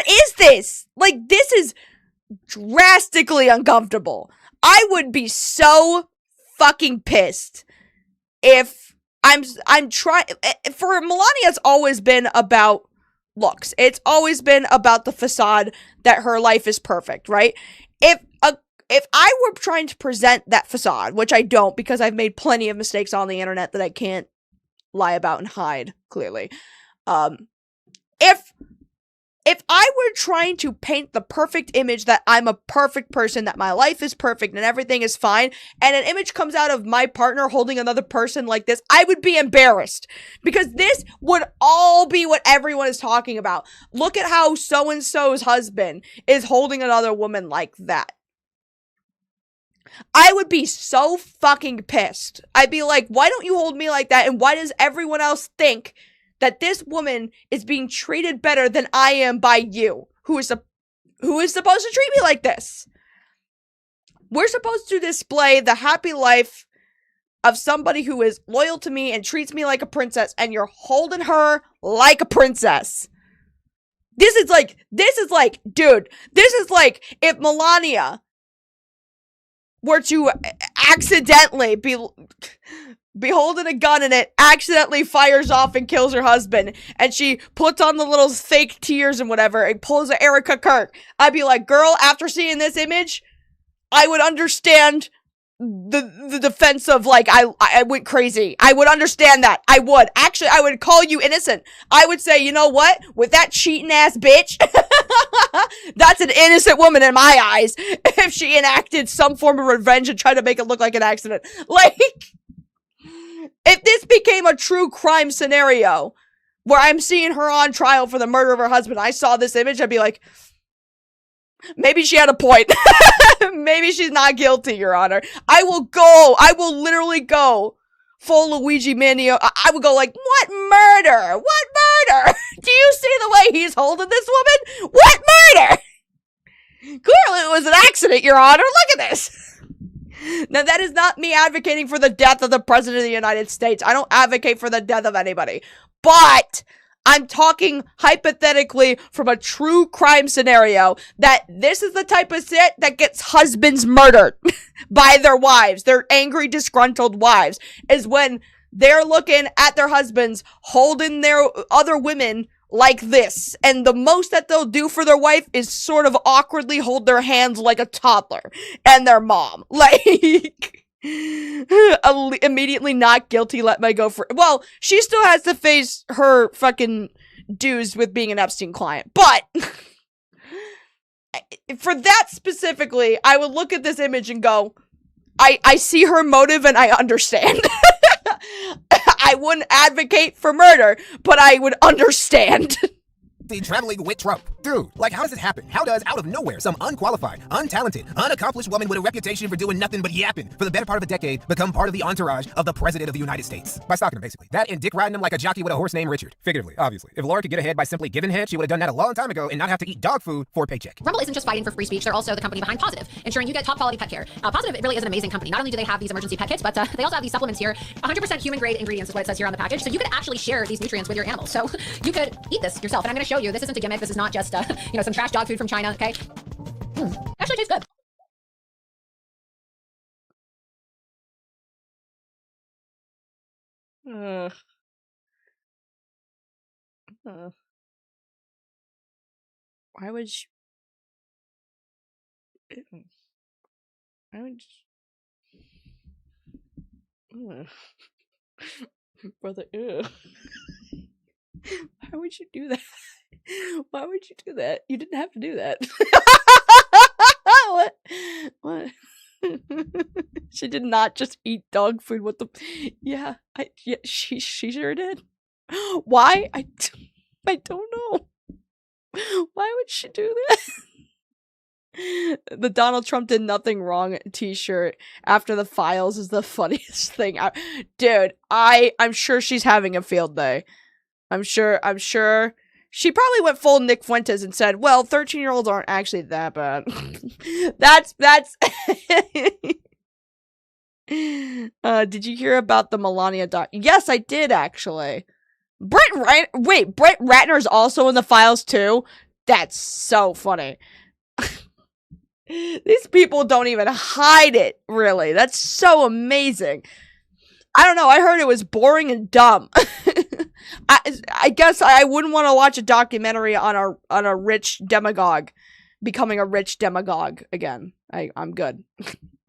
is this? This is drastically uncomfortable. I would be so fucking pissed if I'm trying. For Melania, it's always been about looks. It's always been about the facade that her life is perfect, right? If I were trying to present that facade, which I don't because I've made plenty of mistakes on the internet that I can't lie about and hide, clearly. If I were trying to paint the perfect image that I'm a perfect person, that my life is perfect and everything is fine, and an image comes out of my partner holding another person like this, I would be embarrassed. Because this would all be what everyone is talking about. Look at how so-and-so's husband is holding another woman like that. I would be so fucking pissed. I'd be like, why don't you hold me like that? And why does everyone else think that this woman is being treated better than I am by you, who is supposed to treat me like this? We're supposed to display the happy life of somebody who is loyal to me and treats me like a princess, and you're holding her like a princess. This is like, dude, this is like if Melania were to accidentally be holding a gun and it accidentally fires off and kills her husband, and she puts on the little fake tears and whatever and pulls a Erica Kirk, I'd be like, girl, after seeing this image, I would understand the defense of I went crazy. I would understand that. I would. Actually, I would call you innocent. I would say, you know what? With that cheating ass bitch, that's an innocent woman in my eyes if she enacted some form of revenge and tried to make it look like an accident. If this became a true crime scenario where I'm seeing her on trial for the murder of her husband, I saw this image, I'd be like, maybe she had a point. Maybe she's not guilty, Your Honor. I will literally go full Luigi Manio. I would go like, what murder? What murder? Do you see the way he's holding this woman? What murder? Clearly it was an accident, Your Honor. Look at this. Now, that is not me advocating for the death of the President of the United States. I don't advocate for the death of anybody. But I'm talking hypothetically from a true crime scenario that this is the type of shit that gets husbands murdered by their wives, their angry, disgruntled wives, is when they're looking at their husbands holding their other women like this, and the most that they'll do for their wife is sort of awkwardly hold their hands like a toddler and their mom. Immediately not guilty, let me go for... Well, she still has to face her fucking dues with being an Epstein client, but for that specifically, I would look at this image and go, I see her motive and I understand. I wouldn't advocate for murder, but I would understand. Traveling with Trump. Dude, like, how does this happen? How does, out of nowhere, some unqualified, untalented, unaccomplished woman with a reputation for doing nothing but yapping for the better part of a decade become part of the entourage of the President of the United States? By stalking him, basically. That and dick riding him like a jockey with a horse named Richard. Figuratively, obviously. If Laura could get ahead by simply giving head, she would have done that a long time ago and not have to eat dog food for a paycheck. Rumble isn't just fighting for free speech, they're also the company behind Positive, ensuring you get top quality pet care. Positive really is an amazing company. Not only do they have these emergency pet kits, but they also have these supplements here. 100% human grade ingredients is what it says here on the package. So you could actually share these nutrients with your animals. So you could eat this yourself. And I'm going to show you, this isn't a gimmick. This is not just, you know, some trash dog food from China, okay? Actually tastes good. Why would you... Why would you... Brother, ew. Why would you do that? Why would you do that? You didn't have to do that. What? She did not just eat dog food. What the? Yeah, she sure did. Why? I don't know. Why would she do that? The Donald Trump did nothing wrong t-shirt after the files is the funniest thing. Dude, I'm sure she's having a field day. I'm sure she probably went full Nick Fuentes and said, well, 13-year-olds aren't actually that bad. That's did you hear about the Melania doc? Yes, I did actually. Brett Ratner's also in the files too? That's so funny. These people don't even hide it, really. That's so amazing. I don't know, I heard it was boring and dumb. I guess I wouldn't want to watch a documentary on a rich demagogue becoming a rich demagogue again. I'm good.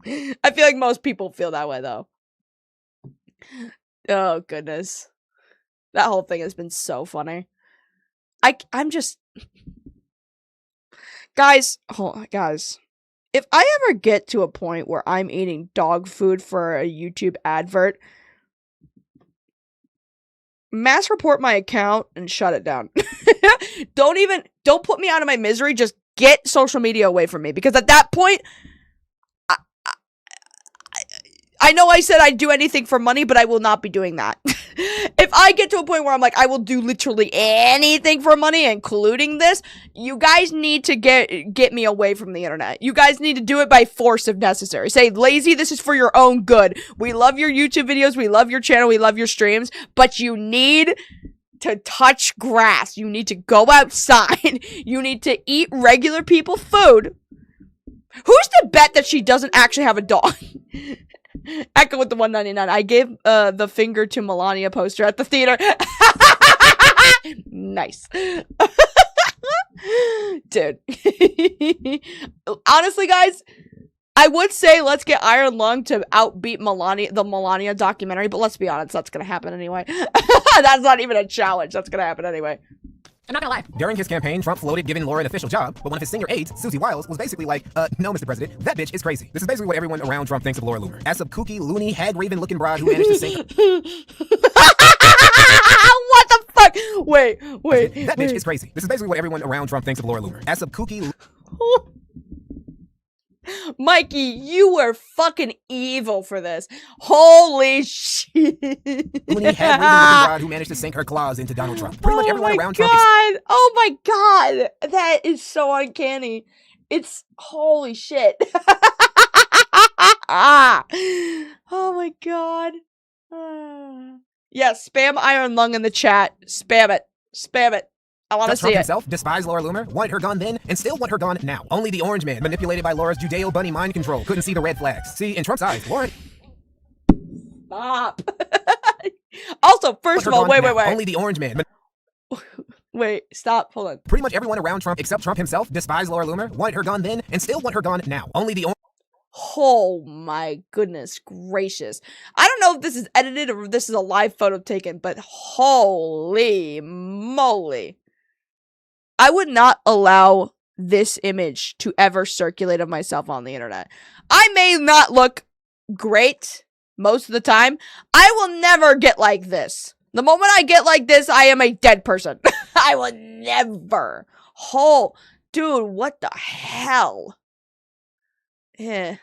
I feel like most people feel that way, though. Oh, goodness. That whole thing has been so funny. I'm just... Guys, if I ever get to a point where I'm eating dog food for a YouTube advert, mass report my account and shut it down. Don't put me out of my misery. Just get social media away from me, because at that point, I know I said I'd do anything for money, but I will not be doing that. If I get to a point where I'm like, I will do literally anything for money, including this, you guys need to get me away from the internet. You guys need to do it by force if necessary. Say, Lazy, this is for your own good. We love your YouTube videos, we love your channel, we love your streams, but you need to touch grass. You need to go outside. You need to eat regular people food. Who's to bet that she doesn't actually have a dog? Echo with the 199. I gave the finger to Melania poster at the theater. Nice. Dude. Honestly, guys, I would say let's get Iron Lung to outbeat the Melania documentary, but let's be honest, that's gonna happen anyway. That's not even a challenge. That's gonna happen anyway. I'm not gonna lie. During his campaign, Trump floated giving Laura an official job, but one of his senior aides, Susie Wiles, was basically like, no, Mr. President, that bitch is crazy. This is basically what everyone around Trump thinks of Laura Loomer. As some kooky, loony, hag-raven-looking broad who managed to sink... What the fuck? Wait. That bitch is crazy. This is basically what everyone around Trump thinks of Laura Loomer. As some kooky... Mikey, you were fucking evil for this. Holy shit. Loony, hag-raven-looking broad who managed to sink her claws into Donald Trump. Pretty much everyone around Trump... Oh my god! That is so uncanny. It's... Holy shit. Oh my god. Yeah, spam Iron Lung in the chat. Spam it. I want to see Trump it. himself despised Laura Loomer, wanted her gone then, and still want her gone now. Only the orange man, manipulated by Laura's Judeo bunny mind control, couldn't see the red flags. See, in Trump's eyes, Laura... Stop. Also, first of all, wait. Only the orange man... Wait, stop, hold on. Pretty much everyone around Trump, except Trump himself, despised Laura Loomer, wanted her gone then, and still want her gone now. Only the orange... Oh my goodness gracious. I don't know if this is edited or if this is a live photo taken, but holy moly. I would not allow this image to ever circulate of myself on the internet. I may not look great most of the time. I will never get like this. The moment I get like this, I am a dead person. I will never. Oh, dude, what the hell? Good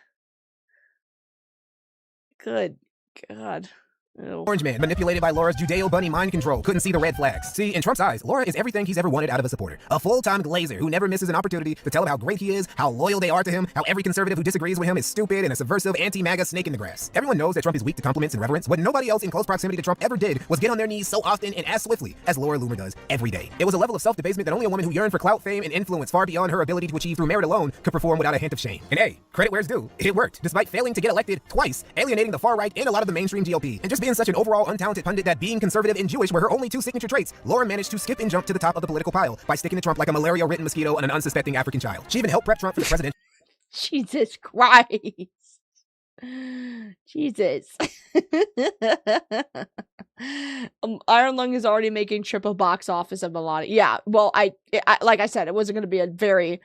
God. Orange man, manipulated by Laura's Judeo bunny mind control, couldn't see the red flags. See, in Trump's eyes, Laura is everything he's ever wanted out of a supporter. A full-time glazer who never misses an opportunity to tell him how great he is, how loyal they are to him, how every conservative who disagrees with him is stupid and a subversive anti-MAGA snake in the grass. Everyone knows that Trump is weak to compliments and reverence. What nobody else in close proximity to Trump ever did was get on their knees so often and as swiftly as Laura Loomer does every day. It was a level of self-debasement that only a woman who yearned for clout, fame, and influence far beyond her ability to achieve through merit alone could perform without a hint of shame. And hey, credit where it's due. It worked, despite failing to get elected twice, alienating the far right and a lot of the mainstream GOP, and just being such an overall untalented pundit that being conservative and Jewish were her only two signature traits. Laura managed to skip and jump to the top of the political pile by sticking to Trump like a malaria-ridden mosquito on an unsuspecting African child. She even helped prep Trump for the president. Jesus Christ. Jesus. Iron Lung is already making triple box office of Melania. Yeah, well, I like I said, it wasn't going to be a very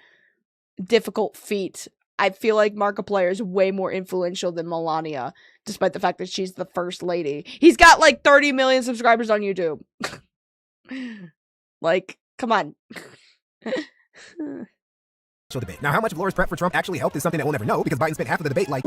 difficult feat. I feel like Markiplier is way more influential than Melania, despite the fact that she's the first lady. He's got like 30 million subscribers on YouTube. Like, come on. Debate. Now, how much of Laura's prep for Trump actually helped is something that we'll never know, because Biden spent half of the debate like...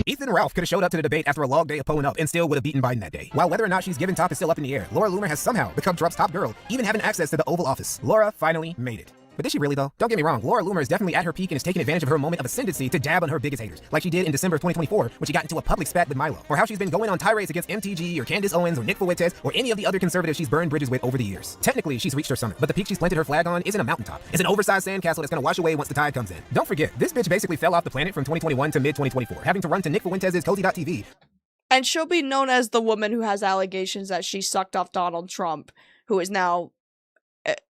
Ethan Ralph could have showed up to the debate after a long day of pulling up and still would have beaten Biden that day. While whether or not she's given top is still up in the air, Laura Loomer has somehow become Trump's top girl, even having access to the Oval Office. Laura finally made it. But did she really, though? Don't get me wrong, Laura Loomer is definitely at her peak and is taking advantage of her moment of ascendancy to dab on her biggest haters, like she did in December of 2024 when she got into a public spat with Milo, or how she's been going on tirades against MTG or Candace Owens or Nick Fuentes or any of the other conservatives she's burned bridges with over the years. Technically, she's reached her summit, but the peak she's planted her flag on isn't a mountaintop. It's an oversized sandcastle that's gonna wash away once the tide comes in. Don't forget, this bitch basically fell off the planet from 2021 to mid-2024, having to run to Nick Fuentes' Cozy.tv. And she'll be known as the woman who has allegations that she sucked off Donald Trump, who is now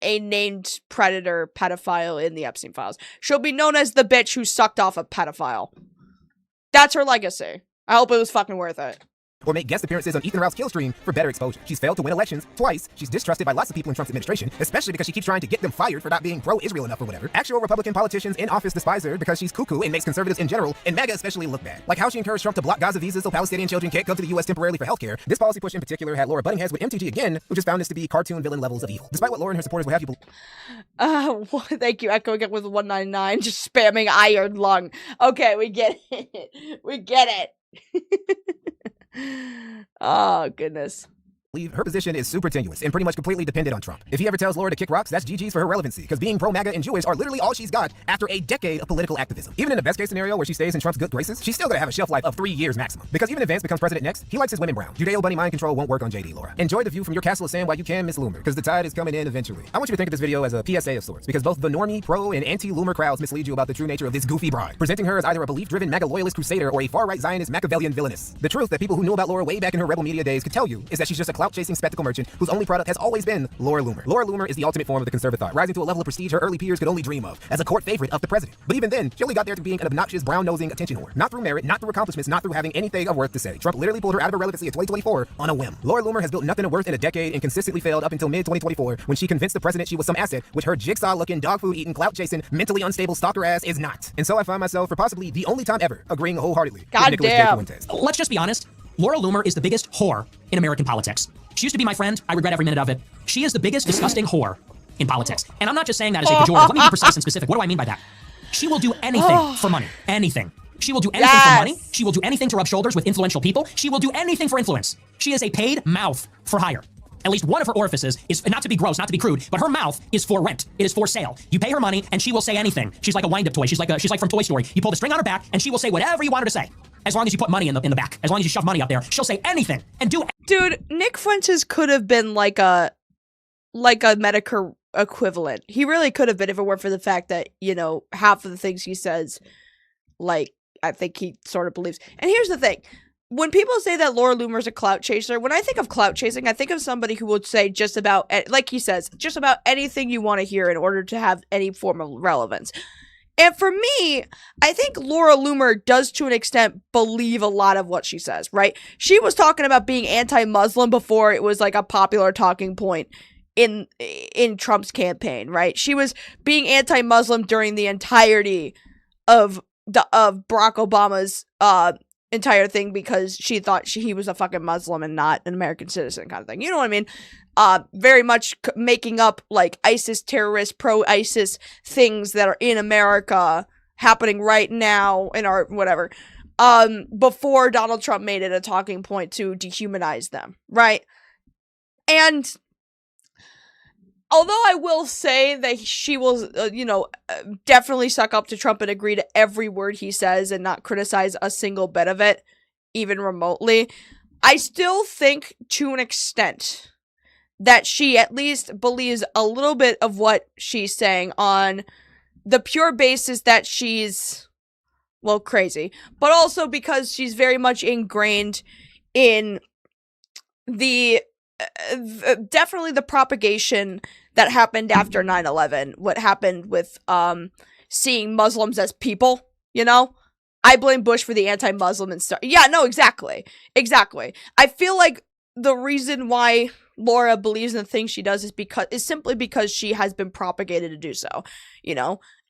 a named predator pedophile in the Epstein files. She'll be known as the bitch who sucked off a pedophile. That's her legacy. I hope it was fucking worth it. Or make guest appearances on Ethan Ralph's kill stream for better exposure. She's failed to win elections twice. She's distrusted by lots of people in Trump's administration, especially because she keeps trying to get them fired for not being pro-Israel enough or whatever. Actual Republican politicians in office despise her because she's cuckoo and makes conservatives in general, and MAGA especially, look bad. Like how she encouraged Trump to block Gaza visas so Palestinian children can't come to the U.S. temporarily for healthcare. This policy push in particular had Laura butting heads with MTG again, who just found this to be cartoon villain levels of evil. Despite what Laura and her supporters would have you believe. Thank you, Echo again with 199, just spamming Iron Lung. Okay, we get it. We get it. Oh, goodness. Her position is super tenuous and pretty much completely dependent on Trump. If he ever tells Laura to kick rocks, that's GG's for her relevancy, because being pro-MAGA and Jewish are literally all she's got after a decade of political activism. Even in the best case scenario where she stays in Trump's good graces, she's still gonna have a shelf life of 3 years maximum. Because even if Vance becomes president next, he likes his women brown. Judeo bunny mind control won't work on JD, Laura. Enjoy the view from your castle of sand while you can, Miss Loomer, because the tide is coming in eventually. I want you to think of this video as a PSA of sorts, because both the normie, pro, and anti-Loomer crowds mislead you about the true nature of this goofy bride, presenting her as either a belief-driven MAGA loyalist crusader or a far-right Zionist Machiavellian villainess. The truth that people who knew about Laura way back in her rebel media days could tell you is that she's just a clout-chasing spectacle merchant whose only product has always been Laura Loomer. Laura Loomer is the ultimate form of the conservative thought, rising to a level of prestige her early peers could only dream of, as a court favorite of the president. But even then, she only got there through being an obnoxious, brown-nosing attention whore. Not through merit, not through accomplishments, not through having anything of worth to say. Trump literally pulled her out of her relevancy in 2024 on a whim. Laura Loomer has built nothing of worth in a decade and consistently failed up until mid-2024 when she convinced the president she was some asset, which her jigsaw-looking, dog food-eating, clout-chasing, mentally unstable stalker ass is not. And so I find myself, for possibly the only time ever, agreeing wholeheartedly with Nicholas J. Fuentes. Let's just be honest. Laura Loomer is the biggest whore in American politics. She used to be my friend. I regret every minute of it. She is the biggest disgusting whore in politics. And I'm not just saying that as a pejorative. Let me be precise and specific. What do I mean by that? She will do anything for money. Anything. She will do anything for money. She will do anything to rub shoulders with influential people. She will do anything for influence. She is a paid mouth for hire. At least one of her orifices is, not to be gross, not to be crude, but her mouth is for rent. It is for sale. You pay her money and she will say anything. She's like a wind-up toy. She's like from Toy Story. You pull the string on her back and she will say whatever you want her to say. As long as you put money in the back. As long as you shove money up there, she'll say anything and do. Dude, Nick Fuentes could have been like a Medicare equivalent. He really could have been if it weren't for the fact that, you know, half of the things he says, like, I think he sort of believes. And here's the thing. When people say that Laura Loomer's a clout chaser, when I think of clout chasing, I think of somebody who would say just about, like he says, just about anything you want to hear in order to have any form of relevance. And for me, I think Laura Loomer does to an extent believe a lot of what she says, right? She was talking about being anti-Muslim before it was like a popular talking point in Trump's campaign, right? She was being anti-Muslim during the entirety of Barack Obama's entire thing because she thought he was a fucking Muslim and not an American citizen kind of thing. You know what I mean? Very much making up like ISIS terrorists, pro-ISIS things that are in America happening right now in our whatever. Before Donald Trump made it a talking point to dehumanize them, right? And although I will say that she will, definitely suck up to Trump and agree to every word he says and not criticize a single bit of it, even remotely, I still think to an extent that she at least believes a little bit of what she's saying on the pure basis that she's, well, crazy, but also because she's very much ingrained in the definitely the propagation that happened after 9/11, what happened with seeing Muslims as people, I blame Bush for the anti-Muslim and stuff. Yeah, no, exactly. I feel like the reason why Laura believes in the things she does is simply because she has been propagated to do so,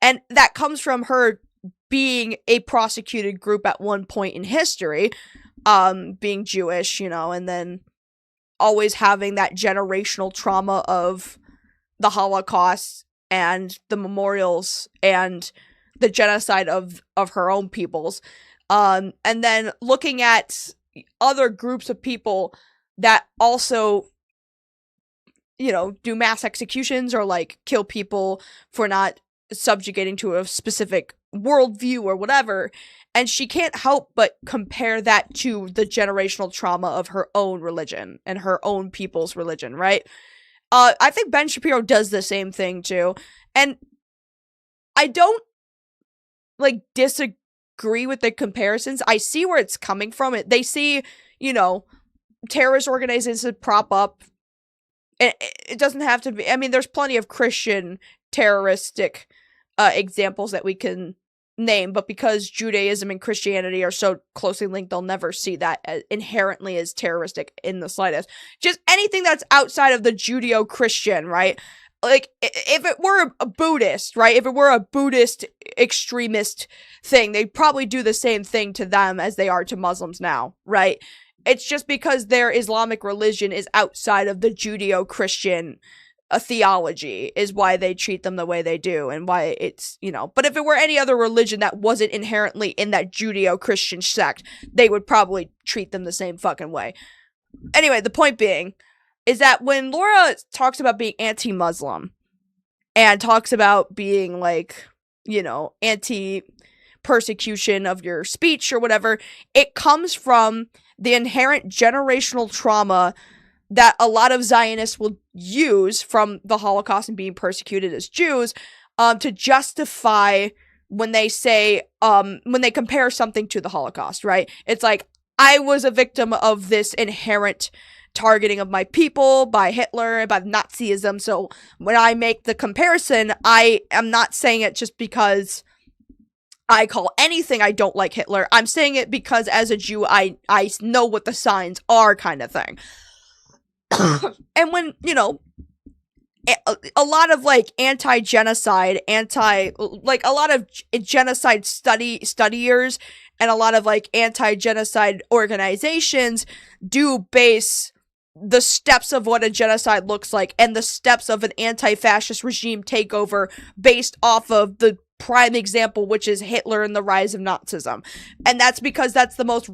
and that comes from her being a prosecuted group at one point in history, being Jewish, and then always having that generational trauma of the Holocaust and the memorials and the genocide of her own peoples. And then looking at other groups of people that also, do mass executions or like kill people for not subjugating to a specific worldview or whatever. And she can't help but compare that to the generational trauma of her own religion and her own people's religion, right? I think Ben Shapiro does the same thing too. And I don't, disagree with the comparisons. I see where it's coming from. They see, terrorist organizations that prop up. It doesn't have to be, there's plenty of Christian terroristic examples that we can name, but because Judaism and Christianity are so closely linked, they'll never see that as inherently as terroristic in the slightest. Just anything that's outside of the Judeo-Christian, right? Like, if it were a Buddhist, right? If it were a Buddhist extremist thing, they'd probably do the same thing to them as they are to Muslims now, right? It's just because their Islamic religion is outside of the Judeo-Christian theology is why they treat them the way they do, and why it's, but if it were any other religion that wasn't inherently in that Judeo-Christian sect, they would probably treat them the same fucking way. Anyway, the point being is that when Laura talks about being anti-Muslim and talks about being anti-persecution of your speech or whatever, it comes from the inherent generational trauma that a lot of Zionists will use from the Holocaust and being persecuted as Jews, to justify when they say, when they compare something to the Holocaust, right? It's like, I was a victim of this inherent targeting of my people by Hitler and by Nazism, so when I make the comparison, I am not saying it just because I call anything I don't like Hitler. I'm saying it because as a Jew, I know what the signs are, kind of thing. And when, a lot of anti-genocide, a lot of genocide studiers and a lot of anti-genocide organizations do base the steps of what a genocide looks like and the steps of an anti-fascist regime takeover based off of the prime example, which is Hitler and the rise of Nazism. And that's because that's the most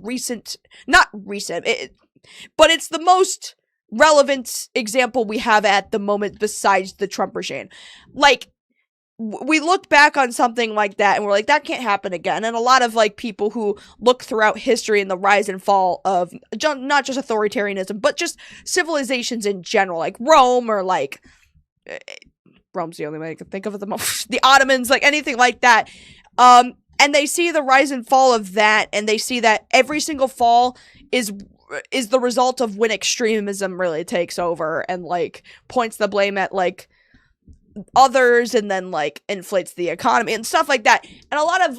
but it's the most relevant example we have at the moment besides the Trump regime. We look back on something like that and we're like, that can't happen again. And a lot of people who look throughout history and the rise and fall of not just authoritarianism, but just civilizations in general, like Rome or Rome's the only way I can think of it the most, the Ottomans, anything like that. And they see the rise and fall of that, and they see that every single fall is the result of when extremism really takes over and points the blame at others and then inflates the economy and stuff like that. And a lot of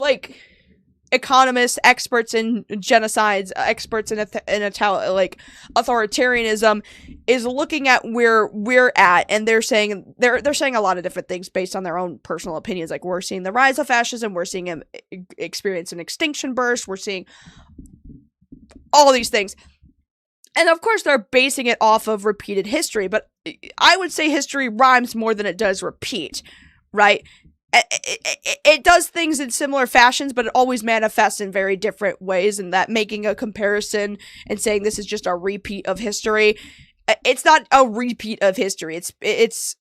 economists, experts in genocides, experts in authoritarianism, is looking at where we're at, and they're saying a lot of different things based on their own personal opinions. Like, we're seeing the rise of fascism, we're seeing him experience an extinction burst, we're seeing all these things. And of course, they're basing it off of repeated history, but I would say history rhymes more than it does repeat, right? It does things in similar fashions, but it always manifests in very different ways, and that making a comparison and saying this is just a repeat of history, it's not a repeat of history. It's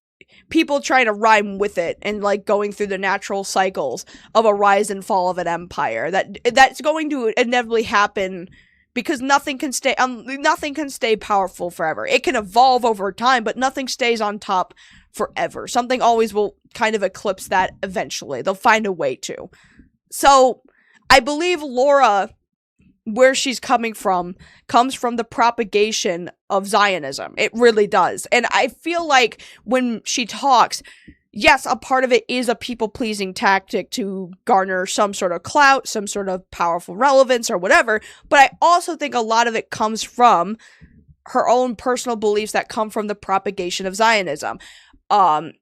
people trying to rhyme with it and like going through the natural cycles of a rise and fall of an empire. That's going to inevitably happen. Because nothing can stay powerful forever. It can evolve over time, but nothing stays on top forever. Something always will kind of eclipse that eventually. They'll find a way to. So, I believe Laura, where she's coming from, comes from the propagation of Zionism. It really does. And I feel like when she talks, yes, a part of it is a people-pleasing tactic to garner some sort of clout, some sort of powerful relevance or whatever, but I also think a lot of it comes from her own personal beliefs that come from the propagation of Zionism. And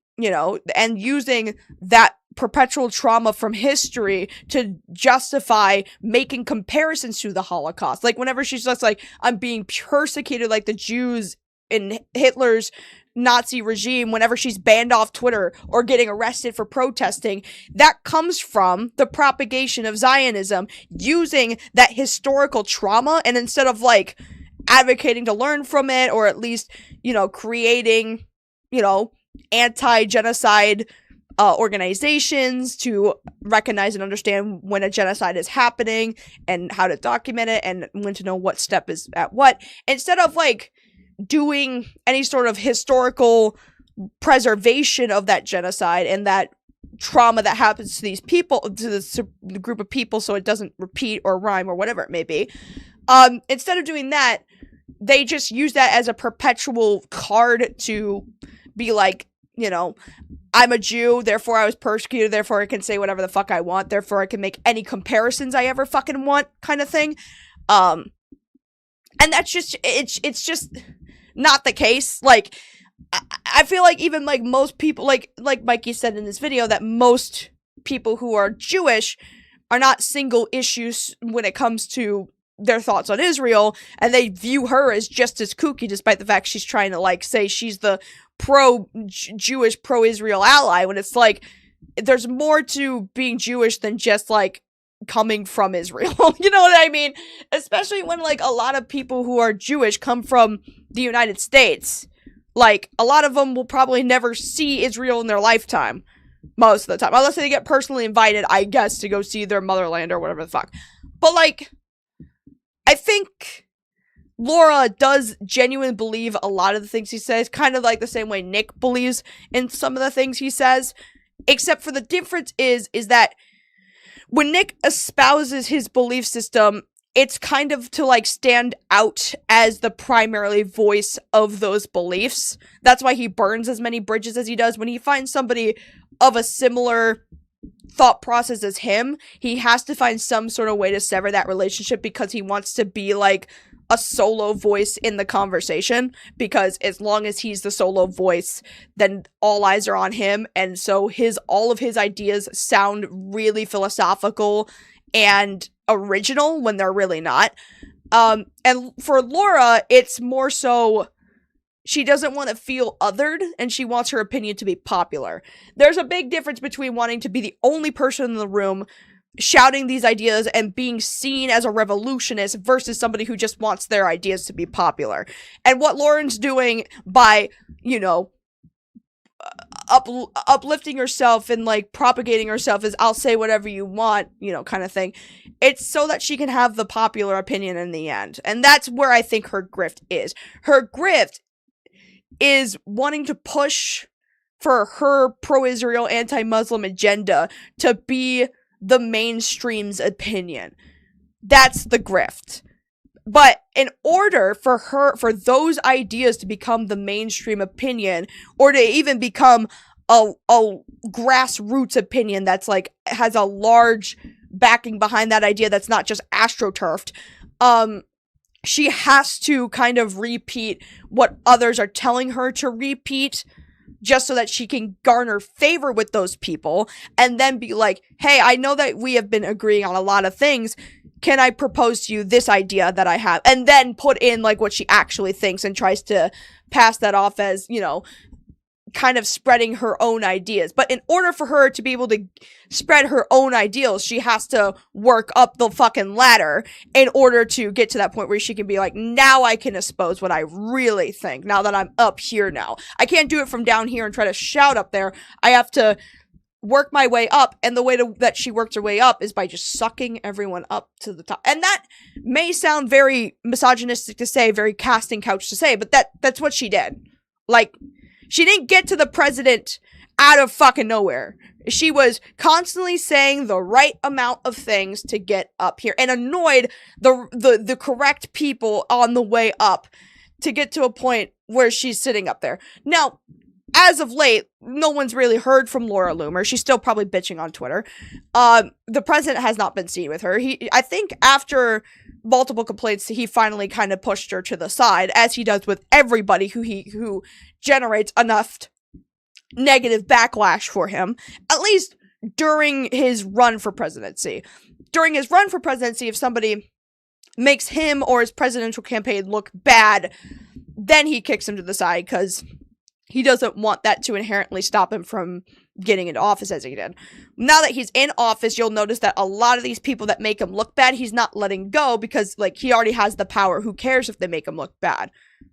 using that perpetual trauma from history to justify making comparisons to the Holocaust. Like, whenever she's just like, I'm being persecuted like the Jews in Hitler's Nazi regime, whenever she's banned off Twitter or getting arrested for protesting, that comes from the propagation of Zionism, using that historical trauma, and instead of like advocating to learn from it, or at least, creating, anti-genocide organizations to recognize and understand when a genocide is happening and how to document it and when to know what step is at what, instead of like doing any sort of historical preservation of that genocide and that trauma that happens to these people, to the group of people, so it doesn't repeat or rhyme or whatever it may be. Instead of doing that, they just use that as a perpetual card to be like, I'm a Jew, therefore I was persecuted, therefore I can say whatever the fuck I want, therefore I can make any comparisons I ever fucking want, kind of thing. And that's just, it's just not the case. Like, I feel like even like most people, like Mikey said in this video, that most people who are Jewish are not single issues when it comes to their thoughts on Israel, and they view her as just as kooky, despite the fact she's trying to like say she's the pro-Jewish, pro-Israel ally, when it's like, there's more to being Jewish than just like coming from Israel. You know what I mean? Especially when like a lot of people who are Jewish come from the United States. Like, a lot of them will probably never see Israel in their lifetime, most of the time, unless they get personally invited, I guess, to go see their motherland or whatever the fuck. But like, I think Laura does genuinely believe a lot of the things he says, kind of like the same way Nick believes in some of the things he says, except for the difference is that when Nick espouses his belief system, it's kind of to like stand out as the primary voice of those beliefs. That's why he burns as many bridges as he does. When he finds somebody of a similar thought process as him, he has to find some sort of way to sever that relationship, because he wants to be like a solo voice in the conversation, because as long as he's the solo voice, then all eyes are on him, and so all of his ideas sound really philosophical and original when they're really not. And for Laura, it's more so she doesn't want to feel othered, and she wants her opinion to be popular. There's a big difference between wanting to be the only person in the room shouting these ideas and being seen as a revolutionist versus somebody who just wants their ideas to be popular. And what Lauren's doing by, uplifting herself and like propagating herself is, I'll say whatever you want, kind of thing. It's so that she can have the popular opinion in the end. And that's where I think her grift is. Her grift is wanting to push for her pro-Israel, anti-Muslim agenda to be the mainstream's opinion. That's the grift. But in order for those ideas to become the mainstream opinion, or to even become a grassroots opinion that's like has a large backing behind that idea that's not just astroturfed. She has to kind of repeat what others are telling her to repeat just so that she can garner favor with those people and then be like, hey, I know that we have been agreeing on a lot of things. Can I propose to you this idea that I have? And then put in like what she actually thinks and tries to pass that off as, you know, kind of spreading her own ideas. But in order for her to be able to spread her own ideals, she has to work up the fucking ladder in order to get to that point where she can be like, now I can expose what I really think, now that I'm up here now. I can't do it from down here and try to shout up there. I have to work my way up, and the way that she worked her way up is by just sucking everyone up to the top. And that may sound very misogynistic to say, very casting couch to say, but that's what she did. Like, she didn't get to the president out of fucking nowhere. She was constantly saying the right amount of things to get up here and annoyed the correct people on the way up to get to a point where she's sitting up there. Now, as of late, no one's really heard from Laura Loomer. She's still probably bitching on Twitter. The president has not been seen with her. I think after multiple complaints, he finally kind of pushed her to the side, as he does with everybody who generates enough negative backlash for him, at least during his run for presidency. During his run for presidency, if somebody makes him or his presidential campaign look bad, then he kicks him to the side, because he doesn't want that to inherently stop him from getting into office as he did. Now that he's in office, you'll notice that a lot of these people that make him look bad, he's not letting go, because, like, he already has the power. Who cares if they make him look bad?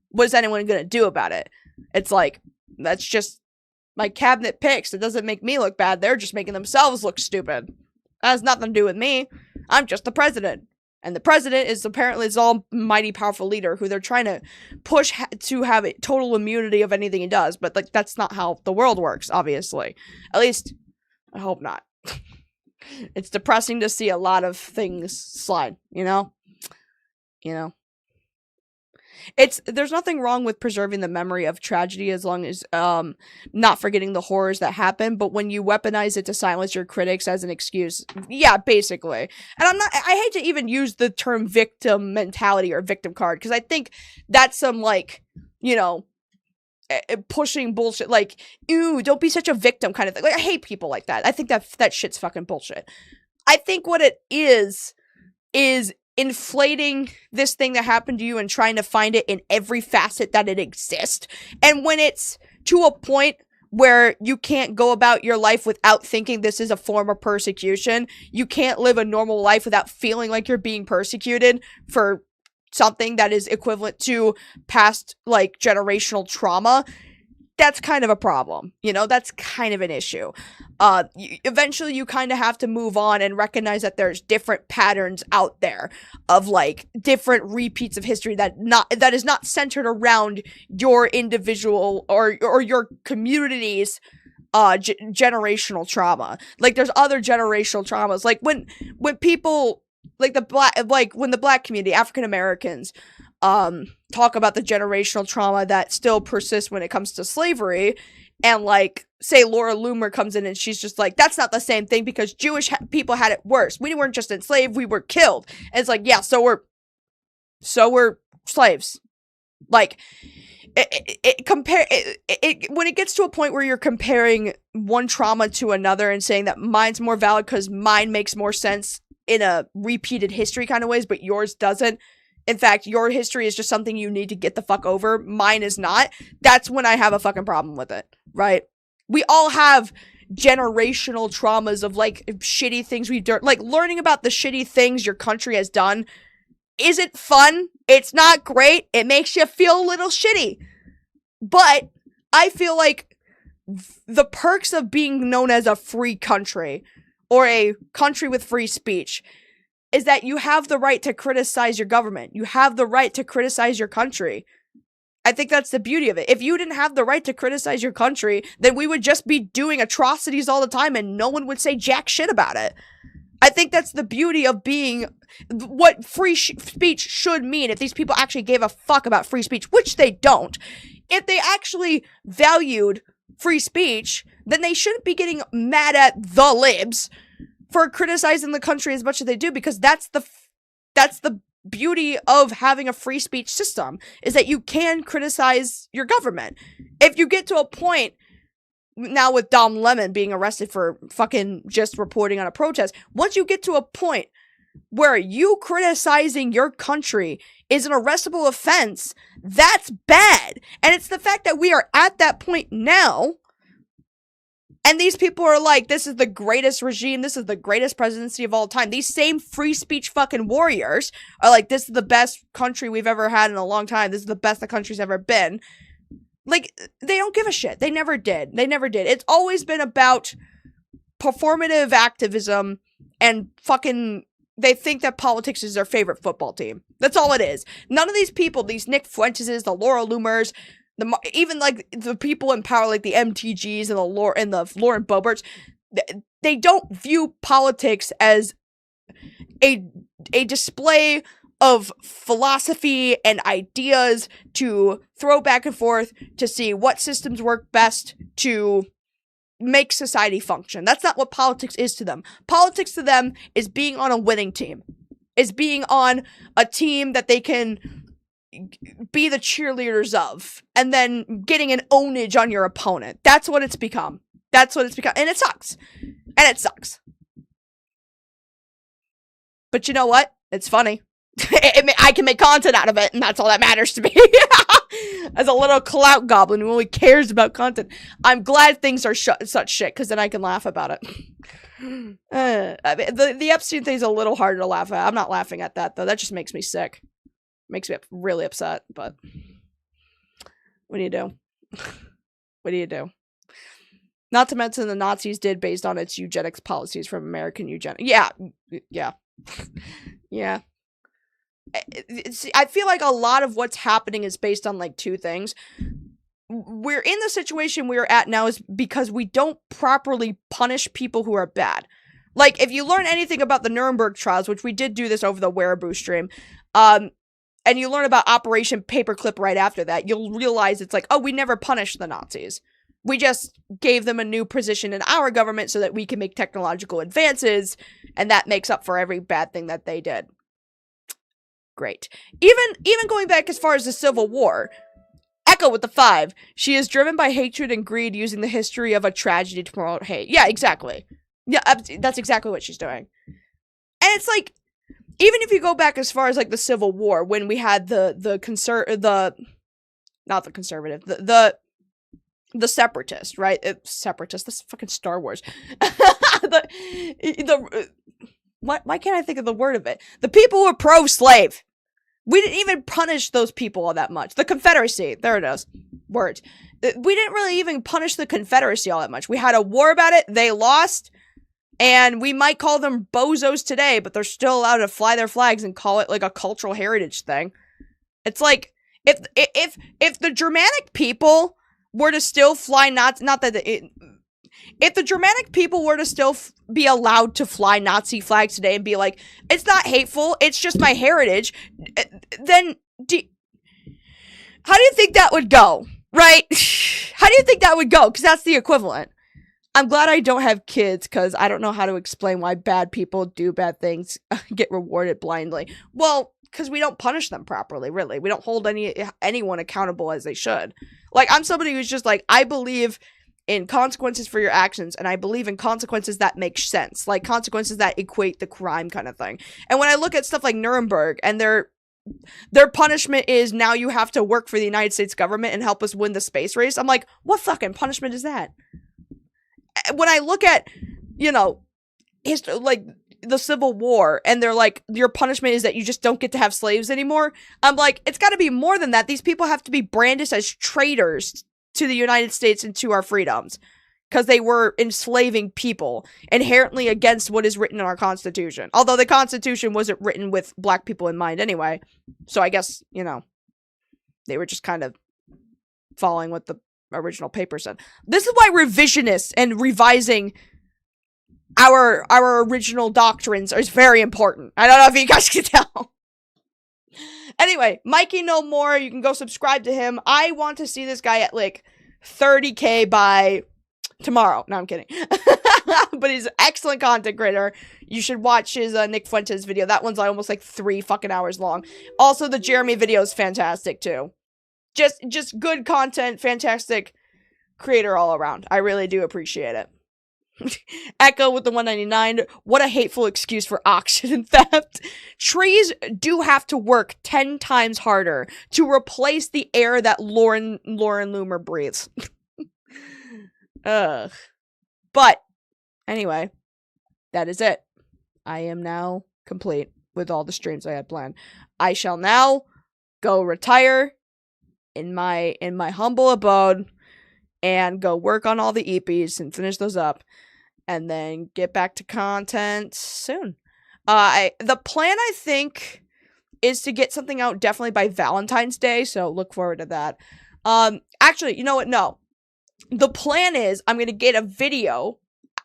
What is anyone going to do about it? It's like, that's just my cabinet picks. It doesn't make me look bad. They're just making themselves look stupid. That has nothing to do with me. I'm just the president. And the president is apparently this almighty powerful leader who they're trying to push to have total immunity of anything he does. But, like, that's not how the world works, obviously. At least, I hope not. It's depressing to see a lot of things slide, you know? You know? There's nothing wrong with preserving the memory of tragedy as long as not forgetting the horrors that happen, but when you weaponize it to silence your critics as an excuse, yeah, basically. And I hate to even use the term victim mentality or victim card, because I think that's some, like, you know, pushing bullshit, like, ew, don't be such a victim kind of thing. Like, I hate people like that. I think that shit's fucking bullshit. I think what it is inflating this thing that happened to you and trying to find it in every facet that it exists. And when it's to a point where you can't go about your life without thinking this is a form of persecution, you can't live a normal life without feeling like you're being persecuted for something that is equivalent to past, like, generational trauma, that's kind of a problem. You know, that's kind of an issue. Eventually you kind of have to move on and recognize that there's different patterns out there of, like, different repeats of history that is not centered around your individual or your community's generational trauma. Like, there's other generational traumas. Like, when people, like, when the black community, African Americans, talk about the generational trauma that still persists when it comes to slavery, and, like, say Laura Loomer comes in and she's just like, that's not the same thing because Jewish people had it worse. We weren't just enslaved, we were killed. And it's like, yeah, so we're slaves. Like, when it gets to a point where you're comparing one trauma to another and saying that mine's more valid because mine makes more sense in a repeated history kind of ways, but yours doesn't. In fact, your history is just something you need to get the fuck over. Mine is not. That's when I have a fucking problem with it, right? We all have generational traumas of, like, shitty things we've done. Like, learning about the shitty things your country has done isn't fun. It's not great. It makes you feel a little shitty. But I feel like the perks of being known as a free country or a country with free speech is that you have the right to criticize your government. You have the right to criticize your country. I think that's the beauty of it. If you didn't have the right to criticize your country, then we would just be doing atrocities all the time and no one would say jack shit about it. I think that's the beauty of being what free speech should mean. If these people actually gave a fuck about free speech, which they don't, if they actually valued free speech, then they shouldn't be getting mad at the libs for criticizing the country as much as they do, because that's the beauty of having a free speech system, is that you can criticize your government. If you get to a point, now with Dom Lemon being arrested for fucking just reporting on a protest, once you get to a point where you criticizing your country is an arrestable offense, that's bad. And it's the fact that we are at that point now, and these people are like, this is the greatest regime, this is the greatest presidency of all time. These same free speech fucking warriors are like, this is the best country we've ever had in a long time, this is the best the country's ever been. Like, they don't give a shit. They never did. They never did. It's always been about performative activism and fucking, they think that politics is their favorite football team. That's all it is. None of these people, these Nick Fuenteses, the Laura Loomers, even like the people in power, like the MTGs and the Lauren Boeberts, they don't view politics as a display of philosophy and ideas to throw back and forth to see what systems work best to make society function. That's not what politics is to them. Politics to them is being on a winning team. Is being on a team that they can be the cheerleaders of, and then getting an ownage on your opponent. That's what it's become. That's what it's become. And it sucks. And it sucks. But you know what? It's funny. I can make content out of it, and that's all that matters to me. As a little clout goblin who only cares about content, I'm glad things are such shit, because then I can laugh about it. I mean, the Epstein thing's a little harder to laugh at. I'm not laughing at that, though. That just makes me sick. Makes me really upset, but what do you do? What do you do? Not to mention the Nazis did based on its eugenics policies from American eugenics. Yeah. Yeah. I feel like a lot of what's happening is based on like two things. We're in the situation we're at now is because we don't properly punish people who are bad. Like, if you learn anything about the Nuremberg trials, which we did do this over the Wereaboo stream, and you learn about Operation Paperclip right after that, you'll realize it's like, oh, we never punished the Nazis. We just gave them a new position in our government so that we can make technological advances, and that makes up for every bad thing that they did. Great. Even going back as far as the Civil War, Echo with the 5, she is driven by hatred and greed, using the history of a tragedy to promote hate. Yeah, exactly. Yeah, that's exactly what she's doing. And it's like, even if you go back as far as like the Civil War, when we had the separatist, right? Separatist, that's fucking Star Wars. Why can't I think of the word of it? The people who are pro-slave. We didn't even punish those people all that much. The Confederacy, there it is. Words. We didn't really even punish the Confederacy all that much. We had a war about it, they lost, and we might call them bozos today, but they're still allowed to fly their flags and call it like a cultural heritage thing. It's like, if the Germanic people were to still fly if the Germanic people were to still be allowed to fly Nazi flags today and be like, it's not hateful, it's just my heritage, then how do you think that would go, right? How do you think that would go? Because that's the equivalent. I'm glad I don't have kids, because I don't know how to explain why bad people do bad things, get rewarded blindly. Well, because we don't punish them properly, really. We don't hold anyone accountable as they should. Like, I'm somebody who's just like, I believe in consequences for your actions, and I believe in consequences that make sense, like consequences that equate the crime kind of thing. And when I look at stuff like Nuremberg, and their punishment is now you have to work for the United States government and help us win the space race, I'm like, what fucking punishment is that? When I look at, you know, like the Civil War, and they're like, your punishment is that you just don't get to have slaves anymore, I'm like, it's got to be more than that. These people have to be branded as traitors to the United States and to our freedoms, because they were enslaving people, inherently against what is written in our Constitution. Although the Constitution wasn't written with black people in mind anyway, so I guess, you know, they were just kind of following what the original paper said. This is why revisionists and revising our original doctrines is very important. I don't know if you guys can tell. Anyway, Mikey No More, you can go subscribe to him. I want to see this guy at like 30K by tomorrow. No, I'm kidding. But he's an excellent content creator. You should watch his Nick Fuentes video. That one's almost like 3 fucking hours long. Also, the Jeremy video is fantastic too. Just good content, fantastic creator all around. I really do appreciate it. Echo with the 199. What a hateful excuse for oxygen theft. Trees do have to work 10 times harder to replace the air that Laura Loomer breathes. Ugh. But anyway, that is it. I am now complete with all the streams I had planned. I shall now go retire in my humble abode and go work on all the EPs and finish those up. And then get back to content soon. The plan, I think, is to get something out definitely by Valentine's Day, so look forward to that. Actually, you know what? No. The plan is I'm going to get a video,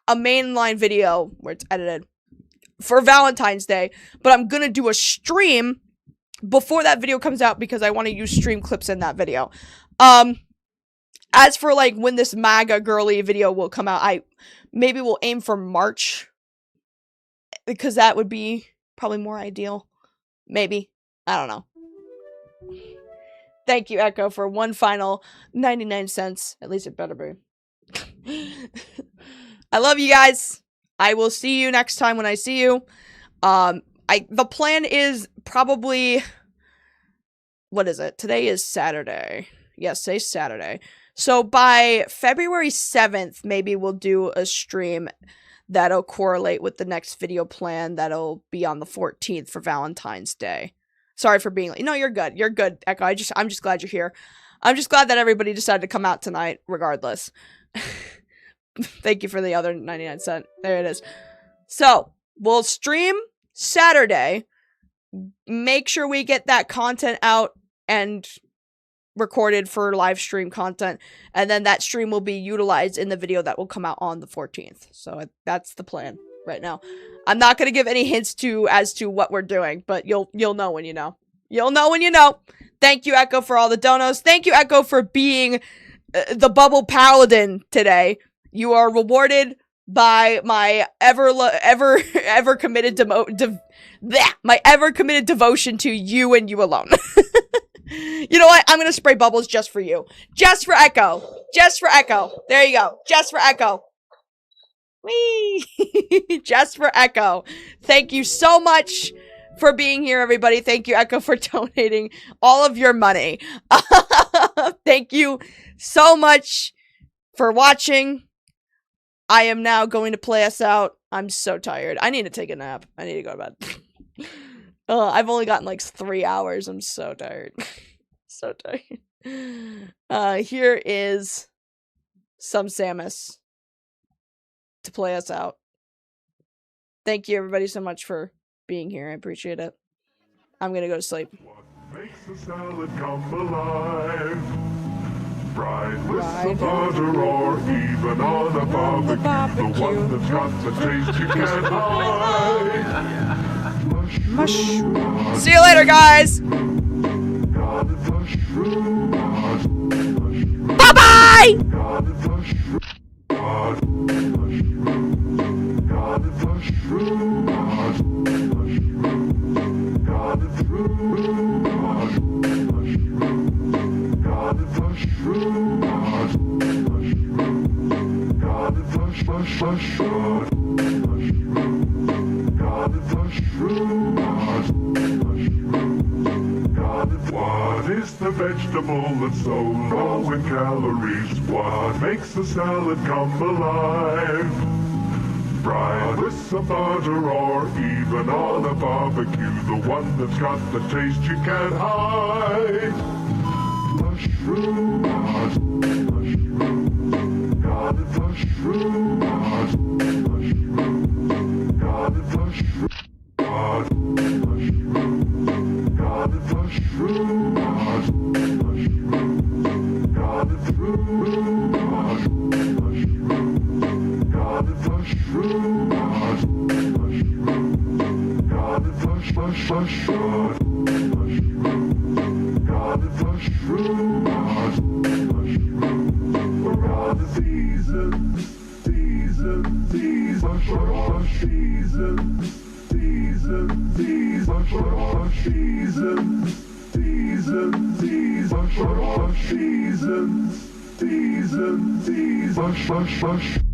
a mainline video where it's edited for Valentine's Day, but I'm going to do a stream before that video comes out because I want to use stream clips in that video. As for like when this MAGA girly video will come out, maybe we'll aim for March because that would be probably more ideal. Maybe. I don't know. Thank you, Echo, for one final 99 cents. At least it better be. I love you guys. I will see you next time when I see you. The plan is probably, what is it? Today is Saturday. Yes, today's Saturday. So by February 7th, maybe we'll do a stream that'll correlate with the next video plan that'll be on the 14th for Valentine's Day. Sorry for being late. No, you're good. You're good, Echo. I'm just glad you're here. I'm just glad that everybody decided to come out tonight, regardless. Thank you for the other 99 cents. There it is. So, we'll stream Saturday. Make sure we get that content out and recorded for live stream content, and then that stream will be utilized in the video that will come out on the 14th. So that's the plan right now. I'm not going to give any hints as to what we're doing, but you'll know when you know. You'll know when you know. Thank you, Echo, for all the donos. Thank you, Echo, for being the Bubble Paladin today. You are rewarded by my ever committed devotion to you and you alone. You know what? I'm going to spray bubbles just for you. Just for Echo. Just for Echo. There you go. Just for Echo. Whee! Just for Echo. Thank you so much for being here, everybody. Thank you, Echo, for donating all of your money. Thank you so much for watching. I am now going to play us out. I'm so tired. I need to take a nap. I need to go to bed. I've only gotten like 3 hours. I'm so tired. So tired. Here is some Samus to play us out. Thank you, everybody, so much for being here. I appreciate it. I'm gonna go to sleep. Makes the salad come alive. Fried with some butter or even on a barbecue. The one that's got the taste you can't hide. See you later, guys. Bye-bye. What is the vegetable that's so low in calories? What makes the salad come alive? Fried with some butter or even on a barbecue. The one that's got the taste you can't hide. Mushroom. Got it, mushroom. Got it, mushroom. Got it, mushroom. Got it, mushroom. Got it, mushroom. Got it, mushroom. Got it, mushroom. Got it, mushroom. For all the seasons. Seasons.